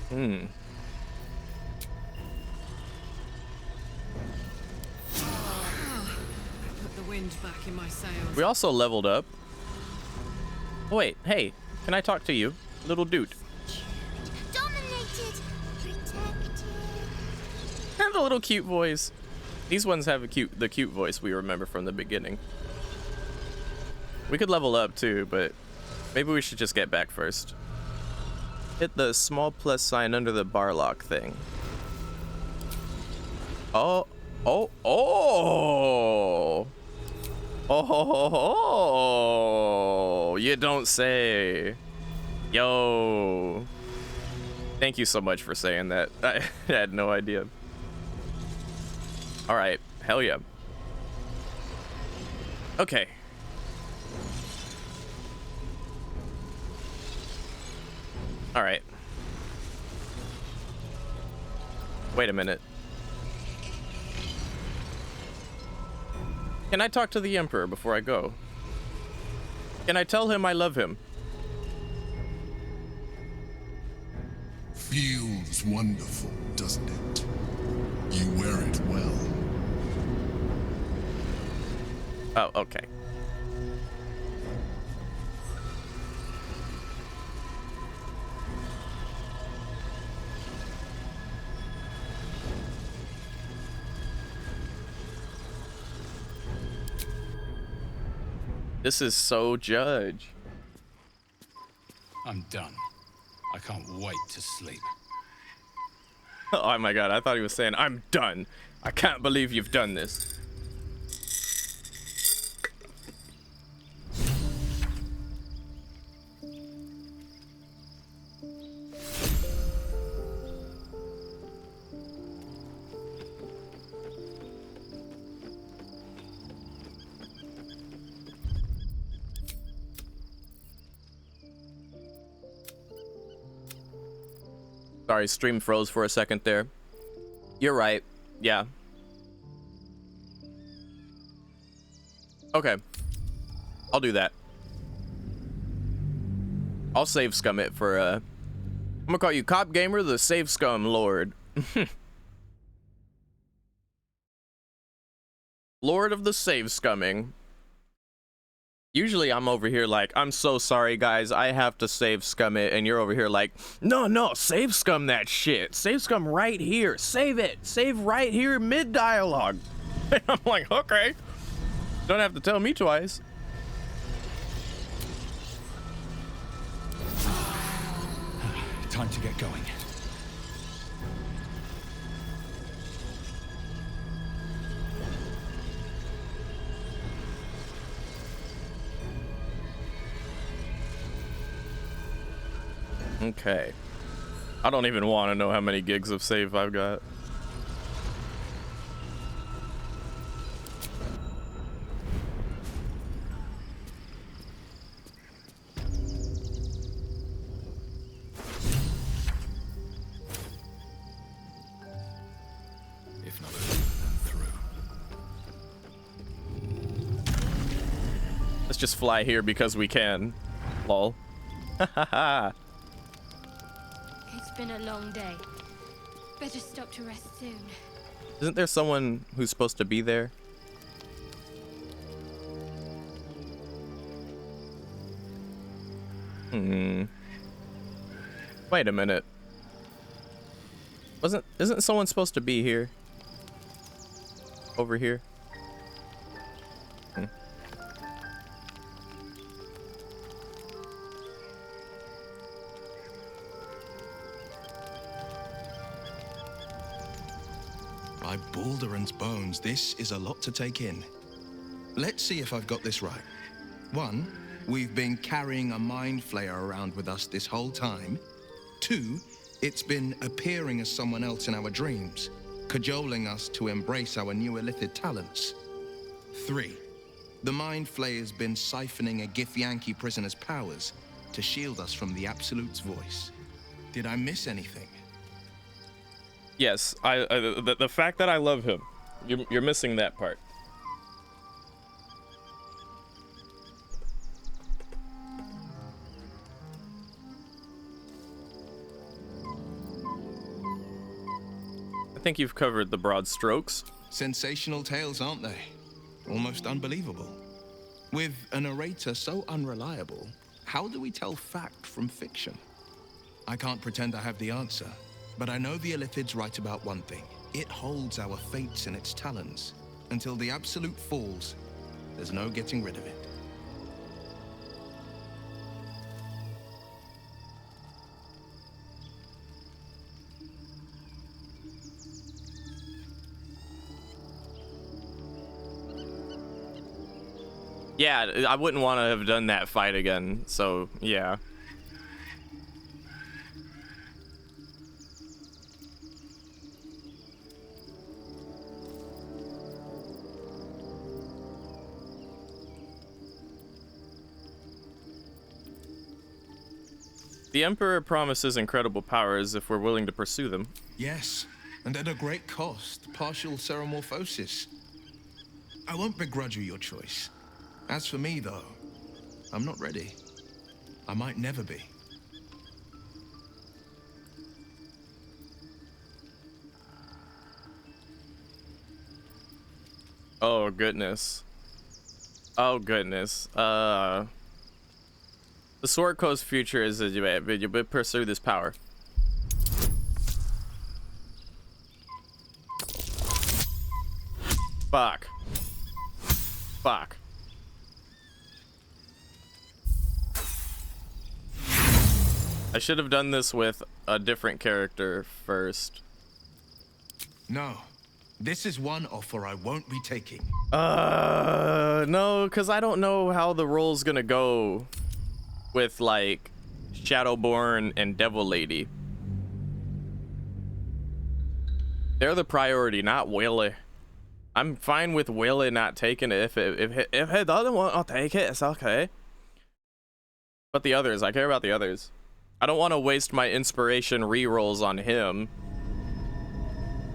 Hmm. Put the wind back in my sails. We also leveled up. Oh, wait, hey, can I talk to you, little dude? Dominated, protected. And the little cute voice. These ones have the cute voice we remember from the beginning. We could level up too, but maybe we should just get back first. Hit the small plus sign under the bar lock thing. Oh, oh, oh. Oh, you don't say. Yo. Thank you so much for saying that. I had no idea. All right, hell yeah. Okay. All right. Wait a minute. Can I talk to the Emperor before I go? Can I tell him I love him? Feels wonderful, doesn't it? You wear it well. Oh, okay. This is so Judge. I'm done. I can't wait to sleep. Oh my god, I thought he was saying, I'm done. I can't believe you've done this. Sorry, stream froze for a second there. You're right. Yeah. Okay. I'll do that. I'll save scum it for, I'm gonna call you Cop Gamer, the Save Scum Lord. Lord of the Save Scumming. Usually I'm over here like, I'm so sorry guys, I have to save scum it, and you're over here like, no, save scum that shit. Save scum right here. Save it. Save right here mid-dialogue. And I'm like, okay. Don't have to tell me twice. Time to get going. Okay. I don't even want to know how many gigs of save I've got. If not over, then through. Let's just fly here because we can. Lol. Hahaha. It's been a long day. Better stop to rest soon. Isn't there someone who's supposed to be there? Wait a minute. Isn't someone supposed to be here? Over here? By Baldur's bones, this is a lot to take in. Let's see if I've got this right. 1, we've been carrying a mind flayer around with us this whole time. 2, it's been appearing as someone else in our dreams, cajoling us to embrace our new illithid talents. 3, The Mind Flayer's been siphoning a Githyanki prisoner's powers to shield us from the Absolute's voice. Did I miss anything? Yes, the fact that I love him, you're missing that part. I think you've covered the broad strokes. Sensational tales, aren't they? Almost unbelievable. With a narrator so unreliable, how do we tell fact from fiction? I can't pretend I have the answer, but I know the Illithid's right about one thing. It holds our fates in its talons. Until the Absolute falls, there's no getting rid of it. Yeah, I wouldn't want to have done that fight again, so yeah. The Emperor promises incredible powers if we're willing to pursue them. Yes, and at a great cost, partial ceremorphosis. I won't begrudge you your choice. As for me, though, I'm not ready. I might never be. Oh, goodness. Oh, goodness. The Sword Coast future is that you pursue this power. Fuck. Fuck. I should have done this with a different character first. No. This is one offer I won't be taking. No, because I don't know how the role's gonna go with, like, Shadowborn and Devil Lady. They're the priority, not Willie. I'm fine with Willie not taking it. If he doesn't want, I'll take it. It's okay. But the others, I care about the others. I don't want to waste my inspiration rerolls on him.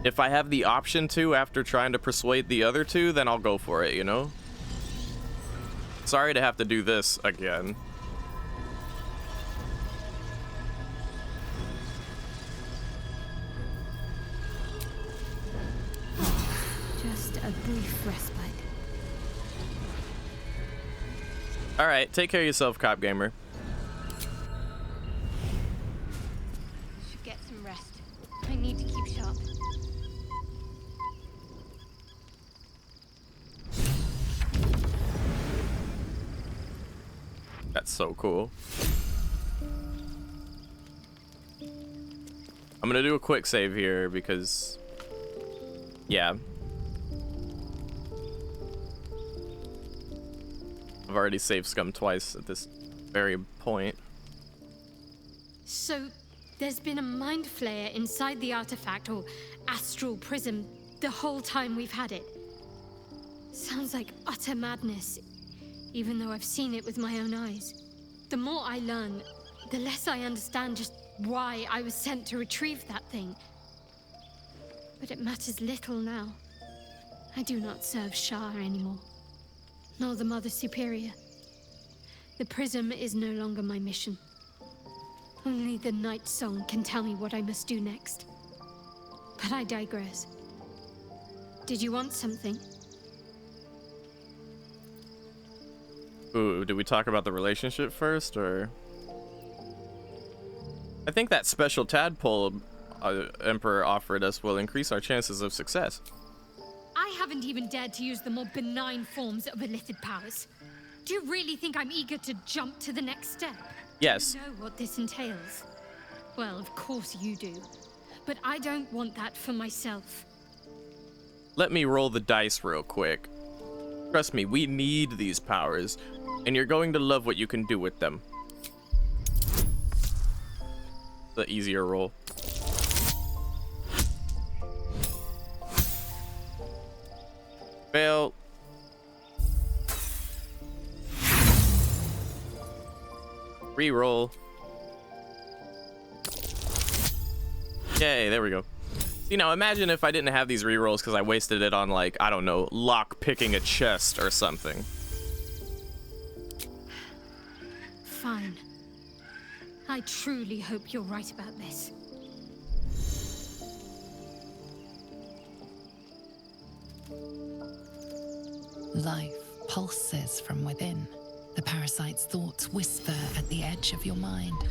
If I have the option to after trying to persuade the other two, then I'll go for it, you know? Sorry to have to do this again. Just a brief respite. Alright, take care of yourself, Cop Gamer. Should get some rest. I need to keep sharp. That's so cool. I'm gonna do a quick save here because, yeah. I've already saved Scum twice at this very point. So, there's been a mind flayer inside the artifact, or astral prism, the whole time we've had it. Sounds like utter madness, even though I've seen it with my own eyes. The more I learn, the less I understand just why I was sent to retrieve that thing. But it matters little now. I do not serve Shah anymore, nor the Mother Superior. The prism is no longer my mission. Only the Night Song can tell me what I must do next. But I digress. Did you want something? Ooh, did we talk about the relationship first, or? I think that special tadpole Emperor offered us will increase our chances of success. I haven't even dared to use the more benign forms of Illithid powers. Do you really think I'm eager to jump to the next step? Yes. Do you know what this entails? Well, of course you do. But I don't want that for myself. Let me roll the dice real quick. Trust me, we need these powers, and you're going to love what you can do with them. The easier roll. Fail. Reroll. Yay, there we go. See, now imagine if I didn't have these rerolls because I wasted it on, like, I don't know, lock picking a chest or something. Fine. I truly hope you're right about this. Life pulses from within. The parasite's thoughts whisper at the edge of your mind.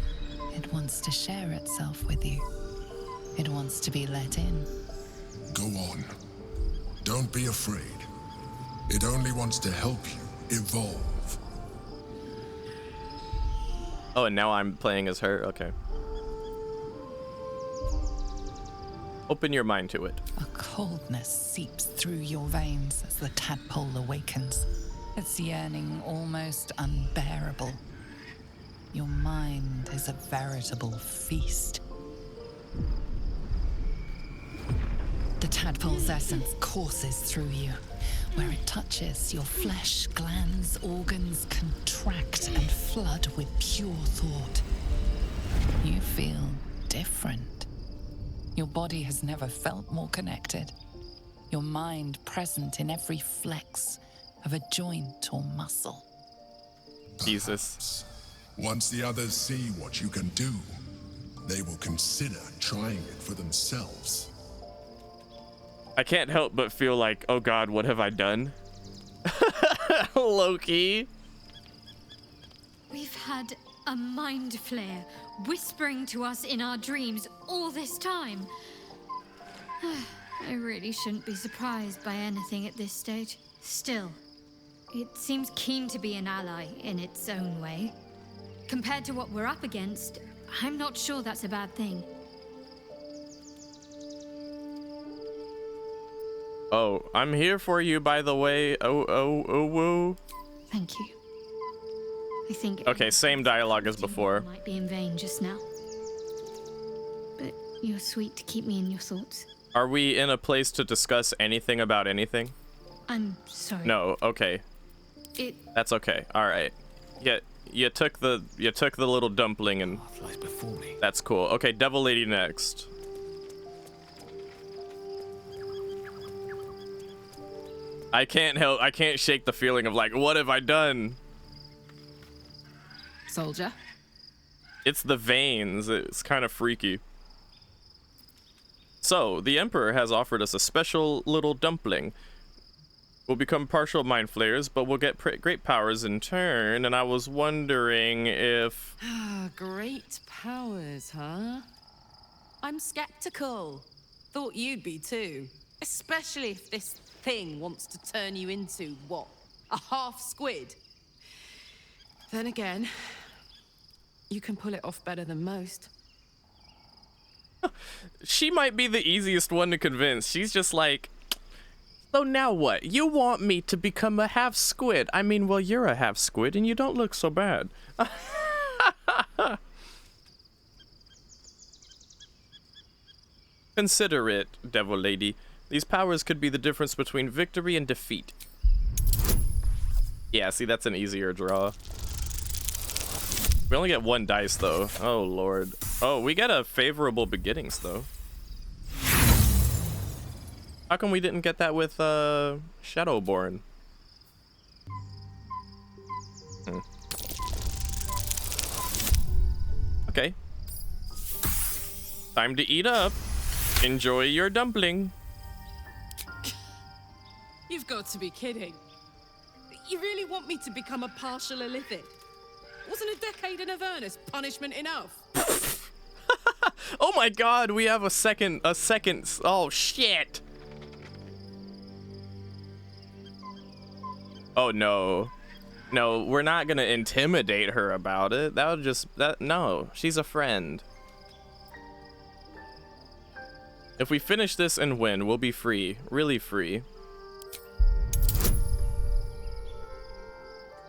It wants to share itself with you. It wants to be let in. Go on. Don't be afraid. It only wants to help you evolve. Oh, and now I'm playing as her? Okay. Open your mind to it. A coldness seeps through your veins as the tadpole awakens. Its yearning almost unbearable. Your mind is a veritable feast. The tadpole's essence courses through you. Where it touches, your flesh, glands, organs contract and flood with pure thought. You feel different. Your body has never felt more connected. Your mind present in every flex of a joint or muscle. Jesus. Once the others see what you can do, they will consider trying it for themselves. I can't help but feel like, oh god, what have I done? Loki. We've had a mind flare whispering to us in our dreams all this time. I really shouldn't be surprised by anything at this stage. Still, it seems keen to be an ally in its own way. Compared to what we're up against, I'm not sure that's a bad thing. Oh, I'm here for you, by the way. Woo. Thank you. I think. Okay, same dialogue as before. Might be in vain just now. But you're sweet to keep me in your thoughts. Are we in a place to discuss anything about anything? I'm sorry. No. Okay. That's okay. All right. Yeah, you took the little dumpling and that's cool. Okay, Devil Lady next. I can't shake the feeling of like, what have I done? Soldier. It's the veins. It's kind of freaky. So, the Emperor has offered us a special little dumpling. We'll become partial mind flayers, but we'll get great powers in turn, and I was wondering if... Great powers, huh? I'm skeptical. Thought you'd be too. Especially if this thing wants to turn you into, what, a half squid? Then again, you can pull it off better than most. She might be the easiest one to convince. She's just like, so now what? You want me to become a half squid? I mean, well, you're a half squid and you don't look so bad. Consider it, Devil Lady. These powers could be the difference between victory and defeat. Yeah, see, that's an easier draw. We only get one dice, though. Oh, Lord. Oh, we get a favorable beginnings, though. How come we didn't get that with, Shadowborn? Okay. Time to eat up. Enjoy your dumpling. You've got to be kidding. You really want me to become a partial Illithid? Wasn't a decade in Avernus punishment enough? Oh my god, we have a second, oh shit. Oh no. No, we're not gonna intimidate her about it. That would just, no, she's a friend. If we finish this and win, we'll be free, really free.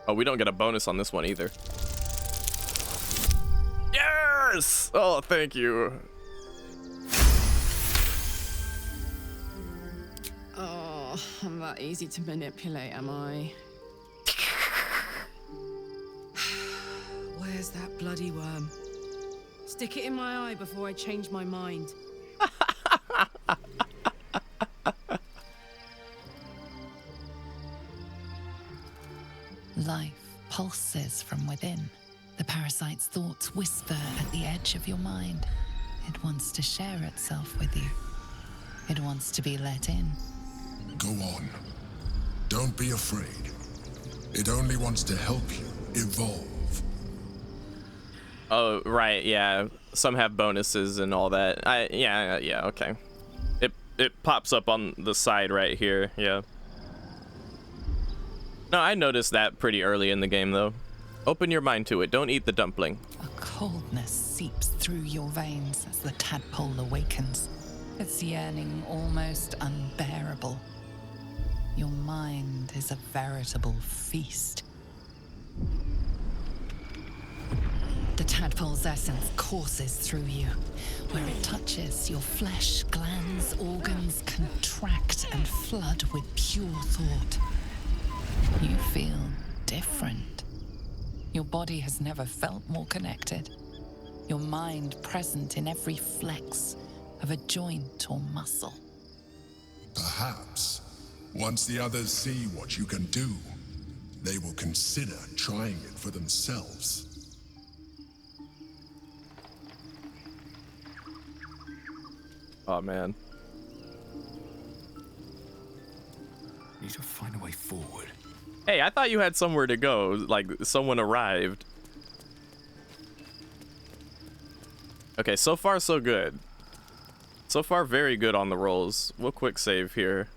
Oh, we don't get a bonus on this one either. Yes! Oh, thank you. Oh, I'm that easy to manipulate, am I? Where's Where's that bloody worm? Stick it in my eye before I change my mind. Life pulses from within. The parasite's thoughts whisper at the edge of your mind. It wants to share itself with you. It wants to be let in. Go on. Don't be afraid. It only wants to help you evolve. Oh, right, yeah. Some have bonuses and all that. Yeah, okay. It pops up on the side right here, yeah. No, I noticed that pretty early in the game, though. Open your mind to it. Don't eat the dumpling. A coldness seeps through your veins as the tadpole awakens. Its yearning almost unbearable. Your mind is a veritable feast. The tadpole's essence courses through you. Where it touches, your flesh, glands, organs contract and flood with pure thought. You feel different. Your body has never felt more connected. Your mind present in every flex of a joint or muscle. Perhaps, once the others see what you can do, they will consider trying it for themselves. Oh, man. Need to find a way forward. Hey, I thought you had somewhere to go, like someone arrived. Okay, so far so good. So far very good on the rolls. We'll quick save here.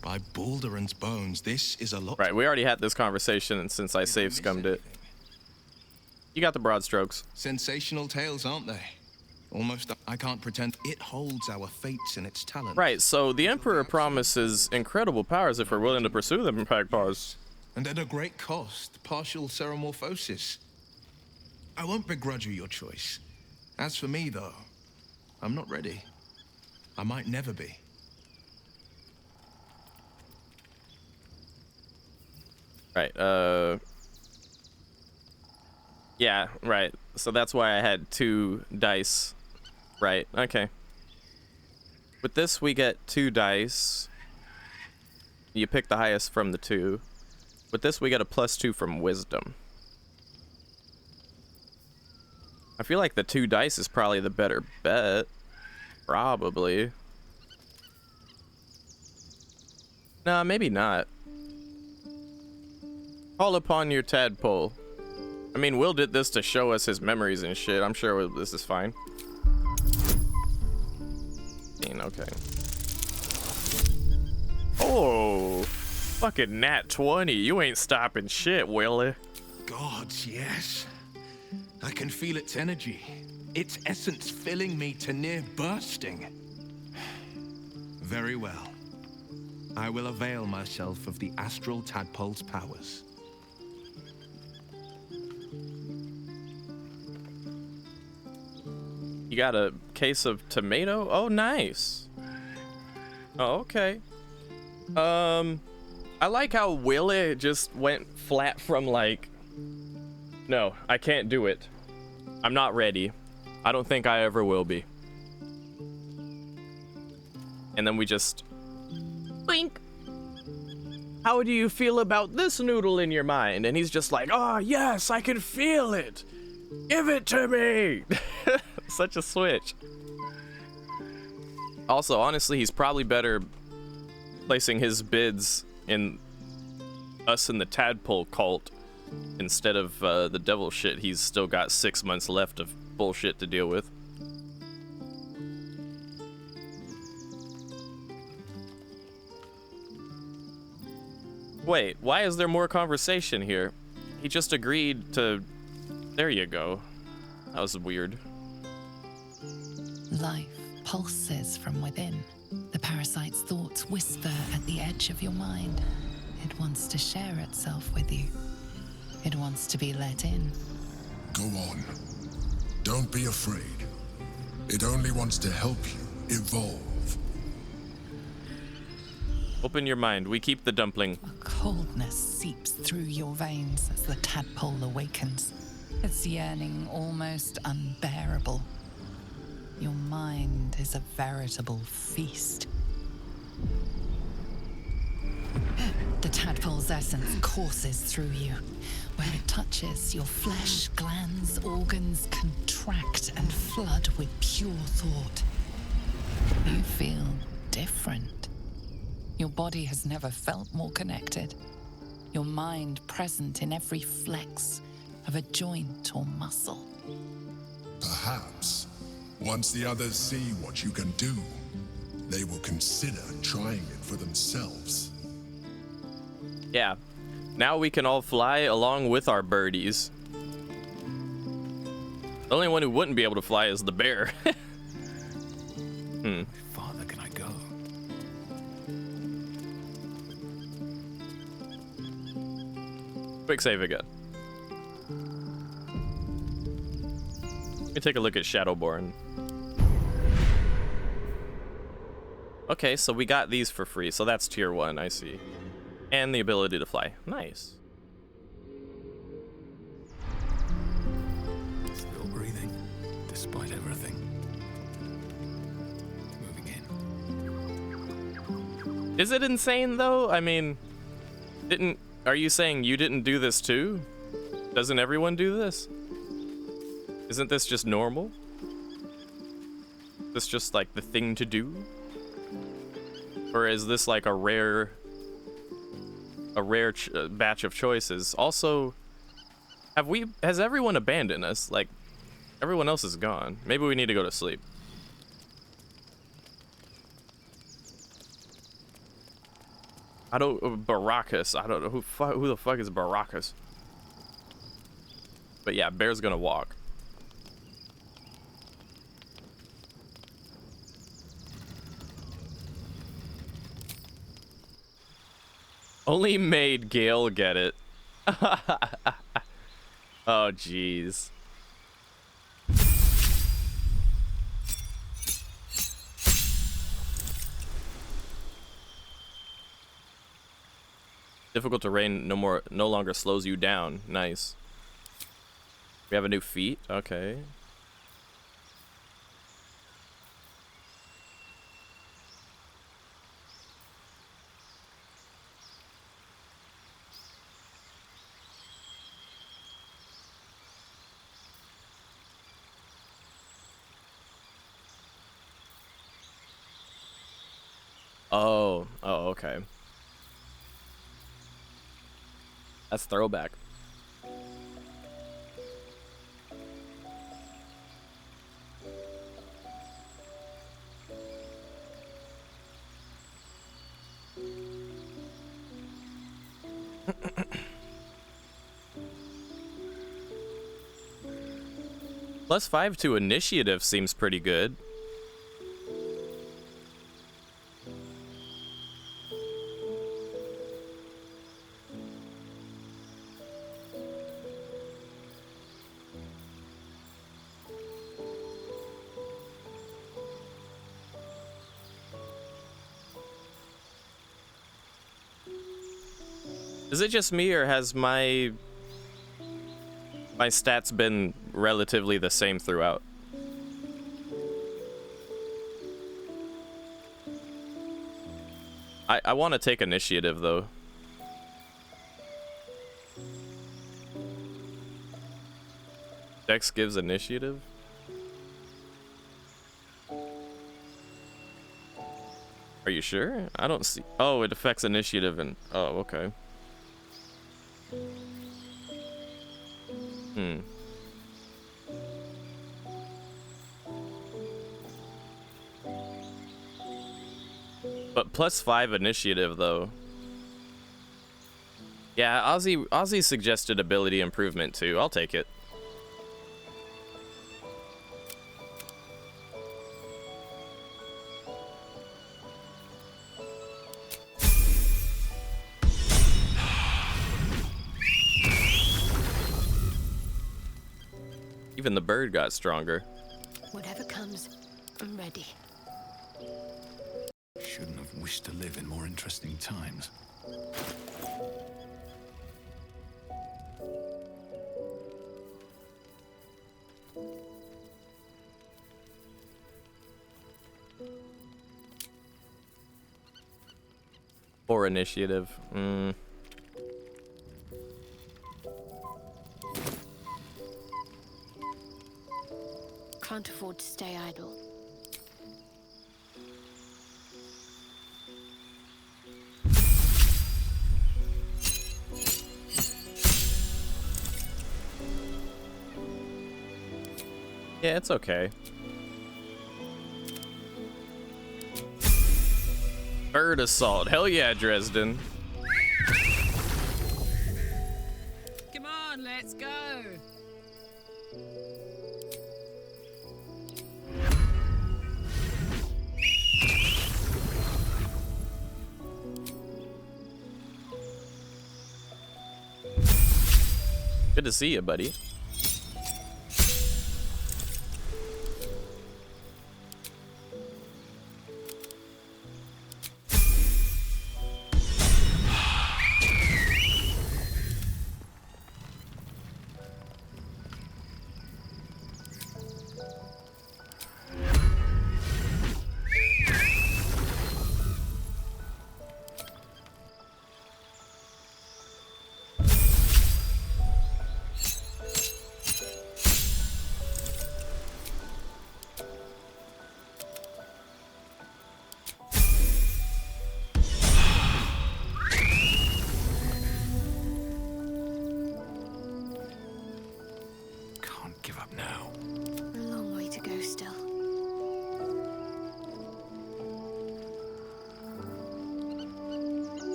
By Baldur's bones, this is a lot. Right, we already had this conversation since I save scummed it. You got the broad strokes. Sensational tales, aren't they? Almost, I can't pretend it holds our fates in its talent. Right, so the Emperor promises incredible powers if we're willing to pursue them, impact powers. And at a great cost, partial ceremorphosis. I won't begrudge you your choice. As for me, though, I'm not ready. I might never be. Right, yeah, right. So that's why I had 2 dice. Right, okay. With this, we get 2 dice. You pick the highest from the 2. With this, we get a +2 from wisdom. I feel like the 2 dice is probably the better bet. Probably. Nah, maybe not. Call upon your tadpole. I mean, Will did this to show us his memories and shit. I'm sure this is fine. Okay. Oh, fucking nat 20. You ain't stopping shit, Willie. Gods, yes. I can feel its energy. Its essence filling me to near bursting. Very well. I will avail myself of the astral tadpole's powers. You got a case of tomato? Oh, nice. Oh, okay. I like how Willie just went flat from like, no, I can't do it. I'm not ready. I don't think I ever will be. And then we just blink. How do you feel about this noodle in your mind? And he's just like, oh, yes, I can feel it. Give it to me. Such a switch. Also, honestly, he's probably better placing his bids in us in the tadpole cult instead of the devil shit. He's still got 6 months left of bullshit to deal with. Wait, why is there more conversation here? He just agreed to... There you go. That was weird. Life pulses from within. The parasite's thoughts whisper at the edge of your mind. It wants to share itself with you. It wants to be let in. Go on. Don't be afraid. It only wants to help you evolve. Open your mind. We keep the dumpling. A coldness seeps through your veins as the tadpole awakens, its yearning almost unbearable. Your mind is a veritable feast. The tadpole's essence courses through you. Where it touches, your flesh, glands, organs contract and flood with pure thought. You feel different. Your body has never felt more connected. Your mind present in every flex of a joint or muscle. Perhaps, once the others see what you can do, they will consider trying it for themselves. Yeah. Now we can all fly along with our birdies. The only one who wouldn't be able to fly is the bear. Farther can I go? Quick save again. Let me take a look at Shadowborn. Okay, so we got these for free, so that's tier 1, I see. And the ability to fly. Nice. Still breathing, despite everything. Moving in. Is it insane though? I mean, are you saying you didn't do this too? Doesn't everyone do this? Isn't this just normal? Is this just like the thing to do? Or is this like a rare batch of choices? Also, has everyone abandoned us? Like, everyone else is gone. Maybe we need to go to sleep. Baracus. I don't know who the fuck is Baracus. But yeah, Bear's gonna walk. Only made Gale get it. Oh, jeez. Difficult terrain no longer slows you down. Nice. We have a new feat. Okay. Oh, okay. That's throwback. +5 to initiative seems pretty good. Is it just me, or has my stats been relatively the same throughout? I want to take initiative though. Dex gives initiative? Are you sure? I don't see. Oh, it affects initiative and. Oh, okay. But +5 initiative though. Yeah, Ozzy suggested ability improvement too. I'll take it. Even the bird got stronger. Whatever comes, I'm ready. shouldn't have wished to live in more interesting times. Or initiative. Can't afford to stay idle. Yeah, it's okay. Bird assault. Hell yeah, Dresden. Come on, let's go. Good to see you, buddy.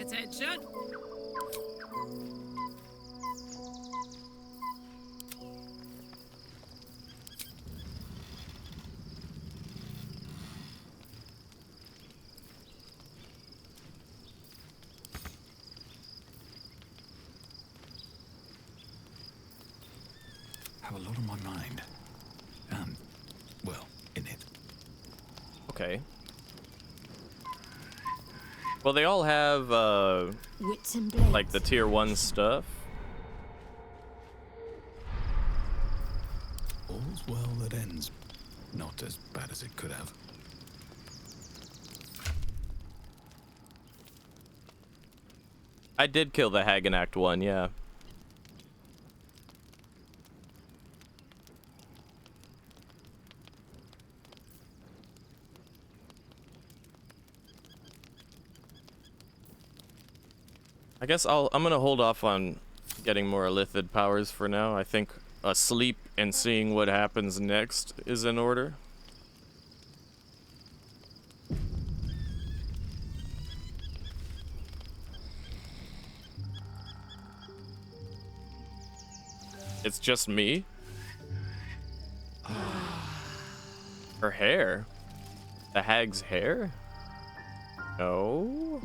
Attention! Have a lot on my mind. Well, in it. Okay. Well, they all have, Wits and blades. like the tier 1 stuff. All's well that ends. Not as bad as it could have. I did kill the Hag in Act 1, yeah. I guess I'm gonna hold off on getting more Illithid powers for now. I think asleep and seeing what happens next is in order. It's just me? Her hair? The hag's hair? No.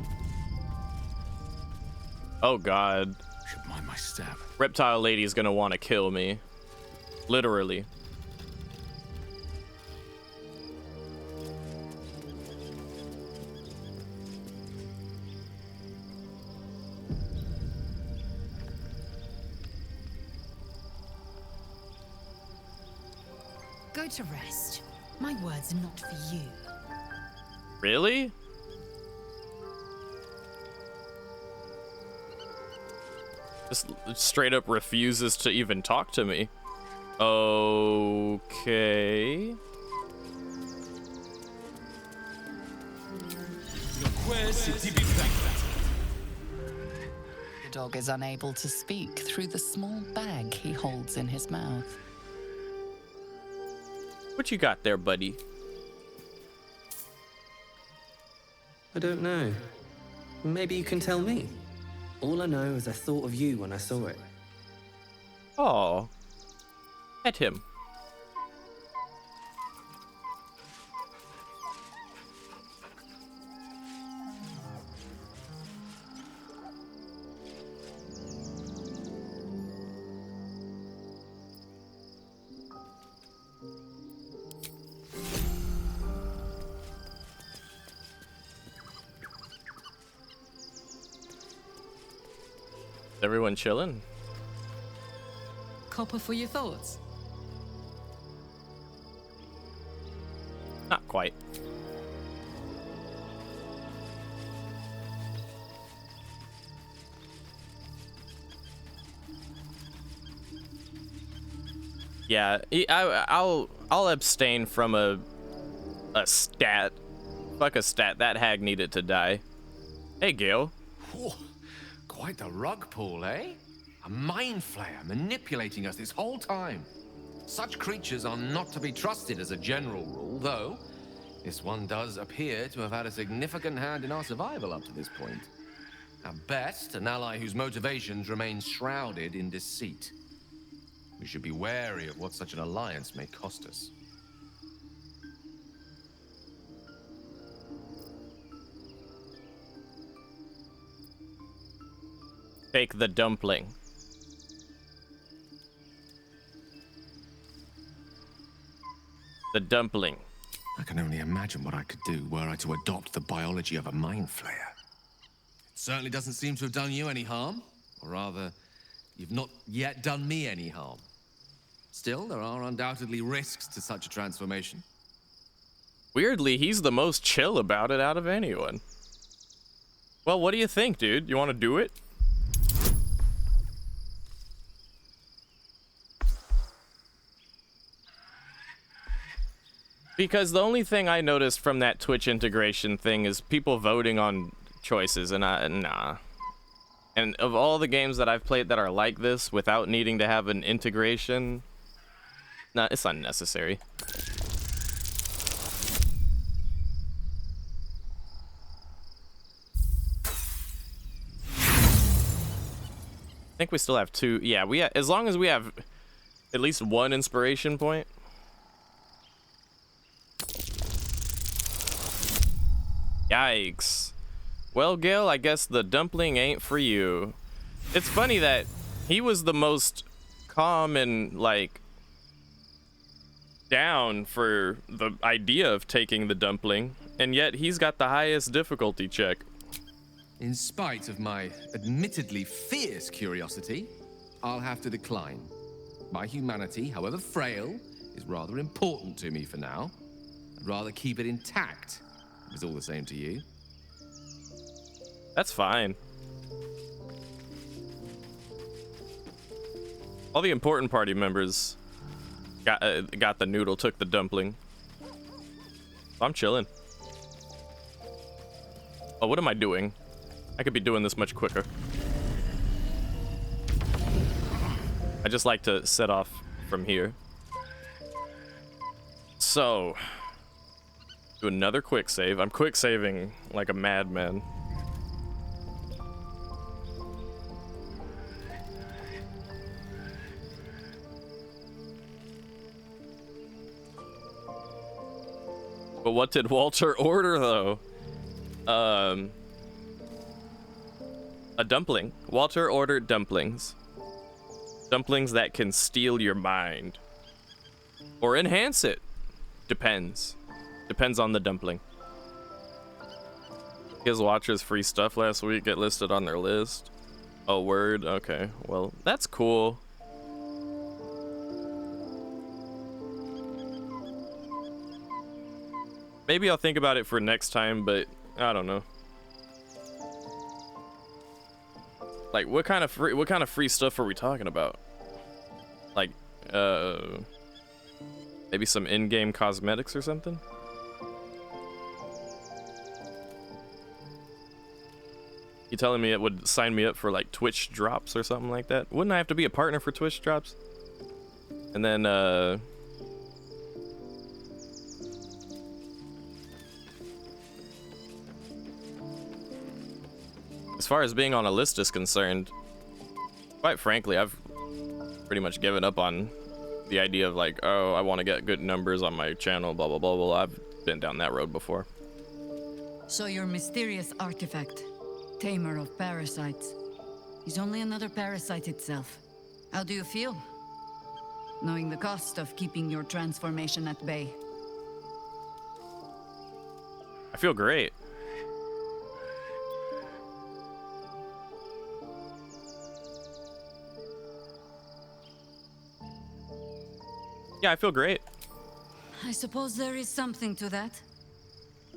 Oh god. Should mind my step. Reptile Lady's gonna want to kill me. Literally. Go to rest. My words are not for you. Really? Just straight up refuses to even talk to me. Okay. The dog is unable to speak through the small bag he holds in his mouth. What you got there, buddy? I don't know. Maybe you can tell me. All I know is I thought of you when I saw it. Oh. Pet him. Everyone chilling? Copper for your thoughts? Not quite. Yeah, I'll abstain from a stat. Fuck a stat. That hag needed to die. Hey, Gil. Whew, quite the rug pull, eh? A mind flayer manipulating us this whole time. Such creatures are not to be trusted as a general rule, though this one does appear to have had a significant hand in our survival up to this point. At best, an ally whose motivations remain shrouded in deceit. We should be wary of what such an alliance may cost us. Take the dumpling. The dumpling. I can only imagine what I could do were I to adopt the biology of a mind flayer. It certainly doesn't seem to have done you any harm. Or rather, you've not yet done me any harm. Still, there are undoubtedly risks to such a transformation. Weirdly, he's the most chill about it out of anyone. Well, what do you think, dude? You want to do it? Because the only thing I noticed from that Twitch integration thing is people voting on choices, and nah. And of all the games that I've played that are like this, without needing to have an integration, nah, it's unnecessary. I think we still have two. Yeah, as long as we have at least one inspiration point. Yikes. Well, Gil, I guess the dumpling ain't for you. It's funny that he was the most calm and, like, down for the idea of taking the dumpling, and yet he's got the highest difficulty check. In spite of my admittedly fierce curiosity, I'll have to decline. My humanity, however frail, is rather important to me for now. I'd rather keep it intact. It's all the same to you. That's fine. All the important party members got the noodle, took the dumpling. I'm chilling. Oh, what am I doing? I could be doing this much quicker. I just like to set off from here. So, do another quick save. I'm quick saving like a madman. But what did Walter order, though? A dumpling. Walter ordered dumplings. Dumplings that can steal your mind. Or enhance it. Depends. Depends on the dumpling. His watchers free stuff last week get listed on their list. Oh, word? Okay. Well, that's cool. Maybe I'll think about it for next time, but I don't know. Like, what kind of free stuff are we talking about? Like, maybe some in-game cosmetics or something? You telling me it would sign me up for like Twitch drops or something like that? Wouldn't I have to be a partner for Twitch drops? And then, as far as being on a list is concerned, quite frankly, I've pretty much given up on the idea of like, oh, I want to get good numbers on my channel, blah, blah, blah, blah. I've been down that road before. So your mysterious artifact, tamer of parasites, is only another parasite itself. How do you feel? Knowing the cost of keeping your transformation at bay. I feel great. Yeah, I feel great. I suppose there is something to that.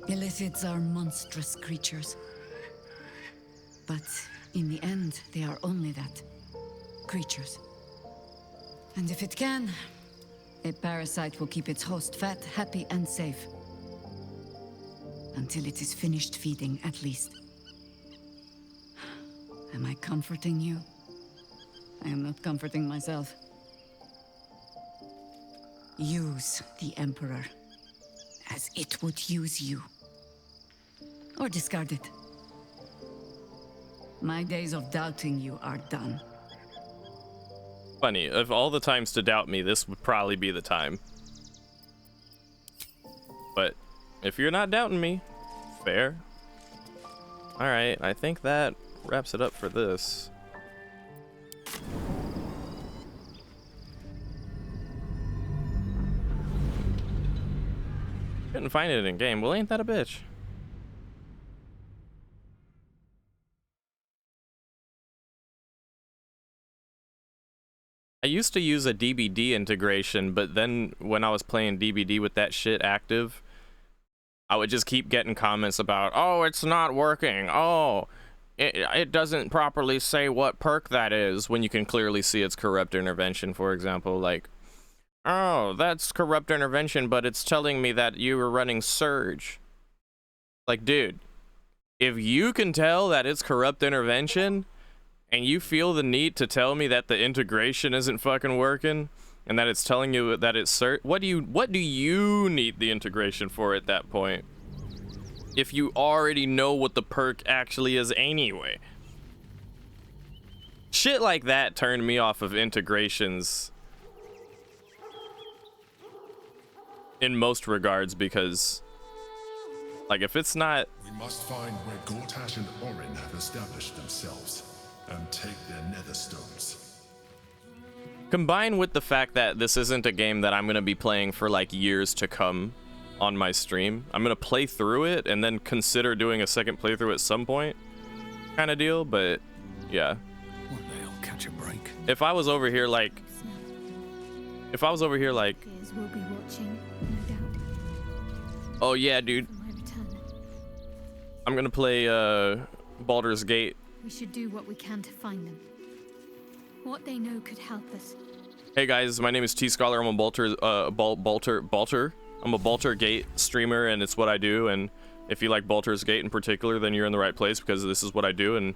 Illithids are monstrous creatures. But in the end, they are only that. Creatures. And if it can, a parasite will keep its host fat, happy, and safe. Until it is finished feeding, at least. Am I comforting you? I am not comforting myself. Use the Emperor as it would use you. Or discard it. My days of doubting you are done. Funny, of all the times to doubt me, this would probably be the time. But if you're not doubting me, fair. Alright, I think that wraps it up for this. Couldn't find it in game. Well, ain't that a bitch? I used to use a DBD integration, but then when I was playing DBD with that shit active, I would just keep getting comments about, oh, it's not working. Oh, it doesn't properly say what perk that is, when you can clearly see it's corrupt intervention, for example. Like, oh, that's corrupt intervention, but it's telling me that you were running Surge. Like, dude, if you can tell that it's corrupt intervention, and you feel the need to tell me that the integration isn't fucking working, and that it's telling you that it's what do you need the integration for at that point? If you already know what the perk actually is anyway. Shit like that turned me off of integrations in most regards, because like if it's not, We must find where Gortash and Orin have established themselves and take their nether stones. combined with the fact that this isn't a game that I'm going to be playing for like years to come on my stream. I'm going to play through it and then consider doing a second playthrough at some point kind of deal, but yeah. One day I'll catch a break. If I was over here like We'll be watching, no doubt. oh yeah, dude, For my return. I'm going to play Baldur's Gate. We should do what we can to find them. What they know could help us. Hey guys, my name is T-Scholar. I'm a Baldur. I'm a Baldur Gate streamer, and it's what I do. And if you like Baldur's Gate in particular, then you're in the right place, because this is what I do. And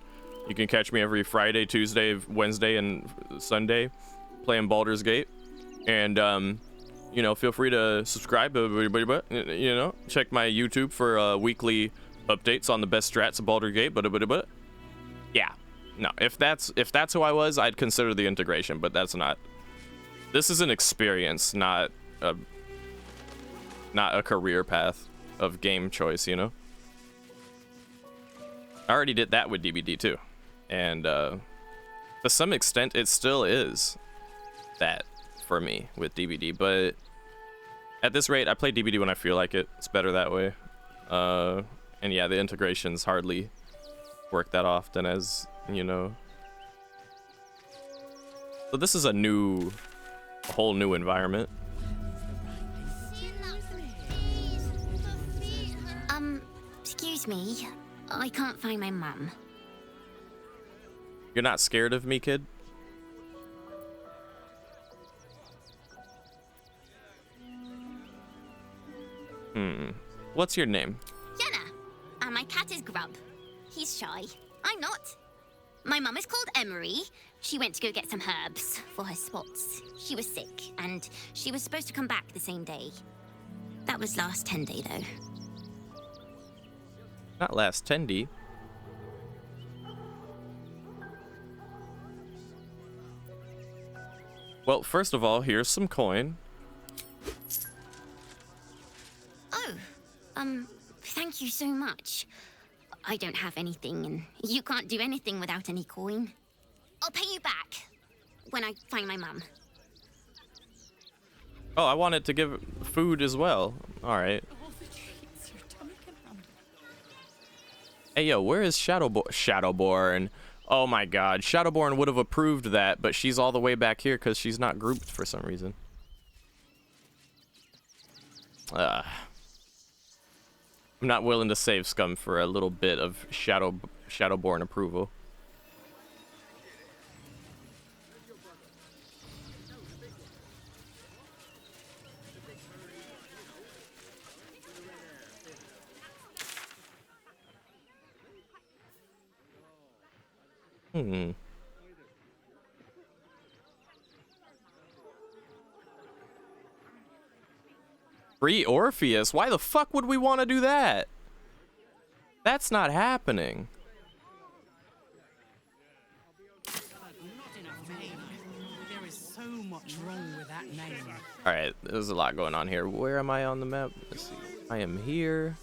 you can catch me every Friday, Tuesday, Wednesday, and Sunday playing Baldur's Gate. And you know, feel free to subscribe. You know, check my YouTube for weekly updates on the best strats of Baldur Gate. But yeah. No, if that's who I was, I'd consider the integration, but that's not. This is an experience, not a career path of game choice, you know? I already did that with DBD too. And to some extent it still is that for me with DBD, but at this rate I play DBD when I feel like it. It's better that way. And yeah, the integrations hardly work that often, as you know. So this is a whole new environment. Excuse me. I can't find my mum. You're not scared of me, kid? What's your name? Yenna. And my cat is Grub. He's shy. I'm not. My mum is called Emery. She went to go get some herbs for her spots. She was sick, and she was supposed to come back the same day. That was last Tenday, though. Not last Tendy. Well, first of all, here's some coin. Oh, thank you so much. I don't have anything, and you can't do anything without any coin. I'll pay you back when I find my mum. Oh, I wanted to give food as well. All right. Hey, yo, where is Shadowborn? Oh my god, Shadowborn would have approved that, but she's all the way back here because she's not grouped for some reason. I'm not willing to save Scum for a little bit of Shadowborn approval. Free Orpheus? Why the fuck would we want to do that? That's not happening. There is so much wrong with that name. Alright, there's a lot going on here. Where am I on the map? Let's see. I am here.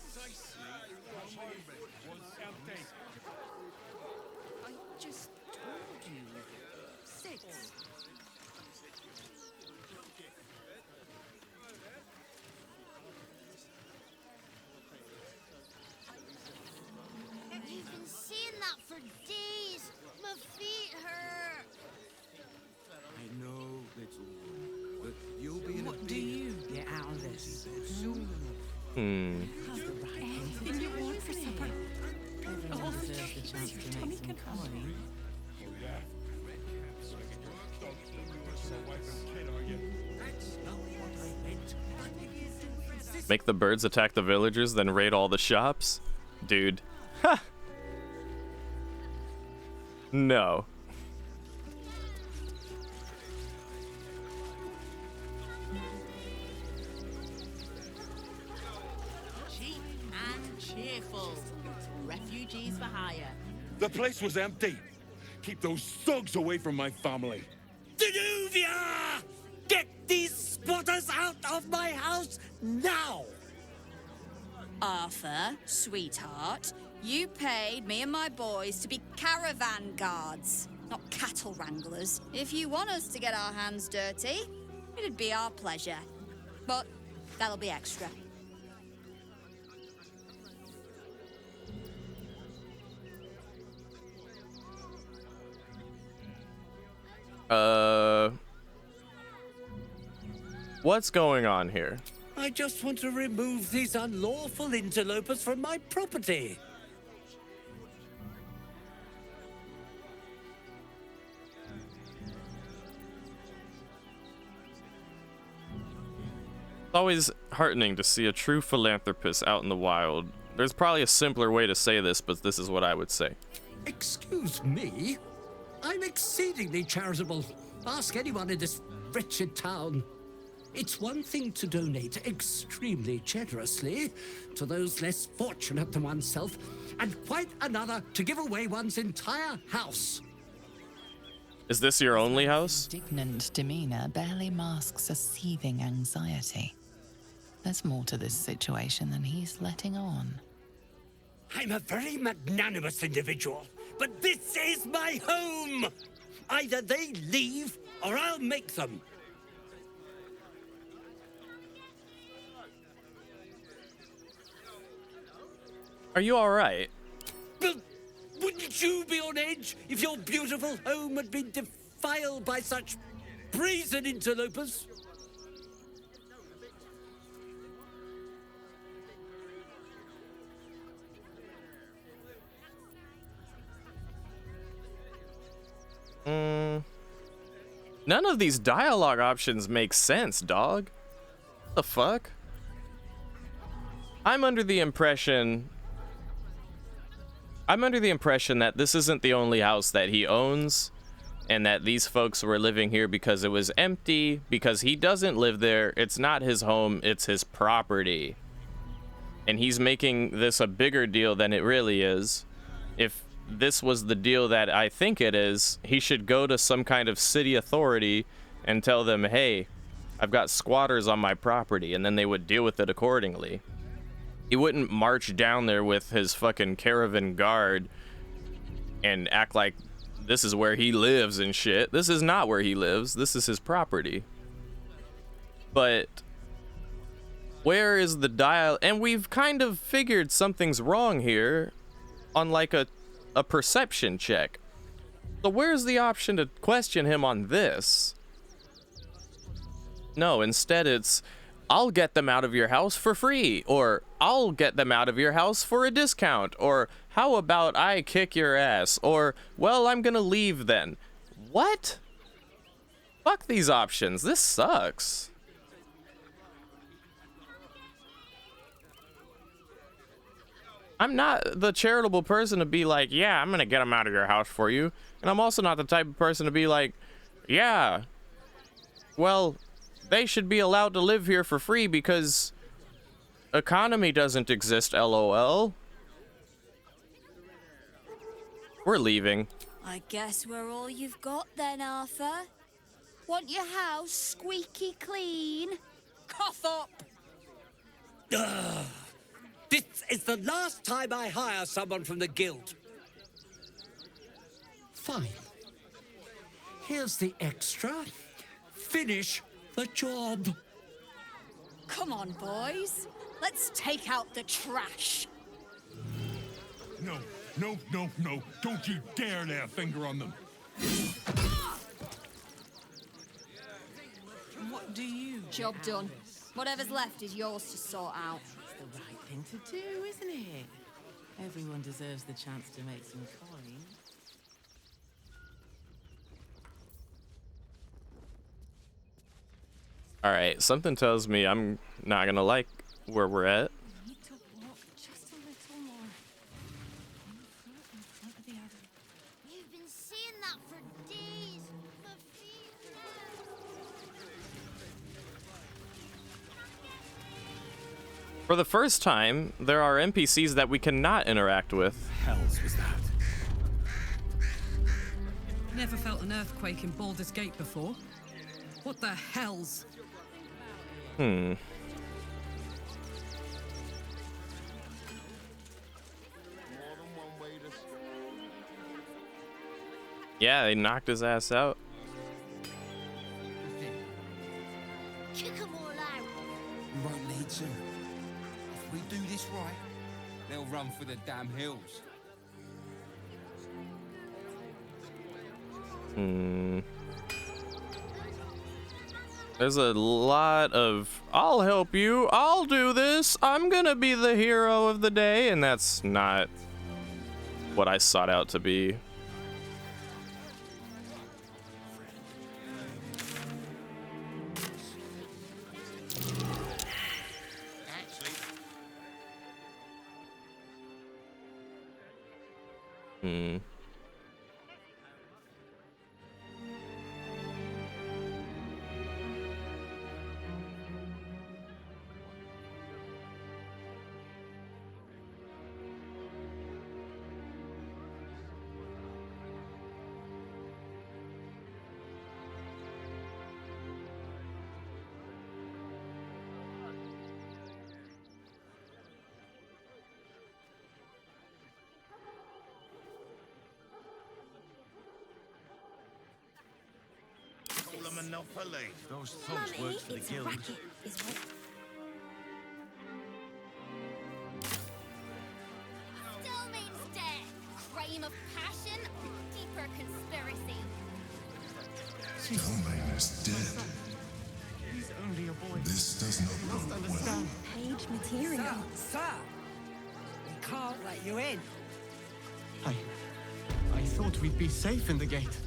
You've been saying that for days. My feet hurt. I know, little one, but you'll be in What do you get out of this? Anything you want for supper? Everyone deserves the chance to make some colony. Make the birds attack the villagers, then raid all the shops? Dude. Ha! No. Cheap and cheerful. Refugees for hire. The place was empty. Keep those thugs away from my family. Danuvia! Get these spotters out of my house now! Arthur, sweetheart, you paid me and my boys to be caravan guards, not cattle wranglers. If you want us to get our hands dirty, it'd be our pleasure. But that'll be extra. What's going on here? I just want to remove these unlawful interlopers from my property. It's always heartening to see a true philanthropist out in the wild. There's probably a simpler way to say this, but this is what I would say. Excuse me? I'm exceedingly charitable. Ask anyone in this wretched town. It's one thing to donate extremely generously to those less fortunate than oneself, and quite another to give away one's entire house. Is this your only house? Indignant demeanor barely masks a seething anxiety. There's more to this situation than he's letting on. I'm a very magnanimous individual, but this is my home! Either they leave, or I'll make them. Are you alright? But wouldn't you be on edge if your beautiful home had been defiled by such brazen interlopers? None of these dialogue options make sense, dog. What the fuck? I'm under the impression that this isn't the only house that he owns, and that these folks were living here because it was empty, because he doesn't live there. It's not his home, it's his property. And he's making this a bigger deal than it really is. If this was the deal that I think it is, he should go to some kind of city authority and tell them, hey, I've got squatters on my property, and then they would deal with it accordingly. He wouldn't march down there with his fucking caravan guard and act like this is where he lives and shit. This is not where he lives. This is his property. But where is the dial? And we've kind of figured something's wrong here on like a perception check. So where's the option to question him on this? No, instead it's, I'll get them out of your house for free, or I'll get them out of your house for a discount, or how about I kick your ass, or, well, I'm gonna leave then. What? Fuck these options. This sucks. I'm not the charitable person to be like, yeah, I'm gonna get them out of your house for you. And I'm also not the type of person to be like, yeah, well, they should be allowed to live here for free because economy doesn't exist, LOL. We're leaving. I guess we're all you've got then, Arthur. Want your house squeaky clean? Cough up! Ugh. This is the last time I hire someone from the guild. Fine. Here's the extra. Finish the job. Come on, boys. Let's take out the trash. No, no, no, no. Don't you dare lay a finger on them. What do you... Job done. Whatever's left is yours to sort out. It's the right thing to do, isn't it? Everyone deserves the chance to make some coin. All right, something tells me I'm not gonna like where we're at. We need to walk just a little more. One foot in front of the other. You've been saying that for days. My feet For the first time, there are NPCs that we cannot interact with. Hells was that? Never felt an earthquake in Baldur's Gate before. What the hells? Yeah, they knocked his ass out. kick 'em all out. We won't need to. If we do this right, they'll run for the damn hills. There's a lot of, I'll help you, I'll do this, I'm gonna be the hero of the day, and that's not what I sought out to be. Monopoly. Those thugs Mummy, work for the it's a guild. racket, is what? Still means death. Crime of passion or deeper conspiracy. Telmain is dead. He's only a boy. This does not bode well. Page material. Sir, we can't let you in. I thought we'd be safe in the gate.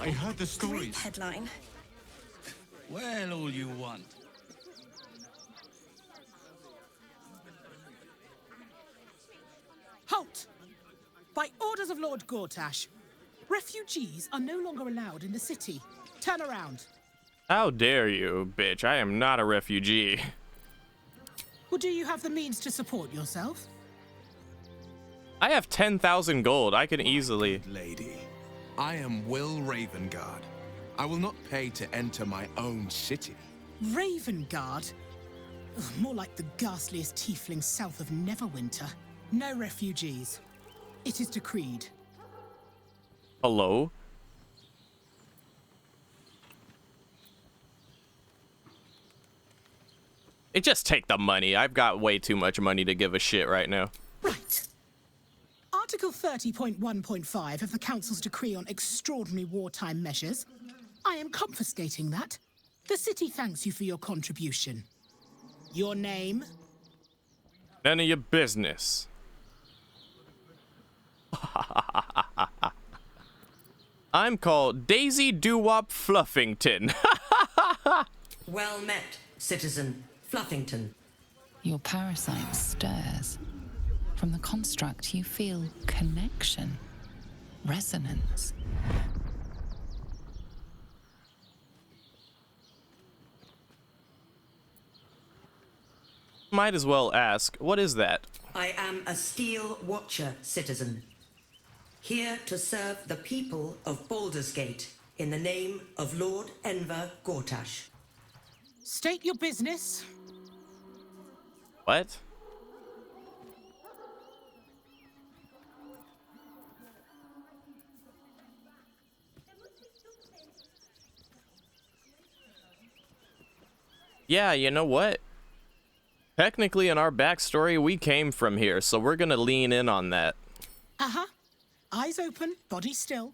I heard the stories. Headline. Well, all you want. Halt! By orders of Lord Gortash, refugees are no longer allowed in the city. Turn around. How dare you, bitch, I am not a refugee. Well, do you have the means to support yourself? I have 10,000 gold, I can easily... Lady, I am Will Ravengard. I will not pay to enter my own city. Ravengard? Ugh, more like the ghastliest tiefling south of Neverwinter. No refugees. It is decreed. Hello? Just take the money. I've got way too much money to give a shit right now. Right. Article 30.1.5 of the Council's decree on extraordinary wartime measures. I am confiscating that. The city thanks you for your contribution. Your name? None of your business. I'm called Daisy Doo-Wop Fluffington. Well met, citizen Fluffington. Your parasite stirs. From the construct, you feel connection, resonance. Might as well ask, what is that? I am a Steel Watcher, citizen. Here to serve the people of Baldur's Gate in the name of Lord Enver Gortash. State your business. What? Yeah, you know what? Technically, in our backstory, we came from here, so we're gonna lean in on that. Uh-huh. Eyes open, body still.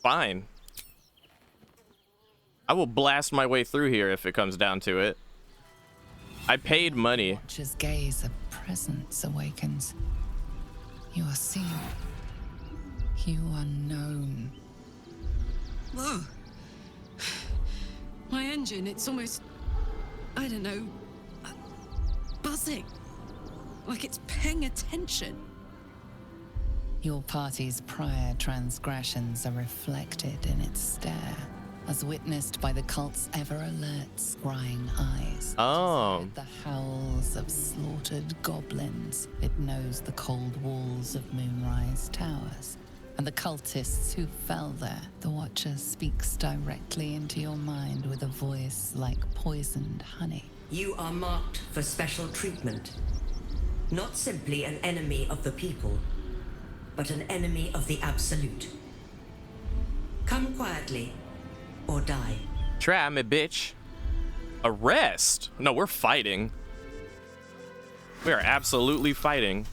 Fine. I will blast my way through here if it comes down to it. I paid money. Watcher's gaze, a presence awakens. You are seen. You are known. Whoa. My engine, it's almost, I don't know, buzzing. Like it's paying attention. Your party's prior transgressions are reflected in its stare, as witnessed by the cult's ever-alert, scrying eyes. Oh. The howls of slaughtered goblins. It knows the cold walls of Moonrise Towers, and the cultists who fell there. The Watcher speaks directly into your mind with a voice like poisoned honey. You are marked for special treatment. Not simply an enemy of the people, but an enemy of the Absolute. Come quietly, or die. Try me, bitch. Arrest? No, we're fighting. We are absolutely fighting.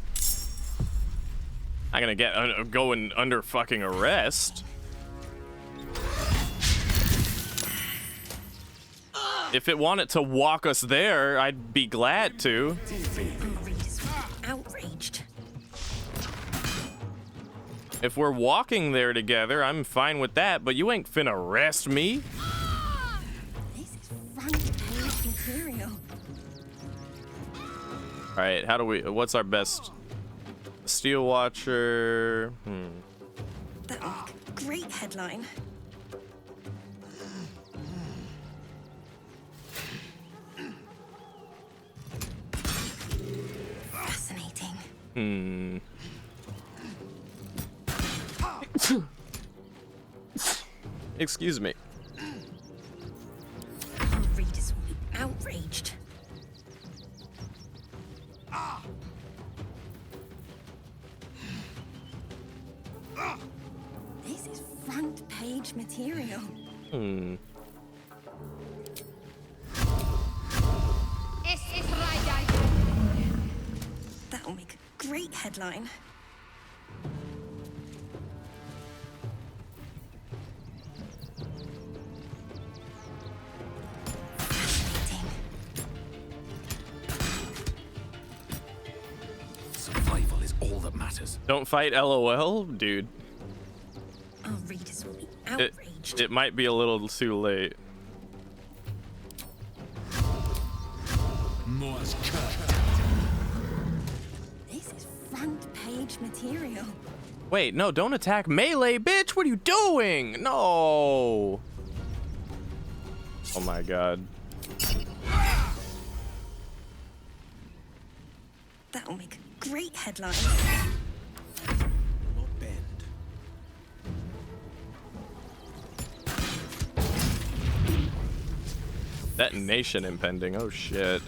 I'm gonna get going under fucking arrest. If it wanted to walk us there, I'd be glad to. Outraged. If we're walking there together, I'm fine with that, but you ain't finna arrest me. This is front page material. All right, how do we, what's our best? Steel Watcher. That would make a great headline. Fascinating. Excuse me. Our readers will be outraged. This is front page material. That'll make a great headline. Survival is all that matters. Don't fight, LOL, dude. Our readers will be outraged. It might be a little too late. Morse cut. This is front page material. Wait, no, don't attack melee, bitch. What are you doing? No. Oh my god. That'll make a great headline. Detonation impending. Oh shit.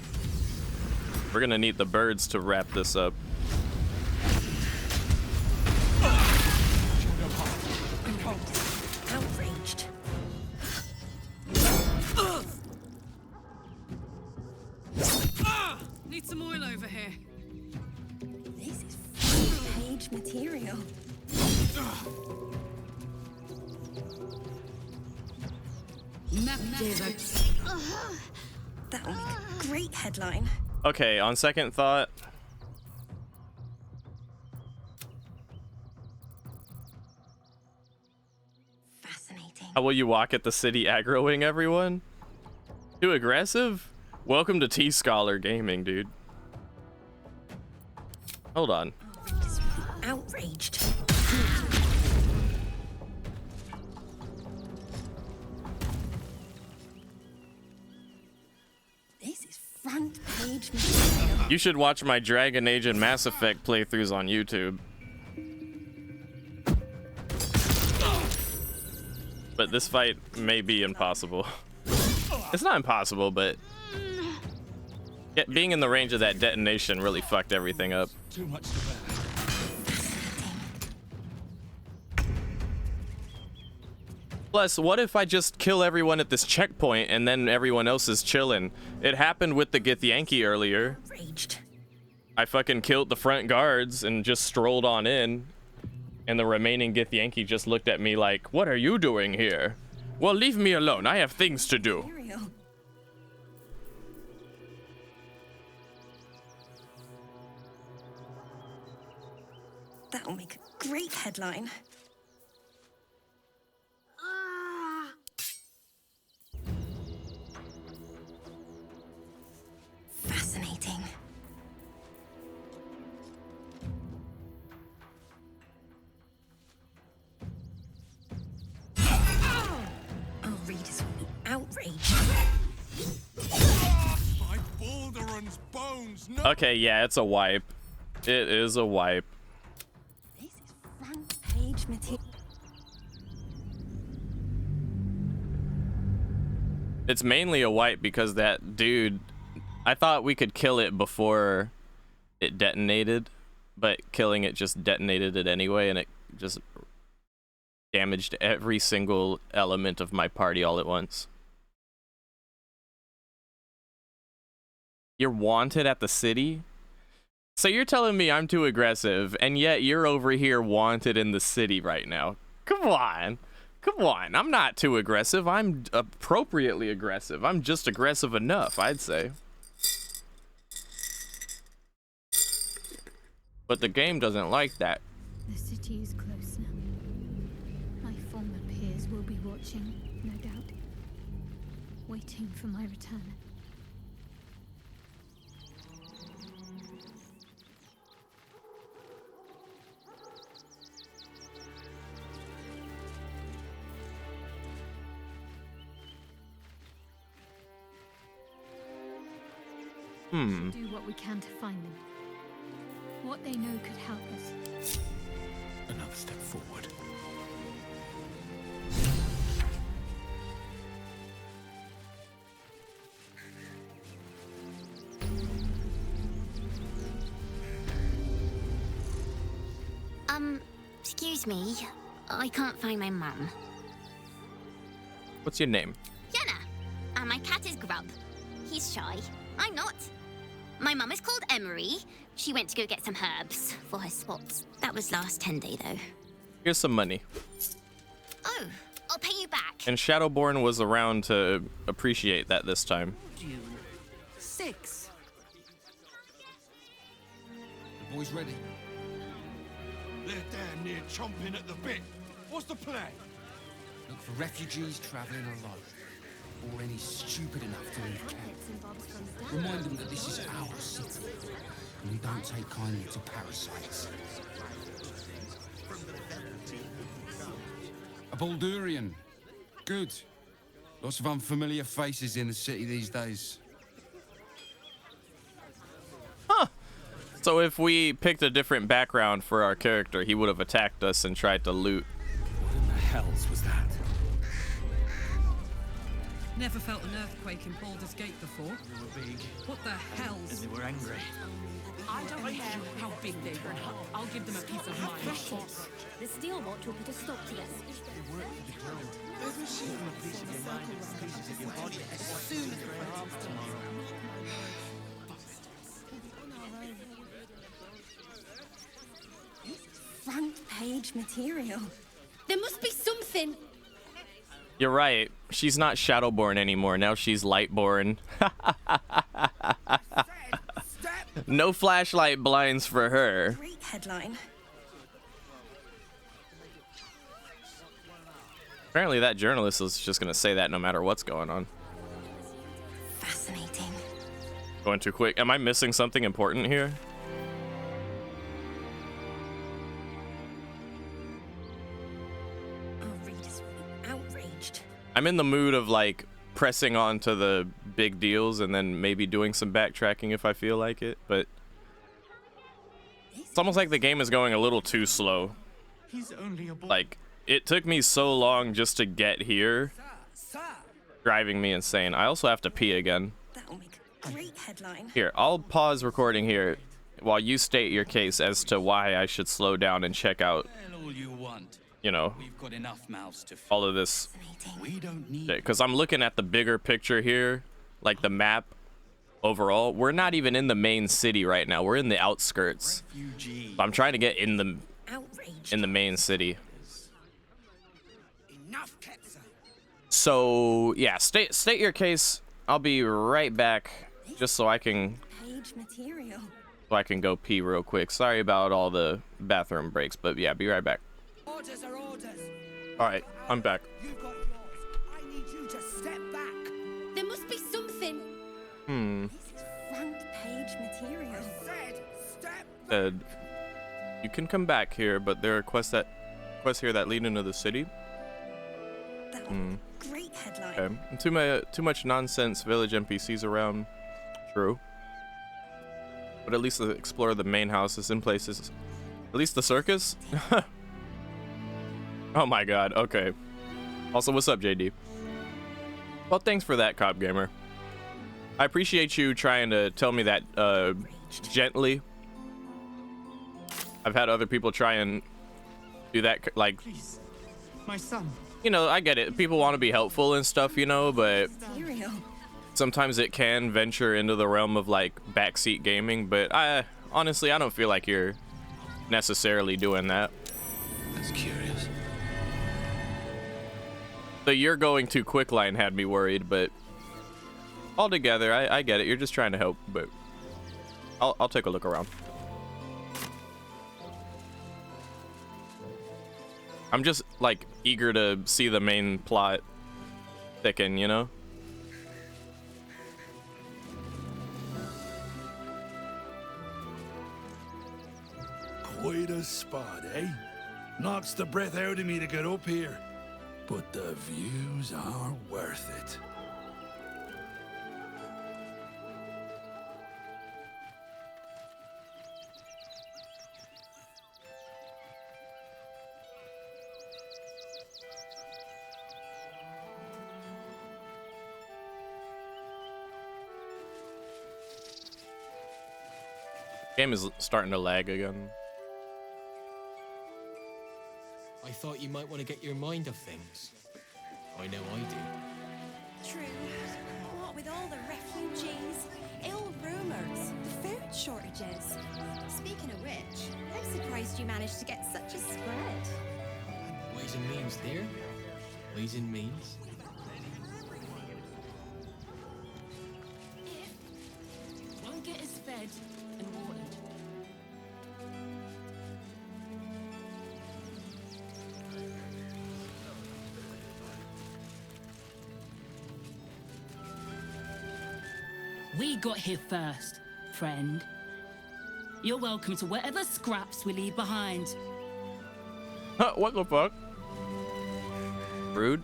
We're gonna need the birds to wrap this up. Outraged. Need some oil over here. This is front page material. That'll make a great headline. Okay, on second thought, Fascinating. how will you walk at the city aggroing everyone? Too aggressive? Welcome to SquishyScholar Gaming, dude. Hold on. Outraged. This is front page material. You should watch my Dragon Age and Mass Effect playthroughs on YouTube. But this fight may be impossible. It's not impossible, but being in the range of that detonation really fucked everything up. Too much to bear. Plus, what if I just kill everyone at this checkpoint and then everyone else is chilling? It happened with the Githyanki earlier. Outraged. I fucking killed the front guards and just strolled on in. And the remaining Githyanki just looked at me like, what are you doing here? Well, leave me alone. I have things to do. Material. That'll make a great headline. Fascinating. Our readers will be outraged. My Baldur's bones. No. Okay, yeah, it's a wipe. It is a wipe. This is front page material. It's mainly a wipe because that dude, I thought we could kill it before it detonated, but killing it just detonated it anyway, and it just damaged every single element of my party all at once. You're wanted at the city? So you're telling me I'm too aggressive, and yet you're over here wanted in the city right now. Come on. Come on. I'm not too aggressive. I'm appropriately aggressive. I'm just aggressive enough, I'd say. But the game doesn't like that. The city is close now. My former peers will be watching, no doubt. Waiting for my return. Do what we can to find them. What they know could help us. Another step forward. Excuse me. I can't find my mum. What's your name? Yenna. And my cat is Grub. He's shy. I'm not. My mum is called Emery. She went to go get some herbs for her spots. That was last 10 day though. Here's some money. Oh, I'll pay you back. And Shadowborn was around to appreciate that this time. June 6. The boys ready? They're damn near chomping at the bit. What's the plan? Look for refugees travelling alone. Or any stupid enough to leave camp. Remind them that this is our city. And we don't take kindly to parasites. A Baldurian. Good. Lots of unfamiliar faces in the city these days. Huh. So if we picked a different background for our character, he would have attacked us and tried to loot. What in the hells was that? Never felt an earthquake in Baldur's Gate before. They were big. What the hells? And they were angry. I don't care how big they were. I'll give them a piece of mind. The Steel Watch will put a stop to this. They work for the ground. Give them a piece of your mind and pieces of your body as soon as we're out tomorrow. Front page material. There must be something. You're right. She's not Shadowborn anymore. Now she's Lightborn. No flashlight blinds for her. Great headline. Apparently that journalist is just gonna say that no matter what's going on. Fascinating. Going too quick. Am I missing something important here? Our readers will be outraged. I'm in the mood of like pressing on to the big deals and then maybe doing some backtracking if I feel like it, but it's almost like the game is going a little too slow. He's only a boy. Like, it took me so long just to get here, driving me insane. I also have to pee again. That'll make a great headline. Here, I'll pause recording here while you state your case as to why I should slow down and check out, All you want. you know, We've got enough mouths to feed. all of this. We don't need Because I'm looking at the bigger picture here, like the map overall. We're not even in the main city right now. We're in the outskirts. I'm trying to get in the main city. So yeah, state your case. I'll be right back, just so I can Page material. go pee real quick. Sorry about all the bathroom breaks, but yeah, be right back. Orders are orders. All right, I'm back. You've got yours. I need you to step back. There must be something. Front page material. Said you can come back here, but there are quests here that lead into the city. Great headline. Okay. Too much nonsense village NPCs around. True. But at least explore the main houses in places. At least the circus? Oh my god, okay. Also, what's up, JD? Well, thanks for that, Cop Gamer. I appreciate you trying to tell me that gently. I've had other people try and do that, like... Please, my son. You know, I get it. People want to be helpful and stuff, you know, but sometimes it can venture into the realm of like backseat gaming. But honestly, I don't feel like you're necessarily doing that. That's curious. The "you're going too quick" line had me worried, but altogether, I get it. You're just trying to help, but I'll take a look around. I'm just like eager to see the main plot thicken, you know? Quite a spot, eh? Knocks the breath out of me to get up here. But the views are worth it. Game is starting to lag again. I thought you might want to get your mind off things. I know I do. True. What with all the refugees, ill rumors, the food shortages. Speaking of which, I'm surprised you managed to get such a spread. Ways and means, dear. Ways and means. One get us fed and watered. We got here first, friend. You're welcome to whatever scraps we leave behind. What the fuck? Rude.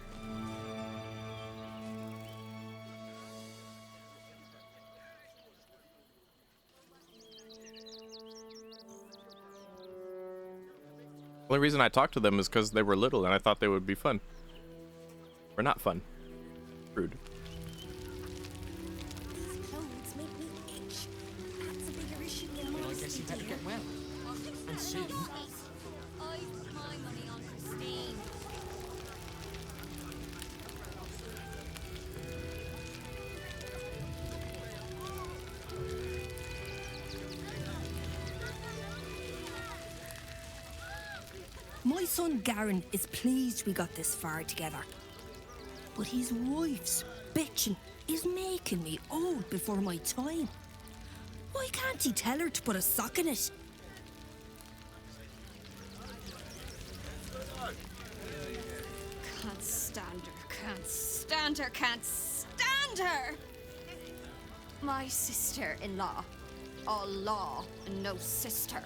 The only reason I talked to them is because they were little and I thought they would be fun. Or not fun. Rude. Well, I guess you better get well. And soon. I put my money on Christine. My son Garen is pleased we got this far together. But his wife's bitching is making me old before my time. Why can't he tell her to put a sock in it? Can't stand her, can't stand her, can't stand her! My sister-in-law. All law and no sister.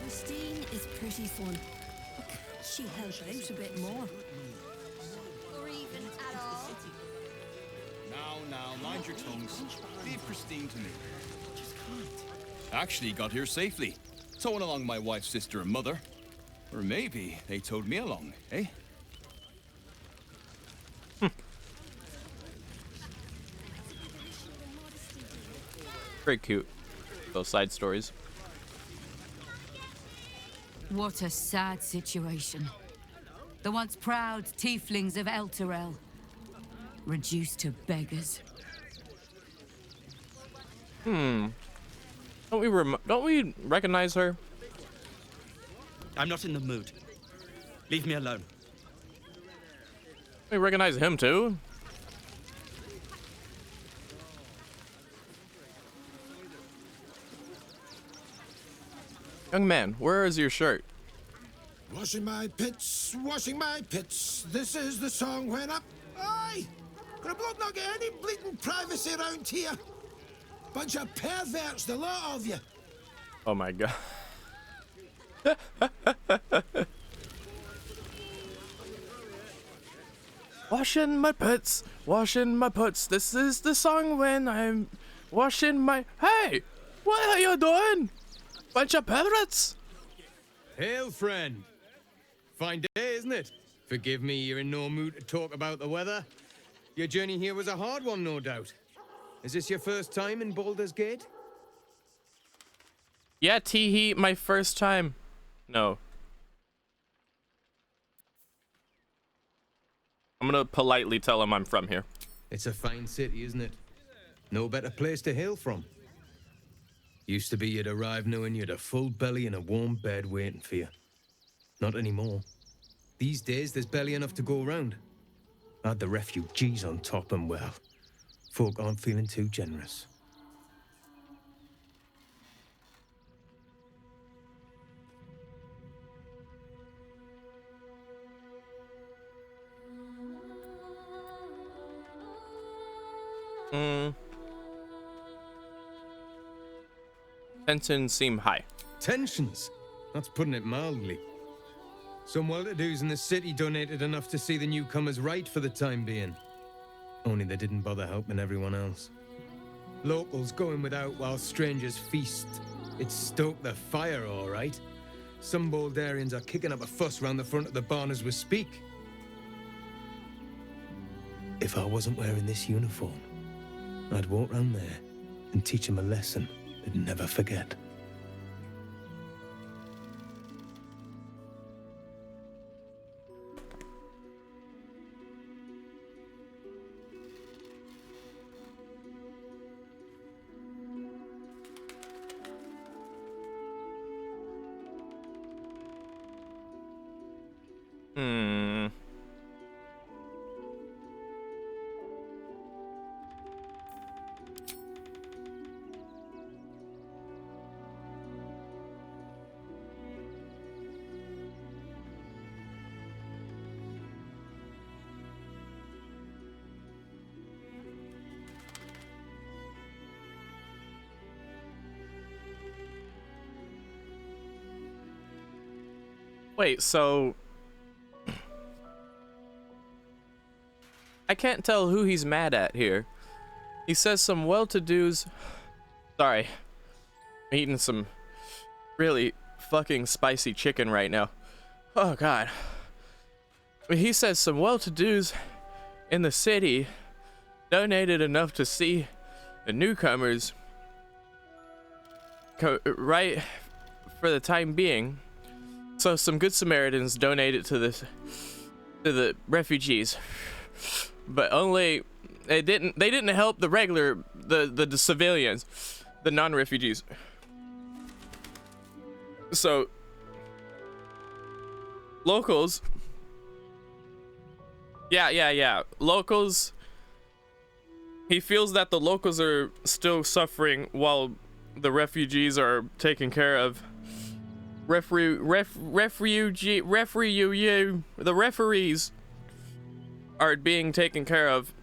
Christine is pretty fun. But can't she help out a bit more? Or even at all. Now, mind your tongues. Leave Christine to me. Actually got here safely. Towing along my wife's sister and mother. Or maybe they towed me along, eh? Very cute. Those side stories. What a sad situation. The once proud tieflings of Elturel, reduced to beggars. Don't we recognize her? I'm not in the mood. Leave me alone. We recognize him too. Young man, where is your shirt? Washing my pits, washing my pits. This is the song when up. Aye! Could a bloke not get any bleeding privacy around here? Bunch of perverts, the lot of you. Oh my god. Washing my pits, washing my pits. This is the song when I'm washing my... Hey! What are you doing? Bunch of perverts! Hail, friend. Fine day, isn't it? Forgive me, you're in no mood to talk about the weather. Your journey here was a hard one, no doubt. Is this your first time in Baldur's Gate? Yeah, Teehee, my first time. No. I'm gonna politely tell him I'm from here. It's a fine city, isn't it? No better place to hail from. Used to be you'd arrive knowing you'd a full belly and a warm bed waiting for you. Not anymore. These days, there's barely enough to go around. Add the refugees on top and, well, folk aren't feeling too generous. Tensions seem high. Tensions? That's putting it mildly. Some well-to-dos in the city donated enough to see the newcomers right for the time being. Only they didn't bother helping everyone else. Locals going without while strangers feast. It stoked the fire, all right. Some Baldurians are kicking up a fuss round the front of the barn as we speak. If I wasn't wearing this uniform, I'd walk round there and teach them a lesson they'd never forget. Wait, so... I can't tell who he's mad at here. He says some well-to-dos... Sorry. I'm eating some really fucking spicy chicken right now. Oh, God. He says some well-to-dos in the city donated enough to see the newcomers right for the time being. So some good Samaritans donated to the refugees, but only they didn't help the regular the civilians, the non-refugees. So locals Yeah. Locals. He feels that the locals are still suffering while the refugees are taken care of. The referees are being taken care of.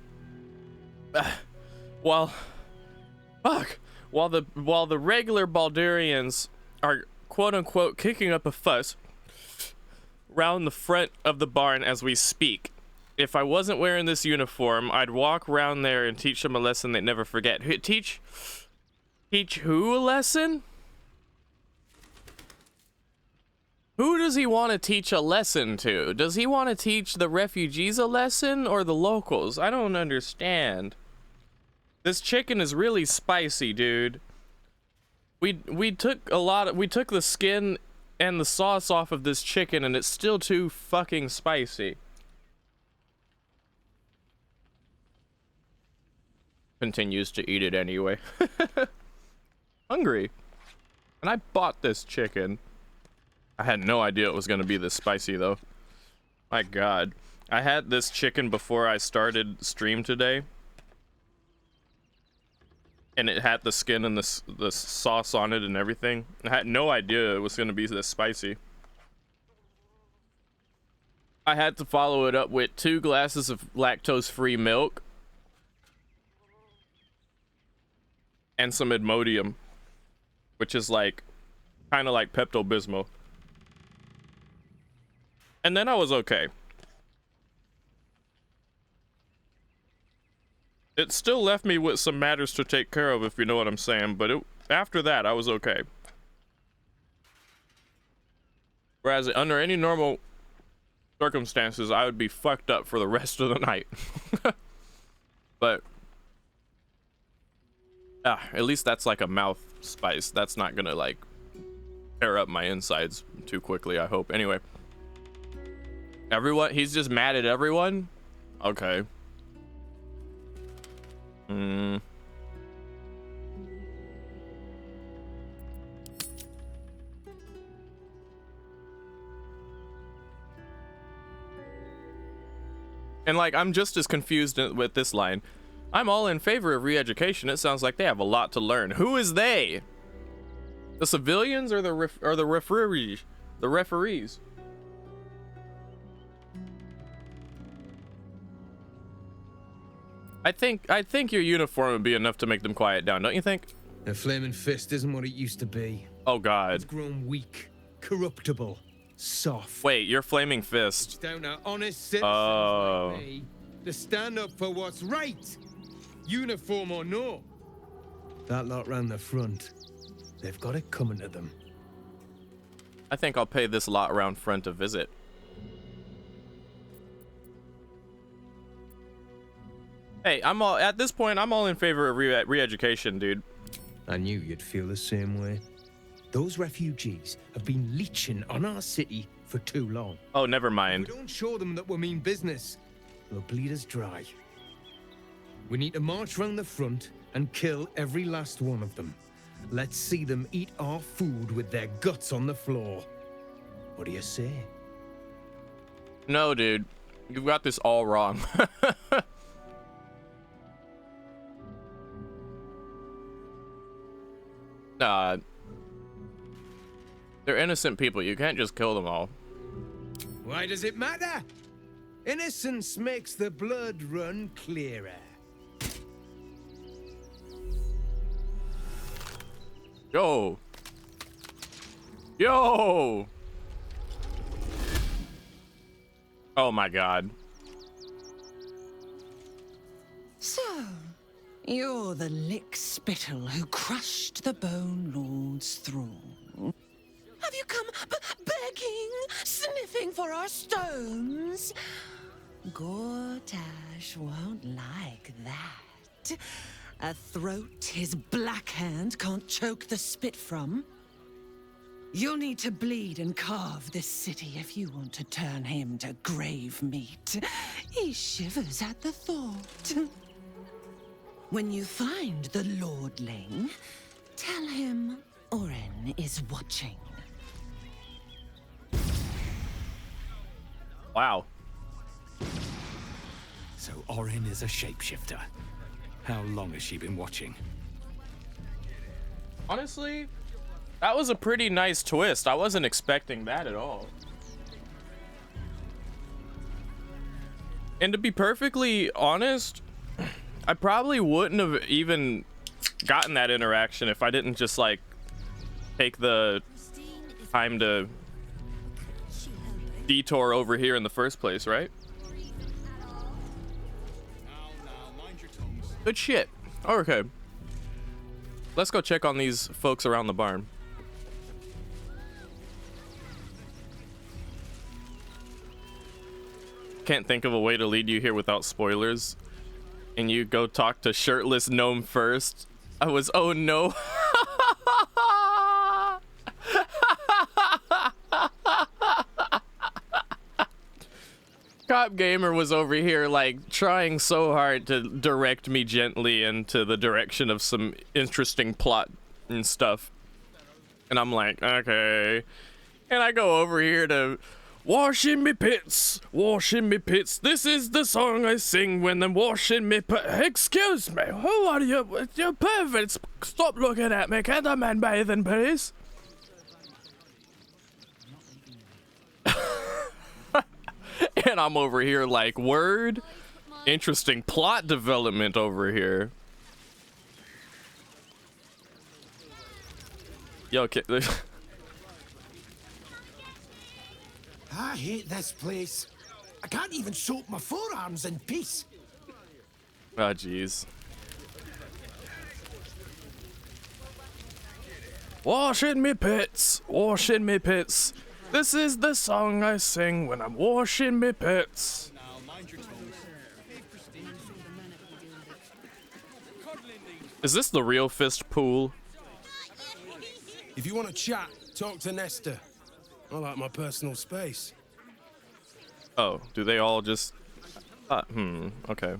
While the regular Baldurians are quote unquote kicking up a fuss round the front of the barn as we speak. If I wasn't wearing this uniform, I'd walk around there and teach them a lesson they'd never forget. Teach who a lesson? Who does he want to teach a lesson to? Does he want to teach the refugees a lesson or the locals? I don't understand. This chicken is really spicy, dude. We took the skin and the sauce off of this chicken and it's still too fucking spicy. Continues to eat it anyway. Hungry. And I bought this chicken. I had no idea it was gonna be this spicy though. My god. I had this chicken before I started stream today. And it had the skin and the sauce on it and everything. I had no idea it was gonna be this spicy. I had to follow it up with 2 glasses of lactose-free milk. And some Imodium, which is like kind of like Pepto-Bismol. And then I was okay. It still left me with some matters to take care of, if you know what I'm saying, but after that I was okay. Whereas under any normal circumstances I would be fucked up for the rest of the night. But at least that's like a mouth spice. That's not gonna like tear up my insides too quickly, I hope. Anyway. Everyone, he's just mad at everyone? Okay. And like, I'm just as confused with this line. I'm all in favor of re-education. It sounds like they have a lot to learn. Who is they? The civilians or the referees? The referees. I think your uniform would be enough to make them quiet down, don't you think? A flaming fist isn't what it used to be. Oh god. It's grown weak, corruptible, soft. Wait, your flaming fist. It's down to honest citizens like me to stand up for what's right, uniform or no. That lot round the front, they've got it coming to them. I think I'll pay this lot around front a visit. Hey, at this point, I'm all in favor of re-education, dude. I knew you'd feel the same way. Those refugees have been leeching on our city for too long. Oh, never mind. If we don't show them that we mean business, they'll bleed us dry. We need to march round the front and kill every last one of them. Let's see them eat our food with their guts on the floor. What do you say? No, dude. You've got this all wrong. They're innocent people. You can't just kill them all. Why does it matter? Innocence makes the blood run clearer. Yo. Yo. Oh my god. So, you're the lick-spittle who crushed the Bone Lord's throne. Have you come begging, sniffing for our stones? Gortash won't like that. A throat his black hand can't choke the spit from. You'll need to bleed and carve this city if you want to turn him to grave meat. He shivers at the thought. When you find the Lordling, tell him Oren is watching. Wow. So Orin is a shapeshifter. How long has she been watching? Honestly, that was a pretty nice twist. I wasn't expecting that at all. And to be perfectly honest, I probably wouldn't have even gotten that interaction if I didn't just like take the time to detour over here in the first place, right? Good shit. Okay. Let's go check on these folks around the barn. Can't think of a way to lead you here without spoilers. And you go talk to shirtless gnome first. I was, oh no. Cop Gamer was over here like trying so hard to direct me gently into the direction of some interesting plot and stuff. And I'm like, okay. And I go over here to washing me pits, washing me pits. This is the song I sing when I'm washing me pits. Excuse me, who are you? You perverts, stop looking at me. Can't a man bathing, please? And I'm over here like, word? Interesting plot development over here. Yo, I hate this place. I can't even soak my forearms in peace. Oh, jeez. Washing me pits, washing me pits. This is the song I sing when I'm washing me pits. Is this the real fist pool? If you want to chat, talk to Nesta. I like my personal space. Oh, do they all just... okay.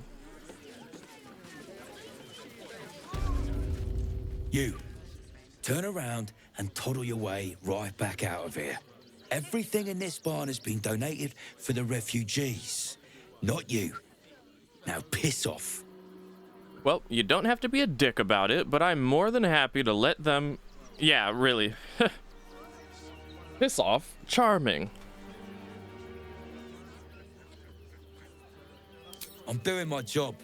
You, turn around and toddle your way right back out of here. Everything in this barn has been donated for the refugees, not you. Now piss off. Well, you don't have to be a dick about it, but I'm more than happy to let them... Yeah, really. Piss off. Charming. I'm doing my job.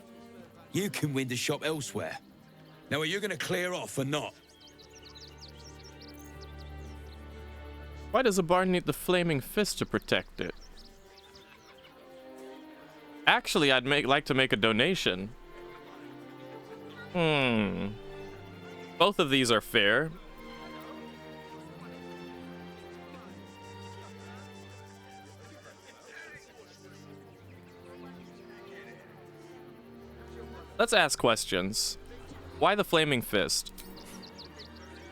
You can win the shop elsewhere. Now, are you going to clear off or not? Why does a barn need the flaming fist to protect it? Actually, I'd like to make a donation. Both of these are fair. Let's ask questions. Why the flaming fist?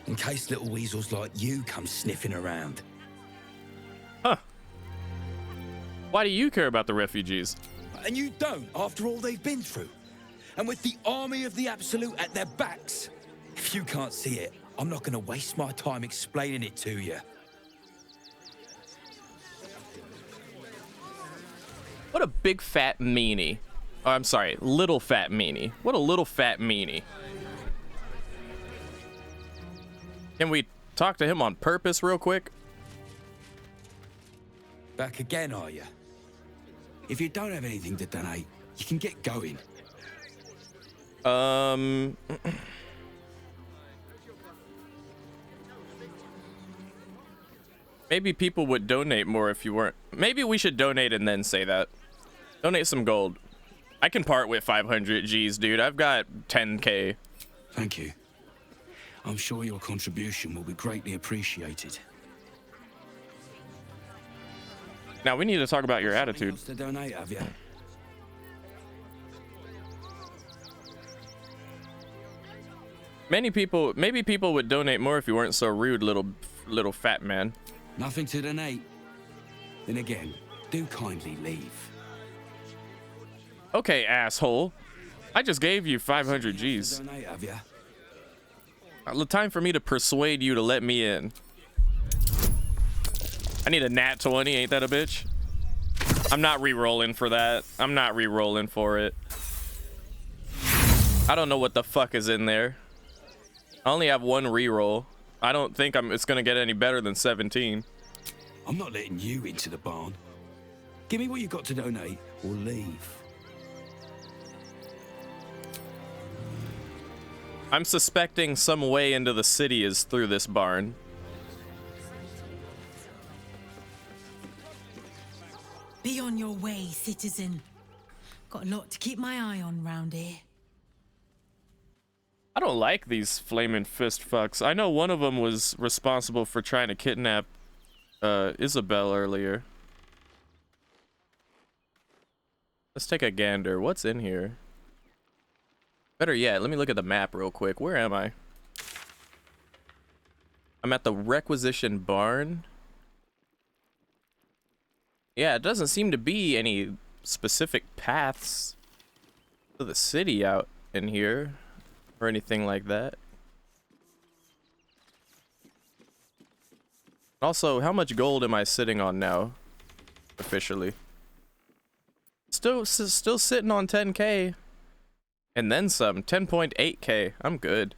In case little weasels like you come sniffing around. Huh. Why do you care about the refugees? And you don't, after all they've been through. And with the army of the Absolute at their backs. If you can't see it, I'm not going to waste my time explaining it to you. What a big fat meanie. Oh, I'm sorry, little fat meanie. What a little fat meanie. Can we talk to him on purpose real quick? Back again, are you? If you don't have anything to donate, you can get going. Maybe people would donate more if you weren't. Maybe we should donate and then say that. Donate some gold. I can part with 500 G's, dude. I've got 10K. Thank you. I'm sure your contribution will be greatly appreciated. Now we need to talk about your attitude. To donate, have you? Maybe people would donate more if you weren't so rude, little fat man. Nothing to donate. Then again, do kindly leave. Okay, asshole. I just gave you 500 G's. Donate, have you? Time for me to persuade you to let me in. I need a nat 20, ain't that a bitch? I'm not re-rolling for that. I'm not re-rolling for it. I don't know what the fuck is in there. I only have one re-roll. I don't think it's gonna get any better than 17. I'm not letting you into the barn. Give me what you've got to donate, or leave. I'm suspecting some way into the city is through this barn. Be on your way, citizen. Got a lot to keep my eye on round here. I don't like these flaming fist fucks. I know one of them was responsible for trying to kidnap Isabel earlier. Let's take a gander. What's in here? Better yet, let me look at the map real quick. Where am I? I'm at the requisition barn. Yeah, it doesn't seem to be any specific paths to the city out in here or anything like that. Also, how much gold am I sitting on now officially? Still sitting on 10k and then some. 10.8k. I'm good.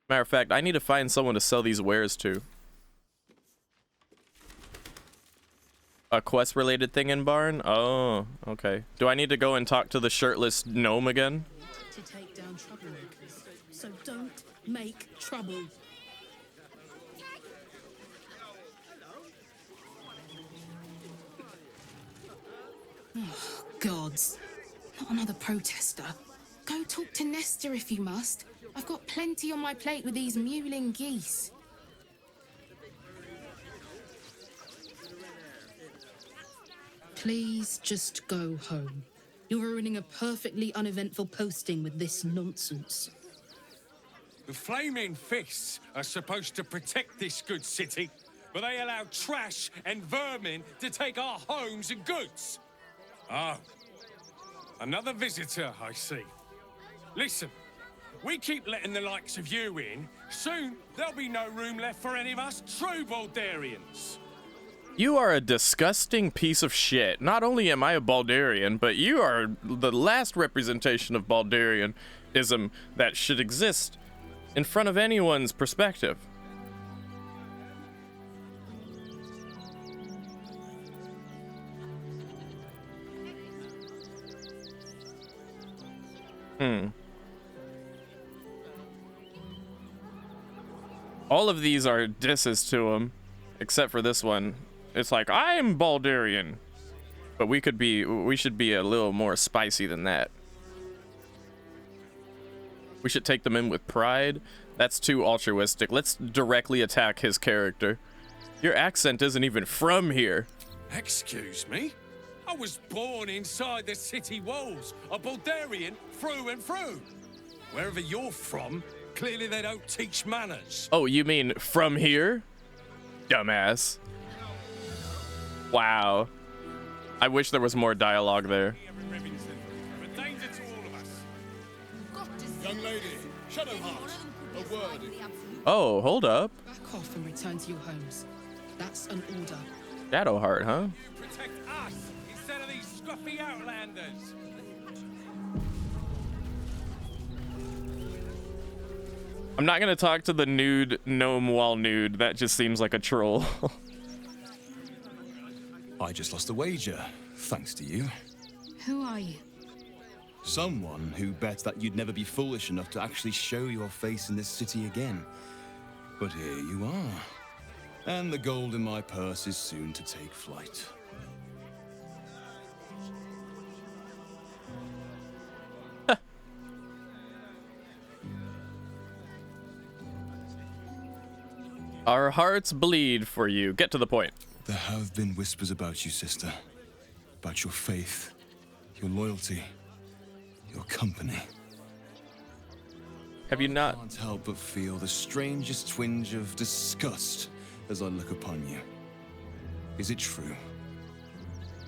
Matter of fact, I need to find someone to sell these wares to. A quest related thing in barn? Oh, okay. Do I need to go and talk to the shirtless gnome again? To take down troublemakers, so don't make trouble. Oh, gods. Not another protester. Go talk to Nestor if you must. I've got plenty on my plate with these mewling geese. Please just go home. You're ruining a perfectly uneventful posting with this nonsense. The Flaming Fists are supposed to protect this good city, but they allow trash and vermin to take our homes and goods. Oh, another visitor, I see. Listen, we keep letting the likes of you in. Soon, there'll be no room left for any of us true Baldurians. You are a disgusting piece of shit. Not only am I a Baldurian, but you are the last representation of Baldurianism that should exist in front of anyone's perspective. All of these are disses to him, except for this one. It's like, I'm Baldurian. But we should be a little more spicy than that. We should take them in with pride. That's too altruistic. Let's directly attack his character. Your accent isn't even from here. Excuse me? I was born inside the city walls, a Baldurian through and through. Wherever you're from, clearly they don't teach manners. Oh, you mean from here? Dumbass. Wow. I wish there was more dialogue there. Young lady, Shadowheart, a word. Oh, hold up. Back off and return to your homes. That's an order. Shadowheart, huh? Protect us instead of these scruffy outlanders. I'm not gonna talk to the nude gnome while nude. That just seems like a troll. I just lost a wager, thanks to you. Who are you? Someone who bet that you'd never be foolish enough to actually show your face in this city again. But here you are. And the gold in my purse is soon to take flight. Our hearts bleed for you. Get to the point. There have been whispers about you, sister. About your faith, your loyalty, your company. Have you not? I can't help but feel the strangest twinge of disgust as I look upon you. Is it true?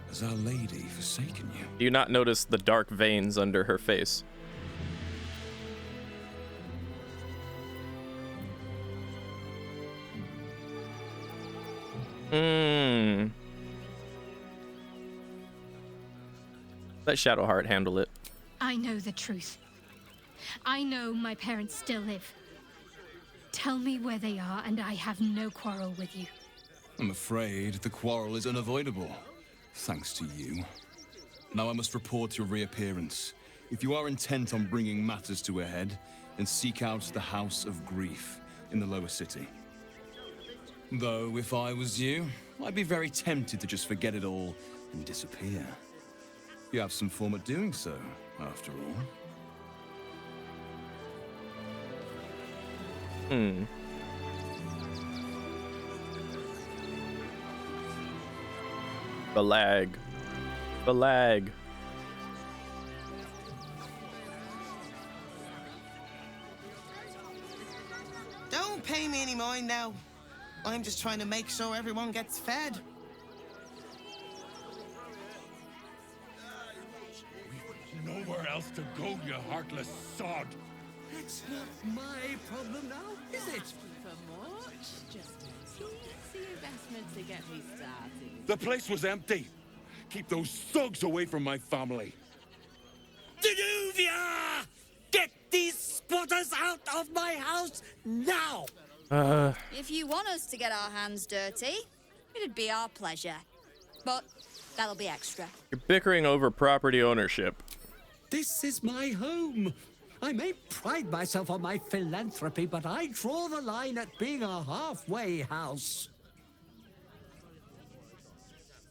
Has Our Lady forsaken you? Do you not notice the dark veins under her face? Let Shadowheart handle it. I know the truth. I know my parents still live. Tell me where they are, and I have no quarrel with you. I'm afraid the quarrel is unavoidable, thanks to you. Now I must report your reappearance. If you are intent on bringing matters to a head, then seek out the House of Grief in the lower city. Though, if I was you, I'd be very tempted to just forget it all and disappear. You have some form at doing so, after all. The lag. The lag. Don't pay me any mind now. I'm just trying to make sure everyone gets fed. Nowhere else to go, you heartless sod. It's not my problem now, is it? For much, just a teensy investment to get me started. The place was empty. Keep those thugs away from my family. Danuvia! Get these squatters out of my house now! If you want us to get our hands dirty, it'd be our pleasure. But that'll be extra. You're bickering over property ownership. This is my home. I may pride myself on my philanthropy, but I draw the line at being a halfway house.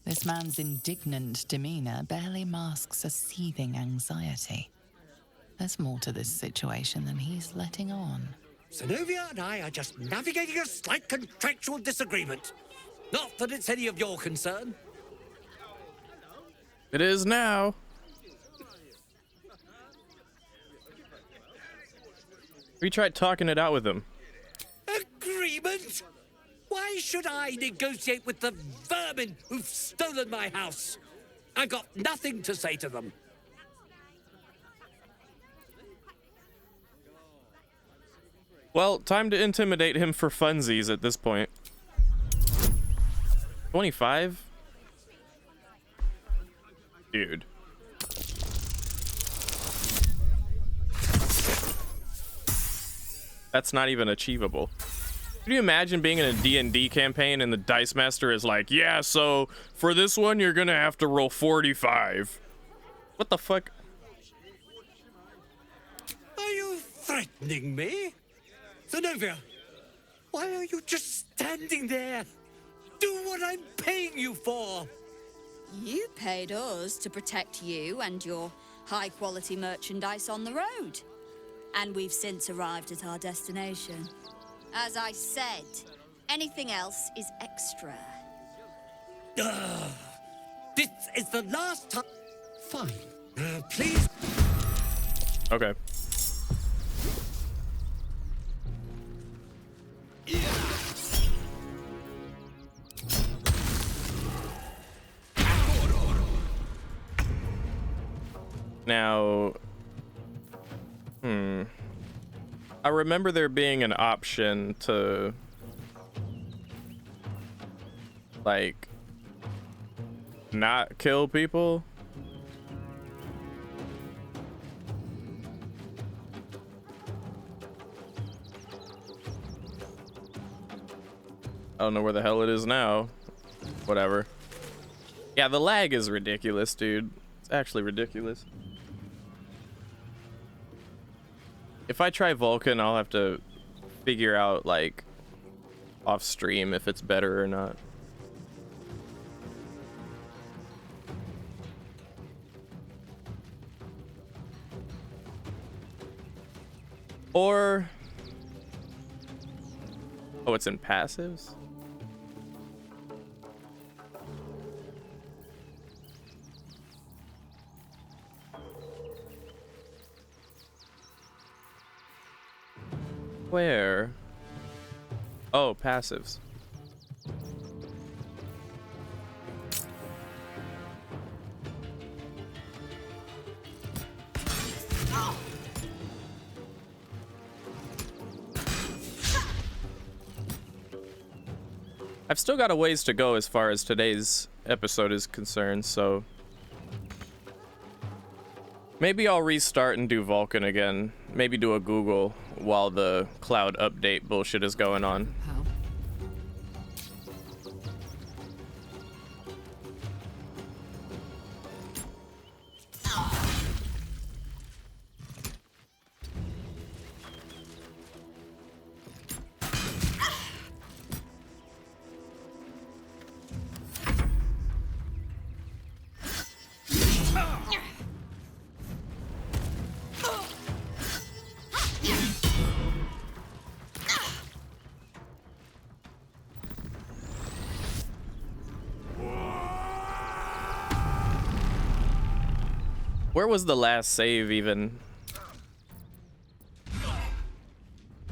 This man's indignant demeanor barely masks a seething anxiety. There's more to this situation than he's letting on. Zenobia and I are just navigating a slight contractual disagreement. Not that it's any of your concern. It is now. We tried talking it out with him. Agreement? Why should I negotiate with the vermin who've stolen my house? I've got nothing to say to them. Well, time to intimidate him for funsies at this point. 25? Dude. That's not even achievable. Can you imagine being in a D&D campaign and the Dice Master is like, yeah, so for this one, you're gonna have to roll 45. What the fuck? Are you threatening me? Zenobia, why are you just standing there? Do what I'm paying you for. You paid us to protect you and your high-quality merchandise on the road. And we've since arrived at our destination. As I said, anything else is extra. This is the last time. Fine. Please. Okay. Now, I remember there being an option to, like, not kill people. I don't know where the hell it is now. Whatever. Yeah, the lag is ridiculous, dude. It's actually ridiculous. If I try Vulcan, I'll have to figure out, like, off stream if it's better or not. Or... oh, it's in passives? Where? Oh, passives. I've still got a ways to go as far as today's episode is concerned, so maybe I'll restart and do Vulcan again. Maybe do a Google while the cloud update bullshit is going on. Where was the last save even?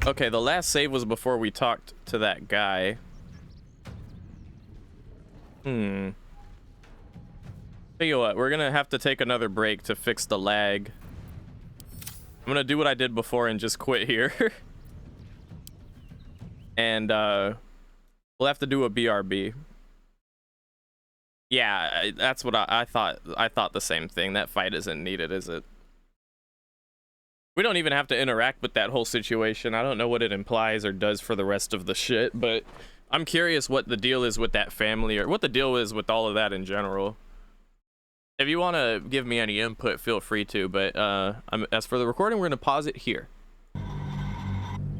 Okay, the last save was before we talked to that guy. Tell you what, we're gonna have to take another break to fix the lag. I'm gonna do what I did before and just quit here. And we'll have to do a BRB. Yeah, that's what I thought. I thought the same thing. That fight isn't needed, is it? We don't even have to interact with that whole situation. I don't know what it implies or does for the rest of the shit, but I'm curious what the deal is with that family, or what the deal is with all of that in general. If you want to give me any input, feel free to, but as for the recording, we're going to pause it here.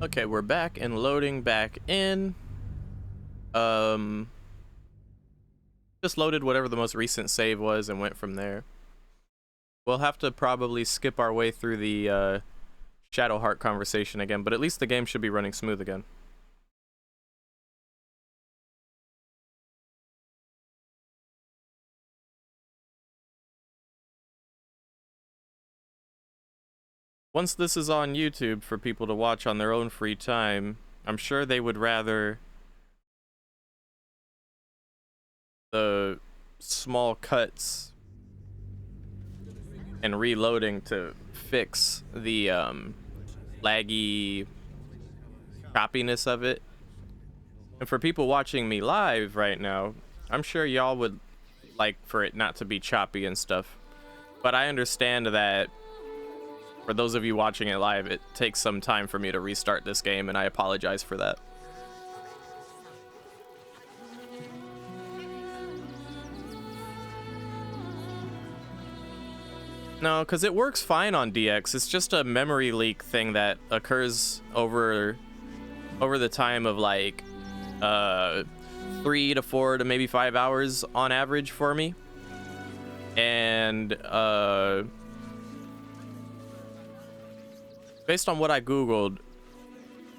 Okay, we're back and loading back in. Just loaded whatever the most recent save was and went from there. We'll have to probably skip our way through the Shadowheart conversation again, but at least the game should be running smooth again. Once this is on YouTube for people to watch on their own free time, I'm sure they would rather the small cuts and reloading to fix the laggy choppiness of it. And for people watching me live right now, I'm sure y'all would like for it not to be choppy and stuff, but I understand that for those of you watching it live, it takes some time for me to restart this game, and I apologize for that. No, because it works fine on DX. It's just a memory leak thing that occurs over the time of like 3 to 4 to maybe 5 hours on average for me. And based on what I Googled,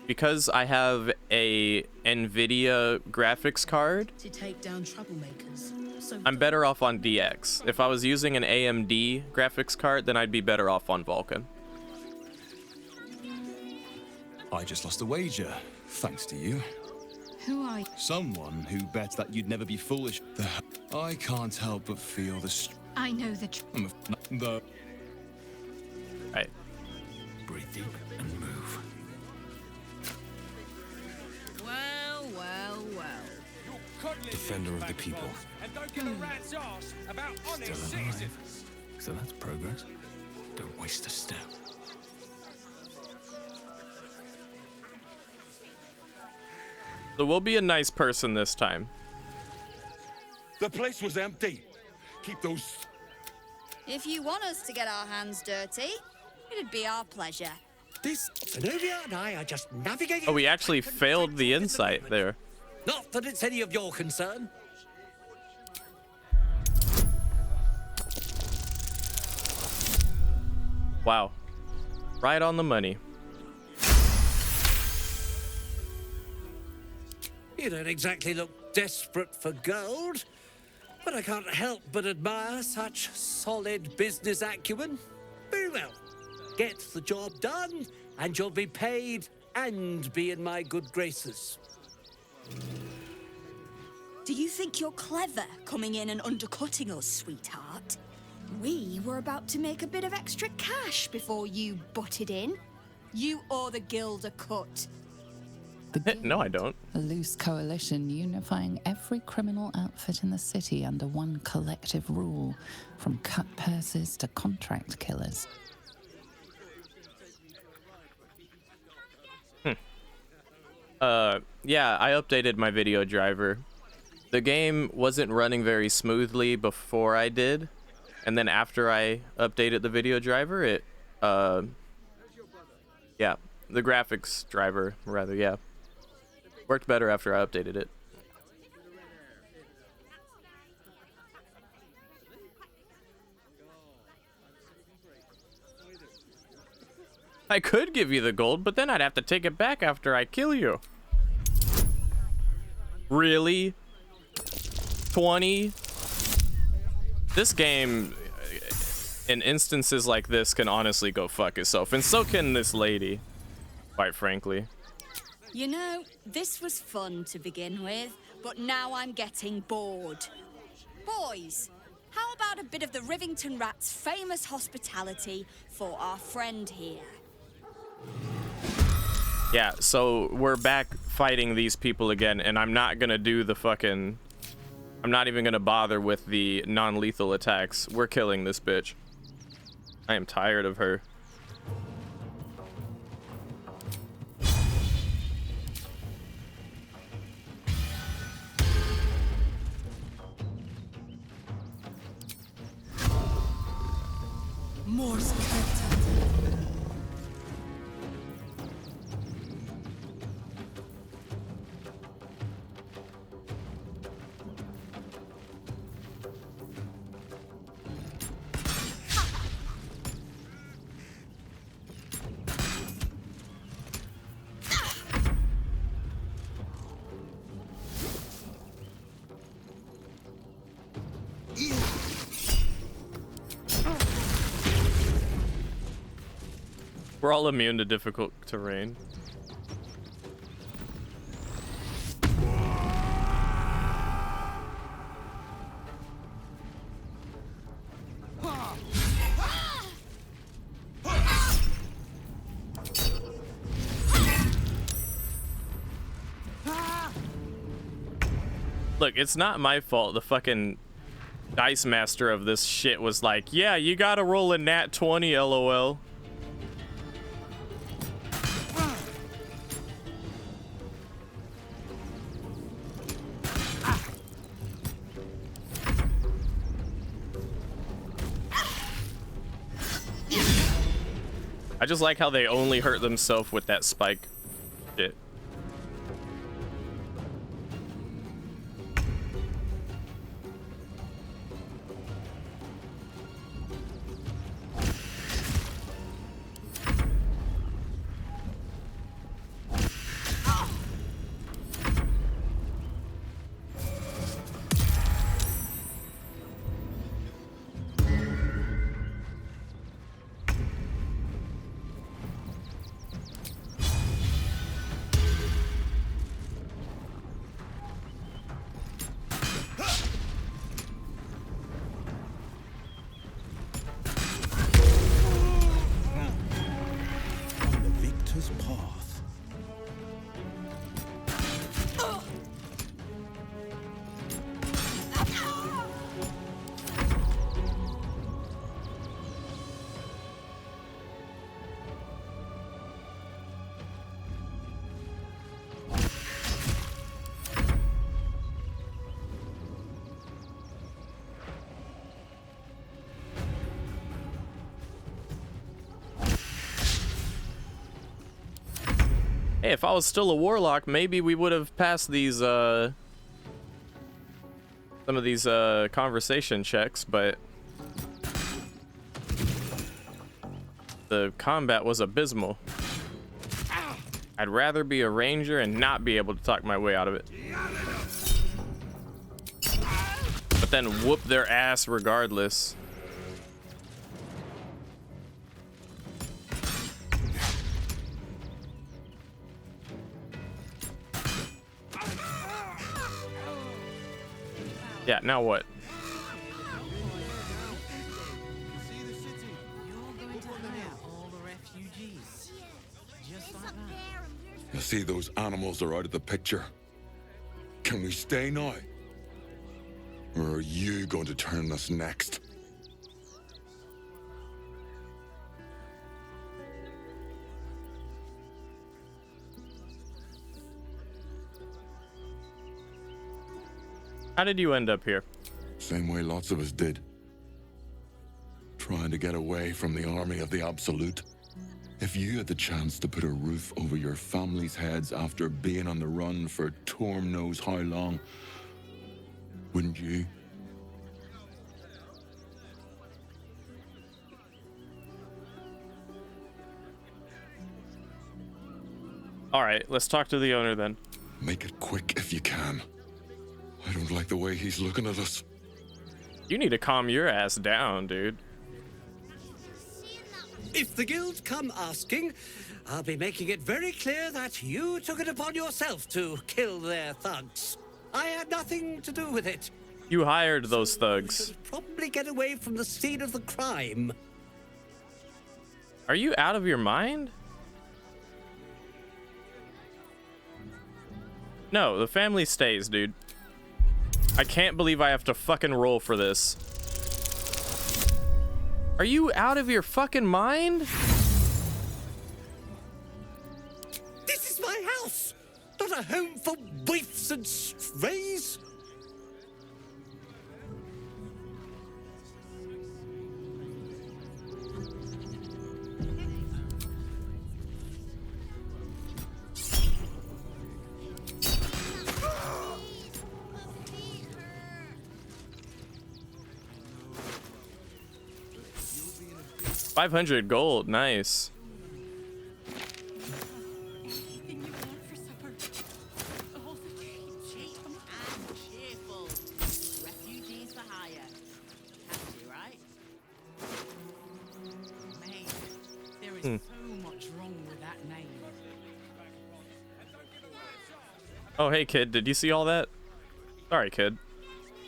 because I have a NVIDIA graphics card, To take down troublemakers. So I'm better off on DX. If I was using an AMD graphics card, then I'd be better off on Vulcan. I just lost a wager, thanks to you. Who are you? Someone who bet that you'd never be foolish. I can't help but feel the... I know the truth. Right. Breathe deep and move. Well, well, well. Defender of the people. And don't give a rat's ass about honest Still alive. citizens. So that's progress. Don't waste a step. So we'll be a nice person this time. The place was empty. Keep those... If you want us to get our hands dirty, it'd be our pleasure. This Zenobia and I are just navigating... Oh, we actually failed the insight there. Not that it's any of your concern. Wow. Right on the money. You don't exactly look desperate for gold, but I can't help but admire such solid business acumen. Very well. Get the job done, and you'll be paid and be in my good graces. Do you think you're clever coming in and undercutting us, sweetheart? We were about to make a bit of extra cash before you butted in. You owe the guild a cut. No, I don't. A loose coalition unifying every criminal outfit in the city under one collective rule, from cut purses to contract killers. Yeah, I updated my video driver. The game wasn't running very smoothly before I did, and then after I updated the video driver, it, yeah, the graphics driver, rather, yeah, worked better after I updated it. I could give you the gold, but then I'd have to take it back after I kill you. Really? 20? This game, in instances like this, can honestly go fuck itself. And so can this lady, quite frankly. You know, this was fun to begin with, but now I'm getting bored. Boys, how about a bit of the Rivington Rat's famous hospitality for our friend here? Yeah, so we're back fighting these people again, and I'm not gonna do the fucking... I'm not even gonna bother with the non-lethal attacks. We're killing this bitch. I am tired of her. Morse code. We're all immune to difficult terrain. Look, it's not my fault. The fucking dice master of this shit was like, yeah, you gotta roll a nat 20, lol. I just like how they only hurt themselves with that spike shit. Hey, if I was still a warlock, maybe we would have passed these, some of these, conversation checks, but the combat was abysmal. I'd rather be a ranger and not be able to talk my way out of it. But then whoop their ass regardless. Yeah, now what? See the city. You're going to hire all the refugees. Just like that. You're see those animals are out of the picture. Can we stay now? Or are you going to turn us next? How did you end up here? Same way lots of us did. Trying to get away from the army of the Absolute. If you had the chance to put a roof over your family's heads after being on the run for Torm knows how long, wouldn't you? All right, let's talk to the owner then. Make it quick if you can. I don't like the way he's looking at us. You need to calm your ass down, dude. If the guild come asking, I'll be making it very clear that you took it upon yourself to kill their thugs. I had nothing to do with it. You hired those thugs. Probably get away from the scene of the crime. Are you out of your mind? No, the family stays, dude. I can't believe I have to fucking roll for this. Are you out of your fucking mind? This is my house, not a home for waifs and strays. $500 gold, nice. Refugees for hire. Catchy, right? Mate, there is so much wrong with that name. Oh, hey, kid, did you see all that? Sorry, kid.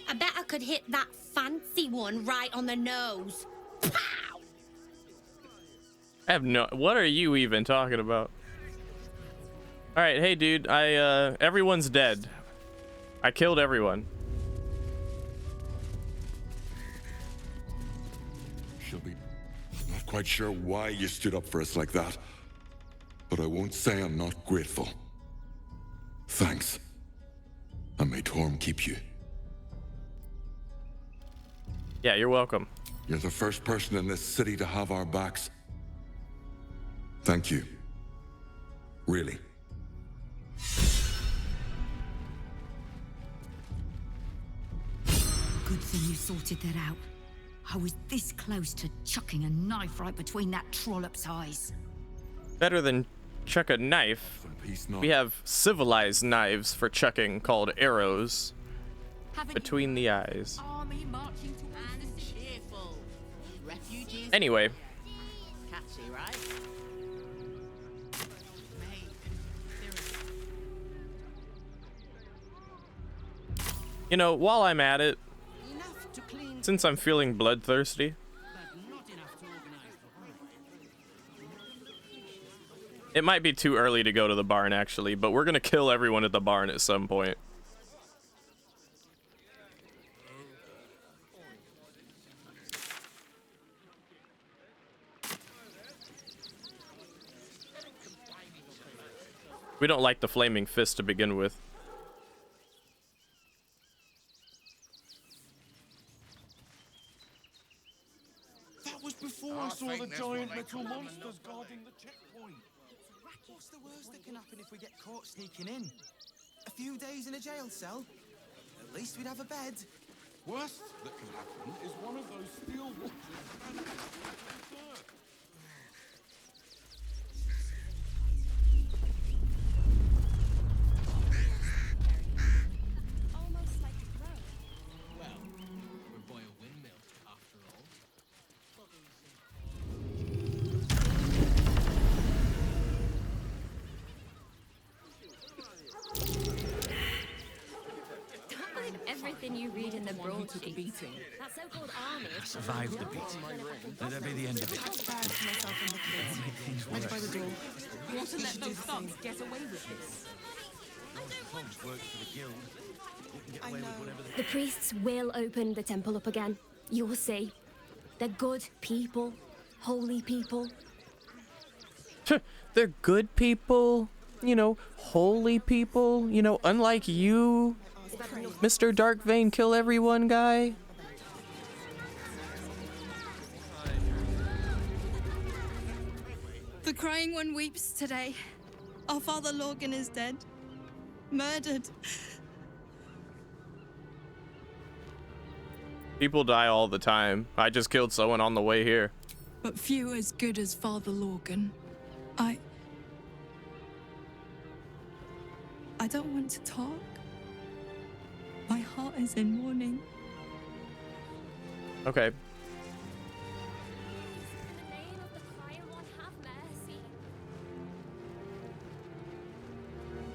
I bet I could hit that fancy one right on the nose. I have no. What are you even talking about? All right, hey, dude. Everyone's dead. I killed everyone. She'll be not quite sure why you stood up for us like that, but I won't say I'm not grateful. Thanks. And may Torm keep you. Yeah, you're welcome. You're the first person in this city to have our backs. Thank you. Really. Good thing you sorted that out. I was this close to chucking a knife right between that trollop's eyes. Better than chuck a knife. We have civilized knives for chucking called arrows between the eyes. Army marching towards the cheerful. Refugees. Anyway. Catchy, right? You know, while I'm at it, since I'm feeling bloodthirsty, it might be too early to go to the barn, actually, but we're gonna kill everyone at the barn at some point. We don't like the flaming fist to begin with. That was before I saw the giant metal monsters guarding the checkpoint. What's the worst that can happen if we get caught sneaking in? A few days in a jail cell? At least we'd have a bed. Worst that can happen is one of those steel watches. Almost like a crow. Well, we're by a windmill, after all. Don't believe everything everything you read in the broadsheet. That so-called army I survived the beating. Let that be the end of it. Make things worse. By the door. You want to let those thugs get away with this? Works for the guild. You can get away with whatever they The priests will open the temple up again. You'll see. They're good people. Holy people. They're good people, you know, holy people, you know, unlike you, Mr. Darkvein kill everyone guy. The crying one weeps today. Our father Lorgan is dead. Murdered. People die all the time. I just killed someone on the way here. But few as good as Father Lorgan. I don't want to talk. My heart is in mourning. Okay.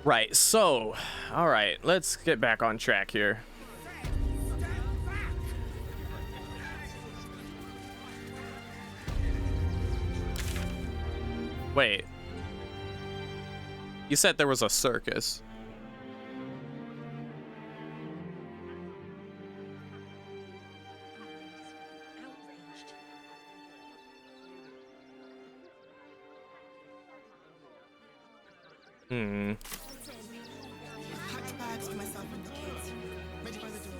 Right, so, all right, let's get back on track here. Wait. You said there was a circus. Packed bags for myself and the kids. Ready by the door.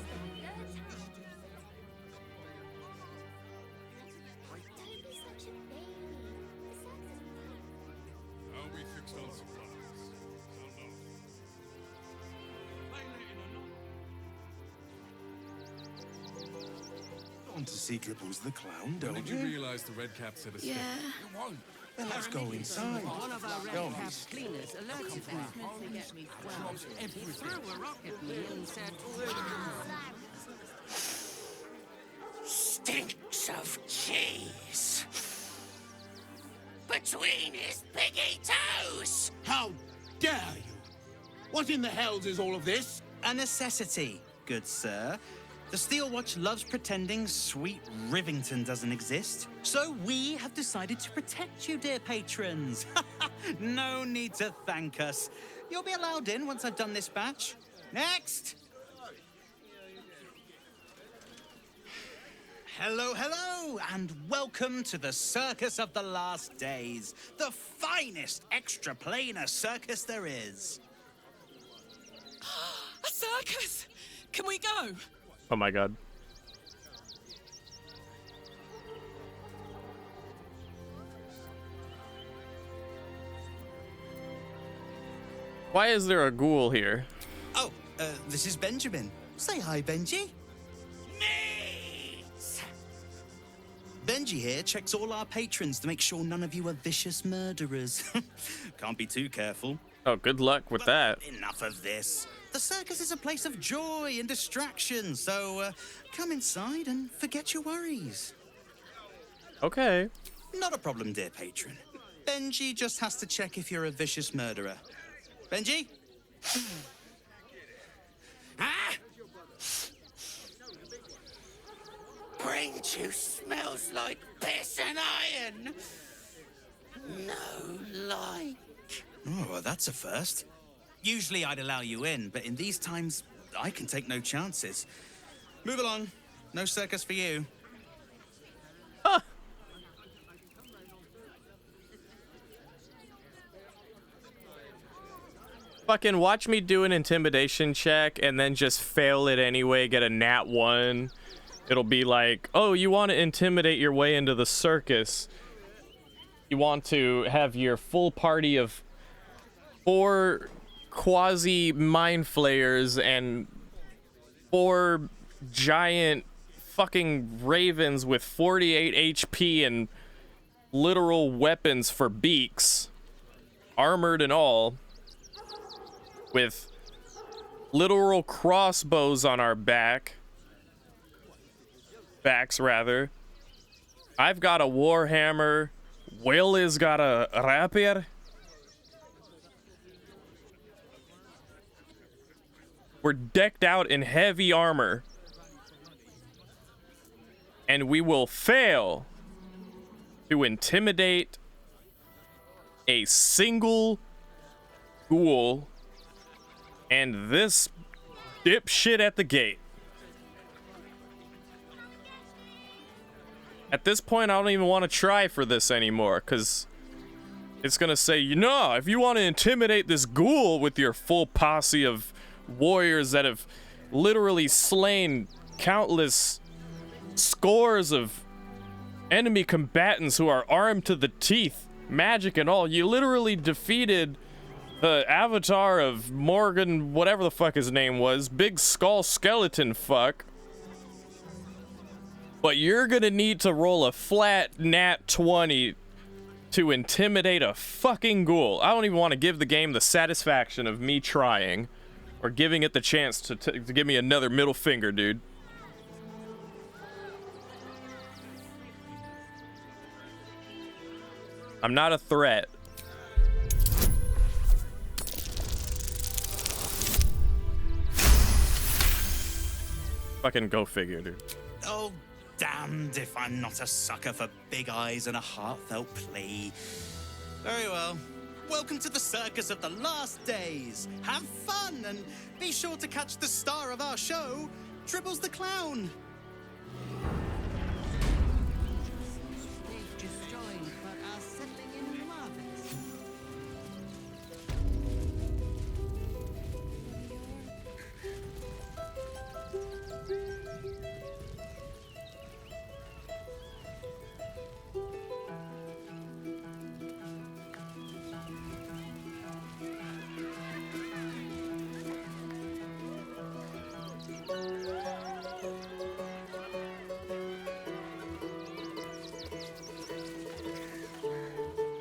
How we fix our supplies? Want to see Clipples the clown, don't Did you realize the red caps had a step? You won't. Then let's go inside. One of our Don't red be cap cleaners alerted me. He threw a rock at me and said, Stinks of cheese between his piggy toes. How dare you? What in the hells is all of this? A necessity, good sir. The Steel Watch loves pretending sweet Rivington doesn't exist. So we have decided to protect you, dear patrons. No need to thank us. You'll be allowed in once I've done this batch. Next! Hello, hello, and welcome to the Circus of the Last Days, the finest extra-planar circus there is. A circus! Can we go? Oh my god. Why is there a ghoul here? Oh, this is Benjamin. Say hi, Benji. Benji here checks all our patrons to make sure none of you are vicious murderers. Can't be too careful. Oh, good luck with that. Enough of this. The circus is a place of joy and distraction, so come inside and forget your worries. Okay. Not a problem, dear patron. Benji just has to check if you're a vicious murderer. Benji? Brain juice smells like piss and iron. No like. Oh, well, that's a first. Usually I'd allow you in, but in these times, I can take no chances. Move along. No circus for you. Fucking watch me do an intimidation check and then just fail it anyway, get a nat 1. It'll be like, oh, you want to intimidate your way into the circus. You want to have your full party of 4 quasi mind flayers and 4 giant fucking ravens with 48 HP and literal weapons for beaks, armored and all, with literal crossbows on our backs rather. I've got a warhammer. Will has got a rapier. We're decked out in heavy armor. And we will fail to intimidate a single ghoul and this dipshit at the gate. At this point, I don't even want to try for this anymore, because it's gonna say, you know, if you want to intimidate this ghoul with your full posse of warriors that have literally slain countless scores of enemy combatants who are armed to the teeth, magic and all, you literally defeated the avatar of Morgan, whatever the fuck his name was, big skull skeleton fuck. But you're gonna need to roll a flat nat 20 to intimidate a fucking ghoul. I don't even want to give the game the satisfaction of me trying or giving it the chance to give me another middle finger, dude. I'm not a threat. Fucking go figure, dude. Oh, damned if I'm not a sucker for big eyes and a heartfelt plea. Very well. Welcome to the circus of the last days. Have fun and be sure to catch the star of our show, Dribbles the Clown. They've just joined, but are settling in marvelous.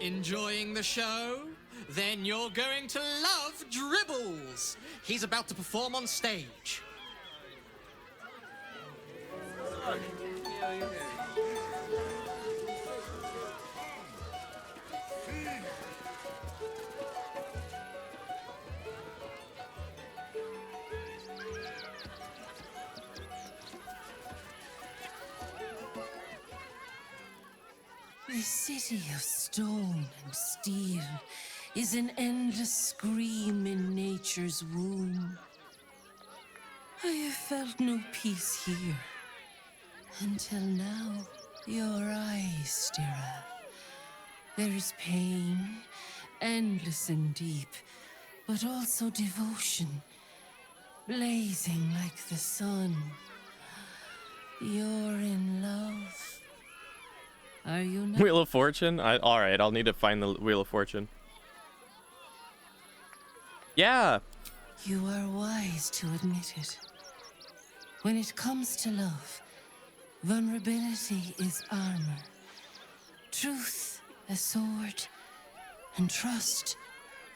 Enjoying the show? Then you're going to love Dribbles. He's about to perform on stage. The city of stone and steel is an endless scream in nature's womb. I have felt no peace here until now. Your eyes, Stira. There is pain, endless and deep, but also devotion, blazing like the sun. You're in love. Are you not? Wheel of Fortune? All right, I'll need to find the Wheel of Fortune. Yeah. You are wise to admit it. When it comes to love, vulnerability is armor, truth a sword, and trust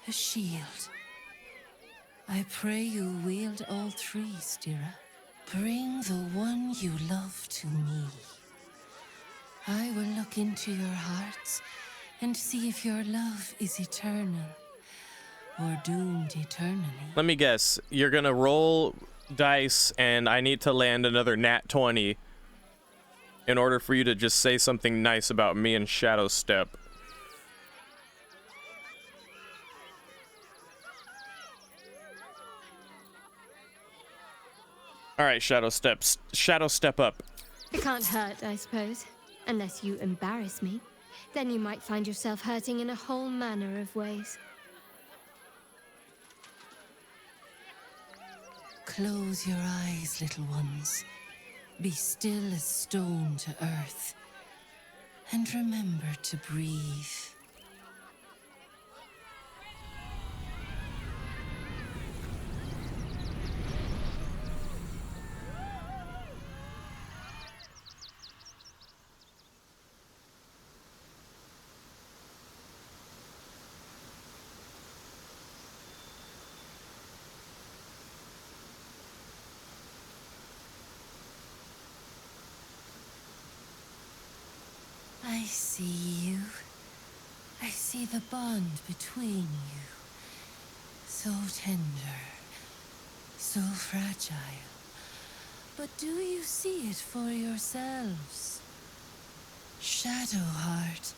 a shield. I pray you wield all three, Stira. Bring the one you love to me. I will look into your hearts and see if your love is eternal or doomed eternally. Let me guess. You're gonna roll dice and I need to land another nat 20 in order for you to just say something nice about me and Shadow Step. All right, Shadow Step up. It can't hurt, I suppose. Unless you embarrass me. Then you might find yourself hurting in a whole manner of ways. Close your eyes, little ones. Be still as stone to earth. And remember to breathe. I see you. I see the bond between you. So tender, So fragile. But do you see it for yourselves? Shadowheart.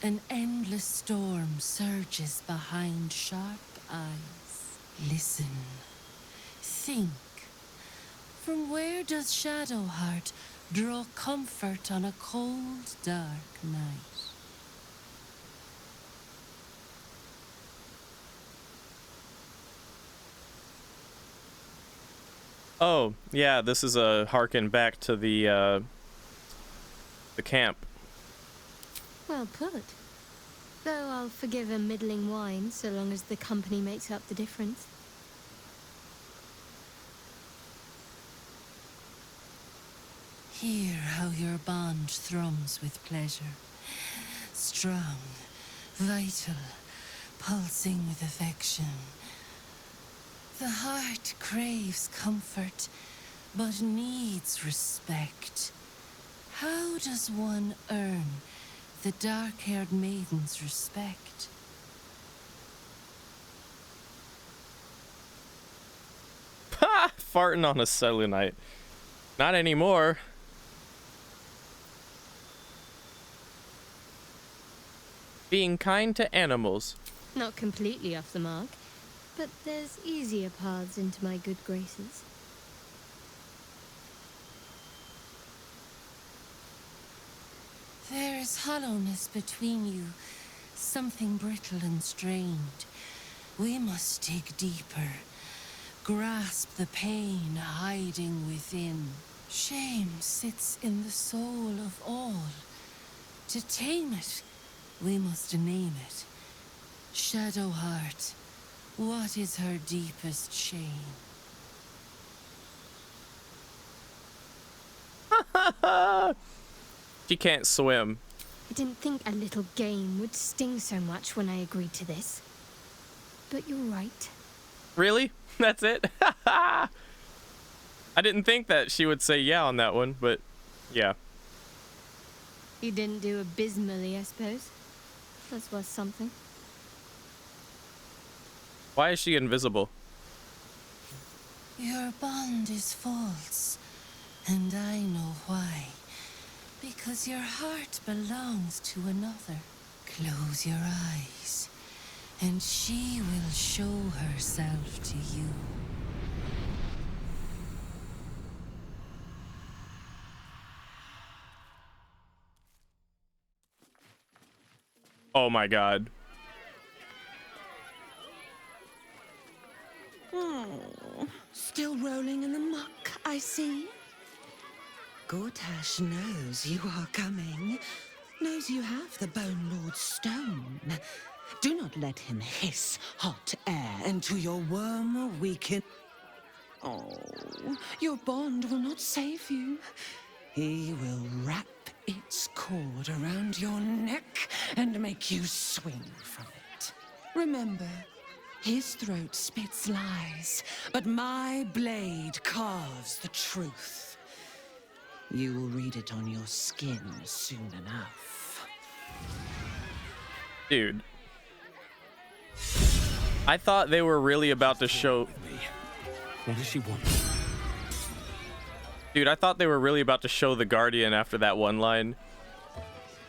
An endless storm surges behind sharp eyes. Listen. Think. From where does Shadowheart draw comfort on a cold, dark night? Oh, yeah, this is a harken back to the camp. Well put. Though I'll forgive a middling wine so long as the company makes up the difference. Hear how your bond thrums with pleasure. Strong, vital, pulsing with affection. The heart craves comfort, but needs respect. How does one earn the dark-haired maiden's respect? Ha! Farting on a Selenite. Not anymore. Being kind to animals. Not completely off the mark, but there's easier paths into my good graces. There is hollowness between you, something brittle and strained. We must dig deeper, grasp the pain hiding within. Shame sits in the soul of all. To tame it, we must name it. Shadowheart, what is her deepest shame? She can't swim. I didn't think a little game would sting so much when I agreed to this. But you're right. Really? That's it? I didn't think that she would say yeah on that one, but yeah. You didn't do abysmally, I suppose. That's worth something. Why is she invisible? Your bond is false, and I know why. Because your heart belongs to another. Close your eyes, and she will show herself to you. Oh my god. Still rolling in the muck, I see. Gortash knows you are coming. Knows you have the Bone Lord's stone. Do not let him hiss hot air into your worm weaken. Oh, your bond will not save you. He will wrap its cord around your neck and make you swing from it. Remember, his throat spits lies, but my blade carves the truth. You will read it on your skin soon enough. Dude. I thought they were really about to show... What does she want? Dude, I thought they were really about to show the Guardian after that one line.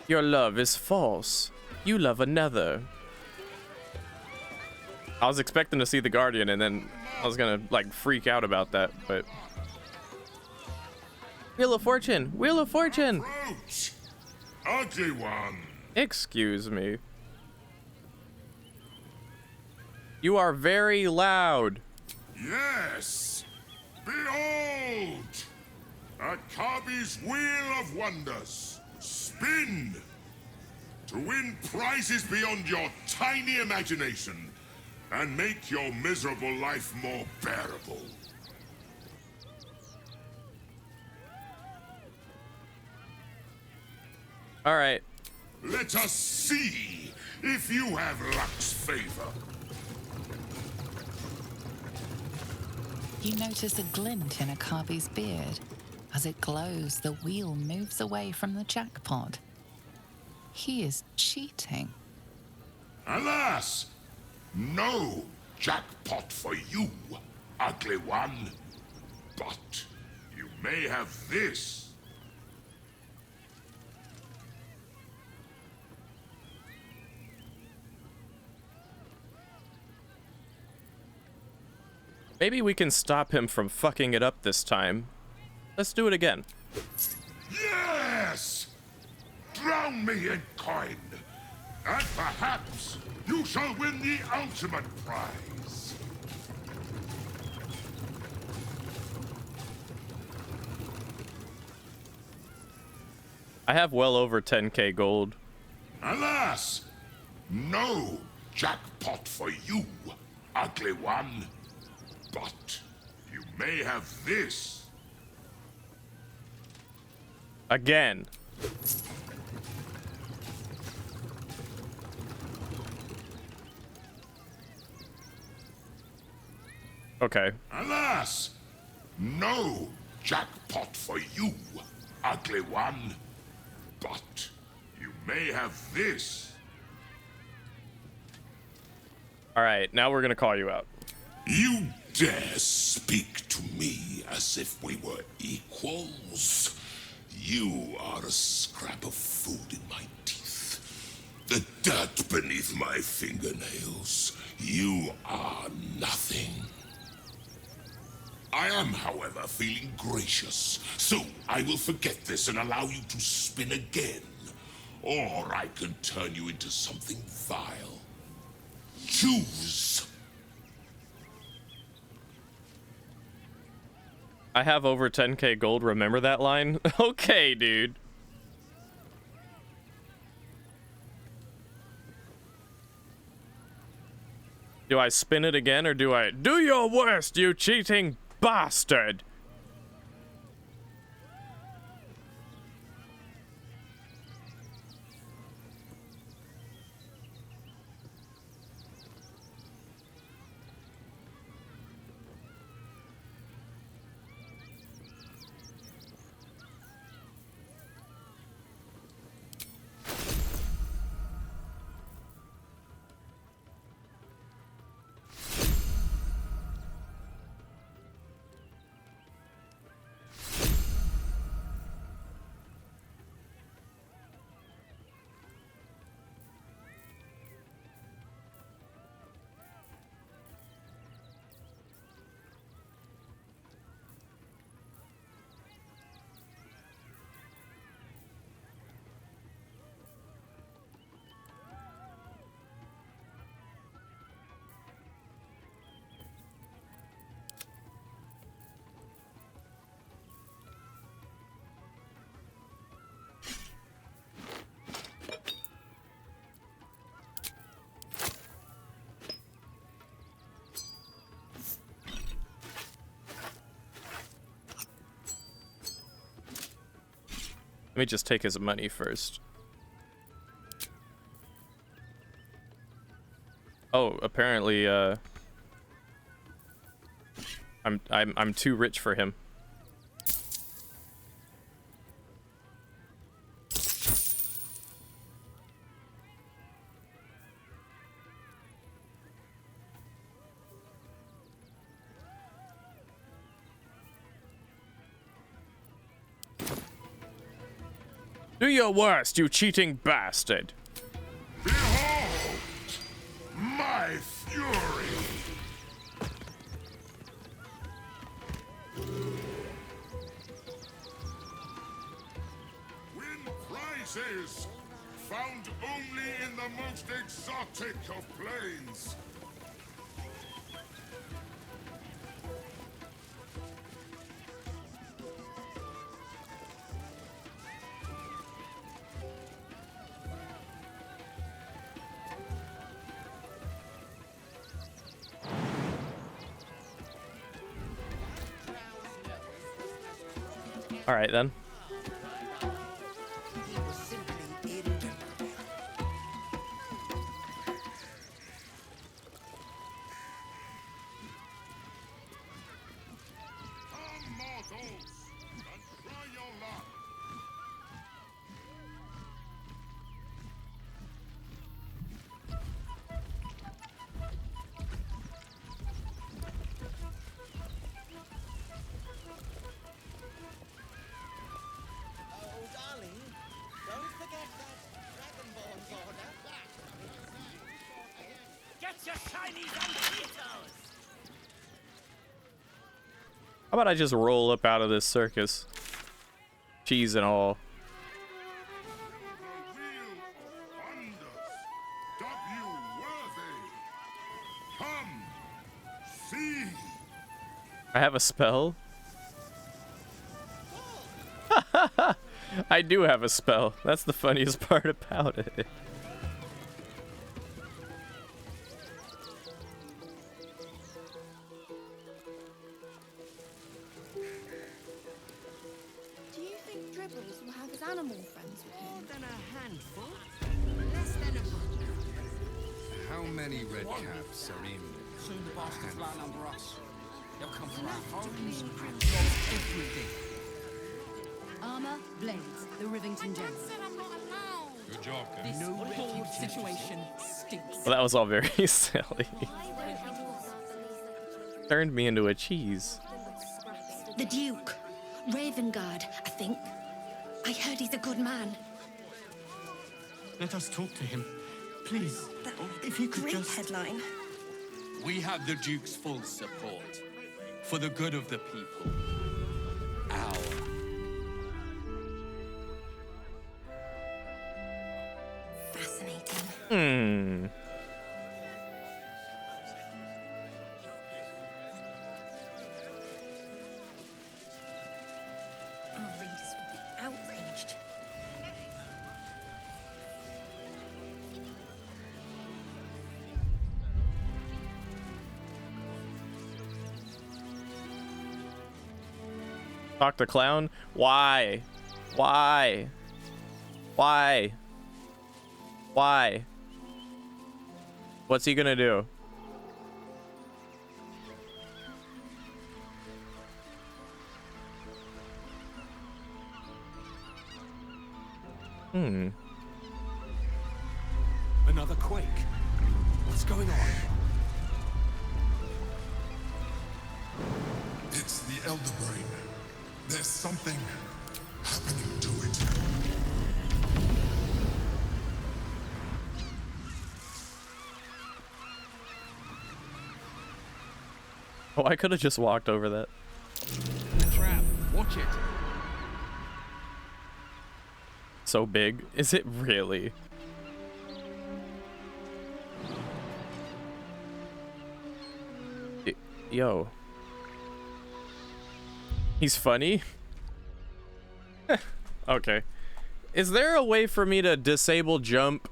Your love is false. You love another. I was expecting to see the Guardian, and then I was gonna, like, freak out about that, but... Wheel of Fortune! Wheel of Fortune! Ouch! Ugly one! Excuse me. You are very loud. Yes! Behold! Akabi's Wheel of Wonders. Spin! To win prizes beyond your tiny imagination and make your miserable life more bearable. All right. Let us see if you have luck's favor. You notice a glint in Akabi's beard. As it glows, the wheel moves away from the jackpot. He is cheating. Alas! No jackpot for you. ugly one. But you may have this. Maybe we can stop him from fucking it up this time. Let's do it again. Yes! Drown me in coin, and perhaps you shall win the ultimate prize. I have well over 10k gold. Alas, no jackpot for you, ugly one. But you may have this. Again. Okay. Alas, no jackpot for you, ugly one. But you may have this. All right, now we're gonna call you out. You dare speak to me as if we were equals? You are a scrap of food in my teeth. The dirt beneath my fingernails. You are nothing. I am, however, feeling gracious, so I will forget this and allow you to spin again. Or I can turn you into something vile. Choose. I have over 10k gold, remember that line? Okay, dude. Do I spin it again, or do I... Do your worst, you cheating bastard! Let me just take his money first. Oh, apparently, I'm too rich for him. Do your worst, you cheating bastard. Behold, my fury. Win prizes found only in the most exotic of planes. All right, then. How about I just roll up out of this circus? Cheese and all. I have a spell? I do have a spell. That's the funniest part about it. Do you think Dribbles will have his animal friends with him? More than a handful. Less than a bunch. How many red caps are in? Soon the bastards land under us. They'll come for our Enough to homes and clean grab jobs every day. Armor, blades, the Rivington Gems. Good job, guys. This whole situation stinks. Well, that was all very silly. Turned me into a cheese. The Duke. Ravengard, I think. I heard he's a good man. Let us talk to him. Please. If you could Great just... headline. We have the Duke's full support. For the good of the people. Our. Fascinating. Our readers will be outraged. Dr. Clown? Why? Why? Why? Why? What's he gonna do? Another quake. What's going on? It's the Elder Brain. There's something happening to it. Oh, I could have just walked over that. The trap. Watch it. So big. Is it really? Yo. He's funny? Okay. Is there a way for me to disable jump?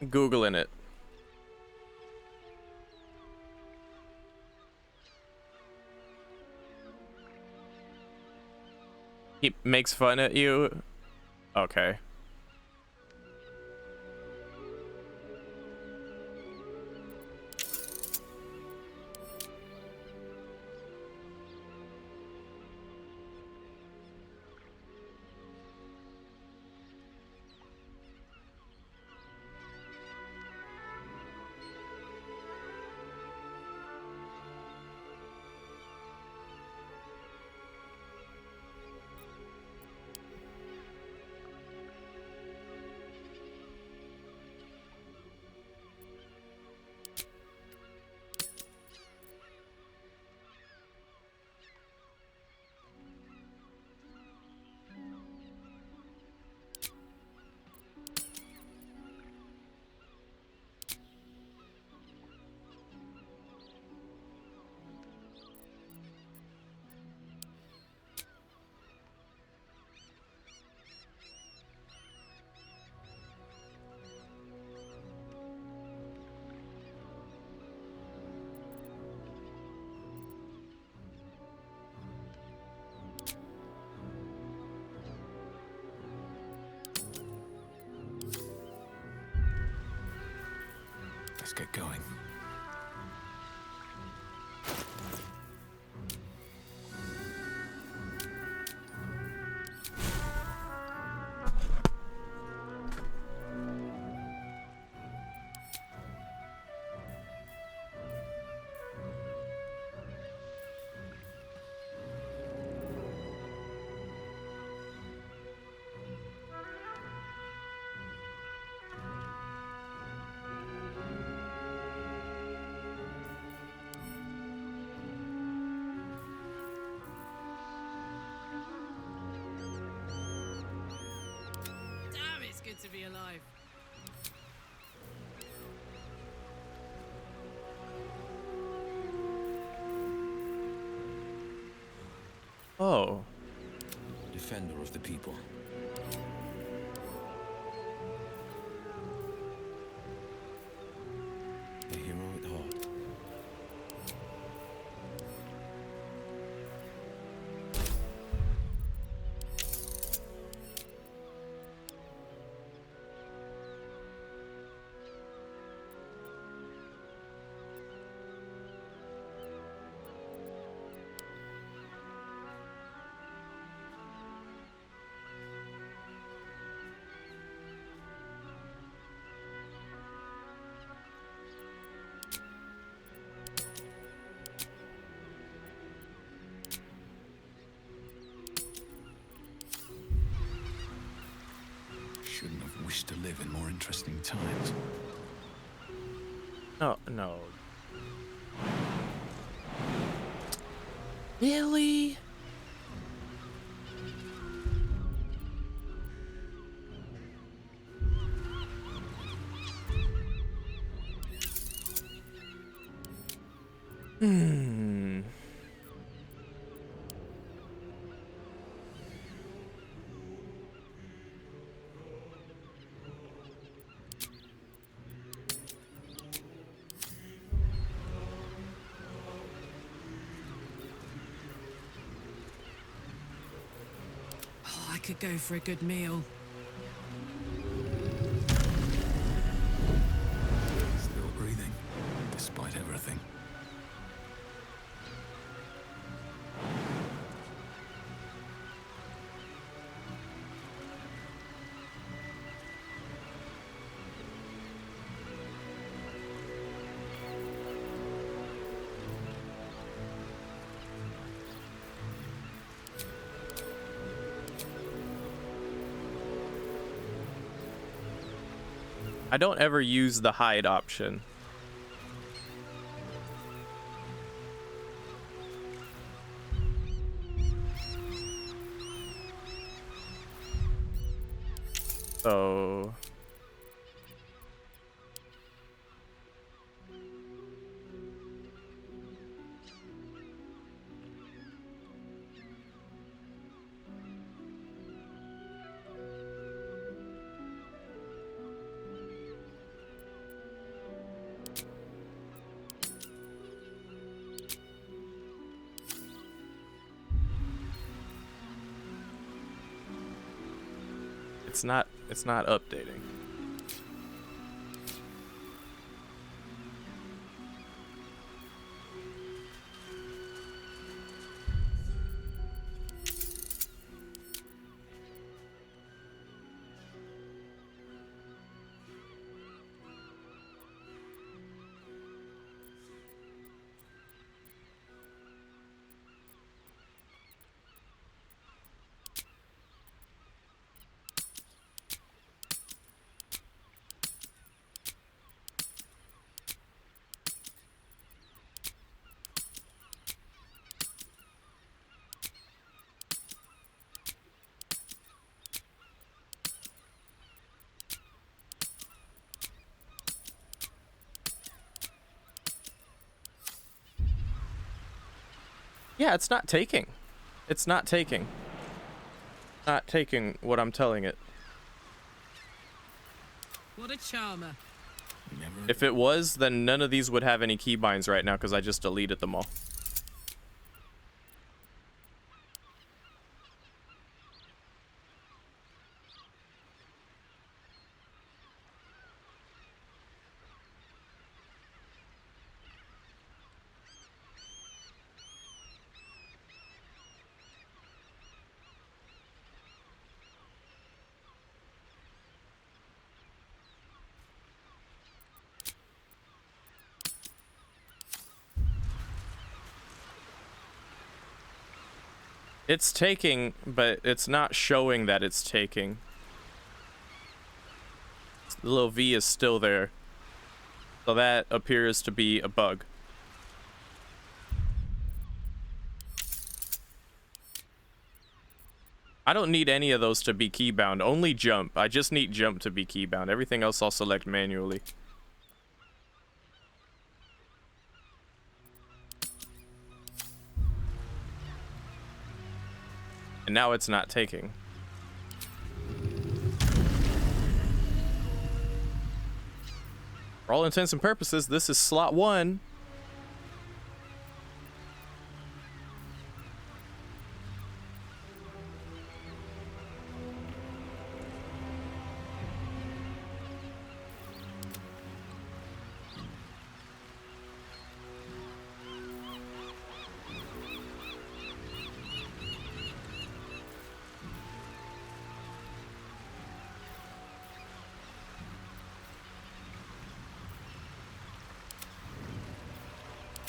Googling it. He makes fun at you? Okay. Let's get going. to be alive. Oh. Defender of the people. A hero at heart. Shouldn't have wished to live in more interesting times. No, no. Really? Hmm. Oh, I could go for a good meal. Still breathing, despite everything. I don't ever use the hide option. So it's not updating. Yeah, it's not taking. It's not taking. Not taking what I'm telling it. What a charmer. If it was, then none of these would have any keybinds right now because I just deleted them all. It's taking, but it's not showing that it's taking. The little V is still there. So that appears to be a bug. I don't need any of those to be keybound. Only jump. I just need jump to be keybound. Everything else I'll select manually. And now it's not taking. For all intents and purposes, this is slot 1.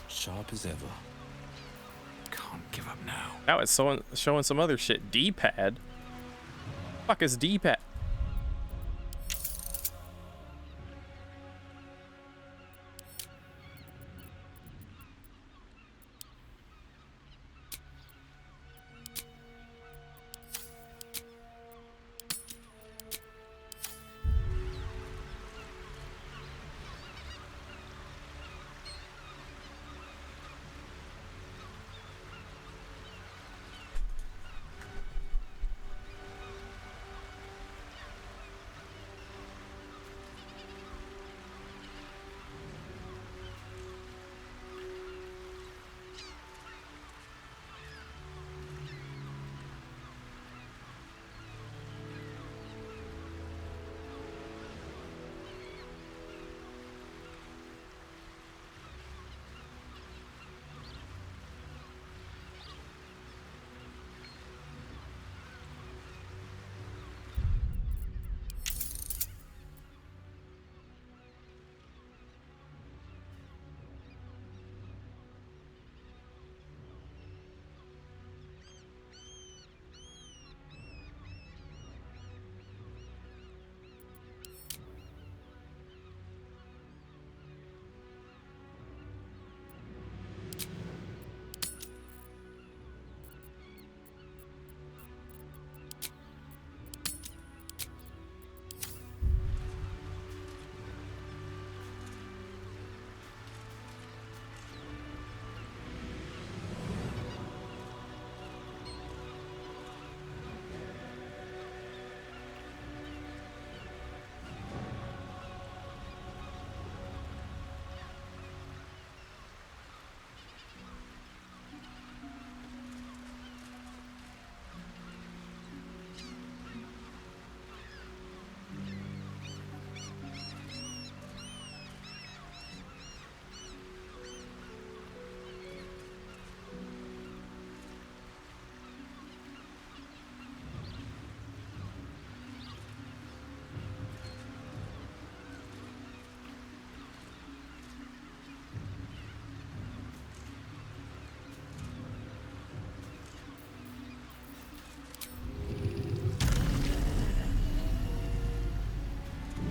Sharp as ever. Can't give up now. Now it's showing some other shit. D-pad? Fuck is D-pad?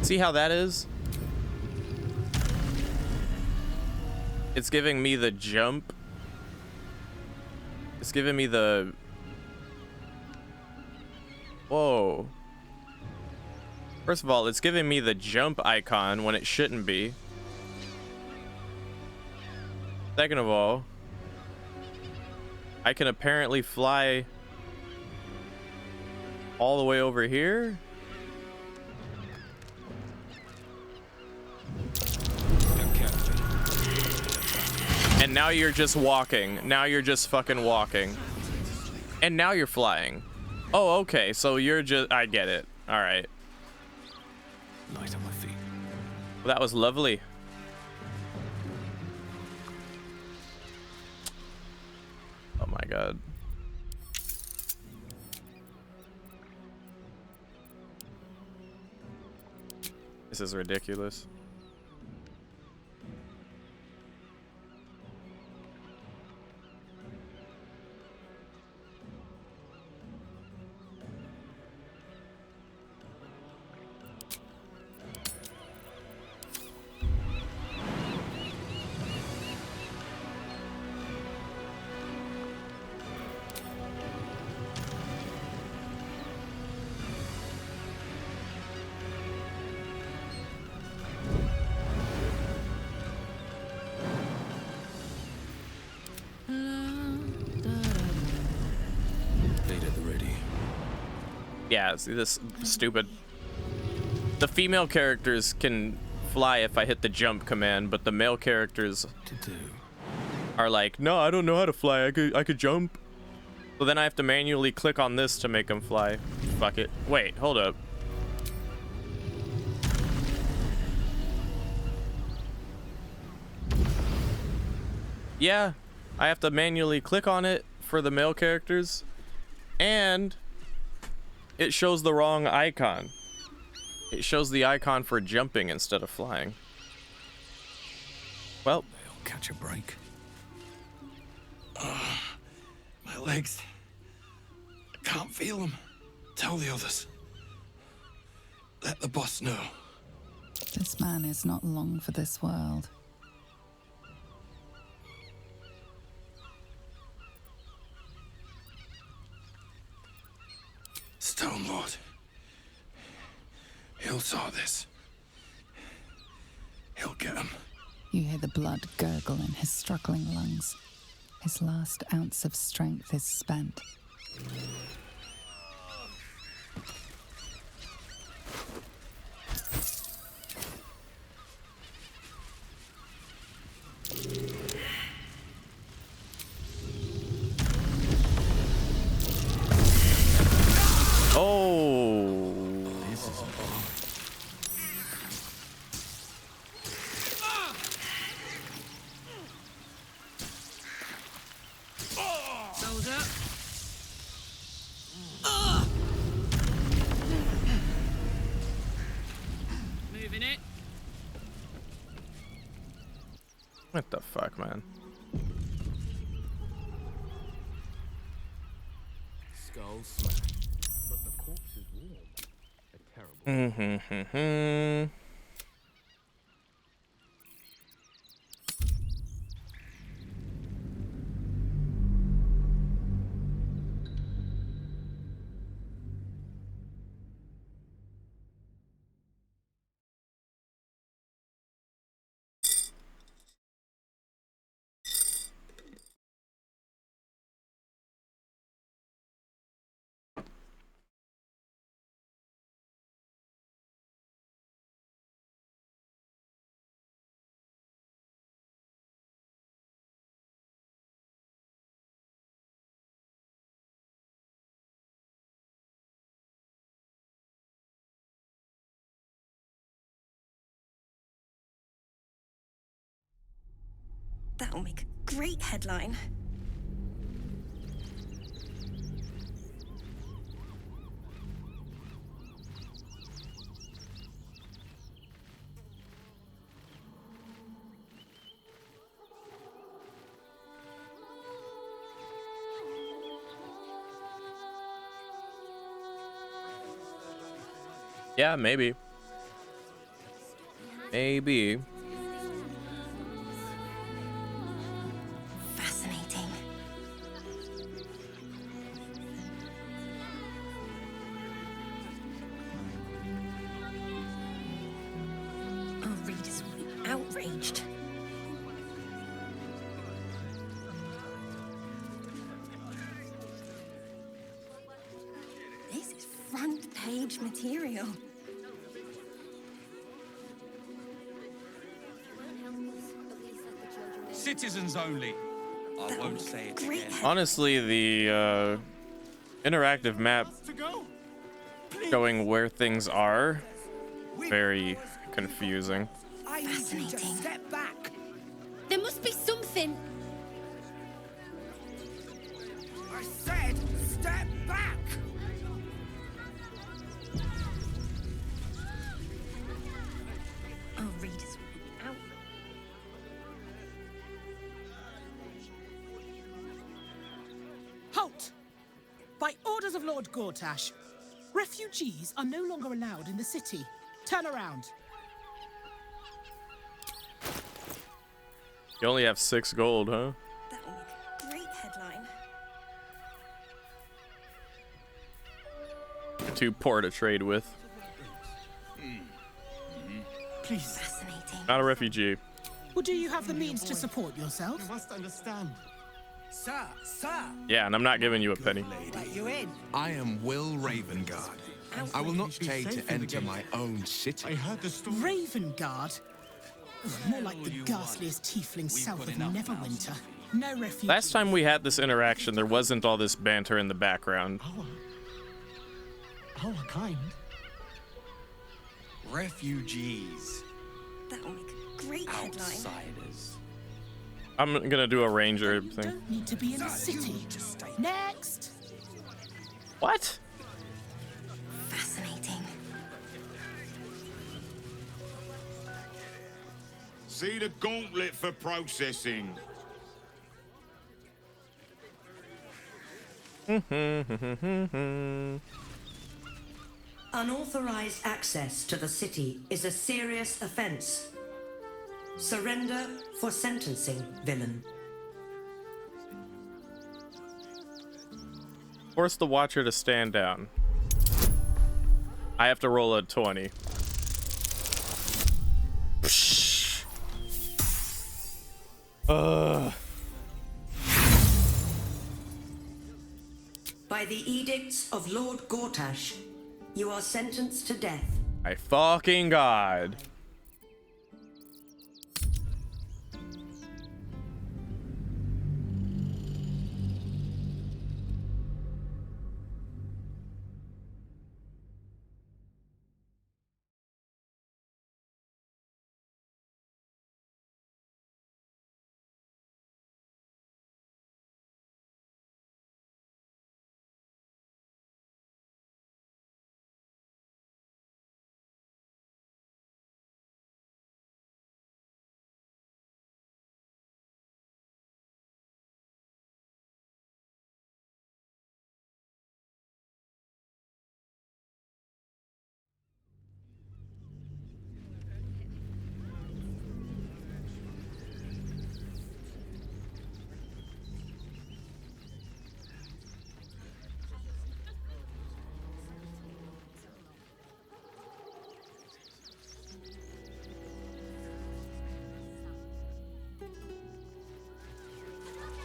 See how that is? It's giving me the jump. It's giving me the... Whoa. First of all, it's giving me the jump icon when it shouldn't be. Second of all, I can apparently fly all the way over here. And now you're just walking. Now you're just fucking walking. And now you're flying. Oh, okay. So you're just... I get it. All right. Light on my feet. Well, that was lovely. Oh my god. This is ridiculous. Yeah, see this stupid. The female characters can fly if I hit the jump command, but the male characters are like, no, I don't know how to fly. I could jump. So then I have to manually click on this to make them fly. Fuck it. Wait, hold up. Yeah, I have to manually click on it for the male characters, and it shows the wrong icon. It shows the icon for jumping instead of flying. Well, they'll catch a break. My legs. I can't feel them. Tell the others. Let the boss know. This man is not long for this world. Stone Lord. He'll saw this. He'll get him. You hear the blood gurgle in his struggling lungs. His last ounce of strength is spent. Oh, this is Baldur. Moving it. what the fuck, man? Skull smash, but the corpse is warm. A terrible. That'll make a great headline. Yeah, maybe. Maybe. Fascinating. Our readers will be outraged. This is front page material. Citizens only. I won't say it again. Honestly, the interactive map showing where things are, very confusing. I need you to step back. There must be something. I said step back. Our readers will be out. Halt! By orders of Lord Gortash, refugees are no longer allowed in the city. Turn around. You only have 6 gold, huh? That'll make a great headline. You're too poor to trade with. Please. Fascinating. Not a refugee. Well, do you have the means to support yourself? You must understand. Sir, sir. Yeah, and I'm not giving you a penny. Lady. let you in. I am Will Ravengard. I will not pay to enter my own city. I heard the story. Ravengard? More like the ghastliest tiefling south of Neverwinter. No refuge. Last time we had this interaction, there wasn't all this banter in the background. Our kind. Refugees. That will make a great headline. Outsiders. I'm gonna do a ranger You thing. don't need to be in the city. Next. What? Fascinating. See the gauntlet for processing. Unauthorized access to the city is a serious offense. Surrender for sentencing, villain. Force the watcher to stand down. I have to roll a 20. Psh. By the edicts of Lord Gortash, you are sentenced to death. My fucking god.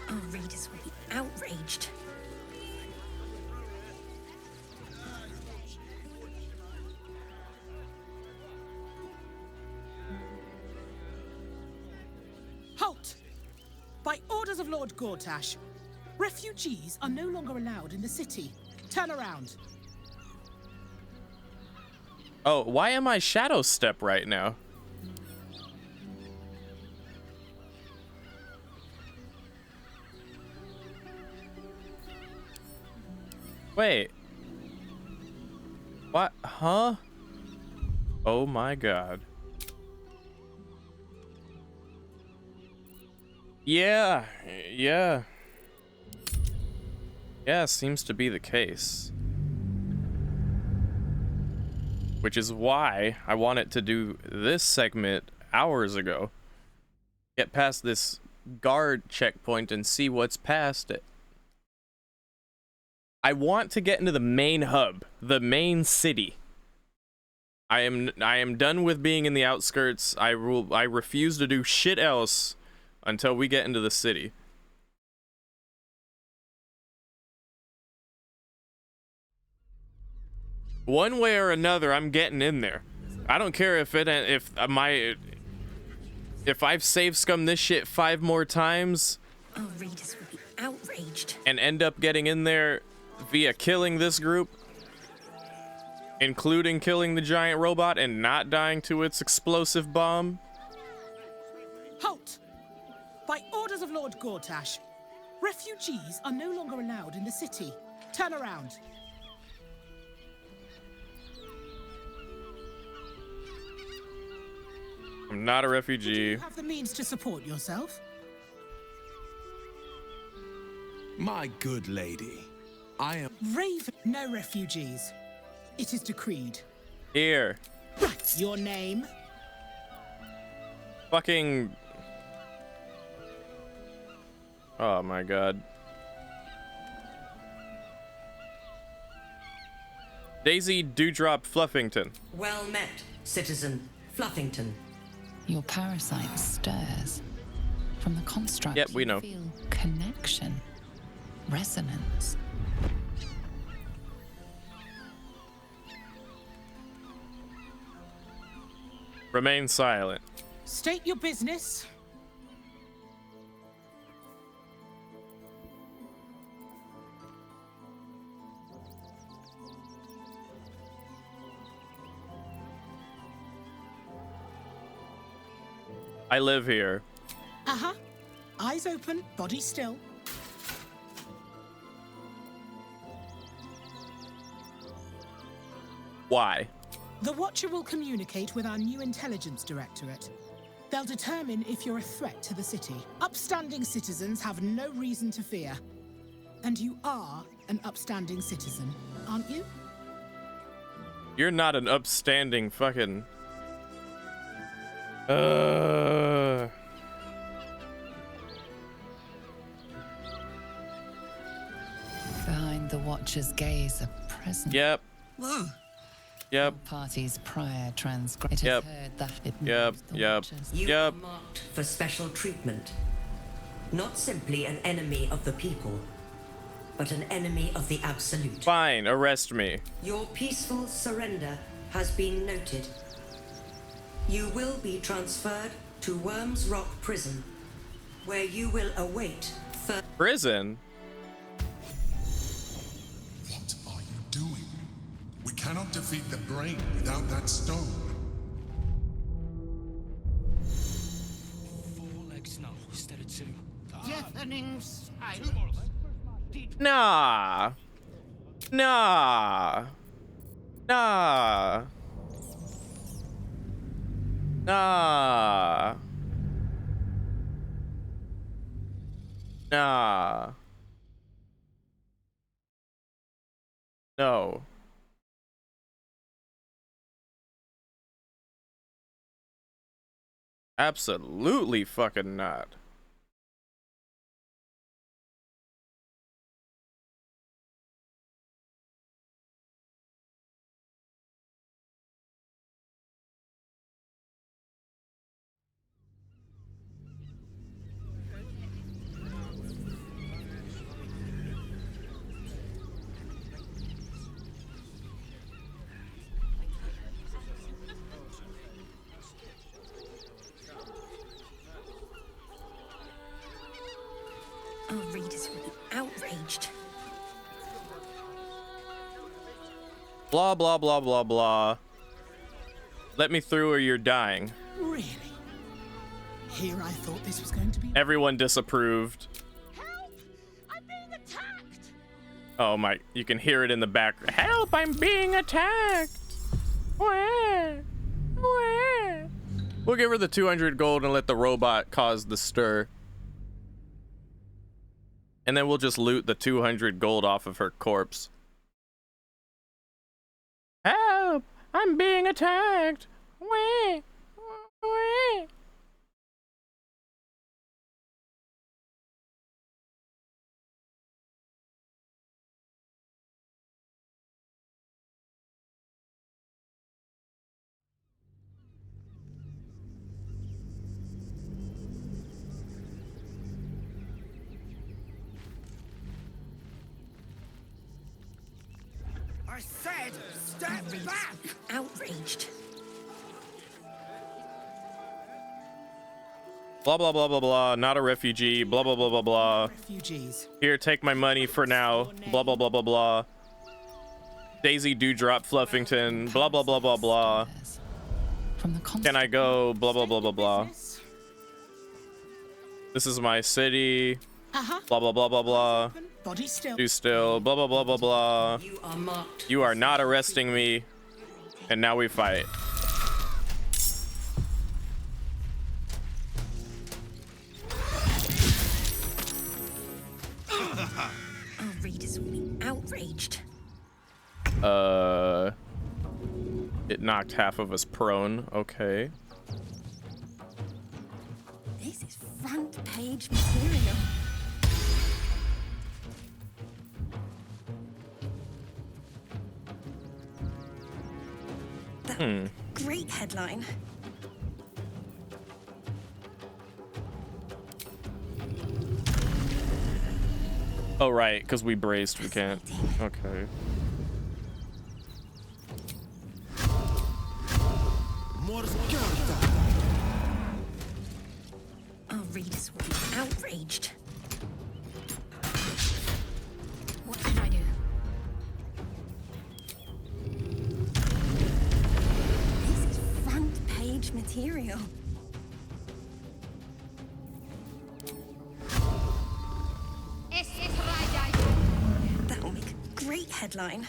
Our readers will be outraged. Halt! By orders of Lord Gortash, refugees are no longer allowed in the city. Turn around. Oh, why am I shadow step right now? Wait. What? Huh? Oh my god. Yeah. Yeah, seems to be the case. Which is why I wanted to do this segment hours ago. Get past this guard checkpoint and see what's past it. I want to get into the main hub, the main city. I am done with being in the outskirts. I refuse to do shit else until we get into the city. One way or another, I'm getting in there. I don't care if I've save scummed this shit 5 more times. Our readers will be outraged. And end up getting in there via killing this group, including killing the giant robot and not dying to its explosive bomb. Halt! By orders of Lord Gortash, refugees are no longer allowed in the city. Turn around. I'm not a refugee. Do you have the means to support yourself? My good lady, I am... Raven, no refugees. It is decreed. Here. Right, your name? Fucking... Oh my god. Daisy Dewdrop Fluffington. Well met, citizen Fluffington. Your parasite stirs. From the construct, yep, we know. You feel connection, resonance. Remain silent. State your business. I live here. Uh-huh. Eyes open, body still. Why? The Watcher will communicate with our new intelligence directorate. They'll determine if you're a threat to the city. Upstanding citizens have no reason to fear. And you are an upstanding citizen, aren't you? You're not an upstanding fucking... Behind the Watcher's gaze, a presence. Yep. Whoa. Yep. Party's prior transgression. Yep. Heard that it Yep. moves the Yep. Watchers. You are marked for special treatment. Not simply an enemy of the people, but an enemy of the Absolute. Fine, arrest me. Your peaceful surrender has been noted. You will be transferred to Worms Rock Prison, where you will await prison? What are you doing? We cannot defeat the brain without that stone. 4 legs now instead of 2. Deafening silence. Nah. Nah. Nah. Nah. Nah. No. Absolutely fucking not. Our readers will be outraged. Blah, blah, blah, blah, blah. Let me through or you're dying. Really? Here I thought this was going to be... Everyone disapproved. Oh my, you can hear it in the back. Help, I'm being attacked. Where? Where? We'll give her the 200 gold and let the robot cause the stir. And then we'll just loot the 200 gold off of her corpse. Help! I'm being attacked! Where? Where? I said, step back! Outraged. Blah, blah, blah, blah, blah. Not a refugee. Blah, blah, blah, blah, blah. Refugees. Here, take my money for now. Blah, blah, blah, blah, blah. Daisy Dewdrop Fluffington. Blah, blah, blah, blah, blah. Can I go? Blah, blah, blah, blah, blah. This is my city. Blah, blah, blah, blah, blah. Body still. Do still. Blah, blah, blah, blah, blah. You are marked. You are not arresting me. And now we fight. Our readers will be outraged. It knocked half of us prone. Okay. This is front page material. Great headline. Oh, right, because we braced, we can't. Okay. Our readers will be outraged. What should I do? This is front page material. That will make a great headline.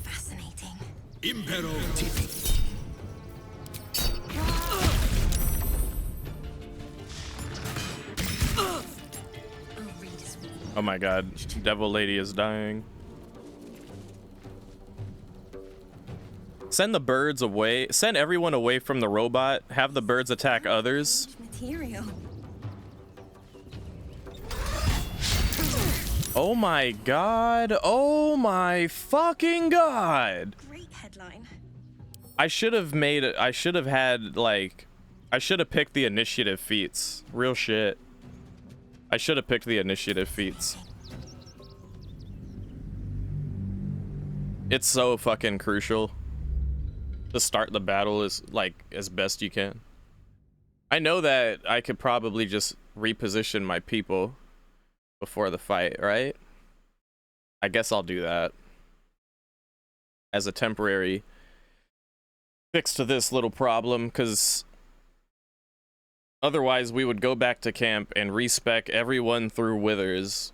Fascinating. Impero Oh my god, Devil Lady is dying. Send the birds away. Send everyone away from the robot. Have the birds attack others. Material. Oh my god. Oh my fucking god. Great headline. I should have made it. I should have had, like, I should have picked the initiative feats. Real shit. I should have picked the initiative feats. It's so fucking crucial to start the battle as best you can. I know that I could probably just reposition my people before the fight, right? I guess I'll do that as a temporary fix to this little problem, because otherwise we would go back to camp and respec everyone through Withers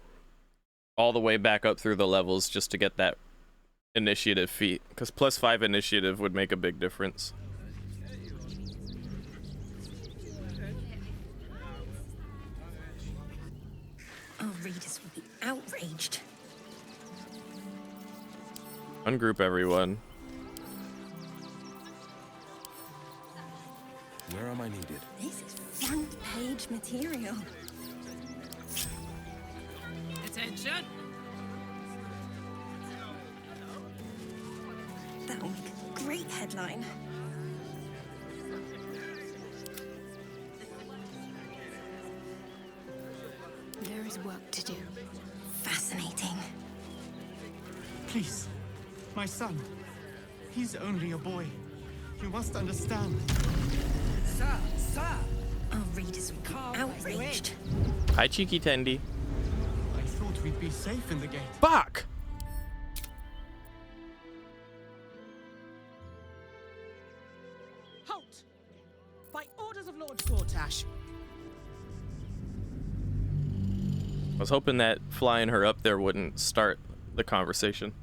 all the way back up through the levels just to get that initiative feat, because +5 initiative would make a big difference. Our readers will be outraged. Ungroup everyone. Where am I needed? This is front page material. Attention! That will make a great headline. There is work to do. Fascinating. Please, my son. He's only a boy. You must understand. Sir, sir! Our readers will be outraged. Hi, Cheeky Tendy. I thought we'd be safe in the gate. Fuck! Halt! By orders of Lord Fortash. I was hoping that flying her up there wouldn't start the conversation.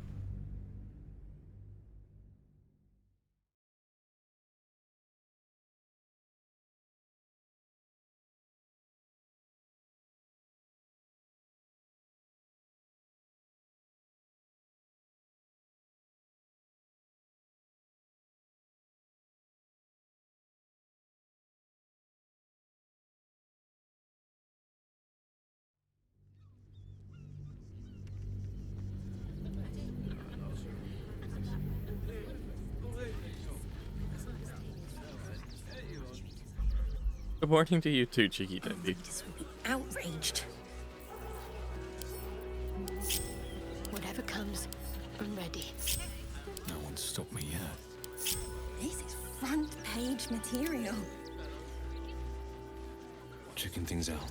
Good morning to you too, Cheeky Tendy. Outraged. Whatever comes, I'm ready. No one's stopped me yet. This is front page material. Checking things out.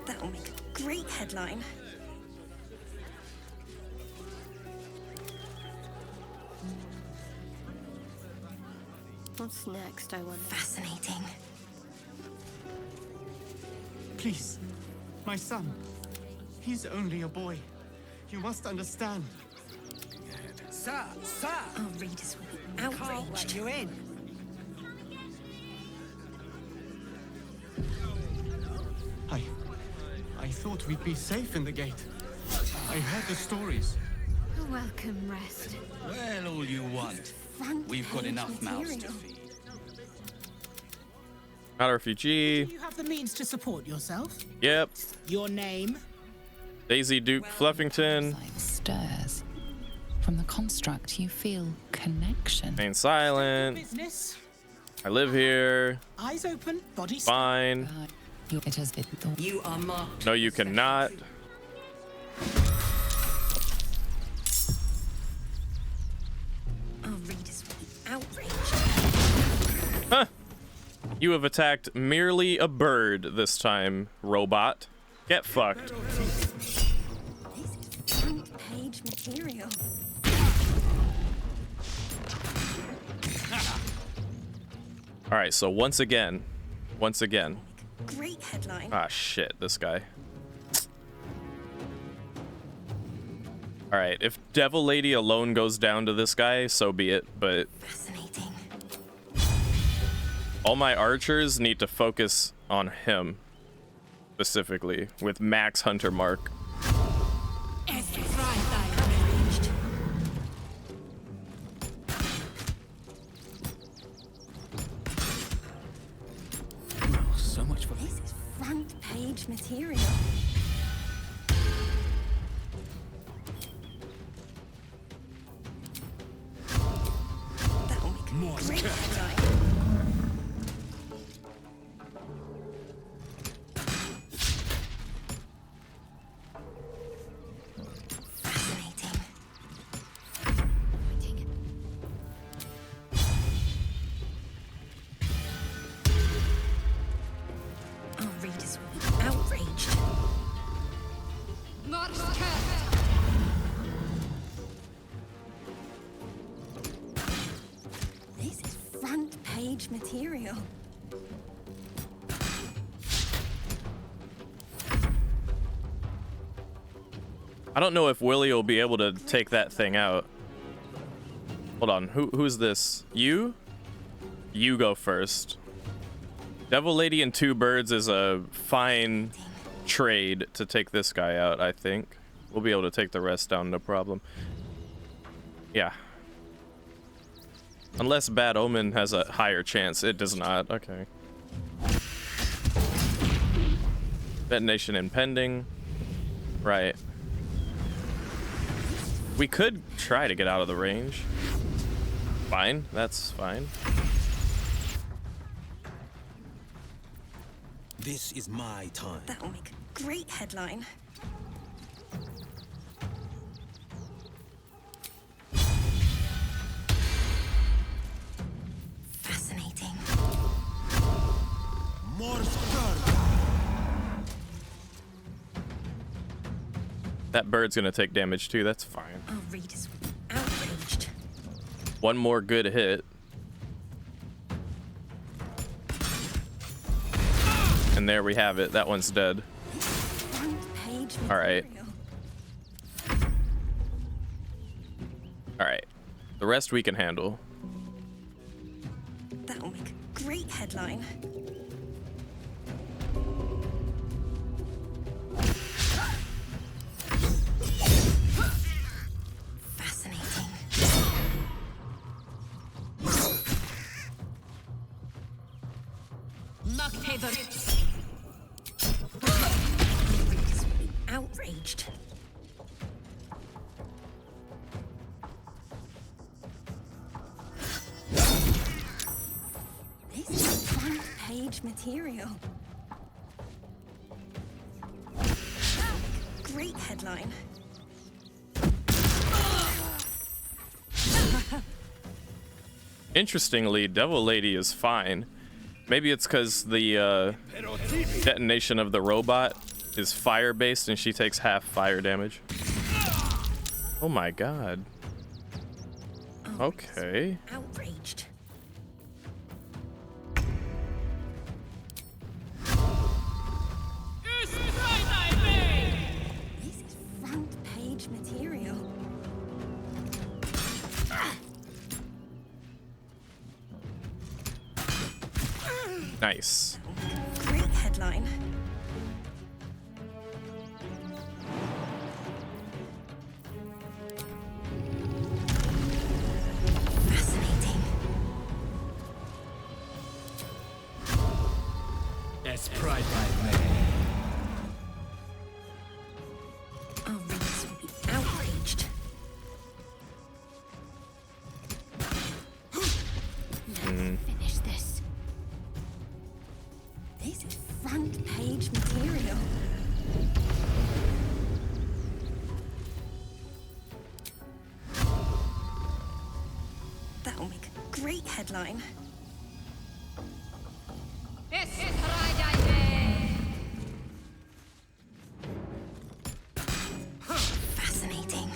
That will make a great headline. What's next, I wonder? Fascinating. Please, my son. He's only a boy. You must understand. Sir, sir! Our readers will be Can't let outraged. you in. I thought we'd be safe in the gate. I heard the stories. A welcome rest. Well, all you want. We've got enough mouths to feed. Not a refugee. Do you have the means to support yourself? Yep. Your name? Daisy Duke Fluffington. Stirs. From the construct, you feel connection. Remain silent. Business? I live here. Eyes open, body fine. You are marked. No, you cannot. Our readers will be outraged. Huh. You have attacked merely a bird this time, robot. Get fucked. This is front page material. All right, so once again. Great headline. Ah, shit, this guy. All right, if Devil Lady alone goes down to this guy, so be it, but Fascinating. all my archers need to focus on him specifically with max hunter mark. So much for This is front page material. That will make a great headline. Fascinating. Our readers will be outraged. This is front page material. I don't know if Willie will be able to take that thing out. Hold on, who's this? You? You go first. Devil Lady and 2 birds is a fine trade to take this guy out, I think. We'll be able to take the rest down, no problem. Yeah. Unless Bad Omen has a higher chance. It does not. Okay. Detonation impending. Right. We could try to get out of the range. Fine. That's fine. This is my time. That will make a great headline. Fascinating. More That bird's gonna take damage too. That's fine. Our readers will be outraged. One more good hit. And there we have it. That one's dead. Front page material. All right. All right. The rest we can handle. That will make a great headline. Fascinating. Outraged. This is front page material. Great headline. Interestingly, Devil Lady is fine. Maybe it's because the detonation of the robot is fire-based and she takes half fire damage. Oh my god. Okay. Outraged. This is front page material. Nice. Great headline. Fascinating. That's pride by me. Our readers will be outraged. Let's finish this. That'll make a great headline. Fascinating.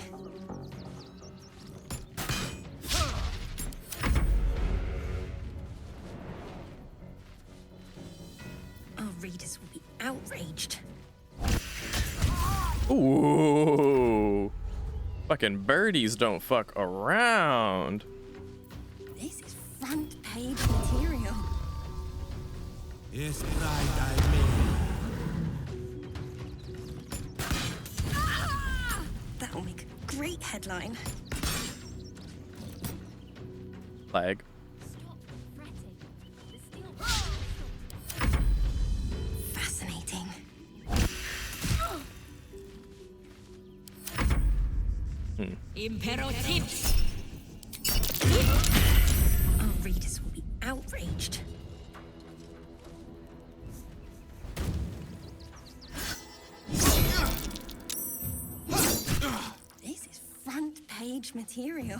Our readers will be outraged. Ooh. Fucking birdies don't fuck around. This is front page material. Yes, pride I may. That'll make a great headline. Flag. Fascinating. Imperative. Our readers will be outraged. This is front page material.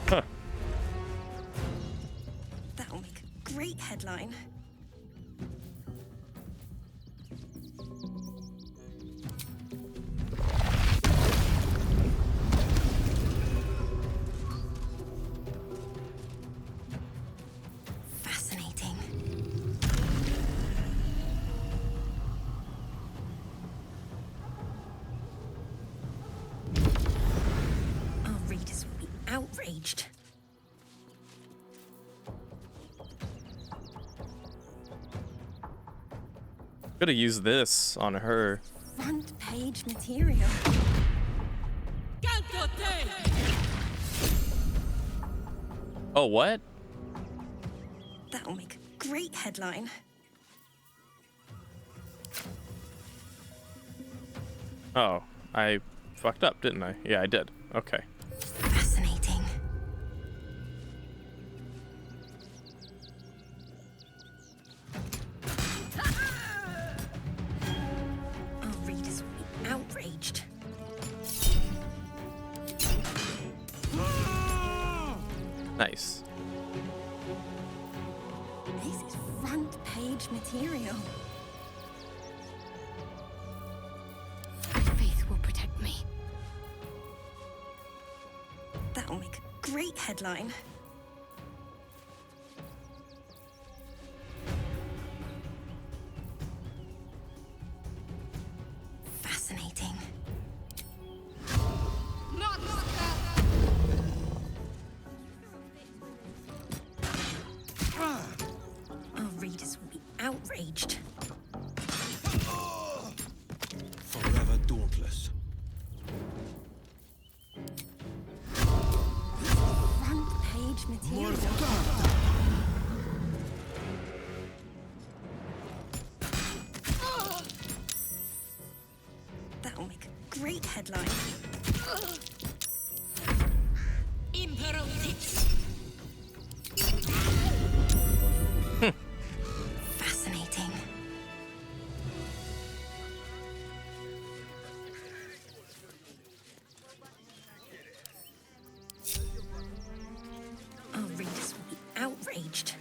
Huh. That'll make a great headline. Fascinating. Our readers will be outraged. Could have used this on her. Front page material. Oh, what? That'll make a great headline. Oh, I fucked up, didn't I? Yeah, I did. Okay. Fascinating. Our readers will be outraged. Nice. This is front page material. Faith will protect me. That'll make a great headline. Fascinating. Our readers will be outraged. Forever dauntless. Front page material. That'll make a great headline. Fascinating. Our readers will be outraged.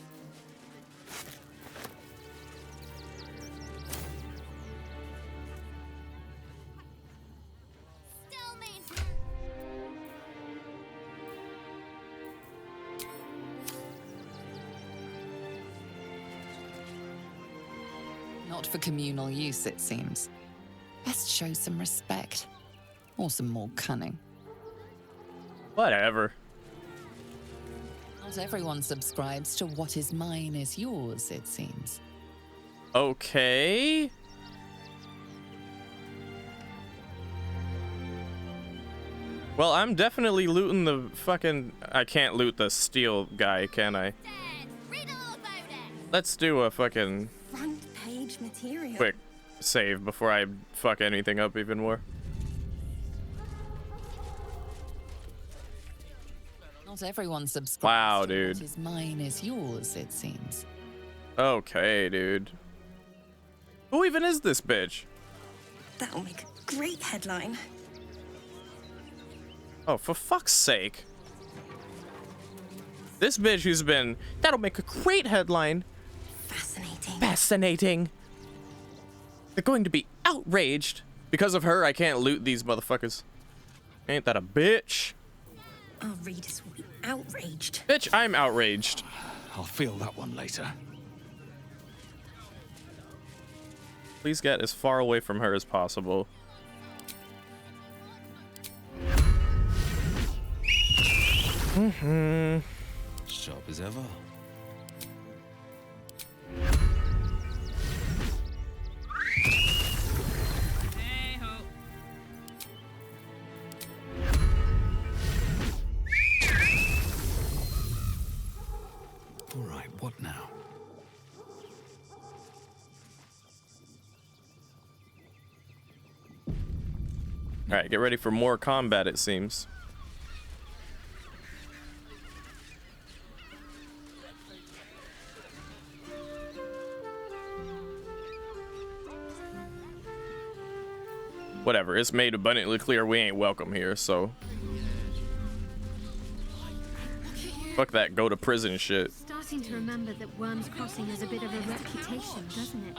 Not for communal use, it seems. Best show some respect. Or some more cunning. Whatever. Not everyone subscribes to what is mine is yours, it seems. Okay. Well, I'm definitely looting the fucking... I can't loot the steel guy, can I? Let's do a fucking Front page material. quick save before I fuck anything up even more. Not everyone subscribes Wow, to dude. what is mine is yours, it seems. Okay, dude. Who even is this bitch? That'll make a great headline. Oh, for fuck's sake. This bitch who's been... That'll make a great headline. Fascinating. Fascinating. They're going to be outraged. Because of her, I can't loot these motherfuckers. Ain't that a bitch? Our readers will be outraged. Bitch, I'm outraged. I'll feel that one later. Please get as far away from her as possible. Sharp as ever. All right, what now? All right, get ready for more combat, it seems. Whatever, it's made abundantly clear we ain't welcome here, so... Fuck that go to prison shit. Starting to remember that Worms Crossing has a bit of a reputation, doesn't it?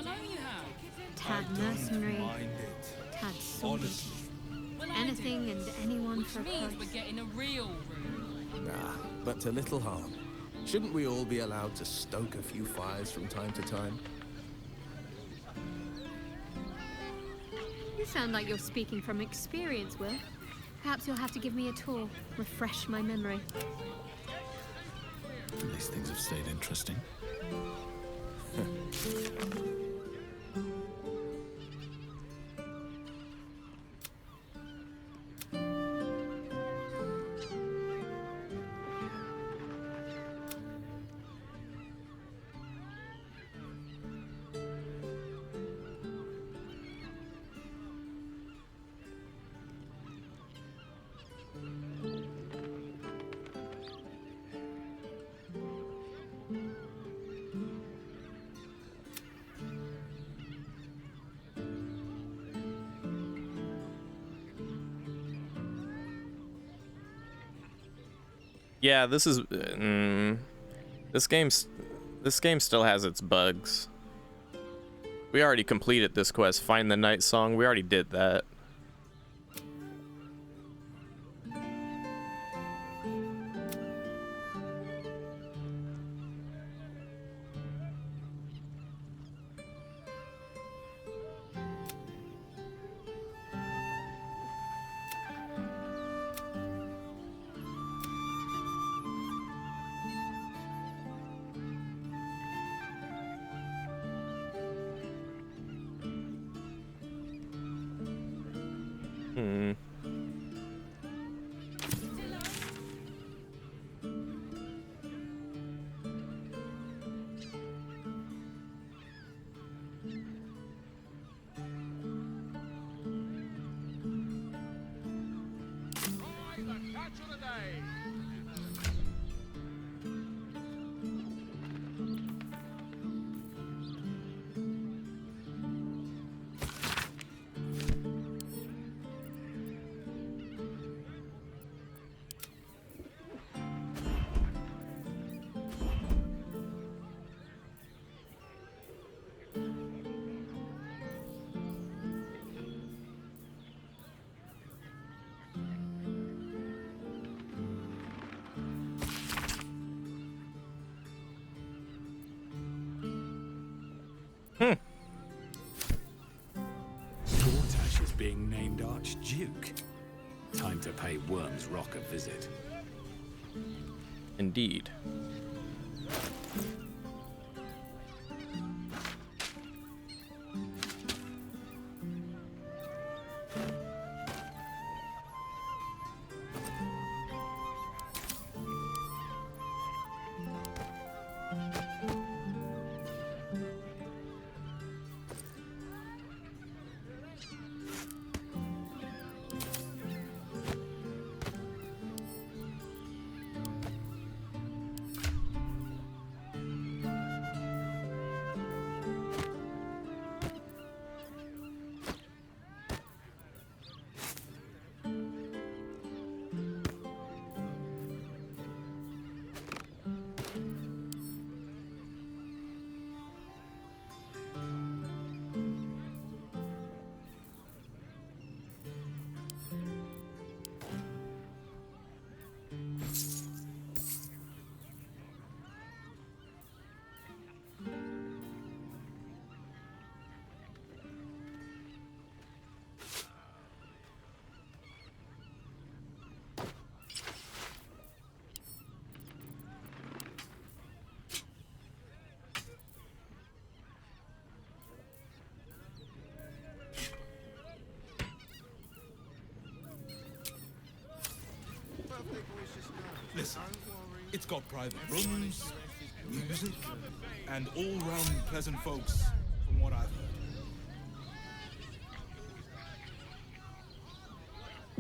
Tad mercenary, tad sordid. Anything and anyone for a price. We're getting a real room. Nah, but to little harm. Shouldn't we all be allowed to stoke a few fires from time to time? You sound like you're speaking from experience, Will. Perhaps you'll have to give me a tour, refresh my memory. These things have stayed interesting. Yeah, this is this game still has its bugs. We already completed this quest, Find the Night Song. We already did that. Dortash is being named Archduke. Time to pay Worms Rock a visit. Indeed. Listen, it's got private rooms, music, and all-round pleasant folks, from what I've heard.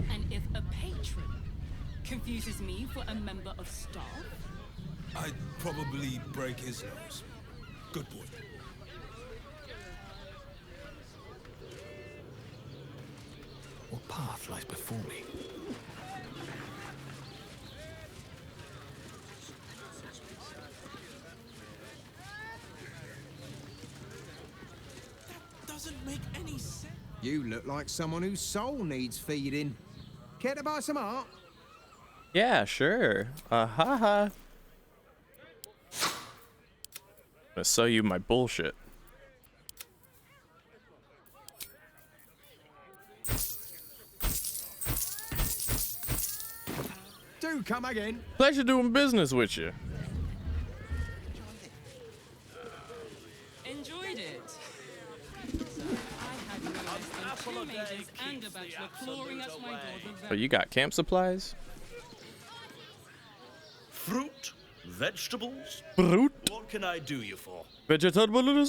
And if a patron confuses me for a member of staff, I'd probably break his nose. Good boy. What path lies before me? Doesn't make any sense. You look like someone whose soul needs feeding. Care to buy some art? Yeah, sure. Haha. I'm gonna sell you my bullshit. Do come again. Pleasure doing business with you. enjoyed it. I had no less than 2 mages and a bachelor clawing at my door the Oh, you got camp supplies? Fruit? Vegetables? Fruit? What can I do you for? Vegetables?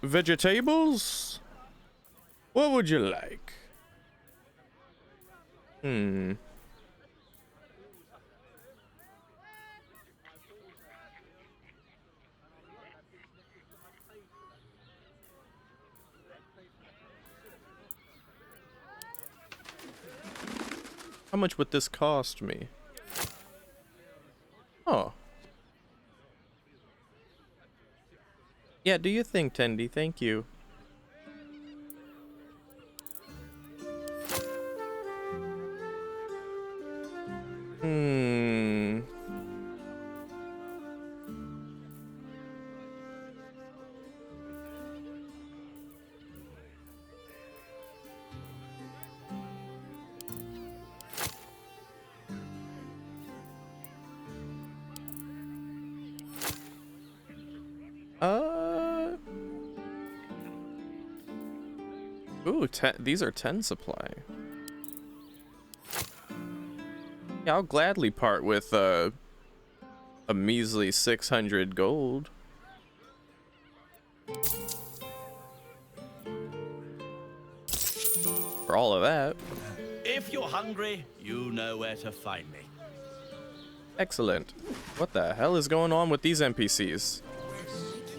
Vegetables? What would you like? How much would this cost me? Oh. Yeah, do you think, Tendy? Thank you. Ooh, these are 10 supply. Yeah, I'll gladly part with a measly 600 gold. For all of that. If you're hungry, you know where to find me. Excellent. What the hell is going on with these NPCs?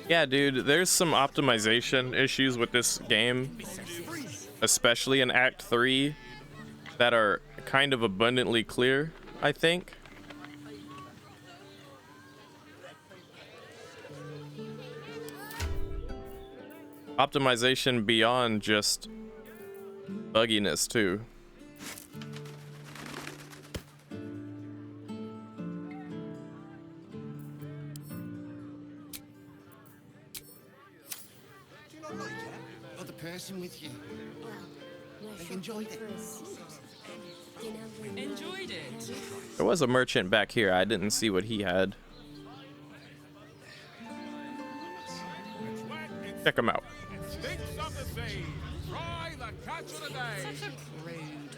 Yeah, dude, there's some optimization issues with this game, especially in Act 3, that are kind of abundantly clear, I think. Optimization beyond just bugginess, too. With you. They enjoyed it. Enjoyed it. There was a merchant back here. I didn't see what he had. Check him out. Sticks of the sea. Try the catch of the day. Such a rude.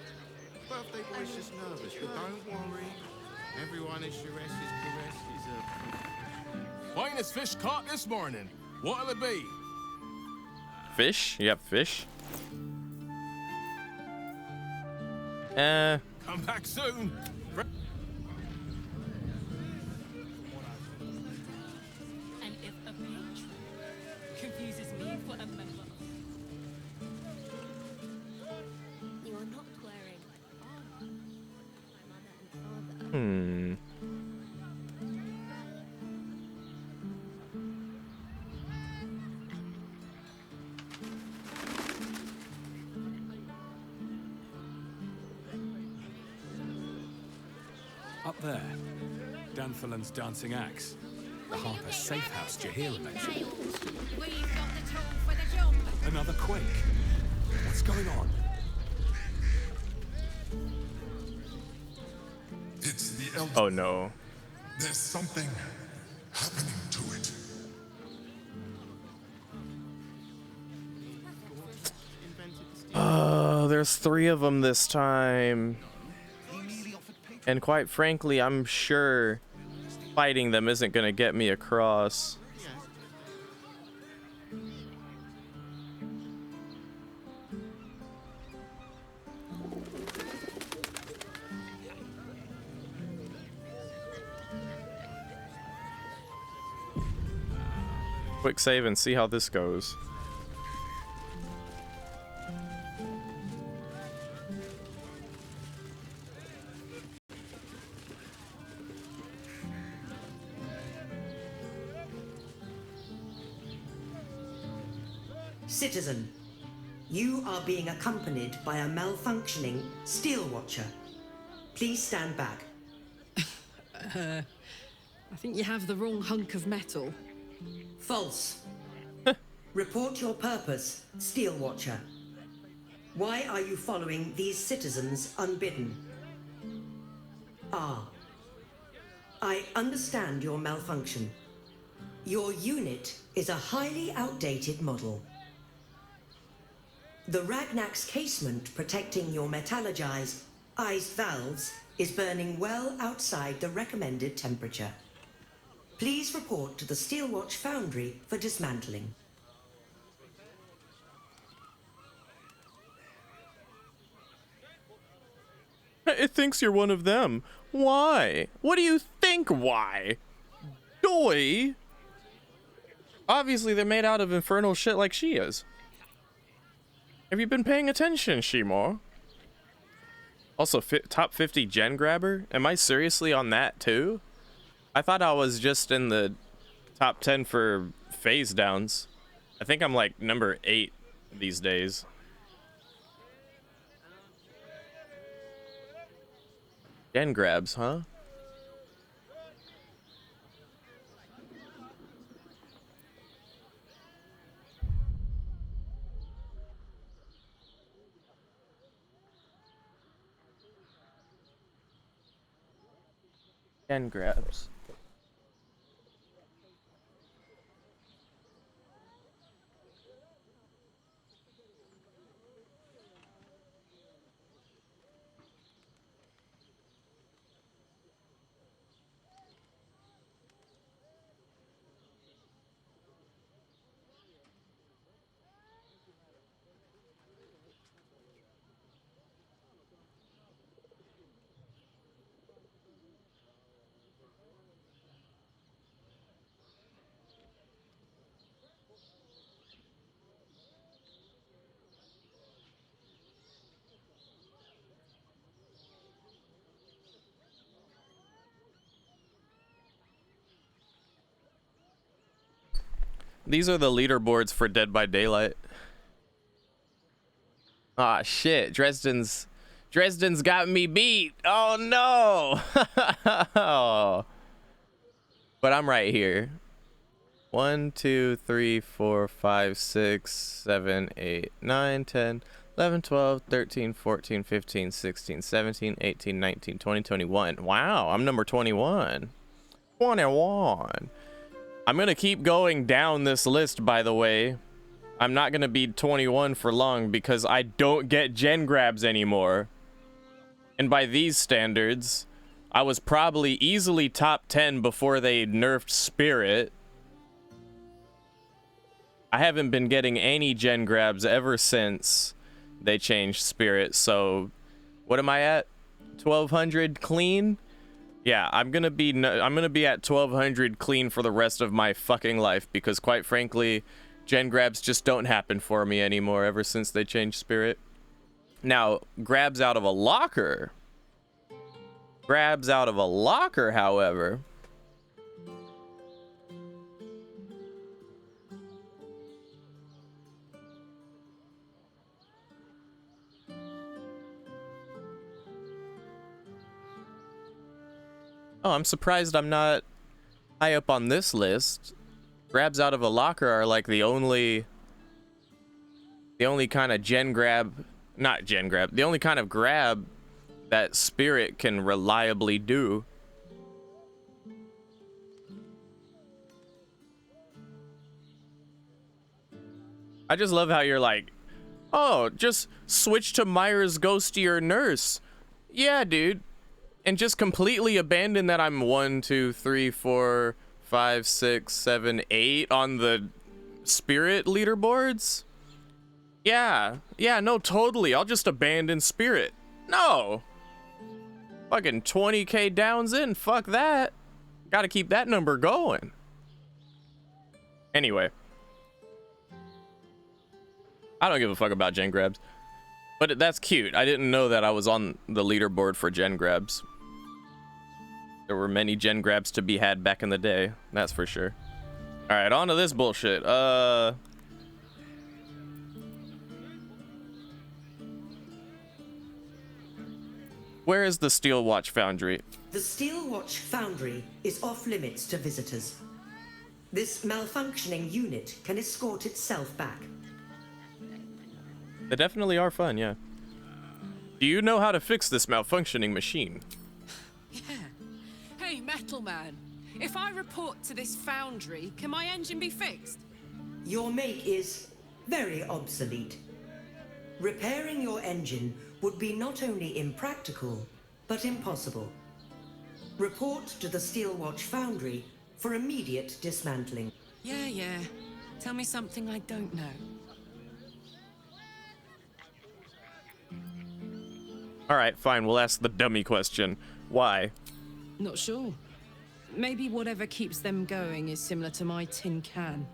Birthday boy's just nervous, but don't worry. Everyone at Sures's caress is a... Finest fish caught this morning. What'll it be? Fish? Yep, fish. Come back soon. And if a patron confuses me for a member, You are not wearing my mother and father. Up there, Danthalan's dancing axe. The Harper's safe house Jahira mentioned. We've got the tool for the job. Another quake. What's going on? It's the elder. Oh no. There's something happening to it. There's 3 of them this time. And quite frankly, I'm sure fighting them isn't gonna get me across. Quick save and see how this goes. Citizen, you are being accompanied by a malfunctioning steel watcher. Please stand back. I think you have the wrong hunk of metal. False. Report your purpose, steel watcher. Why are you following these citizens unbidden? Ah. I understand your malfunction. Your unit is a highly outdated model. The Ragnak's casement protecting your metallurgized iced valves is burning well outside the recommended temperature. Please report to the Steelwatch Foundry for dismantling. It thinks you're one of them. Why? What do you think? Why? Doy? Obviously, they're made out of infernal shit like she is. Have you been paying attention, Shimor? Also, top 50 gen grabber? Am I seriously on that too? I thought I was just in the top 10 for phase downs. I think I'm like number 8 these days. Gen grabs, huh? Gen grabs. These are the leaderboards for Dead by Daylight. Ah, shit. Dresden's got me beat. Oh, no. But I'm right here. 1, 2, 3, 4, 5, 6, 7, 8, 9, 10, 11, 12, 13, 14, 15, 16, 17, 18, 19, 20, 21. Wow, I'm number 21. 21. I'm gonna keep going down this list, by the way. I'm not gonna be 21 for long because I don't get gen grabs anymore. And by these standards, I was probably easily top 10 before they nerfed Spirit. I haven't been getting any gen grabs ever since they changed Spirit, so what am I at? 1200 clean? Yeah, I'm gonna be at 1200 clean for the rest of my fucking life because quite frankly, gen grabs just don't happen for me anymore ever since they changed Spirit. Now, grabs out of a locker, however, oh, I'm surprised I'm not high up on this list. Grabs out of a locker are like the only kind of the only kind of grab that Spirit can reliably do. I just love how you're like, oh, just switch to Myra's ghostier nurse. Yeah, dude. and just completely abandon that I'm 1, 2, 3, 4, 5, 6, 7, 8 on the spirit leaderboards? Yeah, no, totally. I'll just abandon spirit. No. Fucking 20k downs in, fuck that. Gotta keep that number going. Anyway. I don't give a fuck about gen grabs. But that's cute. I didn't know that I was on the leaderboard for gen grabs. There were many gen grabs to be had back in the day, that's for sure. Alright, on to this bullshit. Where is the Steel Watch Foundry? The Steel Watch Foundry is off limits to visitors. This malfunctioning unit can escort itself back. They definitely are fun, yeah. Do you know how to fix this malfunctioning machine? Yeah. Hey, Metal Man. If I report to this foundry, can my engine be fixed? Your make is very obsolete. Repairing your engine would be not only impractical, but impossible. Report to the Steel Watch Foundry for immediate dismantling. Yeah. Tell me something I don't know. Alright, fine, we'll ask the dummy question. Why? Not sure. Maybe whatever keeps them going is similar to my tin can.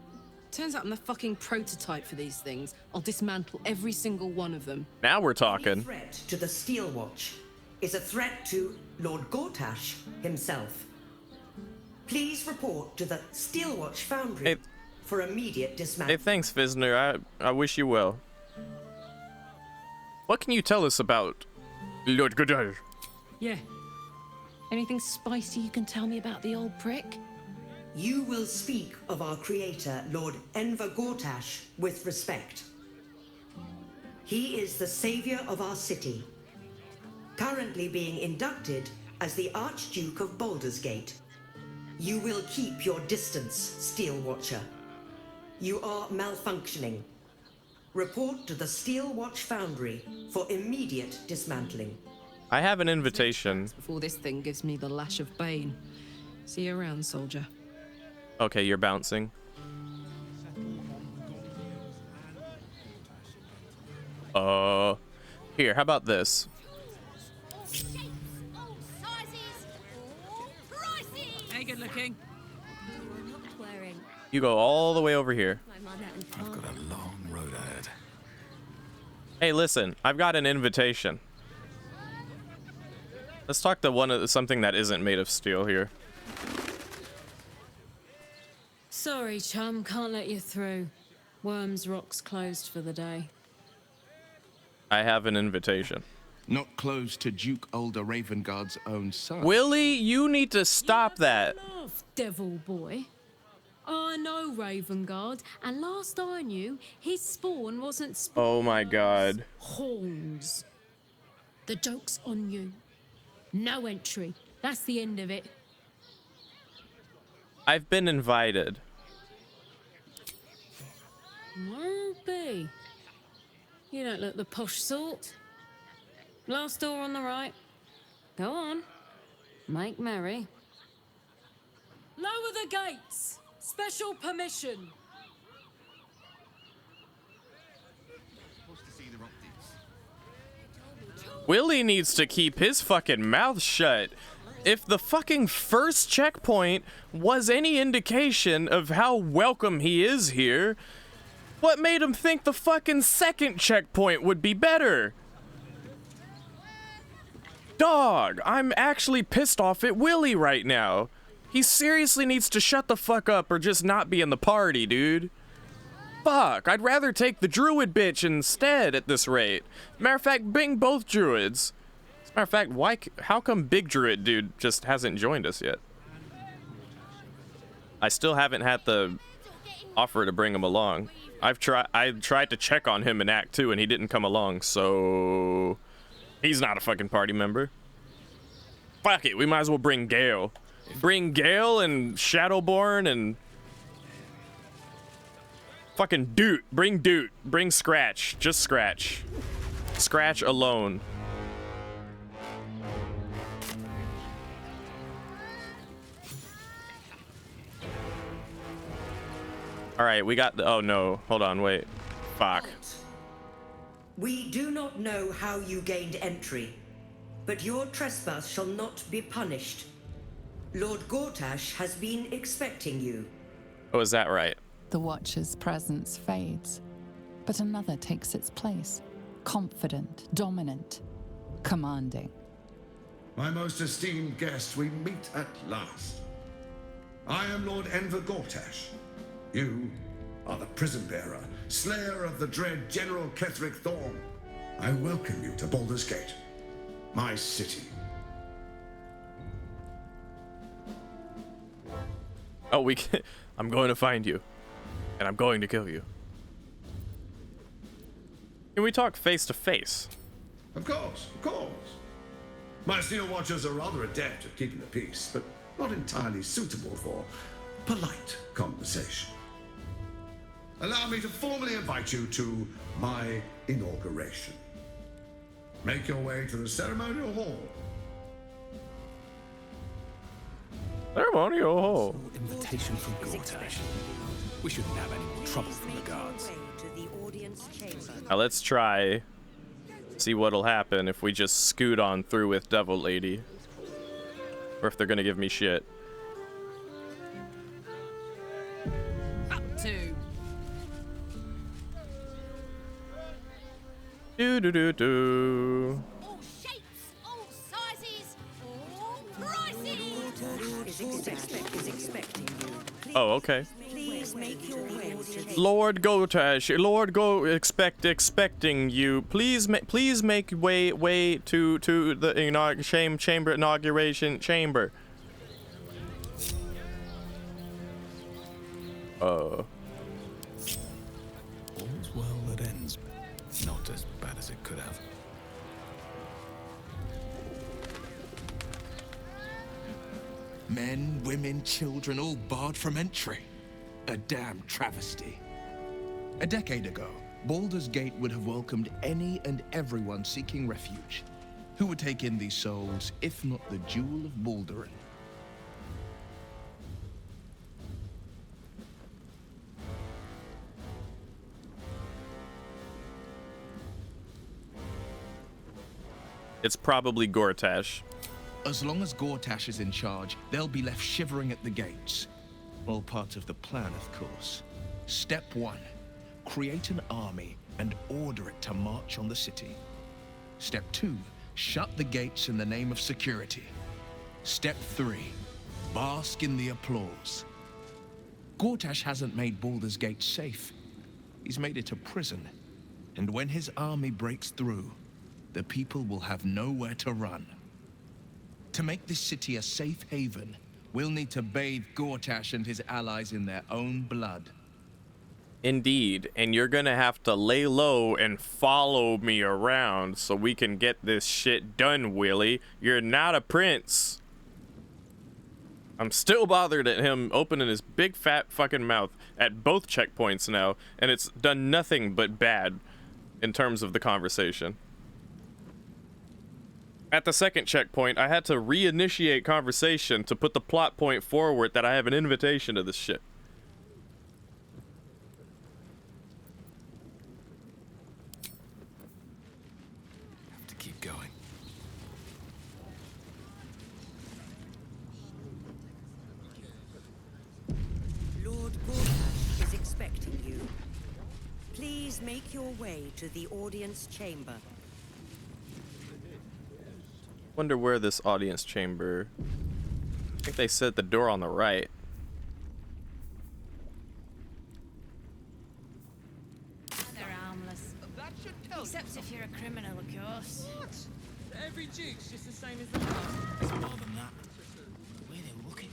Turns out I'm the fucking prototype for these things. I'll dismantle every single one of them. Now we're talking. Any threat to the Steel Watch is a threat to Lord Gortash himself. Please report to the Steel Watch Foundry for immediate dismantling. Hey, thanks, Vizner. I wish you well. What can you tell us about Lord Gortash? Yeah. Anything spicy you can tell me about the old prick? You will speak of our creator, Lord Enver Gortash, with respect. He is the savior of our city, currently being inducted as the Archduke of Baldur's Gate. You will keep your distance, Steel Watcher. You are malfunctioning. Report to the Steel Watch Foundry for immediate dismantling. I have an invitation. Before this thing gives me the lash of Bane. See you around, soldier. Okay, you're bouncing. Here, how about this? Hey, good looking. You go all the way over here. I've got a long road ahead. Hey, listen, I've got an invitation. Let's talk to something that isn't made of steel here. Sorry, chum, can't let you through. Worms Rock's closed for the day. I have an invitation. Not closed to Duke Ulder Ravengard's own son. Willie, you need to stop that. Laugh, devil boy. I know Ravengard, and last I knew, his spawn wasn't Oh my god. horns. The joke's on you. No entry. That's the end of it. I've been invited. Won't be. You don't look the posh sort. Last door on the right. Go on. Make merry. Lower the gates. Special permission. Willie needs to keep his fucking mouth shut. If the fucking first checkpoint was any indication of how welcome he is here, what made him think the fucking second checkpoint would be better? Dog, I'm actually pissed off at Willie right now. He seriously needs to shut the fuck up or just not be in the party, dude. Fuck, I'd rather take the druid bitch instead at this rate. Matter of fact, bring both druids. As a matter of fact, how come Big Druid dude just hasn't joined us yet? I still haven't had the offer to bring him along. I tried to check on him in Act 2 and he didn't come along, so he's not a fucking party member. Fuck it, we might as well bring Gale. Bring Gale and Shadowborn and fucking Doot. Bring Doot. Bring Scratch. Just Scratch. Scratch alone. All right, we got the. Oh no, hold on, wait. Fuck. We do not know how you gained entry, but your trespass shall not be punished. Lord Gortash has been expecting you. Oh, is that right? The Watcher's presence fades, but another takes its place. Confident, dominant, commanding. My most esteemed guest, we meet at last. I am Lord Enver Gortash. You are the prison bearer, slayer of the dread General Ketheric Thorn. I welcome you to Baldur's Gate, my city. Oh, we can. I'm going to find you, and I'm going to kill you. Can we talk face to face? Of course, of course. My Steel Watchers are rather adept at keeping the peace, but not entirely suitable for polite conversation. Allow me to formally invite you to my inauguration. Make your way to the ceremonial hall. Ceremonial hall. Invitation from Gortash. We shouldn't have any more trouble from the guards. Now let's try. See what'll happen if we just scoot on through with Devil Lady. Or if they're gonna give me shit. Up to. Do do do do. All shapes, all sizes, all prices. Oh, okay. Please make your way to the Lord Gortash, Lord expecting you. Please make way to the inauguration chamber. All's well that ends. Not as bad as it could have. Men, women, children, all barred from entry. A damn travesty. A decade ago, Baldur's Gate would have welcomed any and everyone seeking refuge. Who would take in these souls, if not the Jewel of Baldur? It's probably Gortash. As long as Gortash is in charge, they'll be left shivering at the gates. All part of the plan, of course. Step 1. Create an army and order it to march on the city. Step 2. Shut the gates in the name of security. Step 3. Bask in the applause. Gortash hasn't made Baldur's Gate safe. He's made it a prison. And when his army breaks through, the people will have nowhere to run. To make this city a safe haven, we'll need to bathe Gortash and his allies in their own blood. Indeed, and you're gonna have to lay low and follow me around so we can get this shit done, Willie. You're not a prince. I'm still bothered at him opening his big fat fucking mouth at both checkpoints now, and it's done nothing but bad in terms of the conversation. At the second checkpoint, I had to reinitiate conversation to put the plot point forward that I have an invitation to this shit. Have to keep going. Lord Gortash is expecting you. Please make your way to the audience chamber. Wonder where this audience chamber. I think they said the door on the right. They're harmless. That should tell Except if you're a criminal, of course. What? Every jig's just the same as the last. It's more than that. The way they look at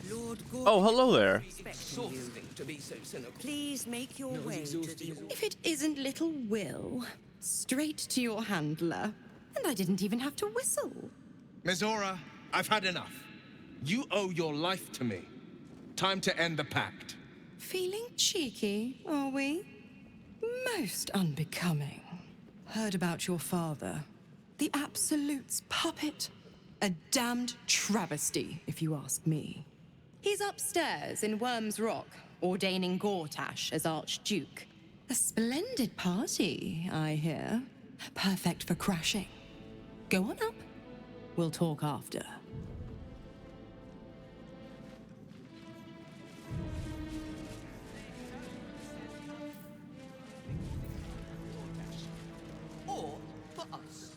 you. Lord Gortash Oh, hello there. expecting you. To be so cynical. Please make your way to the... If it isn't little Will, straight to your handler. And I didn't even have to whistle. Mizora, I've had enough. You owe your life to me. Time to end the pact. Feeling cheeky, are we? Most unbecoming. Heard about your father. The Absolute's puppet. A damned travesty, if you ask me. He's upstairs in Worm's Rock, ordaining Gortash as Archduke. A splendid party, I hear. Perfect for crashing. Go on up. We'll talk after. Or for us.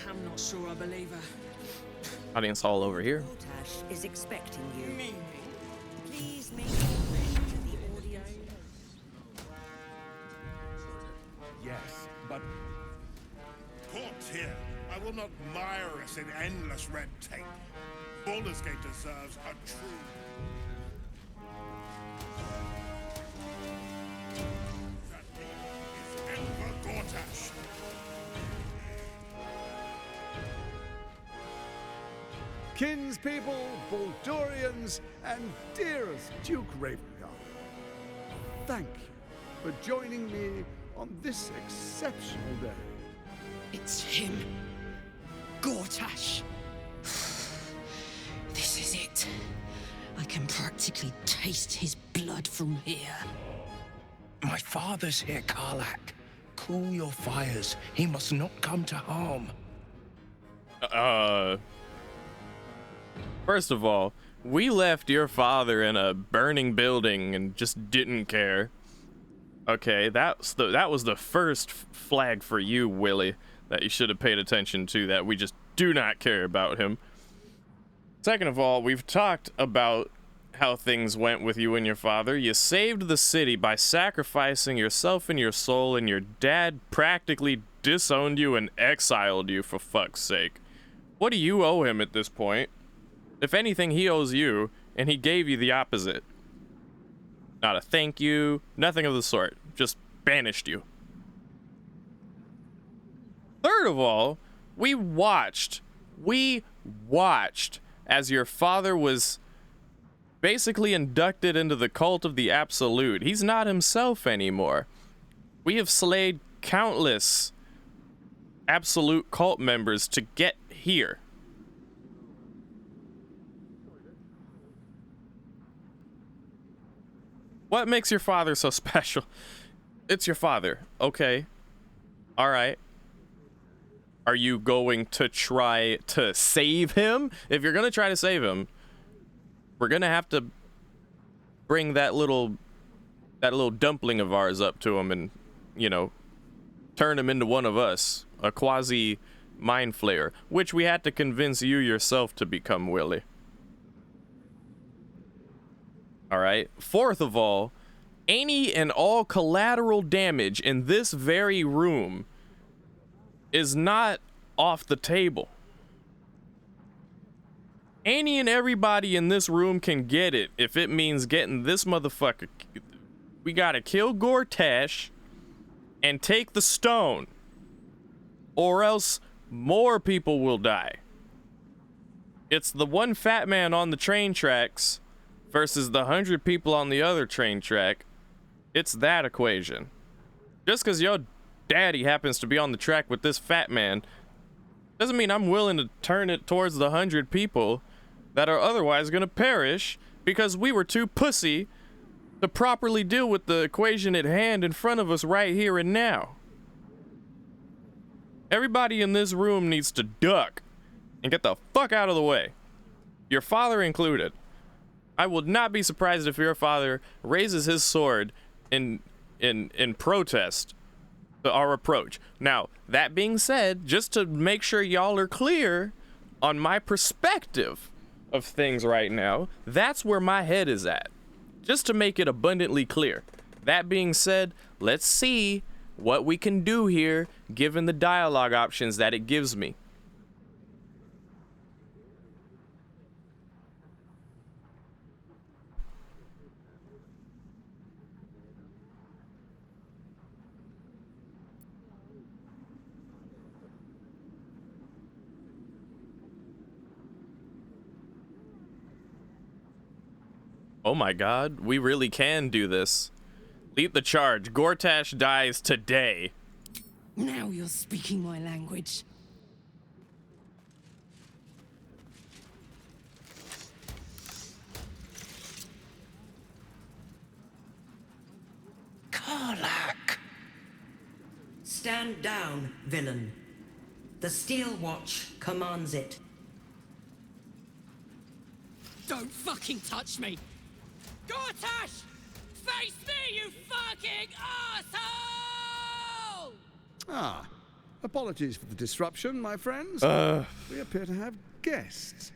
I'm not sure I believe her. Audience all over here. Gortash is expecting you. Please make Yes, but... Court here. I will not mire us in endless red tape. Baldur's Gate deserves a true... That is Emperor Gortash. Kinspeople, Baldurians, and dearest Duke Ravenguard, thank you for joining me on this exceptional day. It's him. Gortash. This is it. I can practically taste his blood from here. My father's here, Karlak. Cool your fires. He must not come to harm. First of all, we left your father in a burning building and just didn't care. Okay, that was the first flag for you, Willie, that you should have paid attention to, that we just do not care about him. Second of all, we've talked about how things went with you and your father. You saved the city by sacrificing yourself and your soul, and your dad practically disowned you and exiled you, for fuck's sake. What do you owe him at this point? If anything, he owes you, and he gave you the opposite. Not a thank you, nothing of the sort. Just banished you. Third of all, we watched as your father was basically inducted into the cult of the Absolute. He's not himself anymore. We have slayed countless Absolute cult members to get here. What makes your father so special? It's your father, okay? All right. Are you going to try to save him? If you're gonna try to save him, we're gonna have to bring that little dumpling of ours up to him and, you know, turn him into one of us, a quasi mind flayer, which we had to convince you yourself to become, Willie. All right. Fourth of all, any and all collateral damage in this very room is not off the table. Any and everybody in this room can get it if it means getting this motherfucker. We gotta kill Gortash and take the stone, or else more people will die. It's the one fat man on the train tracks versus the 100 people on the other train track. It's that equation. Just because your daddy happens to be on the track with this fat man doesn't mean I'm willing to turn it towards the 100 people that are otherwise going to perish because we were too pussy to properly deal with the equation at hand in front of us right here and now. Everybody in this room needs to duck and get the fuck out of the way. Your father included. I will not be surprised if your father raises his sword in protest to our approach. Now, that being said, just to make sure y'all are clear on my perspective of things right now, that's where my head is at. Just to make it abundantly clear. That being said, let's see what we can do here given the dialogue options that it gives me. Oh my god, we really can do this. Lead the charge. Gortash dies today. Now you're speaking my language. Harlack! Stand down, villain. The Steel Watch commands it. Don't fucking touch me! Gortash! Face me, you fucking asshole! Ah, apologies for the disruption, my friends. We appear to have guests.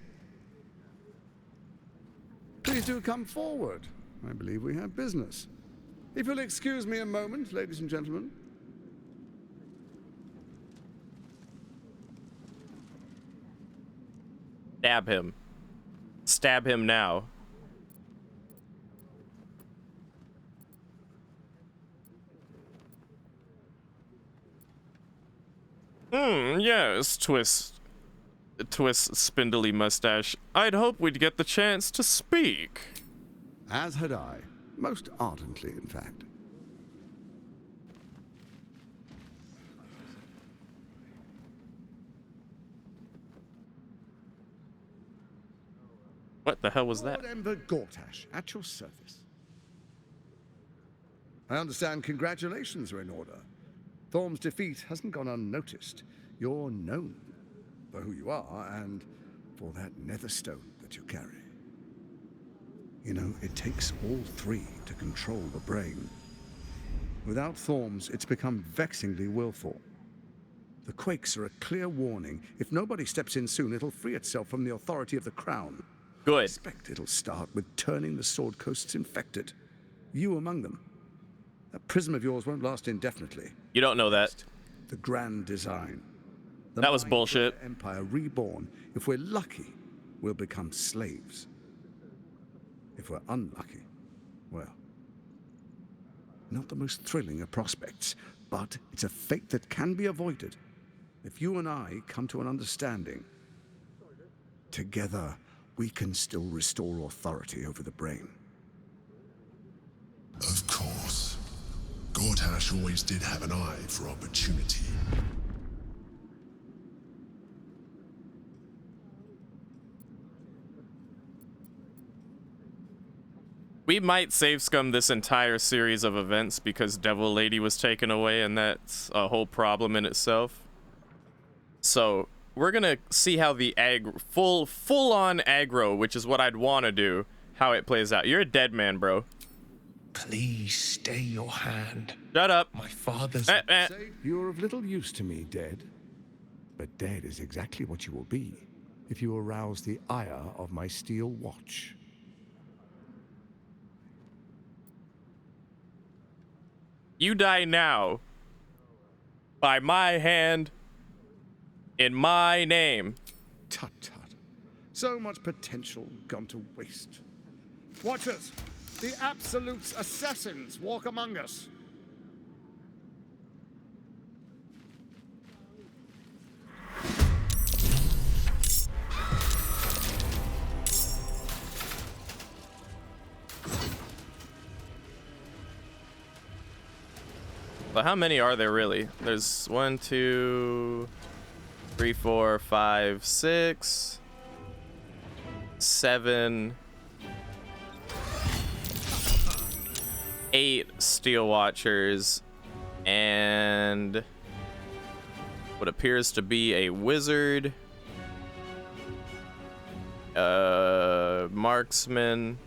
Please do come forward. I believe we have business. If you'll excuse me a moment, ladies and gentlemen. Stab him. Stab him now. Yes, Twist spindly mustache. I'd hope we'd get the chance to speak. As had I. Most ardently, in fact. What the hell was that? Lord Ember Gortash, at your service. I understand congratulations are in order. Thorm's defeat hasn't gone unnoticed. You're known for who you are and for that netherstone that you carry. You know, it takes all three to control the brain. Without Thorm's, it's become vexingly willful. The quakes are a clear warning. If nobody steps in soon, it'll free itself from the authority of the crown. Good. I expect it'll start with turning the Sword Coasts infected. You among them. That prism of yours won't last indefinitely. You don't know that. The grand design. That was bullshit. Empire reborn. If we're lucky, we'll become slaves. If we're unlucky, well, not the most thrilling of prospects, but it's a fate that can be avoided if you and I come to an understanding. Together, we can still restore authority over the brain. Of course. Gortash always did have an eye for opportunity. We might save scum this entire series of events because Devil Lady was taken away, and that's a whole problem in itself. So we're gonna see how the full-on aggro, which is what I'd want to do, how it plays out. You're a dead man, bro. Please stay your hand. Shut up. My father's... You're of little use to me, dead. But dead is exactly what you will be if you arouse the ire of my steel watch. You die now. By my hand. In my name. Tut tut. So much potential gone to waste. Watchers, the Absolute's assassins walk among us. But how many are there really? There's 1, 2, 3, 4, 5, 6, 7, 8 Steel Watchers, and what appears to be a wizard, marksman,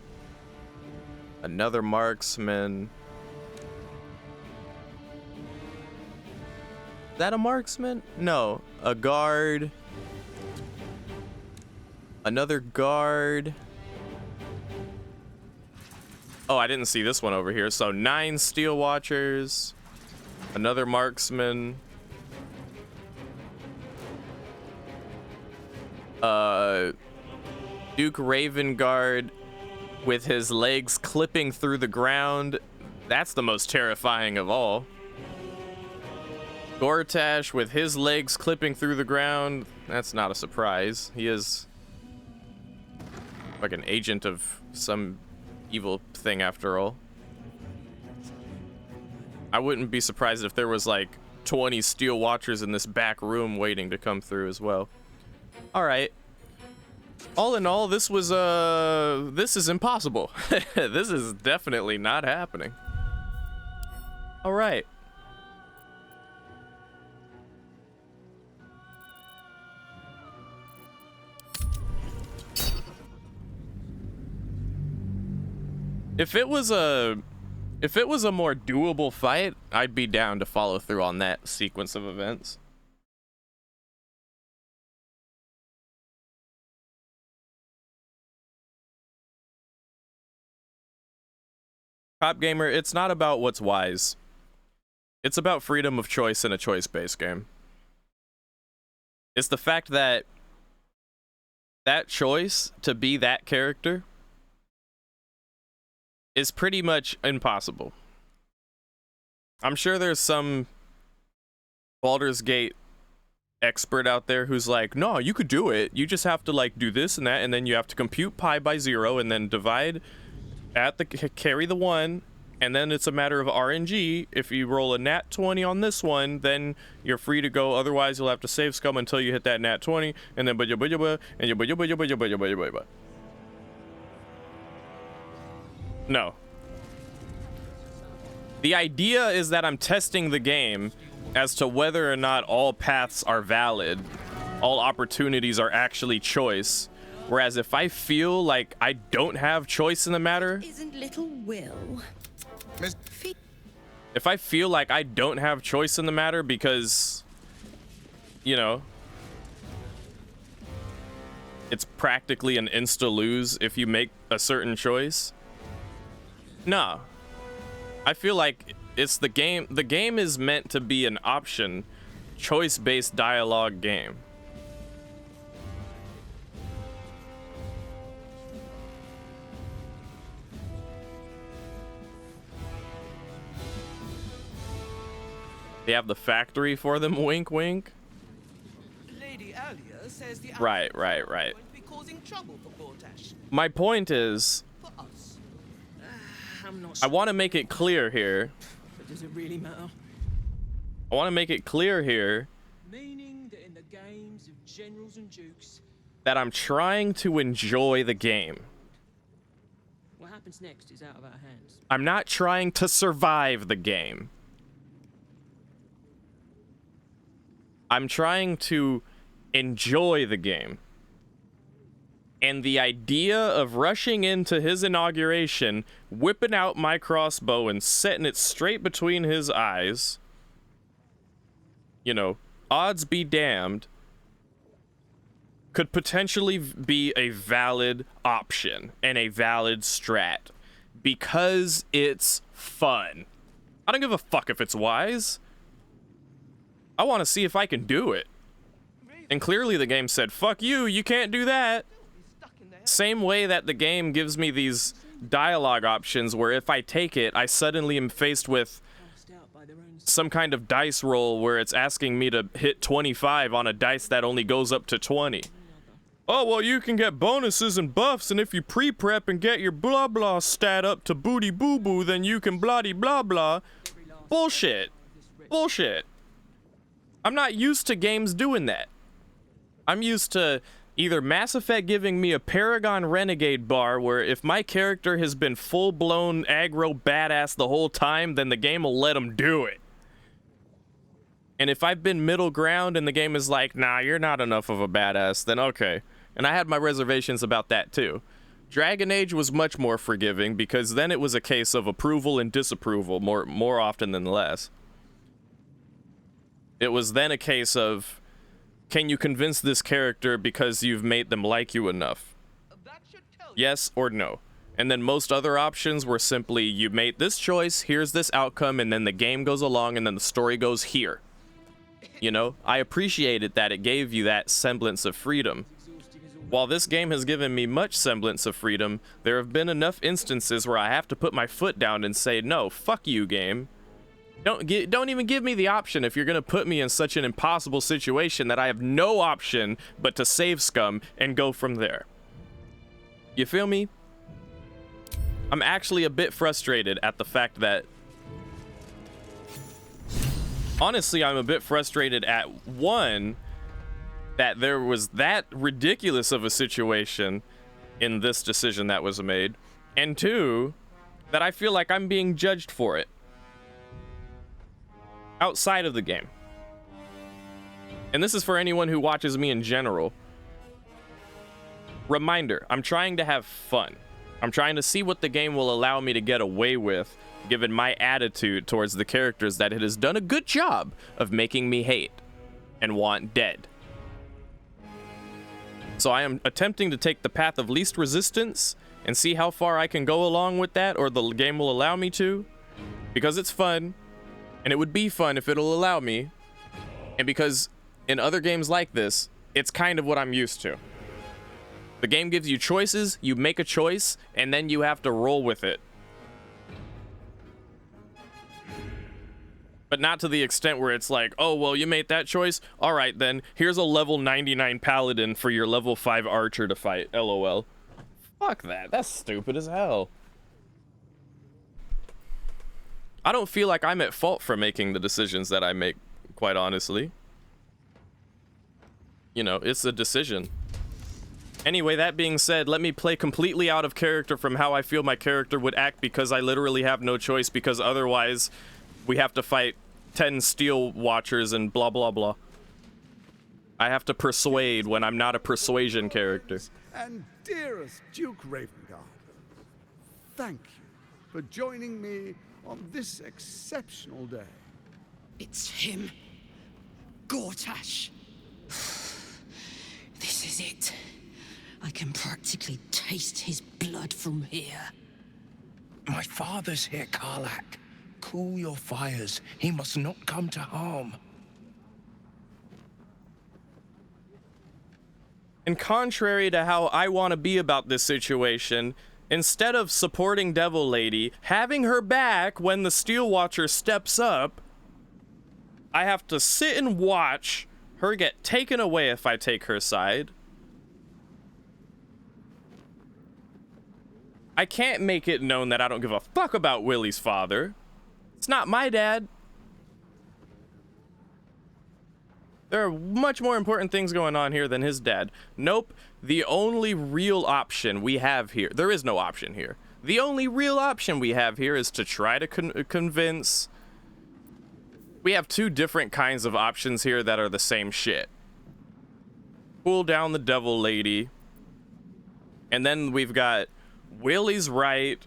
another marksman. Is that a marksman? No, a guard, another guard. Oh, I didn't see this one over here. So 9 Steel Watchers, another marksman, Duke Ravengard with his legs clipping through the ground. That's the most terrifying of all. Gortash with his legs clipping through the ground. That's not a surprise. He is like an agent of some evil thing after all. I wouldn't be surprised if there was like 20 Steel Watchers in this back room waiting to come through as well. All right. All in all, this was this is impossible. This is definitely not happening. All right. If it was a more doable fight, I'd be down to follow through on that sequence of events. Cop Gamer, it's not about what's wise. It's about freedom of choice in a choice-based game. It's the fact that that choice to be that character is pretty much impossible. I'm sure there's some Baldur's Gate expert out there who's like, no, you could do it. You just have to like do this and that, and then you have to compute pi by 0 and then divide at the carry the 1, and then it's a matter of RNG. If you roll a nat 20 on this one, then you're free to go. Otherwise, you'll have to save scum until you hit that nat 20, and then no. The idea is that I'm testing the game as to whether or not all paths are valid, all opportunities are actually choice. Whereas if I feel like I don't have choice in the matter, Isn't little Will? if I feel like I don't have choice in the matter because, you know, it's practically an insta-lose if you make a certain choice, no. I feel like it's the game. The game is meant to be an option, choice-based dialogue game. They have the factory for them, wink wink. Lady Alia says the Right. won't be causing trouble for Gortash. My point is, For us. I'm not I sure. want to make it clear here. But does it really matter? I want to make it clear here Meaning that in the games of generals and dukes, that I'm trying to enjoy the game. what happens next is out of our hands. I'm not trying to survive the game. I'm trying to enjoy the game. And the idea of rushing into his inauguration, whipping out my crossbow and setting it straight between his eyes, you know, odds be damned, could potentially be a valid option and a valid strat because it's fun. I don't give a fuck if it's wise. I want to see if I can do it. And clearly the game said, fuck you, you can't do that. Same way that the game gives me these dialogue options where if I take it, I suddenly am faced with some kind of dice roll where it's asking me to hit 25 on a dice that only goes up to 20. Oh, well, you can get bonuses and buffs, and if you pre-prep and get your blah blah stat up to booty boo boo, then you can bloody blah blah. Bullshit. Bullshit. I'm not used to games doing that. I'm used to either Mass Effect giving me a Paragon Renegade bar where if my character has been full-blown aggro badass the whole time, then the game will let him do it. And if I've been middle ground and the game is like, nah, you're not enough of a badass, then okay. And I had my reservations about that too. Dragon Age was much more forgiving because then it was a case of approval and disapproval more often than less. It was then a case of, can you convince this character because you've made them like you enough? Yes or no. And then most other options were simply, you made this choice, here's this outcome, and then the game goes along and then the story goes here. You know, I appreciated that it gave you that semblance of freedom. While this game has given me much semblance of freedom, there have been enough instances where I have to put my foot down and say, no, fuck you, game. Don't even give me the option if you're gonna put me in such an impossible situation that I have no option but to save scum and go from there. You feel me? I'm actually a bit frustrated at the fact that... Honestly, I'm a bit frustrated at, one, that there was that ridiculous of a situation in this decision that was made, and two, that I feel like I'm being judged for it. outside of the game, and this is for anyone who watches me in general, reminder, I'm trying to have fun. I'm trying to see what the game will allow me to get away with, given my attitude towards the characters that it has done a good job of making me hate and want dead. So I am attempting to take the path of least resistance and see how far I can go along with that, or the game will allow me to, because it's fun, and it would be fun if it'll allow me, and because in other games like this, it's kind of what I'm used to. The game gives you choices, you make a choice, and then you have to roll with it. But not to the extent where it's like, oh, well, you made that choice? All right, then, here's a level 99 paladin for your level 5 archer to fight, LOL. Fuck that, that's stupid as hell. I don't feel like I'm at fault for making the decisions that I make, quite honestly. You know, it's a decision. Anyway, that being said, let me play completely out of character from how I feel my character would act, because I literally have no choice, because otherwise we have to fight 10 steel watchers and blah blah blah. I have to persuade when I'm not a persuasion character. And dearest Duke Ravengard, thank you for joining me on this exceptional day. It's him. Gortash. This is it. I can practically taste his blood from here. My father's here, Karlach. Cool your fires. He must not come to harm. And contrary to how I want to be about this situation, instead of supporting Devil Lady, having her back when the Steel Watcher steps up, I have to sit and watch her get taken away if I take her side. I can't make it known that I don't give a fuck about Willie's father. It's not my dad. There are much more important things going on here than his dad. Nope. The only real option we have here, there is no option here. The only real option we have here is to try to convince. We have two different kinds of options here that are the same shit. Pull down the Devil Lady. And then we've got Willie's right.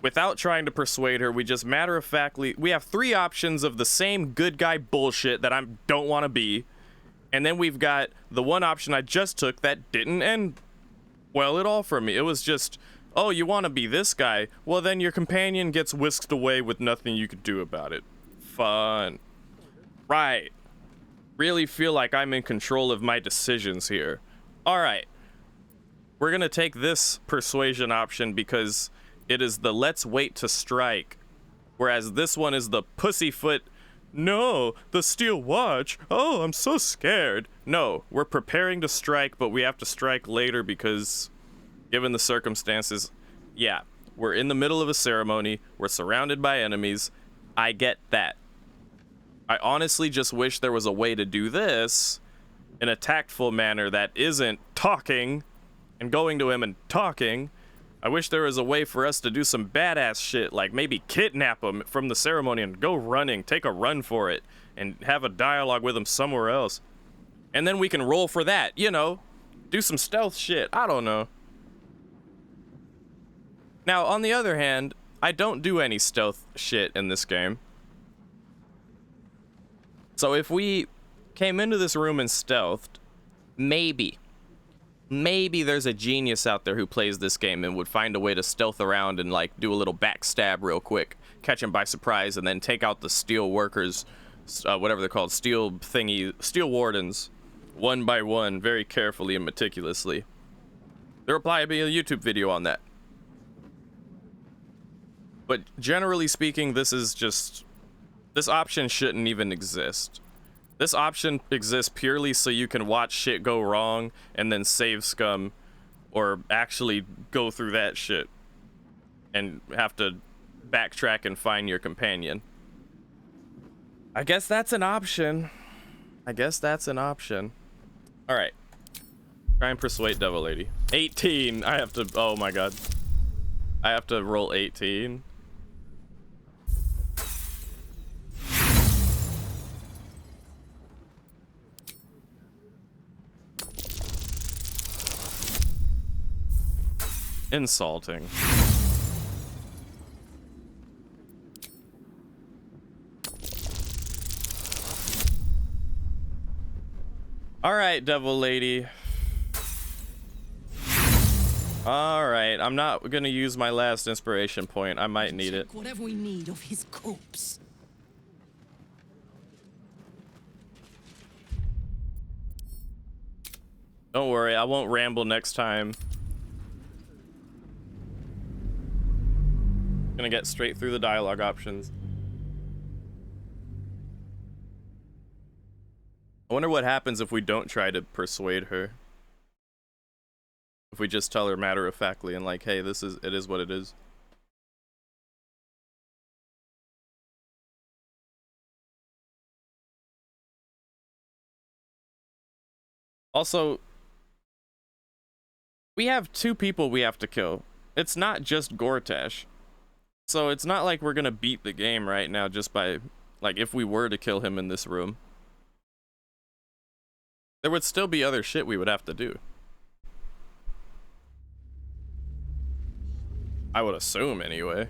Without trying to persuade her, we just matter-of-factly, we have three options of the same good guy bullshit that I don't want to be. And then we've got the one option I just took that didn't end well at all for me. It was just, oh, you want to be this guy? Well, then your companion gets whisked away with nothing you could do about it. Fun. Right. Really feel like I'm in control of my decisions here. All right. We're going to take this persuasion option because it is the let's wait to strike, whereas this one is the pussyfoot, no, the Steel Watch, oh, I'm so scared. No, we're preparing to strike, but we have to strike later because, given the circumstances, yeah, we're in the middle of a ceremony, we're surrounded by enemies, I get that. I honestly just wish there was a way to do this in a tactful manner that isn't talking and going to him and talking. I wish there was a way for us to do some badass shit, like maybe kidnap him from the ceremony and go running, take a run for it, and have a dialogue with him somewhere else. And then we can roll for that, you know, do some stealth shit, I don't know. Now, on the other hand, I don't do any stealth shit in this game. So if we came into this room and stealthed, maybe there's a genius out there who plays this game and would find a way to stealth around and like do a little backstab real quick, catch him by surprise, and then take out the steel workers, whatever they're called, steel wardens, one by one, very carefully and meticulously. There'll probably be a YouTube video on that. But generally speaking, this option shouldn't even exist. This option exists purely so you can watch shit go wrong and then save scum, or actually go through that shit and have to backtrack and find your companion. I guess that's an option. All right. Try and persuade Devil Lady. 18. I have to, oh my god. I have to roll 18. Insulting. All right, devil lady. All right, I'm not gonna use my last inspiration point. I might need it. Whatever we need of his corpse. Don't worry, I won't ramble next time. Gonna get straight through the dialogue options. I wonder what happens if we don't try to persuade her. If we just tell her matter-of-factly and like, hey, it is what it is. Also, we have 2 people we have to kill. It's not just Gortash. So it's not like we're gonna beat the game right now just by, like, if we were to kill him in this room. There would still be other shit we would have to do. I would assume, anyway.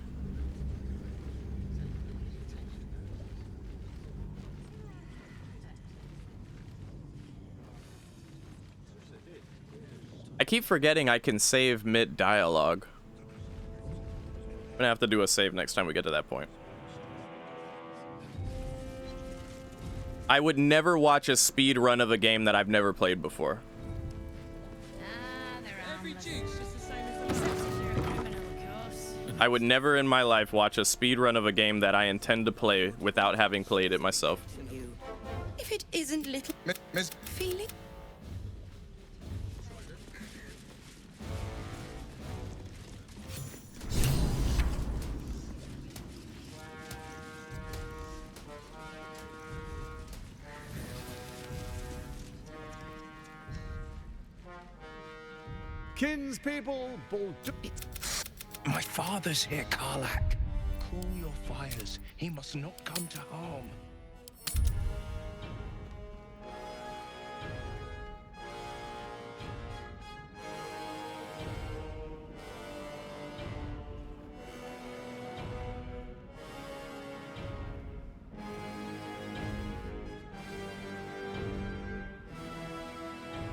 I keep forgetting I can save mid-dialogue. I'm gonna have to do a save next time we get to that point. I would never watch a speed run of a game that I've never played before. I would never in my life watch a speed run of a game that I intend to play without having played it myself. If it isn't little feeling. Kinspeople, Baldur. My father's here, Karlak. Cool your fires. He must not come to harm.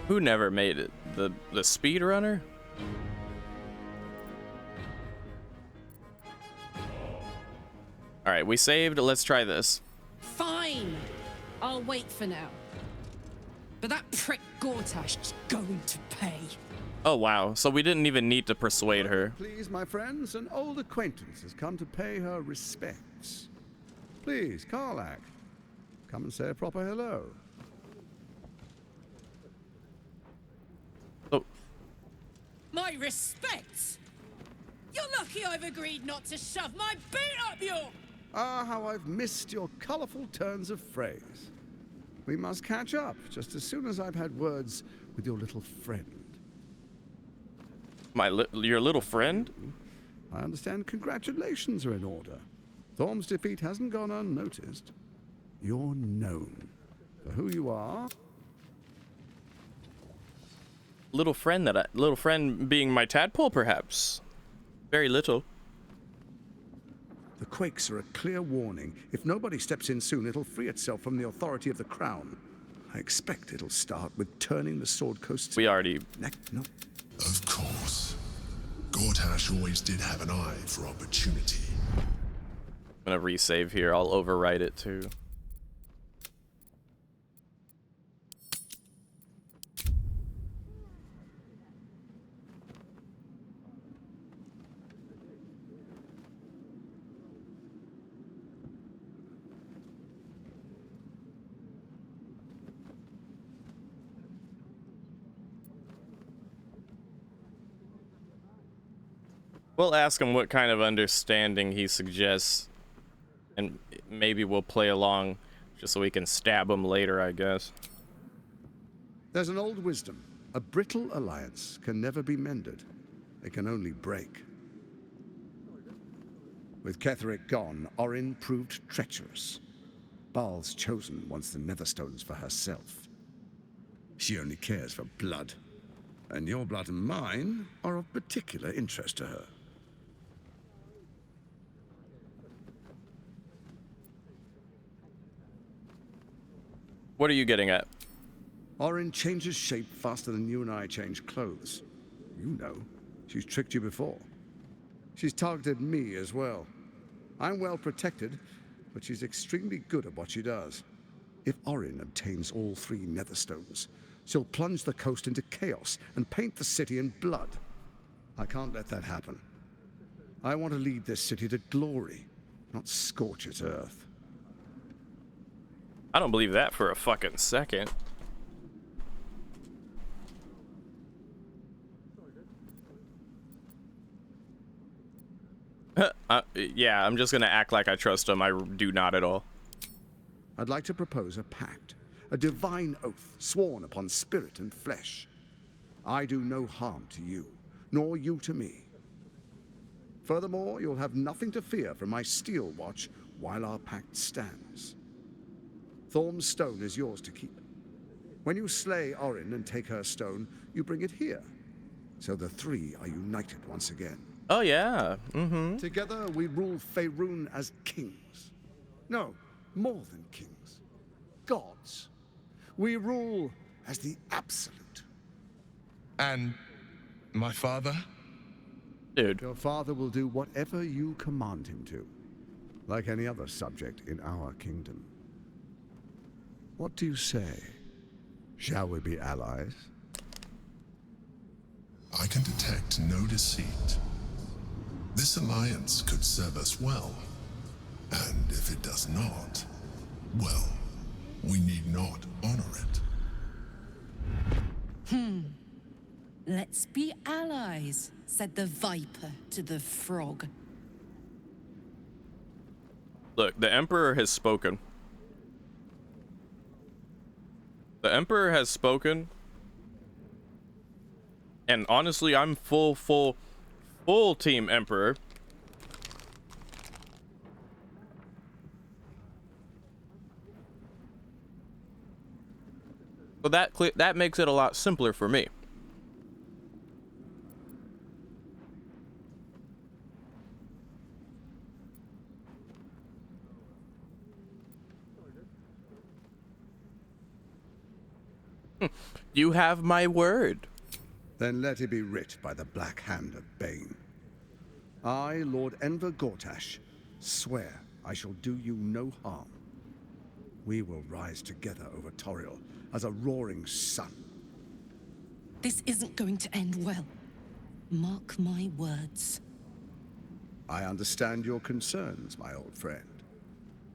Who never made it? The speedrunner? Alright, we saved. Let's try this. Fine. I'll wait for now. But that prick Gortash is going to pay. Oh, wow. So we didn't even need to persuade her. Please, my friends, an old acquaintance has come to pay her respects. Please, Karlak, come and say a proper hello. Oh. My respects? You're lucky I've agreed not to shove my boot up your... Ah, how I've missed your colourful turns of phrase. We must catch up just as soon as I've had words with your little friend. Your little friend? I understand congratulations are in order. Thorm's defeat hasn't gone unnoticed. You're known for who you are. Little friend being my tadpole, perhaps. Very little. The quakes are a clear warning. If nobody steps in soon, it'll free itself from the authority of the crown. I expect it'll start with turning the Sword Coast. We already... No. Of course. Gortash always did have an eye for opportunity. I'm gonna resave here. I'll overwrite it too. We'll ask him what kind of understanding he suggests, and maybe we'll play along just so we can stab him later, I guess. There's an old wisdom. A brittle alliance can never be mended. It can only break. With Ketheric gone, Orin proved treacherous. Baal's chosen wants the Netherstones for herself. She only cares for blood. and your blood and mine are of particular interest to her. What are you getting at? Orin changes shape faster than you and I change clothes. You know, she's tricked you before. She's targeted me as well. I'm well protected, but she's extremely good at what she does. If Orin obtains all 3 Netherstones, she'll plunge the coast into chaos and paint the city in blood. I can't let that happen. I want to lead this city to glory, not scorch its earth. I don't believe that for a fucking second. Yeah, I'm just gonna act like I trust him. I do not at all. I'd like to propose a pact, a divine oath sworn upon spirit and flesh. I do no harm to you, nor you to me. Furthermore, you'll have nothing to fear from my steel watch while our pact stands. Thorm's stone is yours to keep. When you slay Orin and take her stone, you bring it here. So the 3 are united once again. Oh, yeah. Together we rule Faerun as kings. No, more than kings. Gods. We rule as the absolute. And my father? Dude. Your father will do whatever you command him to, like any other subject in our kingdom. What do you say? Shall we be allies? I can detect no deceit. This alliance could serve us well. And if it does not, well, we need not honor it. Let's be allies, said the viper to the frog. Look, the Emperor has spoken. The Emperor has spoken. And honestly, I'm full team Emperor. So that makes it a lot simpler for me. You have my word. Then let it be writ by the black hand of Bane. I, Lord Enver Gortash, swear I shall do you no harm. We will rise together over Toriel as a roaring sun. This isn't going to end well. Mark my words. I understand your concerns, my old friend.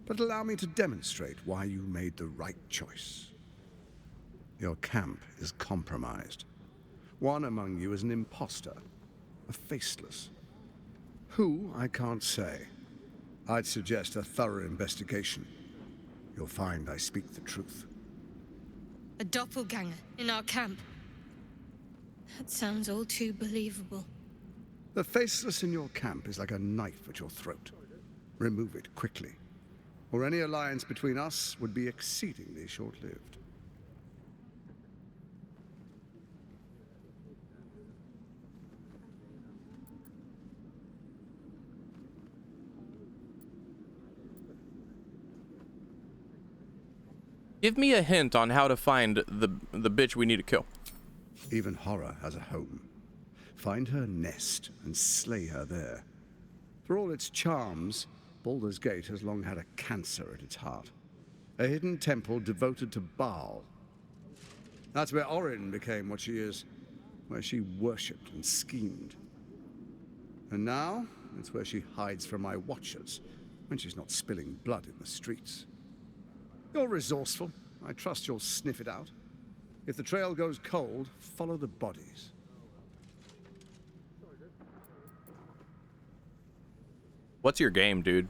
But allow me to demonstrate why you made the right choice. Your camp is compromised. One among you is an imposter, a faceless. Who, I can't say. I'd suggest a thorough investigation. You'll find I speak the truth. A doppelganger in our camp. That sounds all too believable. The faceless in your camp is like a knife at your throat. Remove it quickly, or any alliance between us would be exceedingly short-lived. Give me a hint on how to find the bitch we need to kill. Even horror has a home. Find her nest and slay her there. For all its charms, Baldur's Gate has long had a cancer at its heart. A hidden temple devoted to Baal. That's where Orin became what she is, where she worshipped and schemed. And now, it's where she hides from my watchers, when she's not spilling blood in the streets. You're resourceful. I trust you'll sniff it out. If the trail goes cold, follow the bodies. What's your game, dude?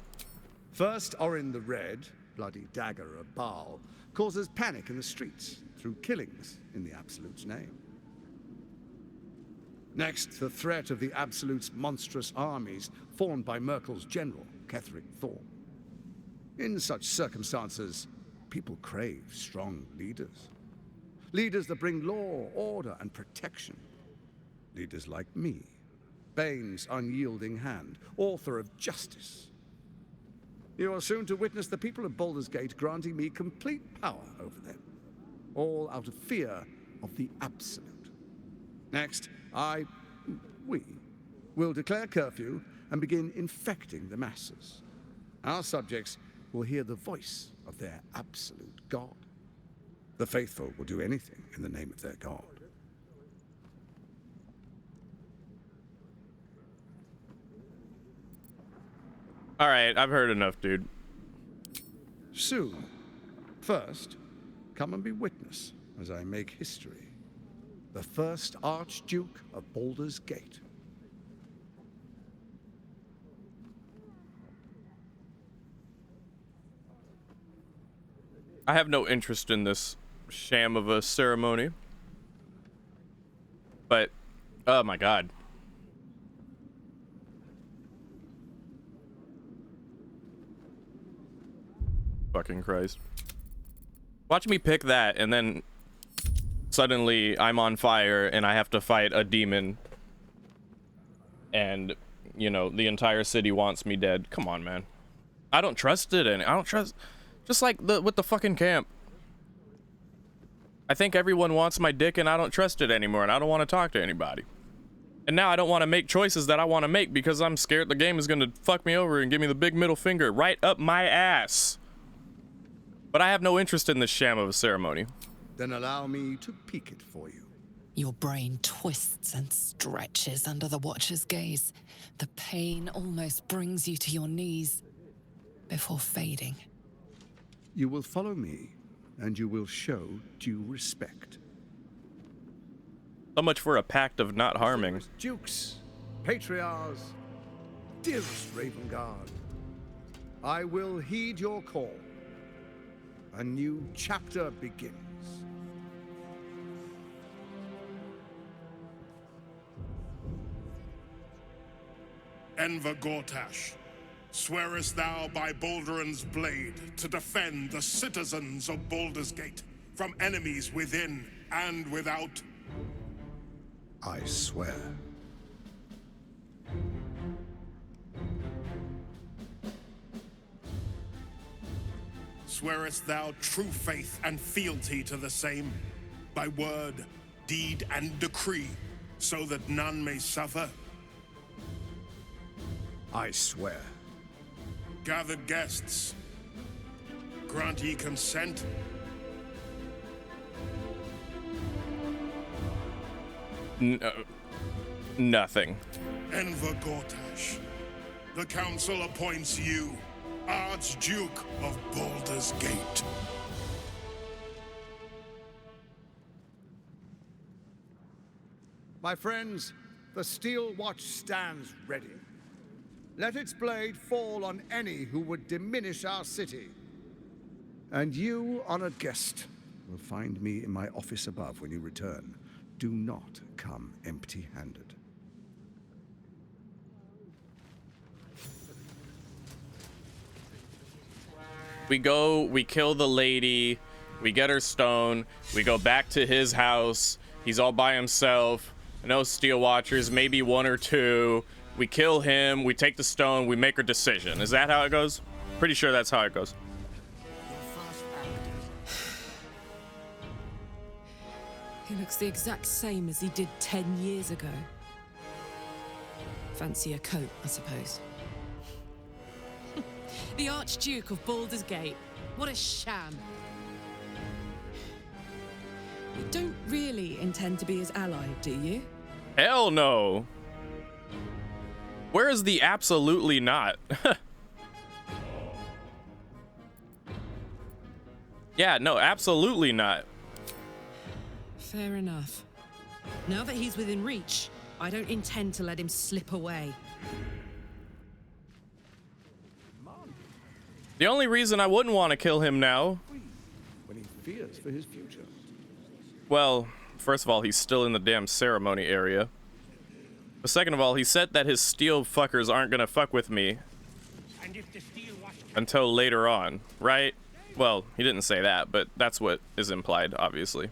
First, Orin the Red, bloody dagger of Baal, causes panic in the streets through killings in the Absolute's name. Next, the threat of the Absolute's monstrous armies formed by Merkel's general, Ketheric Thorm. In such circumstances, people crave strong leaders. Leaders that bring law, order, and protection. Leaders like me, Bane's unyielding hand, author of justice. You are soon to witness the people of Baldur's Gate granting me complete power over them, all out of fear of the absolute. Next, we will declare curfew and begin infecting the masses. Our subjects will hear the voice of their absolute God. The faithful will do anything in the name of their God. All right, I've heard enough, dude. Soon. First, come and be witness as I make history. The first Archduke of Baldur's Gate. I have no interest in this sham of a ceremony. But, oh my god. Fucking Christ. Watch me pick that and then suddenly I'm on fire and I have to fight a demon. And, you know, the entire city wants me dead. Come on, man. I don't trust it, and I don't trust... Just like with the fucking camp. I think everyone wants my dick and I don't trust it anymore, and I don't want to talk to anybody. And now I don't want to make choices that I want to make because I'm scared the game is going to fuck me over and give me the big middle finger right up my ass. But I have no interest in this sham of a ceremony. Then allow me to peek it for you. Your brain twists and stretches under the Watcher's gaze. The pain almost brings you to your knees before fading. You will follow me, and you will show due respect. So much for a pact of not harming. Dukes, patriarchs, dearest Ravengard, I will heed your call. A new chapter begins. Enver Gortash, swearest thou by Balduran's blade to defend the citizens of Baldur's Gate from enemies within and without? I swear. Swearest thou true faith and fealty to the same, by word, deed, and decree, so that none may suffer? I swear. Gathered guests, grant ye consent? Nothing. Enver Gortash, the council appoints you Archduke of Baldur's Gate. My friends, the Steel Watch stands ready. Let its blade fall on any who would diminish our city. And you, honored guest, will find me in my office above when you return. Do not come empty-handed. We go, we kill the lady, we get her stone, we go back to his house, he's all by himself, no Steel Watchers, maybe one or two, we kill him, we take the stone, we make our decision. Is that how it goes? Pretty sure that's how it goes. He looks the exact same as he did 10 years ago. Fancy a coat, I suppose. The Archduke of Baldur's Gate. What a sham. You don't really intend to be his ally, do you? Hell no. Where is the absolutely not? Yeah, no, absolutely not. Fair enough. Now that he's within reach, I don't intend to let him slip away. The only reason I wouldn't want to kill him now... When he fears for his future. Well, first of all, he's still in the damn ceremony area. But second of all, he said that his steel fuckers aren't gonna fuck with me until later on, right? Well, he didn't say that, but that's what is implied, obviously.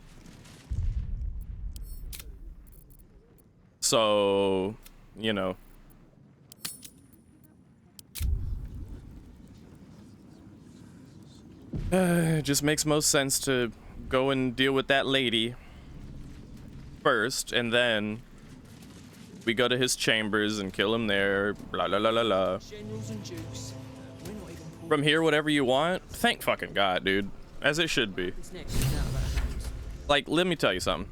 So, you know. It just makes most sense to go and deal with that lady first, and then we go to his chambers and kill him there. Blah, blah, blah, blah, blah. From here, whatever you want. Thank fucking God, dude. As it should be. Like, let me tell you something.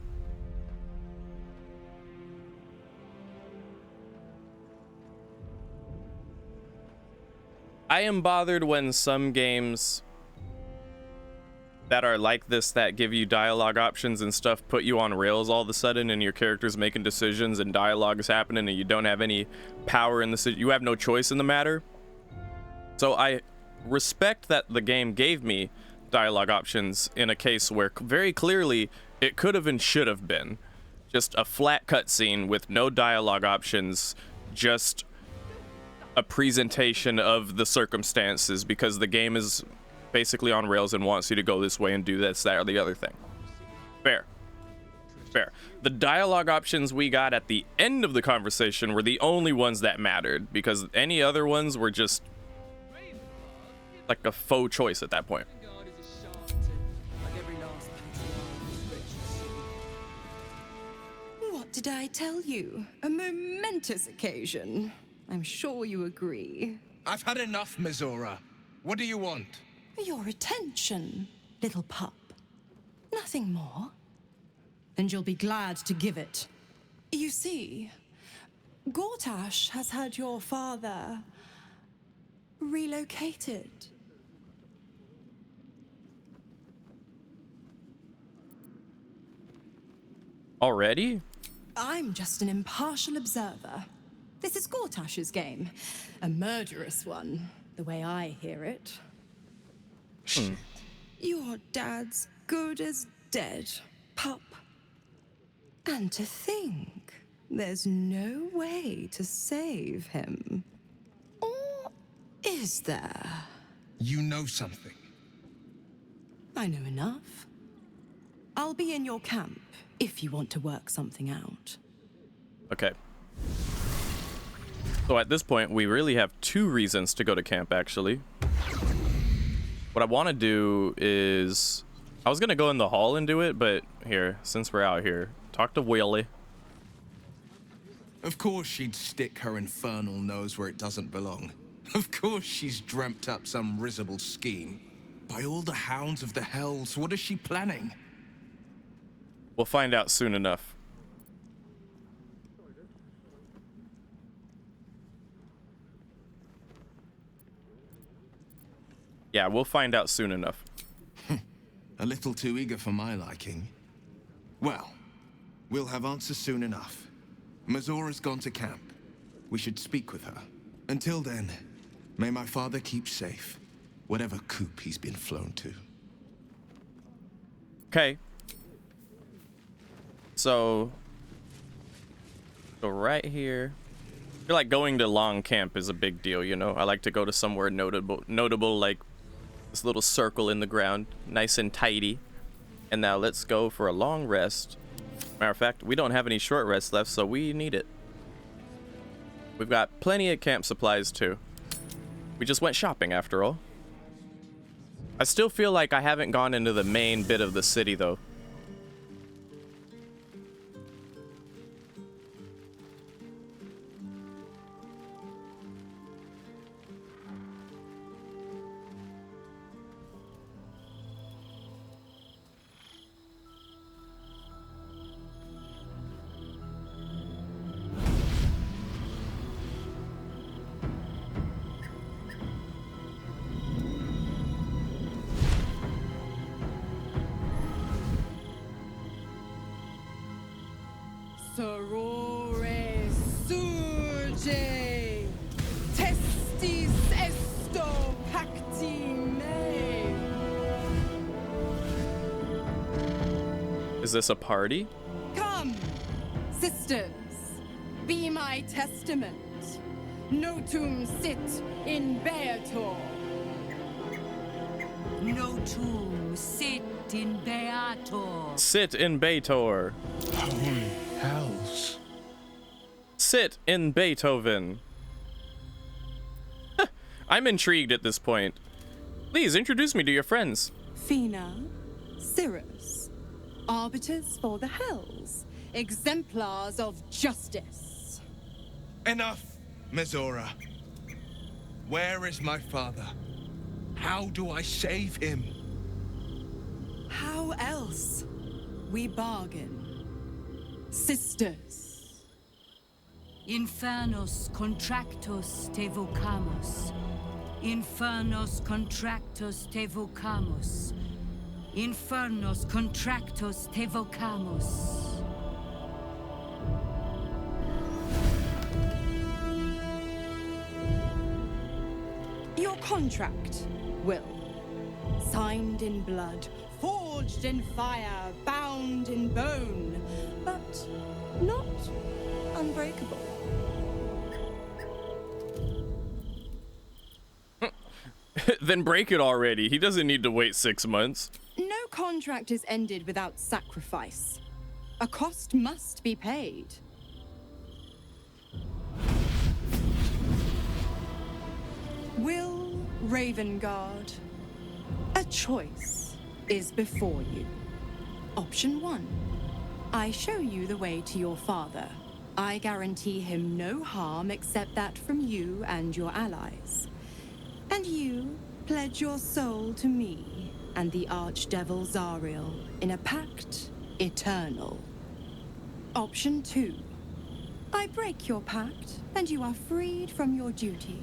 I am bothered when some games that are like this, that give you dialogue options and stuff, put you on rails all of a sudden, and your character's making decisions and dialogue is happening and you don't have any power in the you have no choice in the matter. So I respect that the game gave me dialogue options in a case where very clearly it could have and should have been just a flat cutscene with no dialogue options, just a presentation of the circumstances, because the game is basically on rails and wants you to go this way and do this, that, or the other thing. Fair. Fair. The dialogue options we got at the end of the conversation were the only ones that mattered, because any other ones were just like a faux choice at that point. What did I tell you? A momentous occasion. I'm sure you agree. I've had enough, Mizora. What do you want? Your attention, little pup. Nothing more. And you'll be glad to give it. You see, Gortash has had your father relocated. Already? I'm just an impartial observer. This is Gortash's game. A murderous one, the way I hear it. Your dad's good as dead, pup. And to think, there's no way to save him. Or is there? You know something. I know enough. I'll be in your camp if you want to work something out. Okay. So at this point, we really have two reasons to go to camp, actually. What I want to do is... I was going to go in the hall and do it, but here, since we're out here, talk to Willie. Of course she'd stick her infernal nose where it doesn't belong. Of course she's dreamt up some risible scheme. By all the hounds of the hells, what is she planning? We'll find out soon enough. Yeah, we'll find out soon enough. A little too eager for my liking. Well, we'll have answers soon enough. Mizora's gone to camp. We should speak with her. Until then, may my father keep safe, whatever coop he's been flown to. Okay. So right here. I feel like going to long camp is a big deal, you know? I like to go to somewhere notable like this little circle in the ground, nice and tidy. And now let's go for a long rest. Matter of fact, we don't have any short rests left, so we need it. We've got plenty of camp supplies too. We just went shopping after all. I still feel like I haven't gone into the main bit of the city though. Sorore surge, testis esto pacti me. Is this a party? Come, sisters, be my testament. Notum sit in Beator. Notum sit in Beator. Sit in Beator. Holy hells. sit in Beethoven. I'm intrigued at this point. Please introduce me to your friends. Fina, Cirrus, arbiters for the hells, exemplars of justice. Enough, Mizora. Where is my father? How do I save him? How else? We bargain. Sisters. Infernos contractos te vocamos. Infernos contractos te vocamos. Infernos contractos te vocamos. Your contract, Will. Signed in blood, forged in fire, bound in bone, but not unbreakable. Then break it already. He doesn't need to wait 6 months. No contract is ended without sacrifice. A cost must be paid. Will Ravengard, a choice is before you. Option 1. I show you the way to your father. I guarantee him no harm except that from you and your allies. And you pledge your soul to me and the Archdevil Zariel in a pact eternal. Option 2. I break your pact and you are freed from your duty.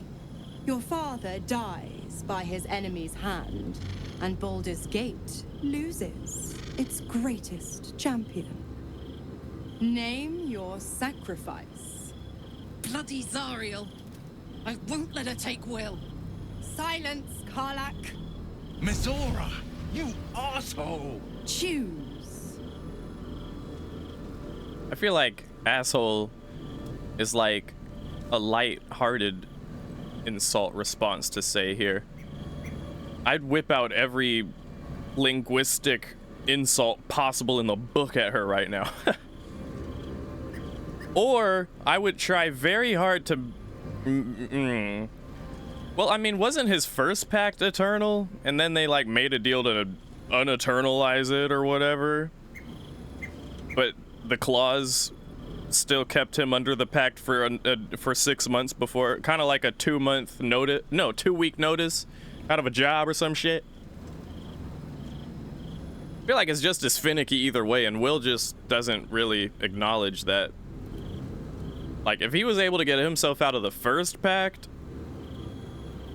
Your father dies by his enemy's hand, and Baldur's Gate loses its greatest champion. Name your sacrifice. Bloody Zariel. I won't let her take Will. Silence, Karlak. Mizora, you asshole! Choose. I feel like asshole is like a light-hearted insult response to say here. I'd whip out every linguistic insult possible in the book at her right now. Or I would try very hard to... Well, I mean, wasn't his first pact eternal? And then they like made a deal to uneternalize it or whatever? But the clause still kept him under the pact for 6 months before, kind of like a 2-month notice, no, 2-week notice out of a job or some shit. I feel like it's just as finicky either way, and Will just doesn't really acknowledge that. Like, if he was able to get himself out of the first pact,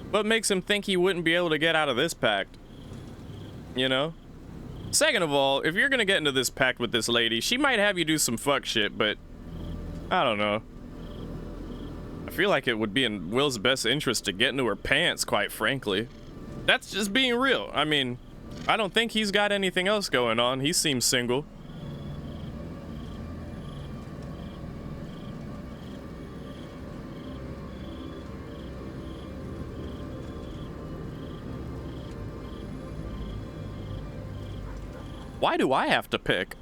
what makes him think he wouldn't be able to get out of this pact? You know? Second of all, if you're gonna get into this pact with this lady, she might have you do some fuck shit, but I don't know. I feel like it would be in Will's best interest to get into her pants, quite frankly. That's just being real. I mean, I don't think he's got anything else going on. He seems single. Why do I have to pick?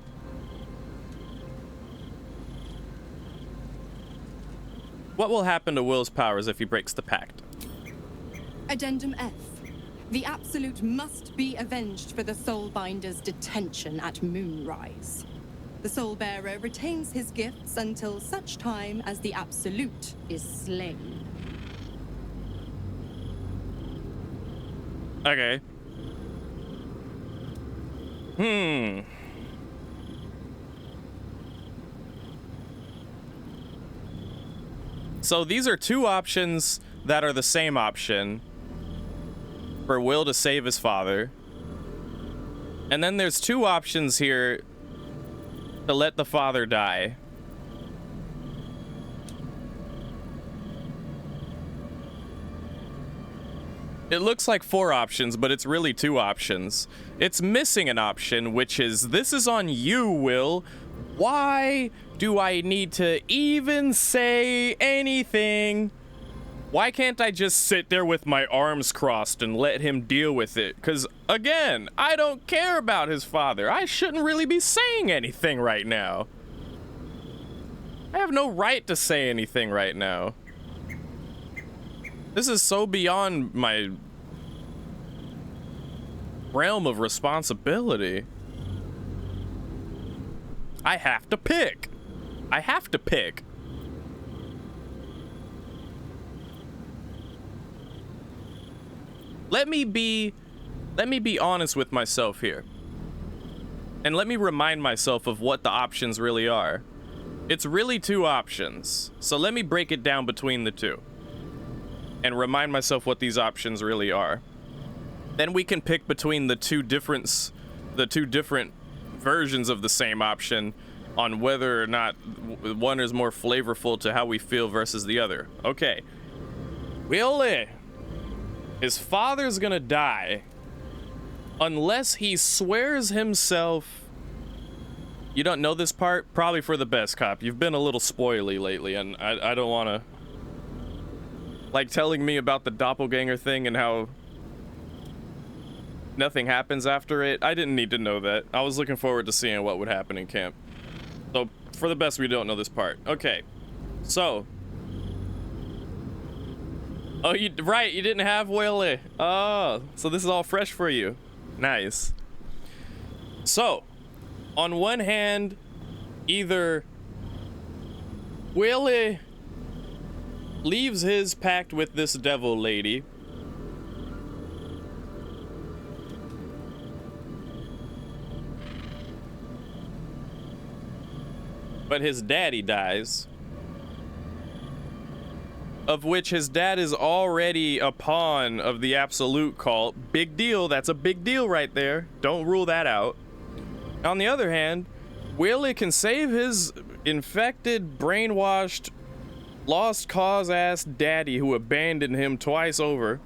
What will happen to Will's powers if he breaks the pact? Addendum F. The Absolute must be avenged for the Soulbinder's detention at Moonrise. The Soulbearer retains his gifts until such time as the Absolute is slain. Okay. So these are two options that are the same option for Will to save his father. And then there's two options here to let the father die. It looks like 4 options, but it's really 2 options. It's missing an option, which is, this is on you, Will. Why do I need to even say anything? Why can't I just sit there with my arms crossed and let him deal with it? Because, again, I don't care about his father. I shouldn't really be saying anything right now. I have no right to say anything right now. This is so beyond my realm of responsibility. I have to pick. I have to pick. Let me be honest with myself here. And let me remind myself of what the options really are. It's really two options. So let me break it down between the two. And remind myself what these options really are. Then we can pick between the two different versions of the same option on whether or not one is more flavorful to how we feel versus the other. Okay. Willie. His father's gonna die unless he swears himself. You don't know this part? Probably for the best, Cop. You've been a little spoily lately, and I don't want to... Like telling me about the doppelganger thing and how nothing happens after it. I didn't need to know that. I was looking forward to seeing what would happen in camp. So, for the best, we don't know this part. Okay. So. Oh, you didn't have Willie. Oh, so this is all fresh for you. Nice. So, on one hand, either Willie leaves his pact with this devil lady, but his daddy dies, of which his dad is already a pawn of the absolute cult. Big deal. That's a big deal right there. Don't rule that out. On the other hand, Willie can save his infected, brainwashed, lost cause ass daddy who abandoned him twice over.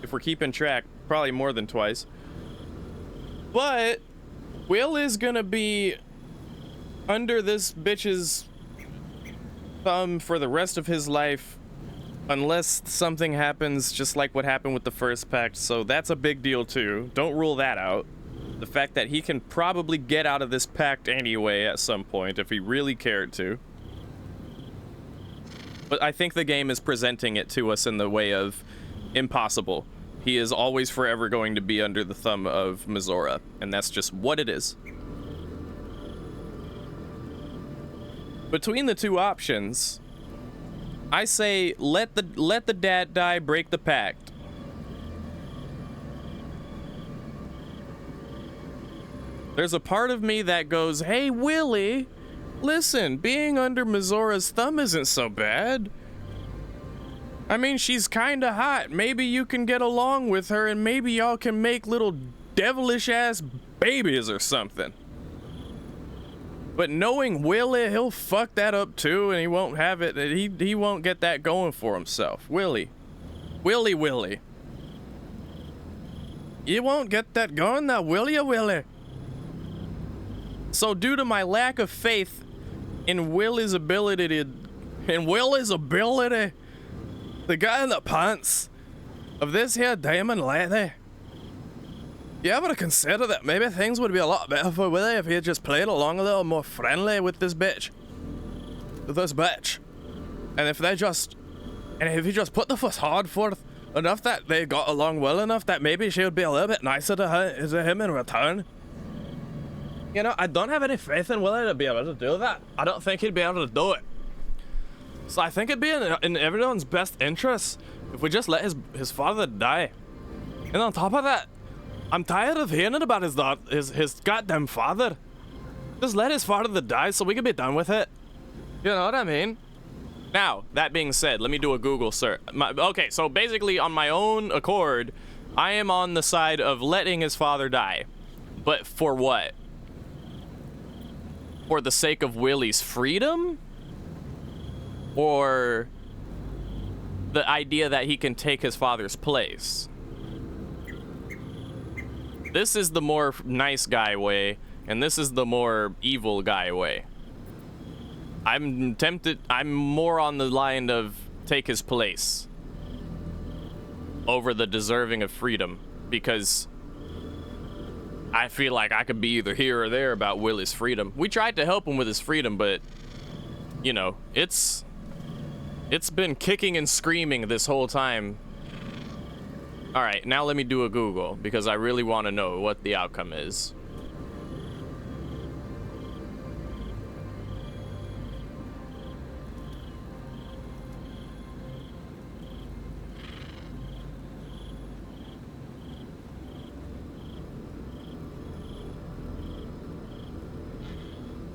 If we're keeping track, probably more than twice. But Will is gonna be under this bitch's thumb for the rest of his life unless something happens just like what happened with the first pact. So that's a big deal too. Don't rule that out. The fact that he can probably get out of this pact anyway at some point if he really cared to. But I think the game is presenting it to us in the way of impossible. He is always forever going to be under the thumb of Mizora, and that's just what it is. Between the two options, I say let the dad die, break the pact. There's a part of me that goes, hey Willie, listen, being under Mizora's thumb isn't so bad. I mean, she's kinda hot. Maybe you can get along with her and maybe y'all can make little devilish ass babies or something. But knowing Willie, he'll fuck that up too, and he won't have it. He won't get that going for himself. Willie. You won't get that going now, will you, Willie? So due to my lack of faith in Willie's ability, the guy in the pants of this here demon lady, you ever consider that maybe things would be a lot better for Willie if he had just played along a little more friendly with this bitch? And if he just put the facade forth enough that they got along well enough that maybe she would be a little bit nicer to him in return. You know, I don't have any faith in Willie to be able to do that. I don't think he'd be able to do it. So I think it'd be in everyone's best interest if we just let his father die. And on top of that, I'm tired of hearing about his goddamn father. Just let his father die so we can be done with it. You know what I mean? Now, that being said, let me do a Google search. Okay, so basically on my own accord, I am on the side of letting his father die. But for what? For the sake of Willie's freedom? Or the idea that he can take his father's place? This is the more nice guy way, and this is the more evil guy way. I'm more on the line of take his place over the deserving of freedom, because I feel like I could be either here or there about Willie's freedom. We tried to help him with his freedom, but you know, it's been kicking and screaming this whole time. All right, now let me do a Google because I really want to know what the outcome is.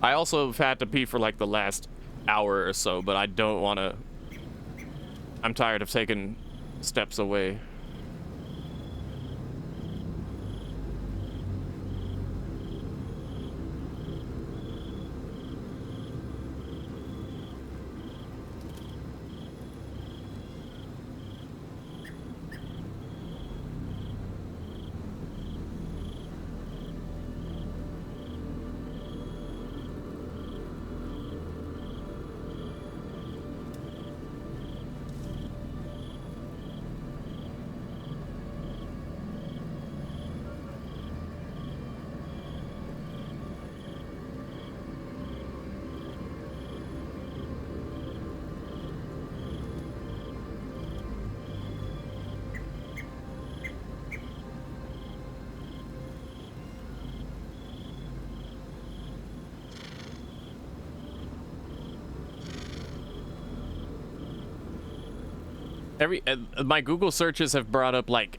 I also have had to pee for like the last hour or so, but I don't want to. I'm tired of taking steps away. My Google searches have brought up like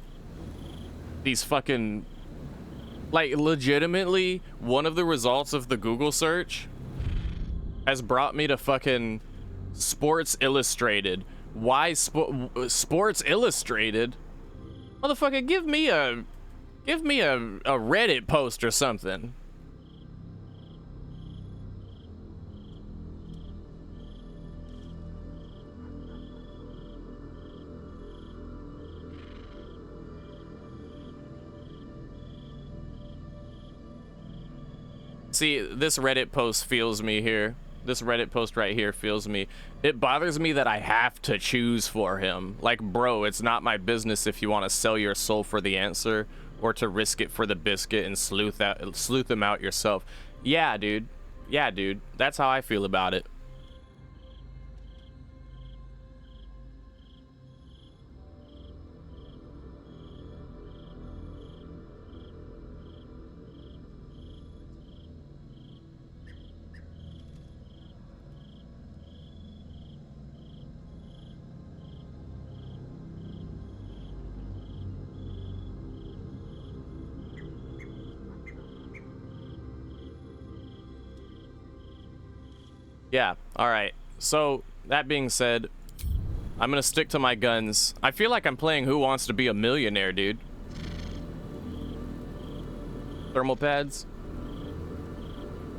these fucking, like, legitimately one of the results of the Google search has brought me to fucking Sports Illustrated. Why Sports Illustrated? Motherfucker, give me a Reddit post or something. See, this Reddit post feels me here. This Reddit post right here feels me. It bothers me that I have to choose for him. Like, bro, it's not my business if you want to sell your soul for the answer or to risk it for the biscuit and sleuth them out yourself. Yeah, dude. Yeah, dude. That's how I feel about it. Yeah, alright. So, that being said, I'm gonna stick to my guns. I feel like I'm playing Who Wants to Be a Millionaire, dude. Thermal pads.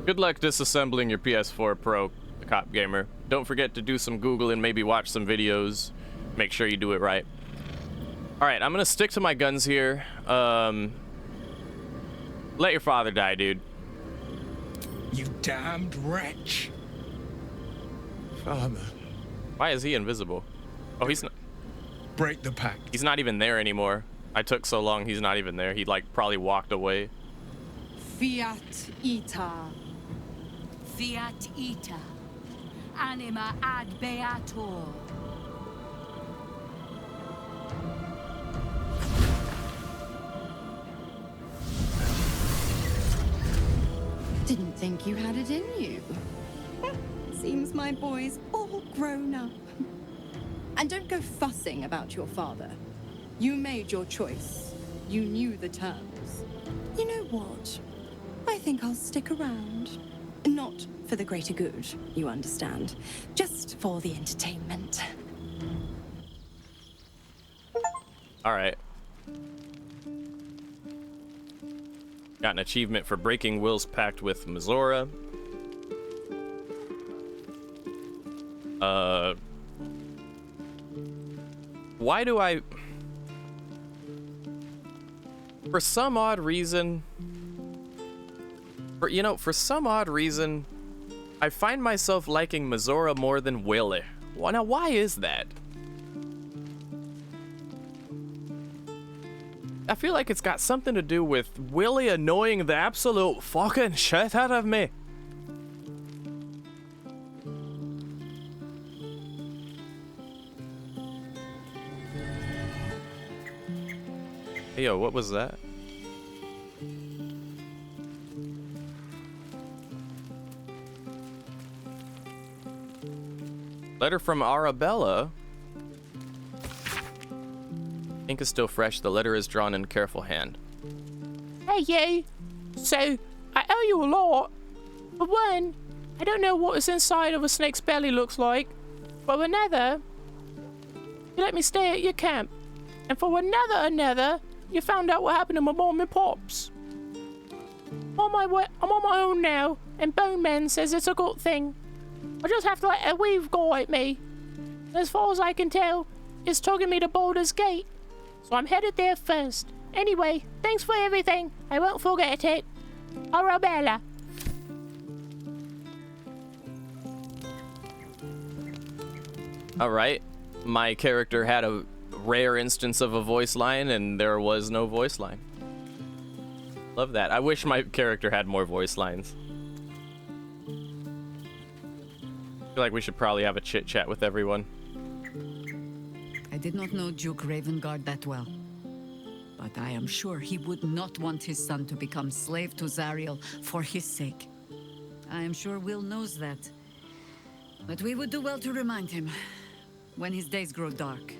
Good luck disassembling your PS4 Pro, Cop Gamer. Don't forget to do some Google and maybe watch some videos. Make sure you do it right. Alright, I'm gonna stick to my guns here. Let your father die, dude. You damned wretch. Father. Why is he invisible? Oh, he's not. Break the pact. He's not even there anymore. I took so long, he's not even there. He, like, probably walked away. Fiat ita. Fiat ita. Anima ad beator. Didn't think you had it in you. Seems my boy's all grown up. And don't go fussing about your father. You made your choice. You knew the terms. You know what? I think I'll stick around. Not for the greater good, you understand. Just for the entertainment. All right. Got an achievement for breaking Will's pact with Mizora. Why do I... For some odd reason... For some odd reason, I find myself liking Mizora more than Willie. Well, now, why is that? I feel like it's got something to do with Willie annoying the absolute fucking shit out of me. Hey, yo, what was that? Letter from Arabella. Ink is still fresh. The letter is drawn in careful hand. Hey, you. So, I owe you a lot. For one, I don't know what is inside of a snake's belly looks like. For another, you let me stay at your camp. And for another, you found out what happened to my mom and pops. I'm on my own now, and Bone Man says it's a good thing. I just have to let a weave go at me. As far as I can tell, it's taking me to Baldur's Gate. So I'm headed there first. Anyway, thanks for everything. I won't forget it. Arabella. Alright. My character had a rare instance of a voice line, and there was no voice line. Love that. I wish my character had more voice lines. I feel like we should probably have a chit chat with everyone. I did not know Duke Ravengard that well, but I am sure he would not want his son to become slave to Zariel for his sake. I am sure Will knows that, but we would do well to remind him when his days grow dark.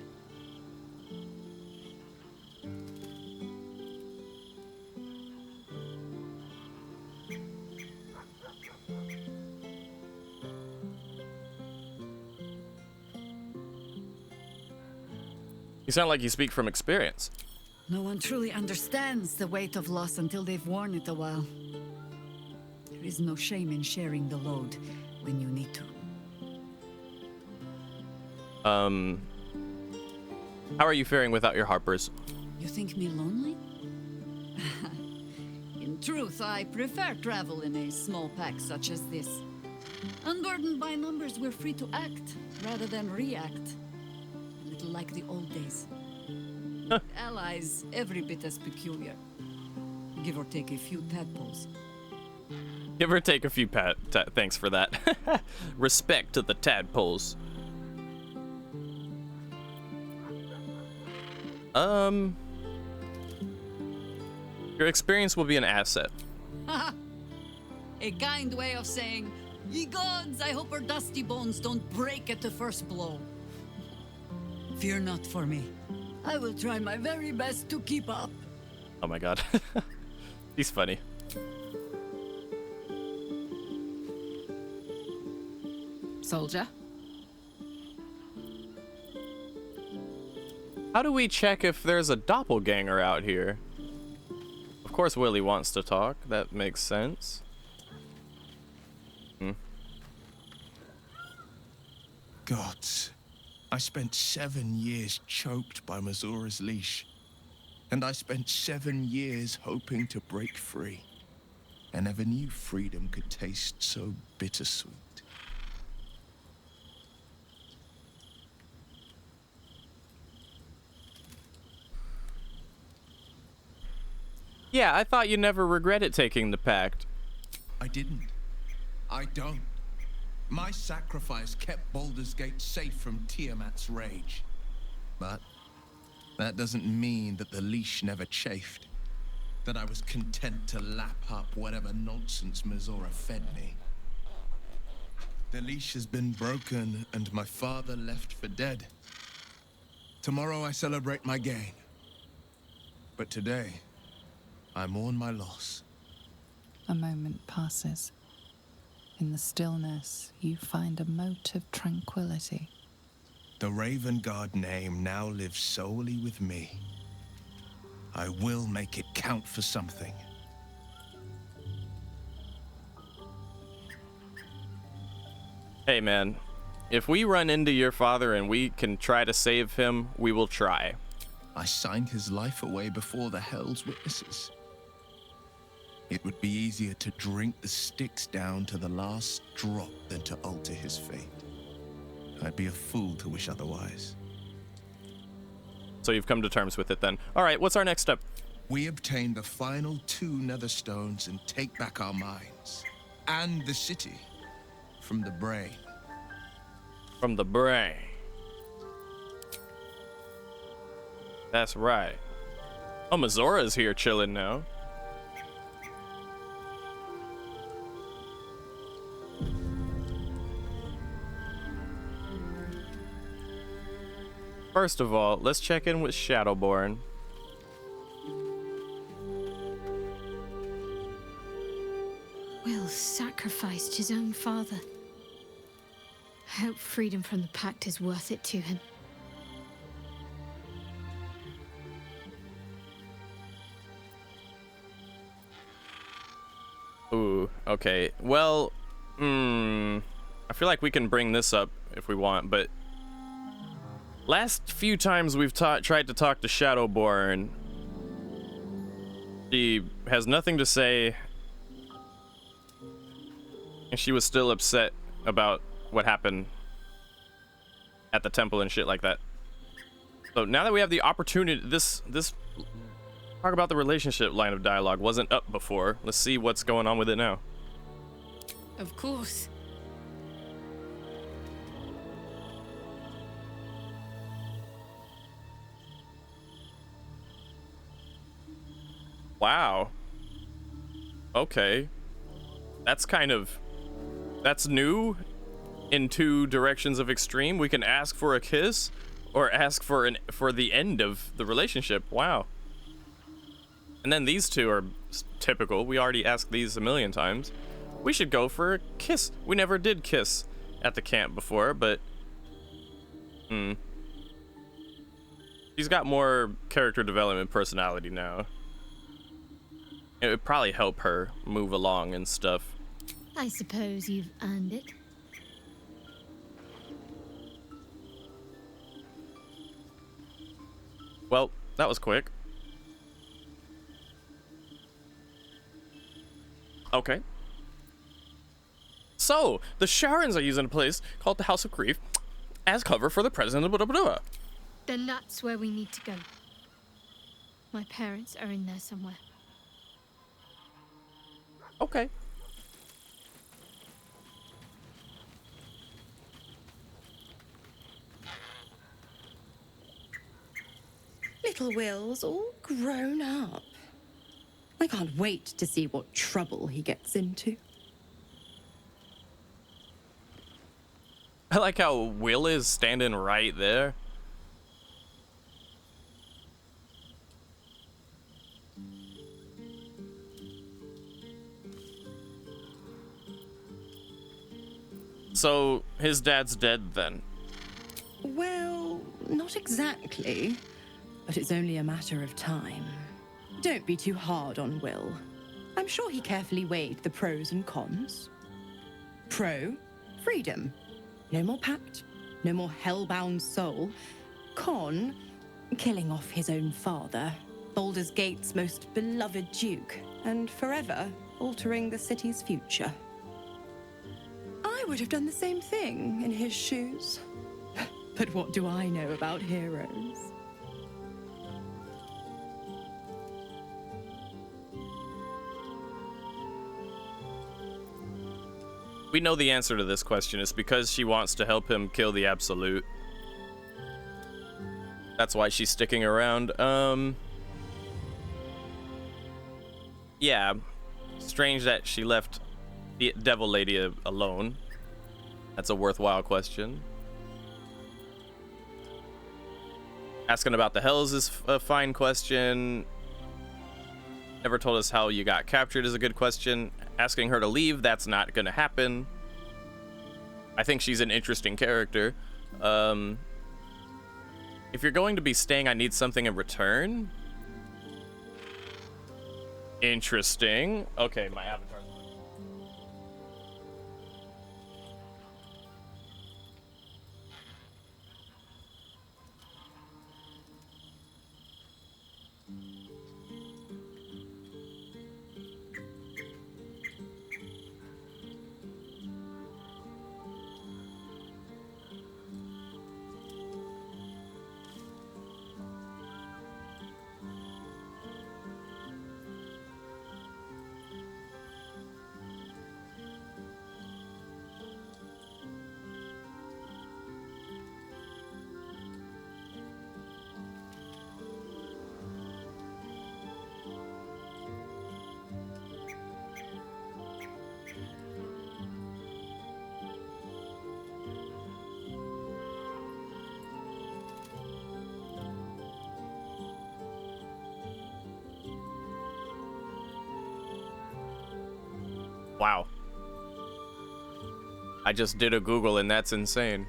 You sound like you speak from experience. No one truly understands the weight of loss until they've worn it a while. There is no shame in sharing the load when you need to. How are you faring without your harpers? You think me lonely? In truth, I prefer travel in a small pack such as this. Unburdened by numbers, we're free to act rather than react. A little like the old days. Allies, every bit as peculiar. Give or take a few tadpoles. Give or take a few thanks for that. Respect to the tadpoles. Your experience will be an asset. A kind way of saying, ye gods, I hope our dusty bones don't break at the first blow. Fear not for me. I will try my very best to keep up. Oh my god. He's funny. Soldier? How do we check if there's a doppelganger out here? Of course Willie wants to talk. That makes sense. Gods, I spent 7 years choked by Mazura's leash. And I spent 7 years hoping to break free. I never knew freedom could taste so bittersweet. Yeah, I thought you never regretted taking the pact. I didn't. I don't. My sacrifice kept Baldur's Gate safe from Tiamat's rage. But that doesn't mean that the leash never chafed. That I was content to lap up whatever nonsense Mazura fed me. The leash has been broken and my father left for dead. Tomorrow I celebrate my gain. But today, I mourn my loss. A moment passes. In the stillness, you find a mote of tranquility. The Ravengard name now lives solely with me. I will make it count for something. Hey man, if we run into your father and we can try to save him, we will try. I signed his life away before the Hell's Witnesses. It would be easier to drink the sticks down to the last drop than to alter his fate. I'd be a fool to wish otherwise. So you've come to terms with it then. All right, what's our next step? We obtain the final 2 netherstones and take back our minds. And the city. From the brain. From the brain. That's right. Oh, Mazora's here chilling now. First of all, let's check in with Shadowborn. Will sacrificed his own father. I hope freedom from the pact is worth it to him. Ooh, okay. Well, I feel like we can bring this up if we want, but last few times we've tried to talk to Shadowborn, she has nothing to say, and she was still upset about what happened at the temple and shit like that. So now that we have the opportunity, this talk about the relationship line of dialogue wasn't up before. Let's see what's going on with it now. Of course. Wow. Okay. That's new in two directions of extreme. We can ask for a kiss or ask for the end of the relationship. Wow. And then these two are typical. We already asked these a million times. We should go for a kiss. We never did kiss at the camp before, but she's got more character development personality now. It would probably help her move along and stuff. I suppose you've earned it. Well, that was quick. Okay. So, the Sharons are using a place called the House of Grief as cover for the president of blah, blah, blah. Then that's where we need to go. My parents are in there somewhere. Okay. Little Will's all grown up. I can't wait to see what trouble he gets into. I like how Will is standing right there. So, his dad's dead then? Well, not exactly. But it's only a matter of time. Don't be too hard on Will. I'm sure he carefully weighed the pros and cons. Pro, freedom. No more pact, no more hellbound soul. Con, killing off his own father, Baldur's Gate's most beloved duke, and forever altering the city's future. I would have done the same thing in his shoes. But what do I know about heroes? We know the answer to this question. It's because she wants to help him kill the Absolute. That's why she's sticking around. Yeah. Strange that she left the Devil Lady alone. That's a worthwhile question. Asking about the Hells is a fine question. Never told us how you got captured is a good question. Asking her to leave, that's not gonna happen. I think she's an interesting character. If you're going to be staying, I need something in return. Interesting. Okay, my avatar. Wow. I just did a Google and that's insane.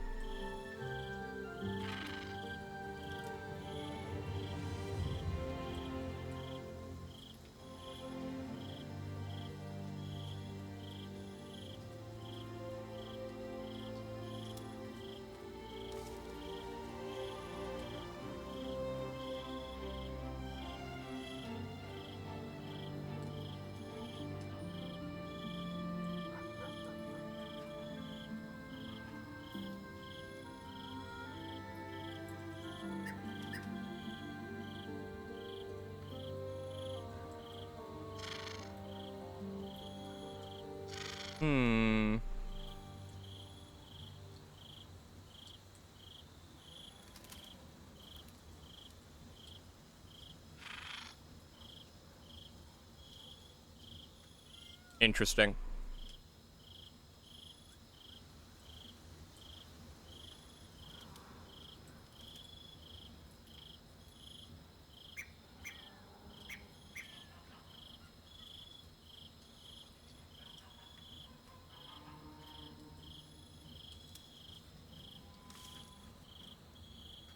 Interesting.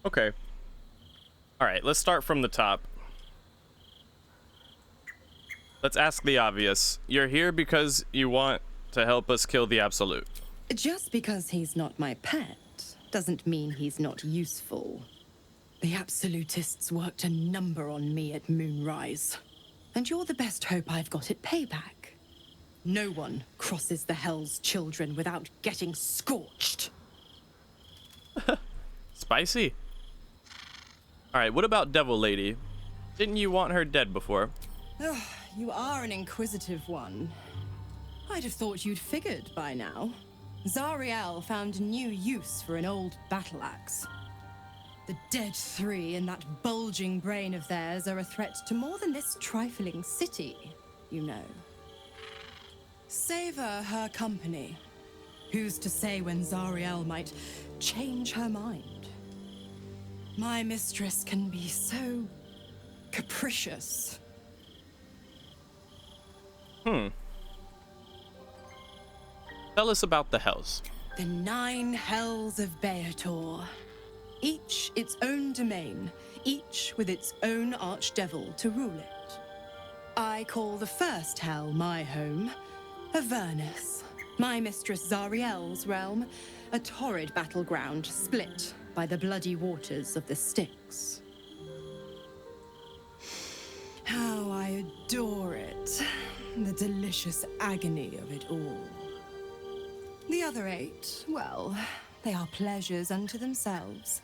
Okay. All right, let's start from the top. Let's ask the obvious. You're here because you want to help us kill the Absolute. Just because he's not my pet doesn't mean he's not useful. The Absolutists worked a number on me at Moonrise, and you're the best hope I've got at payback. No one crosses the Hell's Children without getting scorched. Spicy. All right, what about Devil Lady? Didn't you want her dead before? You are an inquisitive one. I'd have thought you'd figured by now. Zariel found new use for an old battle axe. The dead three in that bulging brain of theirs are a threat to more than this trifling city, you know. Savor her company. Who's to say when Zariel might change her mind? My mistress can be so capricious. Tell us about the Hells. The 9 Hells of Beator. Each its own domain, each with its own archdevil to rule it. I call the first Hell my home, Avernus. My mistress Zariel's realm, a torrid battleground split by the bloody waters of the Styx. How I adore it. The delicious agony of it all. The other 8, well, they are pleasures unto themselves.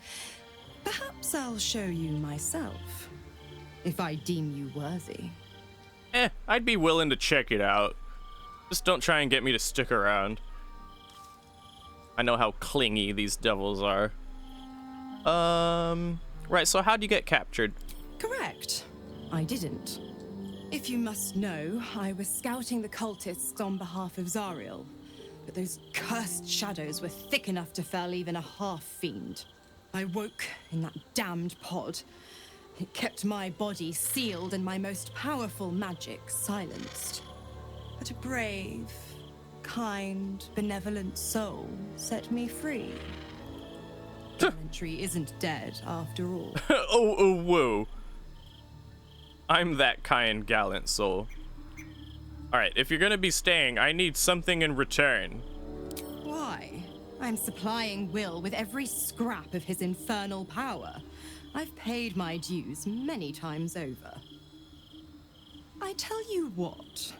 Perhaps I'll show you myself, if I deem you worthy. I'd be willing to check it out. Just don't try and get me to stick around. I know how clingy these devils are. Right, so how'd you get captured? Correct. I didn't. If you must know, I was scouting the cultists on behalf of Zariel, but those cursed shadows were thick enough to fell even a half-fiend. I woke in that damned pod. It kept my body sealed and my most powerful magic silenced. But a brave, kind, benevolent soul set me free. Gallantry isn't dead, after all. Oh, whoa. I'm that kind, gallant soul. Alright, if you're gonna be staying, I need something in return. Why? I'm supplying Will with every scrap of his infernal power. I've paid my dues many times over. I tell you what,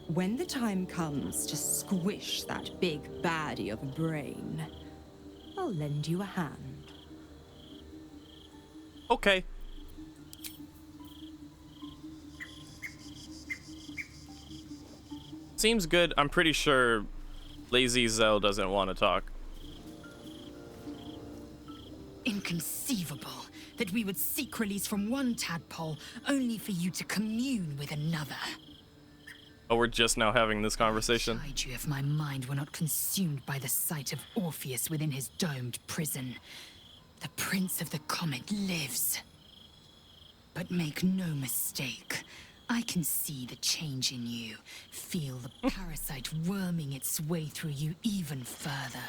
when the time comes to squish that big baddie of a brain, I'll lend you a hand. Okay. Seems good. I'm pretty sure Lazy Zell doesn't want to talk. Inconceivable that we would seek release from one tadpole only for you to commune with another. Oh, we're just now having this conversation. I'd you if my mind were not consumed by the sight of Orpheus within his domed prison. The Prince of the Comet lives. But make no mistake, I can see the change in you. Feel the parasite worming its way through you even further.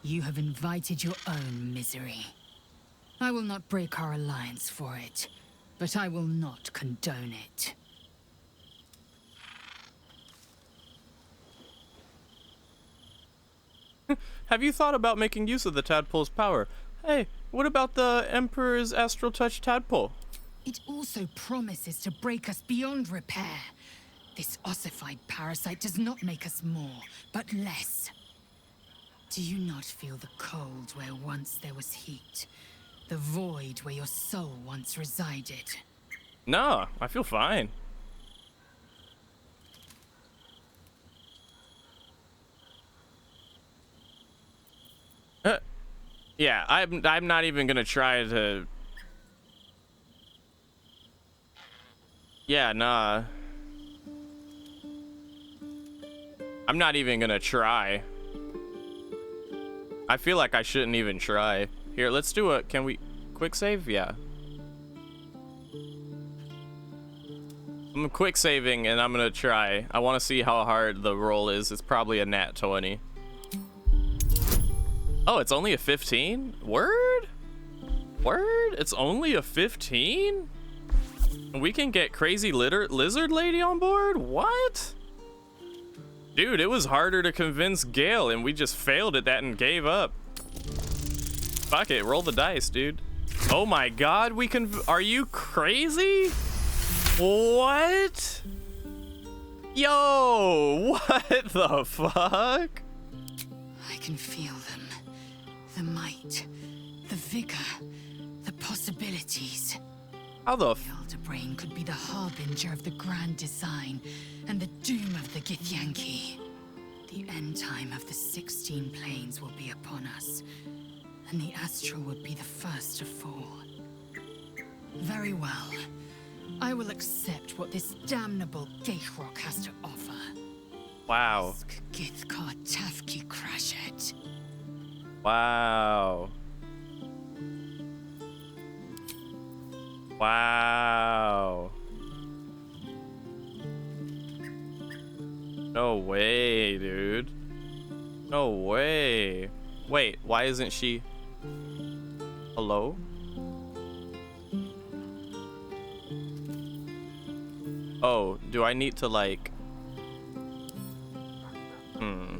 You have invited your own misery. I will not break our alliance for it, but I will not condone it. Have you thought about making use of the tadpole's power? Hey, what about the Emperor's Astral Touch tadpole? It also promises to break us beyond repair. This ossified parasite does not make us more, but less. Do you not feel the cold where once there was heat? The void where your soul once resided? No, I feel fine. Yeah, I'm not even gonna try to. Yeah, nah. I'm not even gonna try. I feel like I shouldn't even try. Here, let's do a. Can we quick save? Yeah. I'm quick saving and I'm gonna try. I want to see how hard the roll is. It's probably a nat 20. Oh, it's only a 15? Word? Word? It's only a 15? We can get crazy lizard lady on board? What? Dude, it was harder to convince Gale and we just failed at that and gave up. Fuck it, roll the dice, dude. Oh my god, we can. Are you crazy? What? Yo, what the fuck? I can feel them. The might, the vigor, the possibilities. How the Elder Brain could be the harbinger of the grand design and the doom of the Githyanki. The end time of the 16 planes will be upon us, and the astral would be the first to fall. Very well. I will accept what this damnable Geithrock has to offer. Wow. Githkar Tafki Crashet. Wow. Wow. No way, dude. No way. Wait, why isn't she? Hello? Oh, do I need to like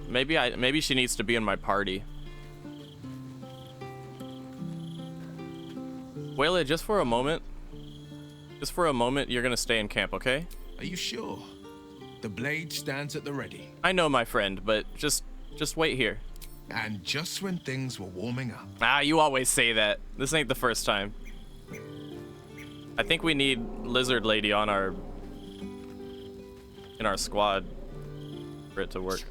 maybe she needs to be in my party. Waylay, just for a moment. Just for a moment, you're gonna stay in camp, okay? Are you sure? The blade stands at the ready. I know, my friend, but just wait here. And just when things were warming up. Ah, you always say that. This ain't the first time. I think we need Lizard Lady on in our squad for it to work.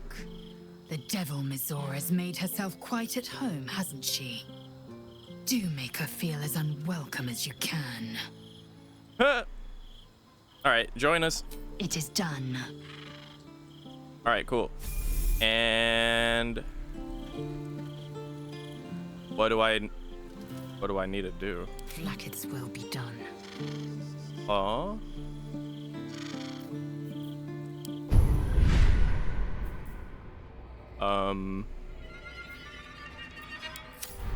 The Devil Mizora has made herself quite at home, hasn't she? Do make her feel as unwelcome as you can. Alright, join us. It is done. Alright, cool. And what do I need to do? Flackets will be done. Aw.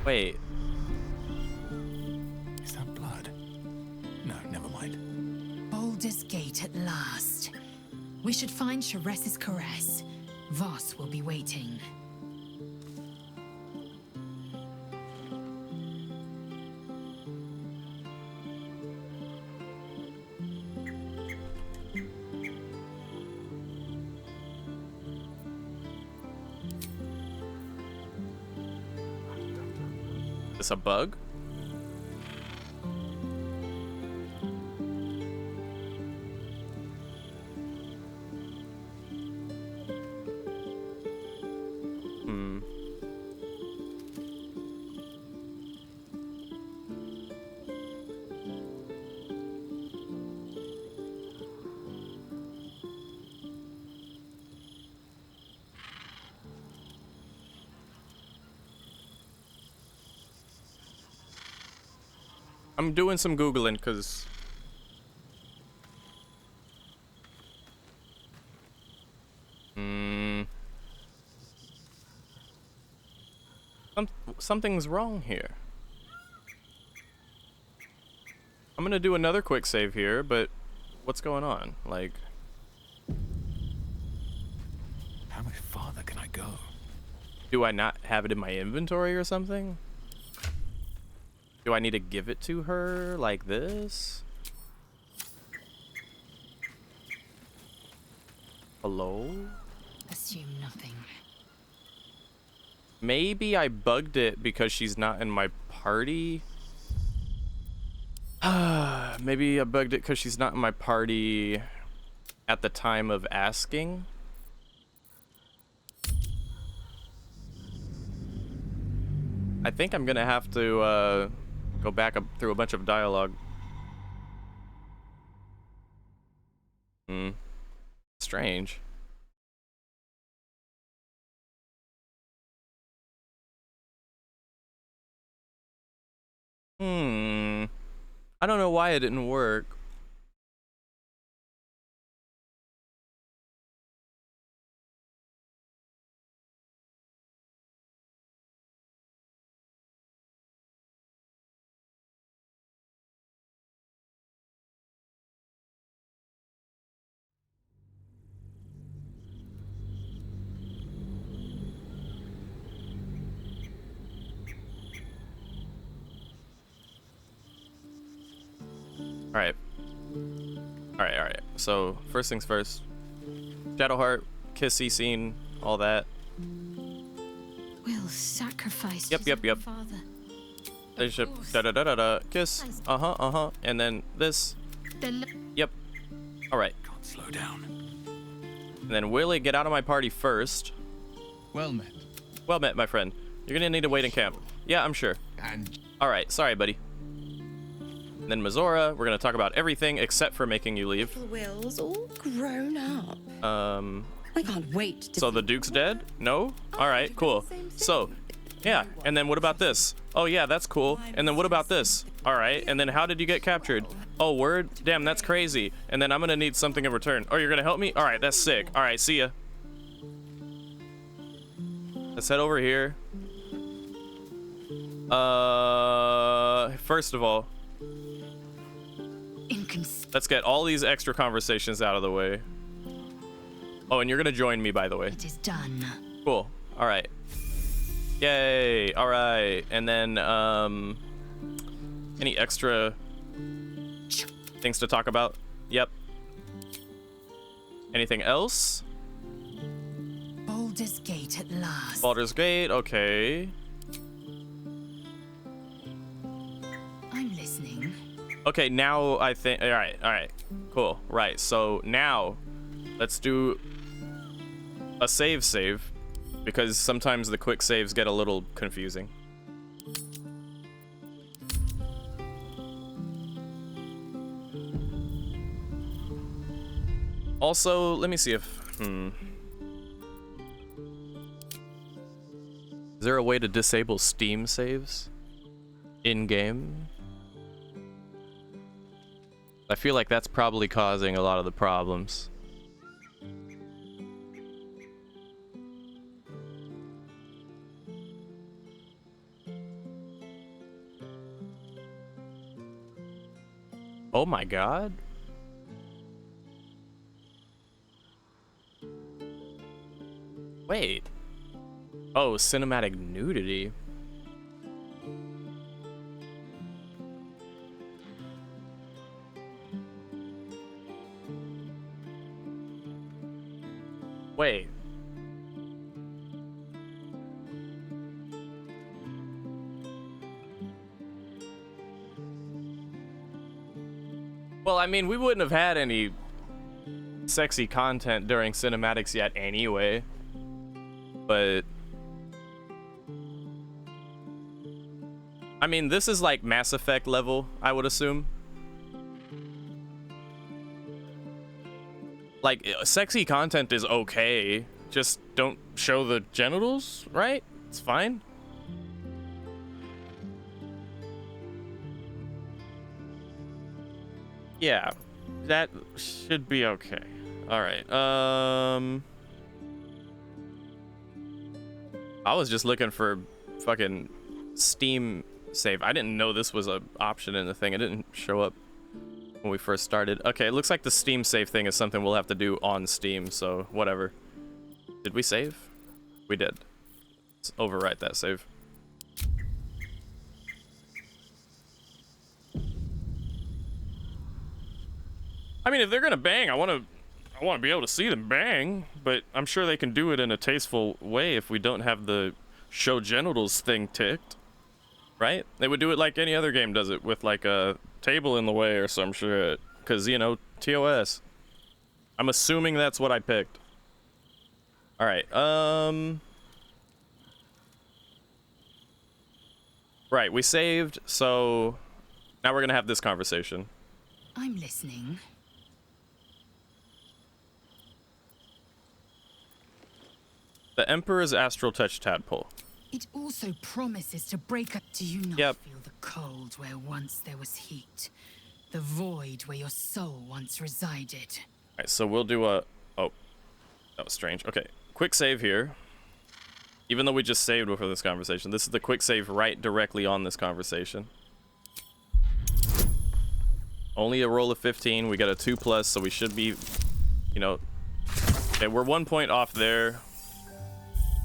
Wait. Is that blood? No, never mind. Baldur's Gate at last. We should find Sharess's caress. Voss will be waiting. Is this a bug? I'm doing some Googling because Something's wrong here. I'm gonna do another quick save here, but what's going on? Like, How much farther can I go? do I not have it in my inventory or something? Do I need to give it to her like this? Hello? Assume nothing. Maybe I bugged it because she's not in my party. Maybe I bugged it because she's not in my party at the time of asking. I think I'm gonna have to go back up through a bunch of dialogue. Strange. I don't know why it didn't work. Alright. So, first things first. Shadowheart, kissy scene, all that. We'll sacrifice Yep. Father. Relationship, kiss, and then this. Yep. Alright. Slow down. And then Willie, get out of my party first. Well met. Well met, my friend. You're gonna need to wait in camp. Yeah, I'm sure. And alright, sorry, buddy. And then Mizora, we're gonna talk about everything except for making you leave. Will's all grown up. I can't wait to So the Duke's dead? No? Alright, cool. So, yeah, and then what about this? Oh yeah, that's cool. And then what about this? Alright, and then how did you get captured? Oh, word? Damn, that's crazy. And then I'm gonna need something in return. Oh, you're gonna help me? Alright, that's sick. Alright, see ya. Let's head over here. First of all, let's get all these extra conversations out of the way. Oh, and you're gonna join me, by the way. It is done. Cool. All right. Yay. All right. And then, any extra things to talk about? Yep. Anything else? Baldur's Gate at last. Baldur's Gate. Okay. I'm listening. Okay, now I think. All right. Cool. Right. So now, let's do a save, because sometimes the quick saves get a little confusing. Also, let me see if. Is there a way to disable Steam saves in game? I feel like that's probably causing a lot of the problems. Oh my god. Wait. Oh, cinematic nudity. Wait. Well, I mean, we wouldn't have had any sexy content during cinematics yet anyway. But I mean, this is like Mass Effect level, I would assume. Like, sexy content is okay. Just don't show the genitals, right? It's fine. Yeah, that should be okay. All right. I was just looking for fucking Steam save. I didn't know this was an option in the thing. It didn't show up when we first started. Okay, it looks like the Steam save thing is something we'll have to do on Steam, so whatever. Did we save? We did. Let's overwrite that save. I mean, if they're gonna bang, I want to be able to see them bang, but I'm sure they can do it in a tasteful way if we don't have the show genitals thing ticked, right? They would do it like any other game does it, with like a table in the way or some shit, because, you know, TOS. I'm assuming that's what I picked. All right, right, we saved, so now we're gonna have this conversation. I'm listening. The Emperor's Astral Touch Tadpole. It also promises to break up. Do you not feel the cold where once there was heat? The void where your soul once resided? Alright, so we'll do a... Oh, that was strange. Okay, quick save here. Even though we just saved before this conversation, this is the quick save right directly on this conversation. Only a roll of 15. We got a 2+, so we should be, you know... Okay, we're 1 point off there.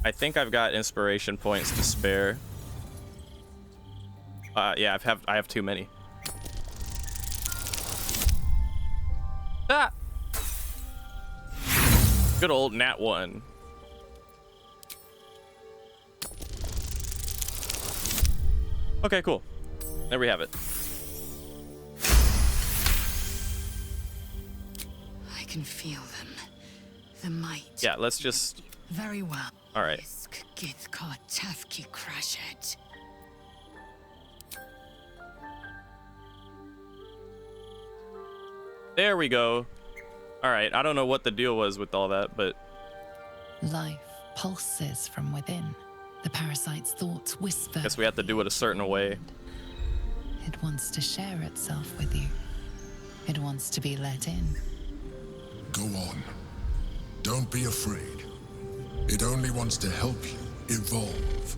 I think I've got inspiration points to spare. Yeah, I have too many. Ah! Good old nat 1. Okay, cool. There we have it. I can feel them. The might. Yeah, let's just... Very well. All right. There we go. All right, I don't know what the deal was with all that, but... Life pulses from within. The parasite's thoughts whisper. Guess we have to do it a certain way. It wants to share itself with you. It wants to be let in. Go on. Don't be afraid. It only wants to help you evolve.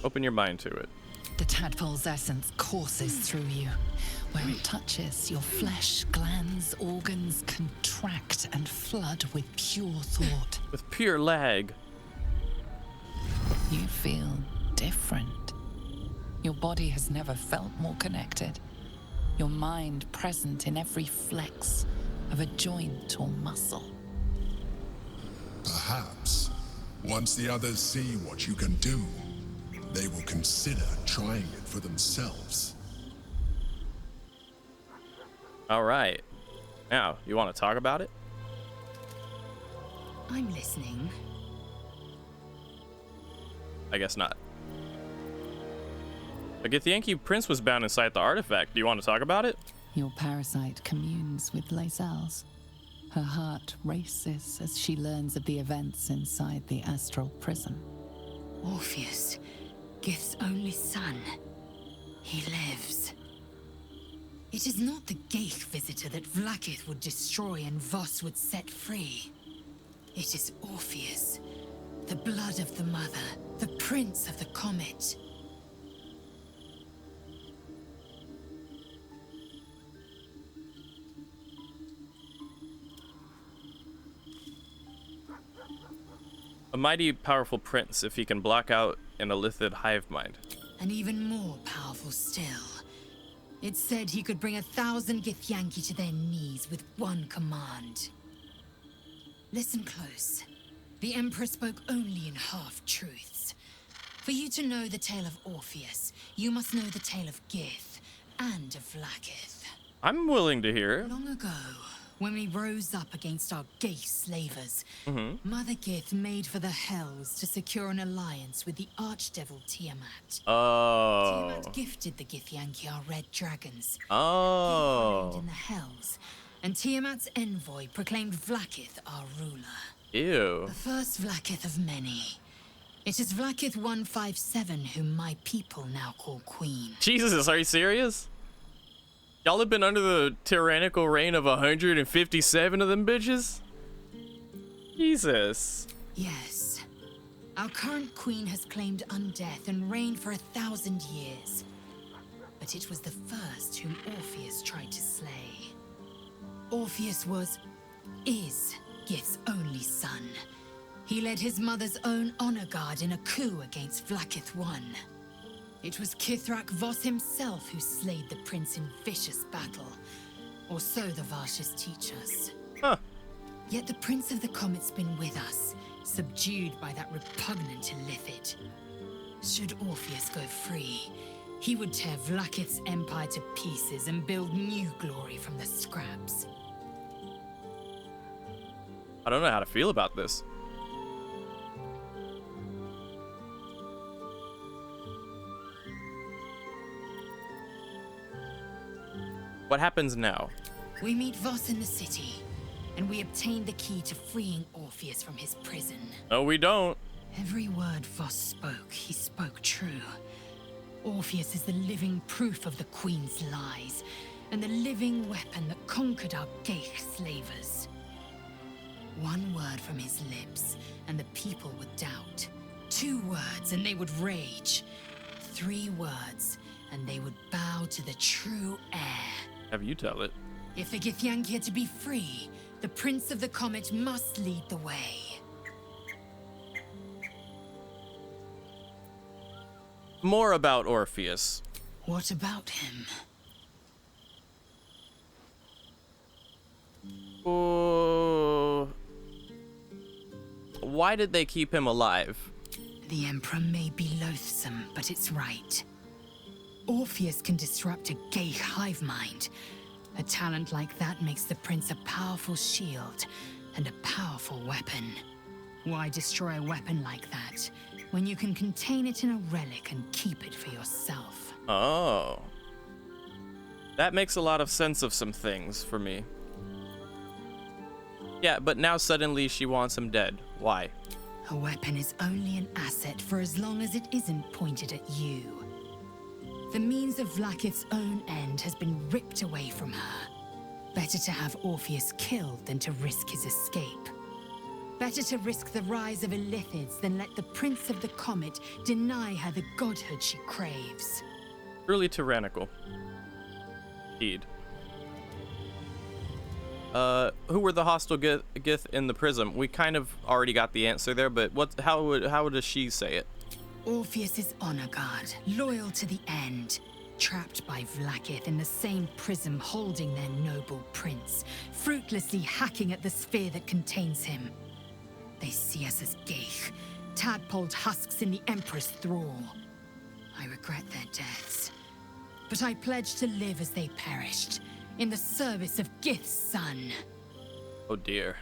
Open your mind to it. The tadpole's essence courses through you. Where it touches, your flesh, glands, organs contract and flood with pure thought. With pure lag. You feel different. Your body has never felt more connected. Your mind present in every flex of a joint or muscle. Perhaps, once the others see what you can do, they will consider trying it for themselves. All right. Now, you want to talk about it? I'm listening. I guess not. The Githyanki prince was bound inside the artifact. Do you want to talk about it? Your parasite communes with Lae'zel's. Her heart races as she learns of the events inside the astral prison. Orpheus, Gith's only son. He lives. It is not the Geich visitor that Vlaakith would destroy and Voss would set free. It is Orpheus, the blood of the mother, the prince of the comet. A mighty powerful prince if he can block out an illithid hive mind. And even more powerful still. It said he could bring 1,000 Githyanki to their knees with one command. Listen close. The Emperor spoke only in half-truths. For you to know the tale of Orpheus, you must know the tale of Gith and of Vlaakith. I'm willing to hear. Long ago, when we rose up against our gay slavers, Mother Gith made for the Hells to secure an alliance with the Archdevil Tiamat. Oh. Tiamat gifted the Githyanki our red dragons. Oh. They remained in the Hells, and Tiamat's envoy proclaimed Vlaakith our ruler. Ew. The first Vlaakith of many. It is Vlaakith 157 whom my people now call Queen. Jesus, are you serious? Y'all have been under the tyrannical reign of 157 of them bitches? Jesus. Yes. Our current queen has claimed undeath and reigned for 1,000 years. But it was the first whom Orpheus tried to slay. Orpheus is Gith's only son. He led his mother's own honor guard in a coup against Vlaakith I. It was Kithrak Voss himself who slayed the prince in vicious battle. Or so the Varshas teach us. Huh. Yet the Prince of the Comet's been with us, subdued by that repugnant illithid. Should Orpheus go free, he would tear Vlaakith's empire to pieces and build new glory from the scraps. I don't know how to feel about this. What happens now? We meet Voss in the city, and we obtain the key to freeing Orpheus from his prison. No, we don't. Every word Voss spoke, he spoke true. Orpheus is the living proof of the Queen's lies, and the living weapon that conquered our Geich slavers. One word from his lips, and the people would doubt. 2 words, and they would rage. 3 words, and they would bow to the true heir. Have you tell it. If the Githyanki are to be free, the Prince of the Comet must lead the way. More about Orpheus. What about him? Why did they keep him alive? The Emperor may be loathsome, but it's right. Orpheus can disrupt a Geich hive mind. A talent like that makes the Prince a powerful shield and a powerful weapon. Why destroy a weapon like that when you can contain it in a relic and keep it for yourself? Oh. That makes a lot of sense of some things for me. Yeah, but now suddenly she wants him dead. Why? A weapon is only an asset for as long as it isn't pointed at you. The means of Vlaakith's own end has been ripped away from her. Better to have Orpheus killed than to risk his escape. Better to risk the rise of illithids than let the Prince of the Comet deny her the godhood she craves. Truly tyrannical. Indeed. Who were the hostile Gith in the prism? We kind of already got the answer there, but how does she say it? Orpheus's honor guard, loyal to the end, trapped by Vlaakith in the same prism holding their noble prince, fruitlessly hacking at the sphere that contains him. They see us as Geich, tadpoled husks in the Emperor's thrall. I regret their deaths, but I pledge to live as they perished, in the service of Gith's son. Oh dear.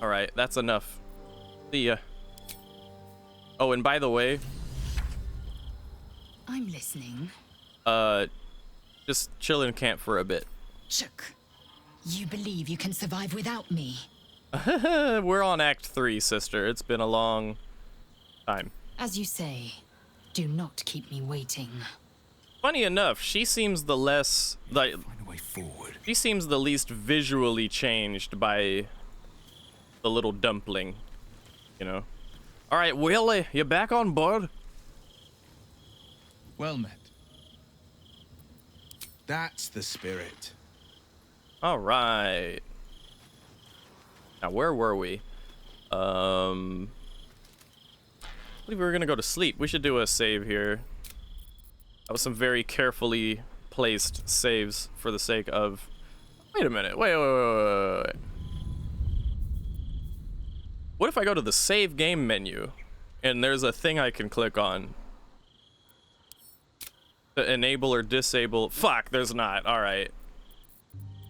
Alright, that's enough. See ya. Oh, and by the way... I'm listening. Just chill in camp for a bit. Chook, you believe you can survive without me? We're on Act 3, sister. It's been a long time. As you say, do not keep me waiting. Funny enough, she seems the less... like, find a way forward. She seems the least visually changed by the little dumpling, you know? Alright, Willie, you back on board? Well met. That's the spirit. Alright. Now, where were we? I believe we were gonna go to sleep. We should do a save here. That was some very carefully placed saves for the sake of... Wait a minute. Wait. What if I go to the save game menu and there's a thing I can click on to enable or disable? Fuck, there's not. Alright.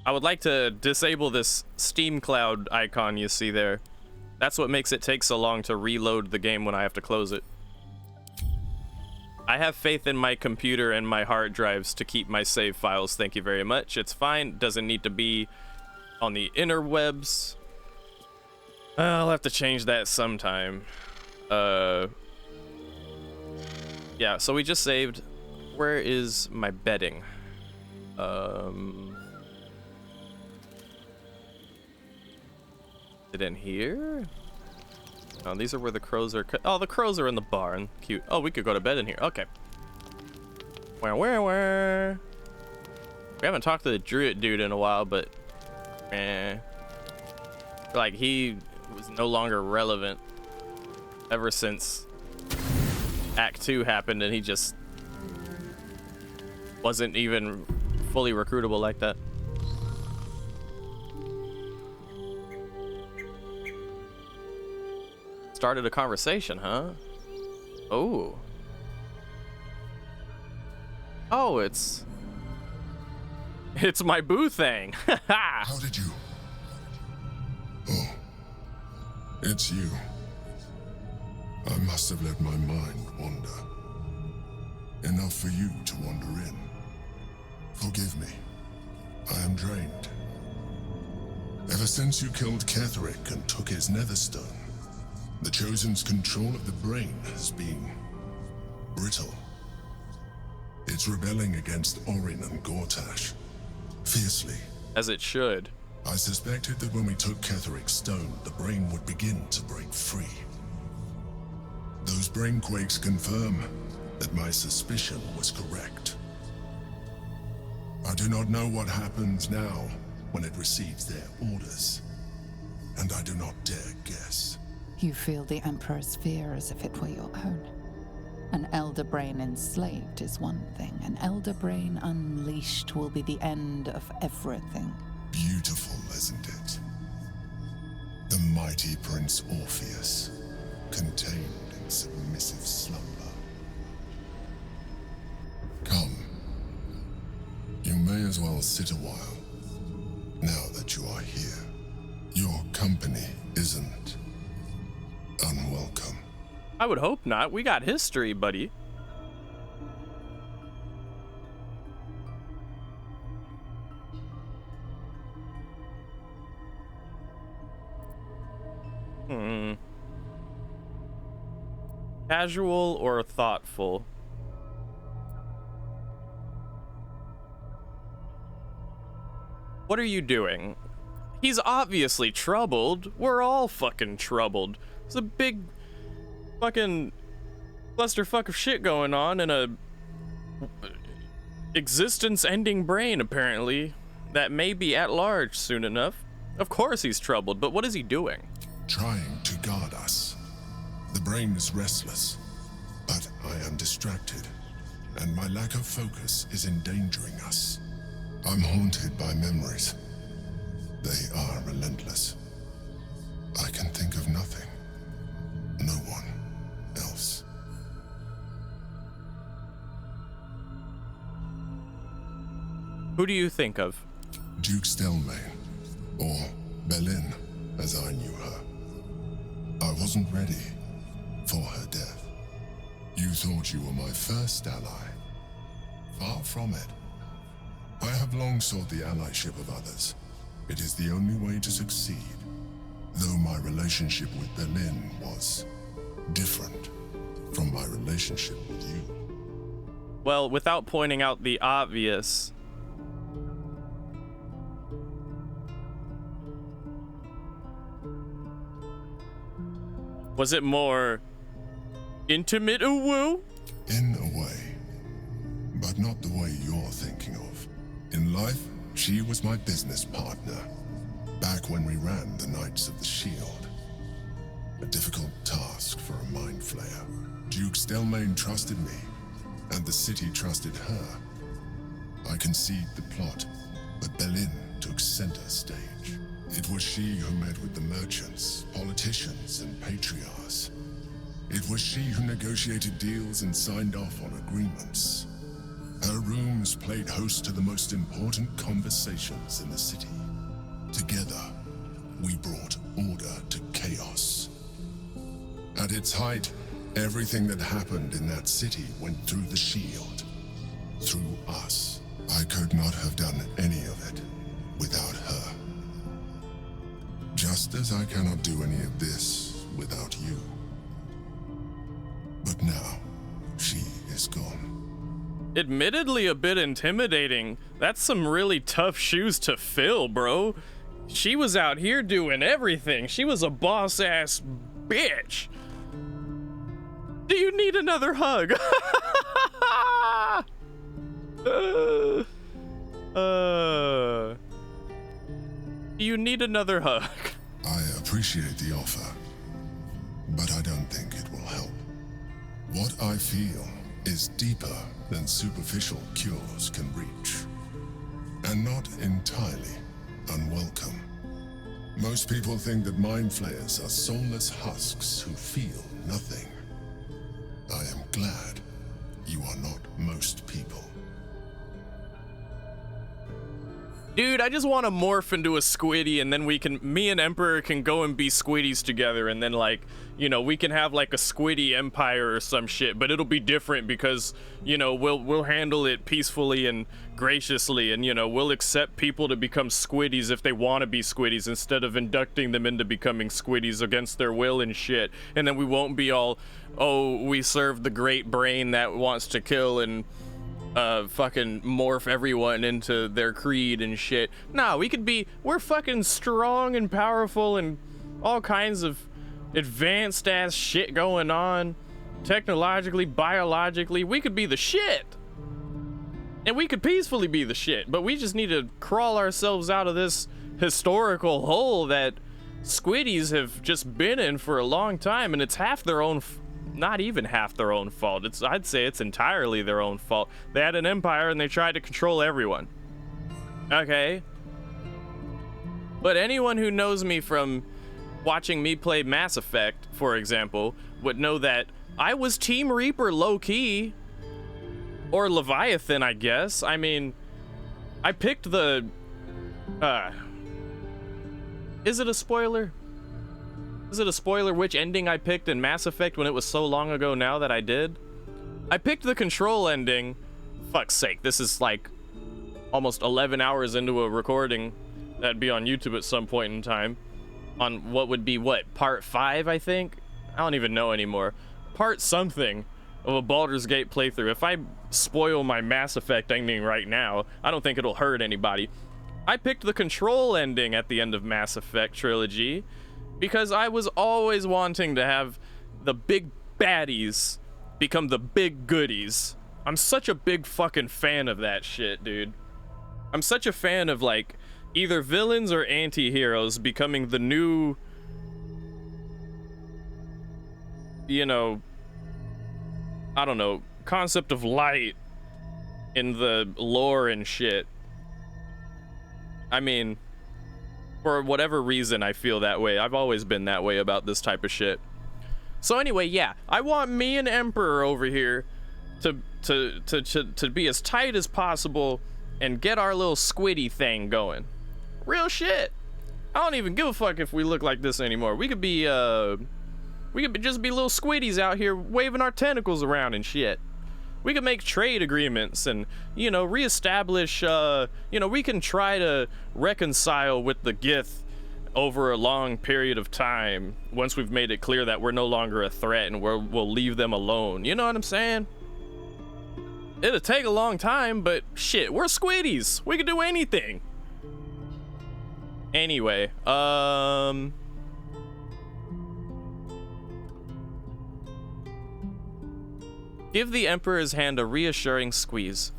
I would like to disable this Steam Cloud icon you see there. That's what makes it take so long to reload the game when I have to close it. I have faith in my computer and my hard drives to keep my save files. Thank you very much. It's fine. Doesn't need to be on the interwebs. I'll have to change that sometime. Yeah, so we just saved. Where is my bedding? Is it in here? Oh, these are where the crows are. Oh, the crows are in the barn. Cute. Oh, we could go to bed in here. Okay. Where? We haven't talked to the druid dude in a while, but like he was no longer relevant ever since Act 2 happened, and he just wasn't even fully recruitable like that. Started a conversation, huh? Oh. Oh, it's my boo thing. How did you? Oh, it's you. I must have let my mind wander. Enough for you to wander in. Forgive me. I am drained. Ever since you killed Ketheric and took his netherstone, the Chosen's control of the brain has been brittle. It's rebelling against Orin and Gortash, fiercely. As it should. I suspected that when we took Ketheric's stone, the brain would begin to break free. Those brain quakes confirm that my suspicion was correct. I do not know what happens now when it receives their orders, and I do not dare guess. You feel the Emperor's fear as if it were your own. An elder brain enslaved is one thing. An elder brain unleashed will be the end of everything. Beautiful, isn't it? The mighty Prince Orpheus, contained in submissive slumber. Come. You may as well sit a while, now that you are here. Your company isn't unwelcome. I would hope not. We got history, buddy. Casual or thoughtful? What are you doing? He's obviously troubled. We're all fucking troubled. There's a big fucking clusterfuck of shit going on in a existence-ending brain, apparently, that may be at large soon enough. Of course he's troubled, but what is he doing? Trying to guard us. The brain is restless, but I am distracted, and my lack of focus is endangering us. I'm haunted by memories. They are relentless. I can think of nothing. No one else. Who do you think of? Duke Stelmane, or Belin, as I knew her. I wasn't ready for her death. You thought you were my first ally. Far from it. I have long sought the allyship of others. It is the only way to succeed. Though my relationship with Belin was different from my relationship with you. Well, without pointing out the obvious, was it more intimate a woo? In a way, but not the way you're thinking of. In life, she was my business partner, back when we ran the Knights of the Shield. A difficult task for a mind flayer. Duke Stelmane trusted me, and the city trusted her. I conceived the plot, but Belin took center stage. It was she who met with the merchants, politicians, and patriarchs. It was she who negotiated deals and signed off on agreements. Her rooms played host to the most important conversations in the city. Together, we brought order to chaos. At its height, everything that happened in that city went through the shield. Through us. I could not have done any of it without her. Just as I cannot do any of this without you. But now, she is gone. Admittedly a bit intimidating. That's some really tough shoes to fill, bro. She was out here doing everything. She was a boss-ass bitch. Do you need another hug? Do you need another hug? I appreciate the offer, but I don't think it will help. What I feel is deeper than superficial cures can reach, and not entirely unwelcome. Most people think that mind flayers are soulless husks who feel nothing. I am glad you are not most people. Dude, I just want to morph into a squiddy, and then me and Emperor can go and be squiddies together, and then, like, you know, we can have like a squiddy empire or some shit, but it'll be different because, you know, we'll handle it peacefully and graciously, and, you know, we'll accept people to become squiddies if they want to be squiddies instead of inducting them into becoming squiddies against their will and shit. And then we won't be all, oh, we serve the great brain that wants to kill and fucking morph everyone into their creed and shit. Nah, we're fucking strong and powerful and all kinds of advanced ass shit going on. Technologically, biologically, we could be the shit. And we could peacefully be the shit, but we just need to crawl ourselves out of this historical hole that squiddies have just been in for a long time, and it's half their own not even half their own fault. I'd say it's entirely their own fault. They had an empire and they tried to control everyone. Okay. But anyone who knows me from watching me play Mass Effect, for example, would know that I was Team Reaper low-key. Or Leviathan, I guess. I mean, I picked the... Is it a spoiler? Is it a spoiler which ending I picked in Mass Effect when it was so long ago now that I did? I picked the control ending. Fuck's sake, this is like almost 11 hours into a recording that'd be on YouTube at some point in time. On what would be, part 5, I think? I don't even know anymore. Part something of a Baldur's Gate playthrough. If I spoil my Mass Effect ending right now, I don't think it'll hurt anybody. I picked the control ending at the end of Mass Effect Trilogy because I was always wanting to have the big baddies become the big goodies. I'm such a big fucking fan of that shit, dude. I'm such a fan of, like, either villains or anti-heroes becoming the new, you know, I don't know, concept of light in the lore and shit. I mean, for whatever reason, I feel that way. I've always been that way about this type of shit. So anyway, yeah, I want me and Emperor over here to be as tight as possible and get our little squiddy thing going. Real shit. I don't even give a fuck if we look like this anymore. We could just be little squiddies out here waving our tentacles around and shit. We could make trade agreements and, you know, reestablish, you know, we can try to reconcile with the Gith over a long period of time once we've made it clear that we're no longer a threat and we'll leave them alone. You know what I'm saying? It'll take a long time, but shit, we're squiddies. We can do anything. Anyway, give the Emperor's hand a reassuring squeeze.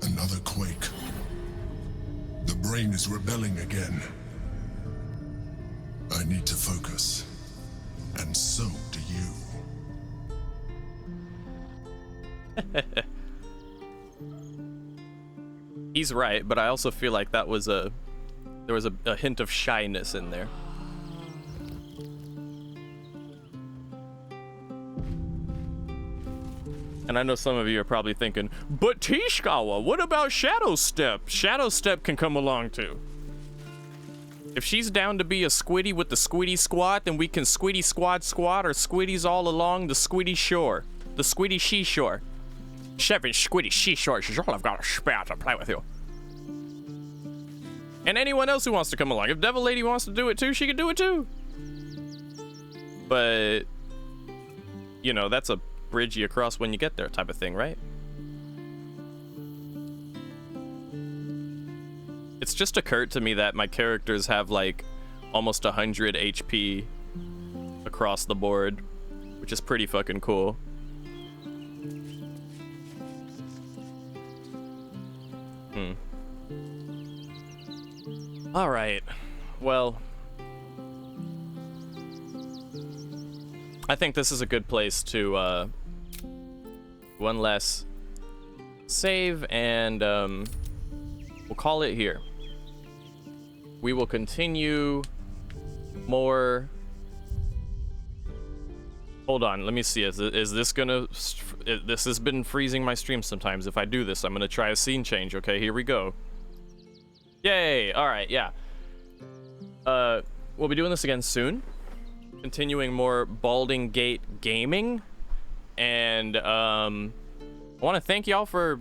Another quake. The brain is rebelling again. I need to focus. And so do you. He's right, but I also feel like there was a hint of shyness in there. And I know some of you are probably thinking, but Tishkawa, what about Shadow Step? Shadow Step can come along too. If she's down to be a squiddy with the squiddy squad, then we can squiddy squad or squiddies all along the squiddy shore. The squiddy she-shore. 7 squiddy she-shores is all I've got to spare to play with you. And anyone else who wants to come along. If Devil Lady wants to do it too, she can do it too. But, you know, that's a bridge you cross when you get there type of thing, right? It's just occurred to me that my characters have like almost 100 HP across the board, which is pretty fucking cool. All right. Well, I think this is a good place to one less save, and we'll call it here. We will continue more. Hold on, let me see. Is this gonna? This has been freezing my stream sometimes. If I do this, I'm gonna try a scene change. Okay, here we go. Yay! All right, yeah. We'll be doing this again soon. Continuing more Balding Gate gaming, and I want to thank y'all for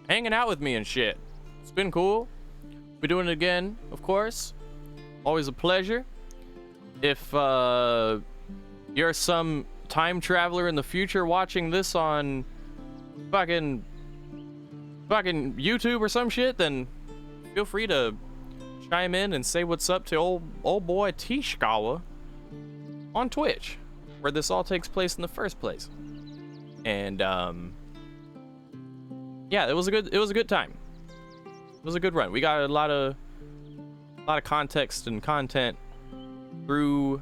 hanging out with me and shit. It's been cool. We're doing it again, of course. Always a pleasure. If you're some time traveler in the future watching this on fucking YouTube or some shit, then feel free to chime in and say what's up to old boy SquishyScholar on Twitch, where this all takes place in the first place. And yeah, it was a good time. It was a good run. We got a lot of context and content through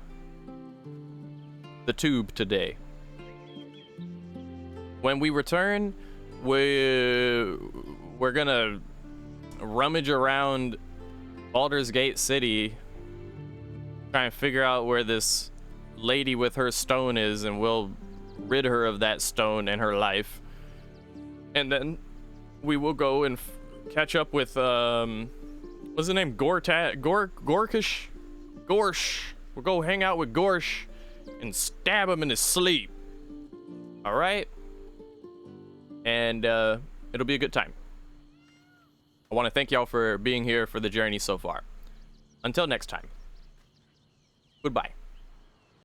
the tube today. When we return, we're gonna rummage around Baldur's Gate City, trying to figure out where this lady with her stone is, and we'll rid her of that stone in her life. And then we will go and catch up with what's the name? Gorkish? Gorsh. We'll go hang out with Gorsh and stab him in his sleep. All right? And it'll be a good time. I want to thank y'all for being here for the journey so far. Until next time. Goodbye.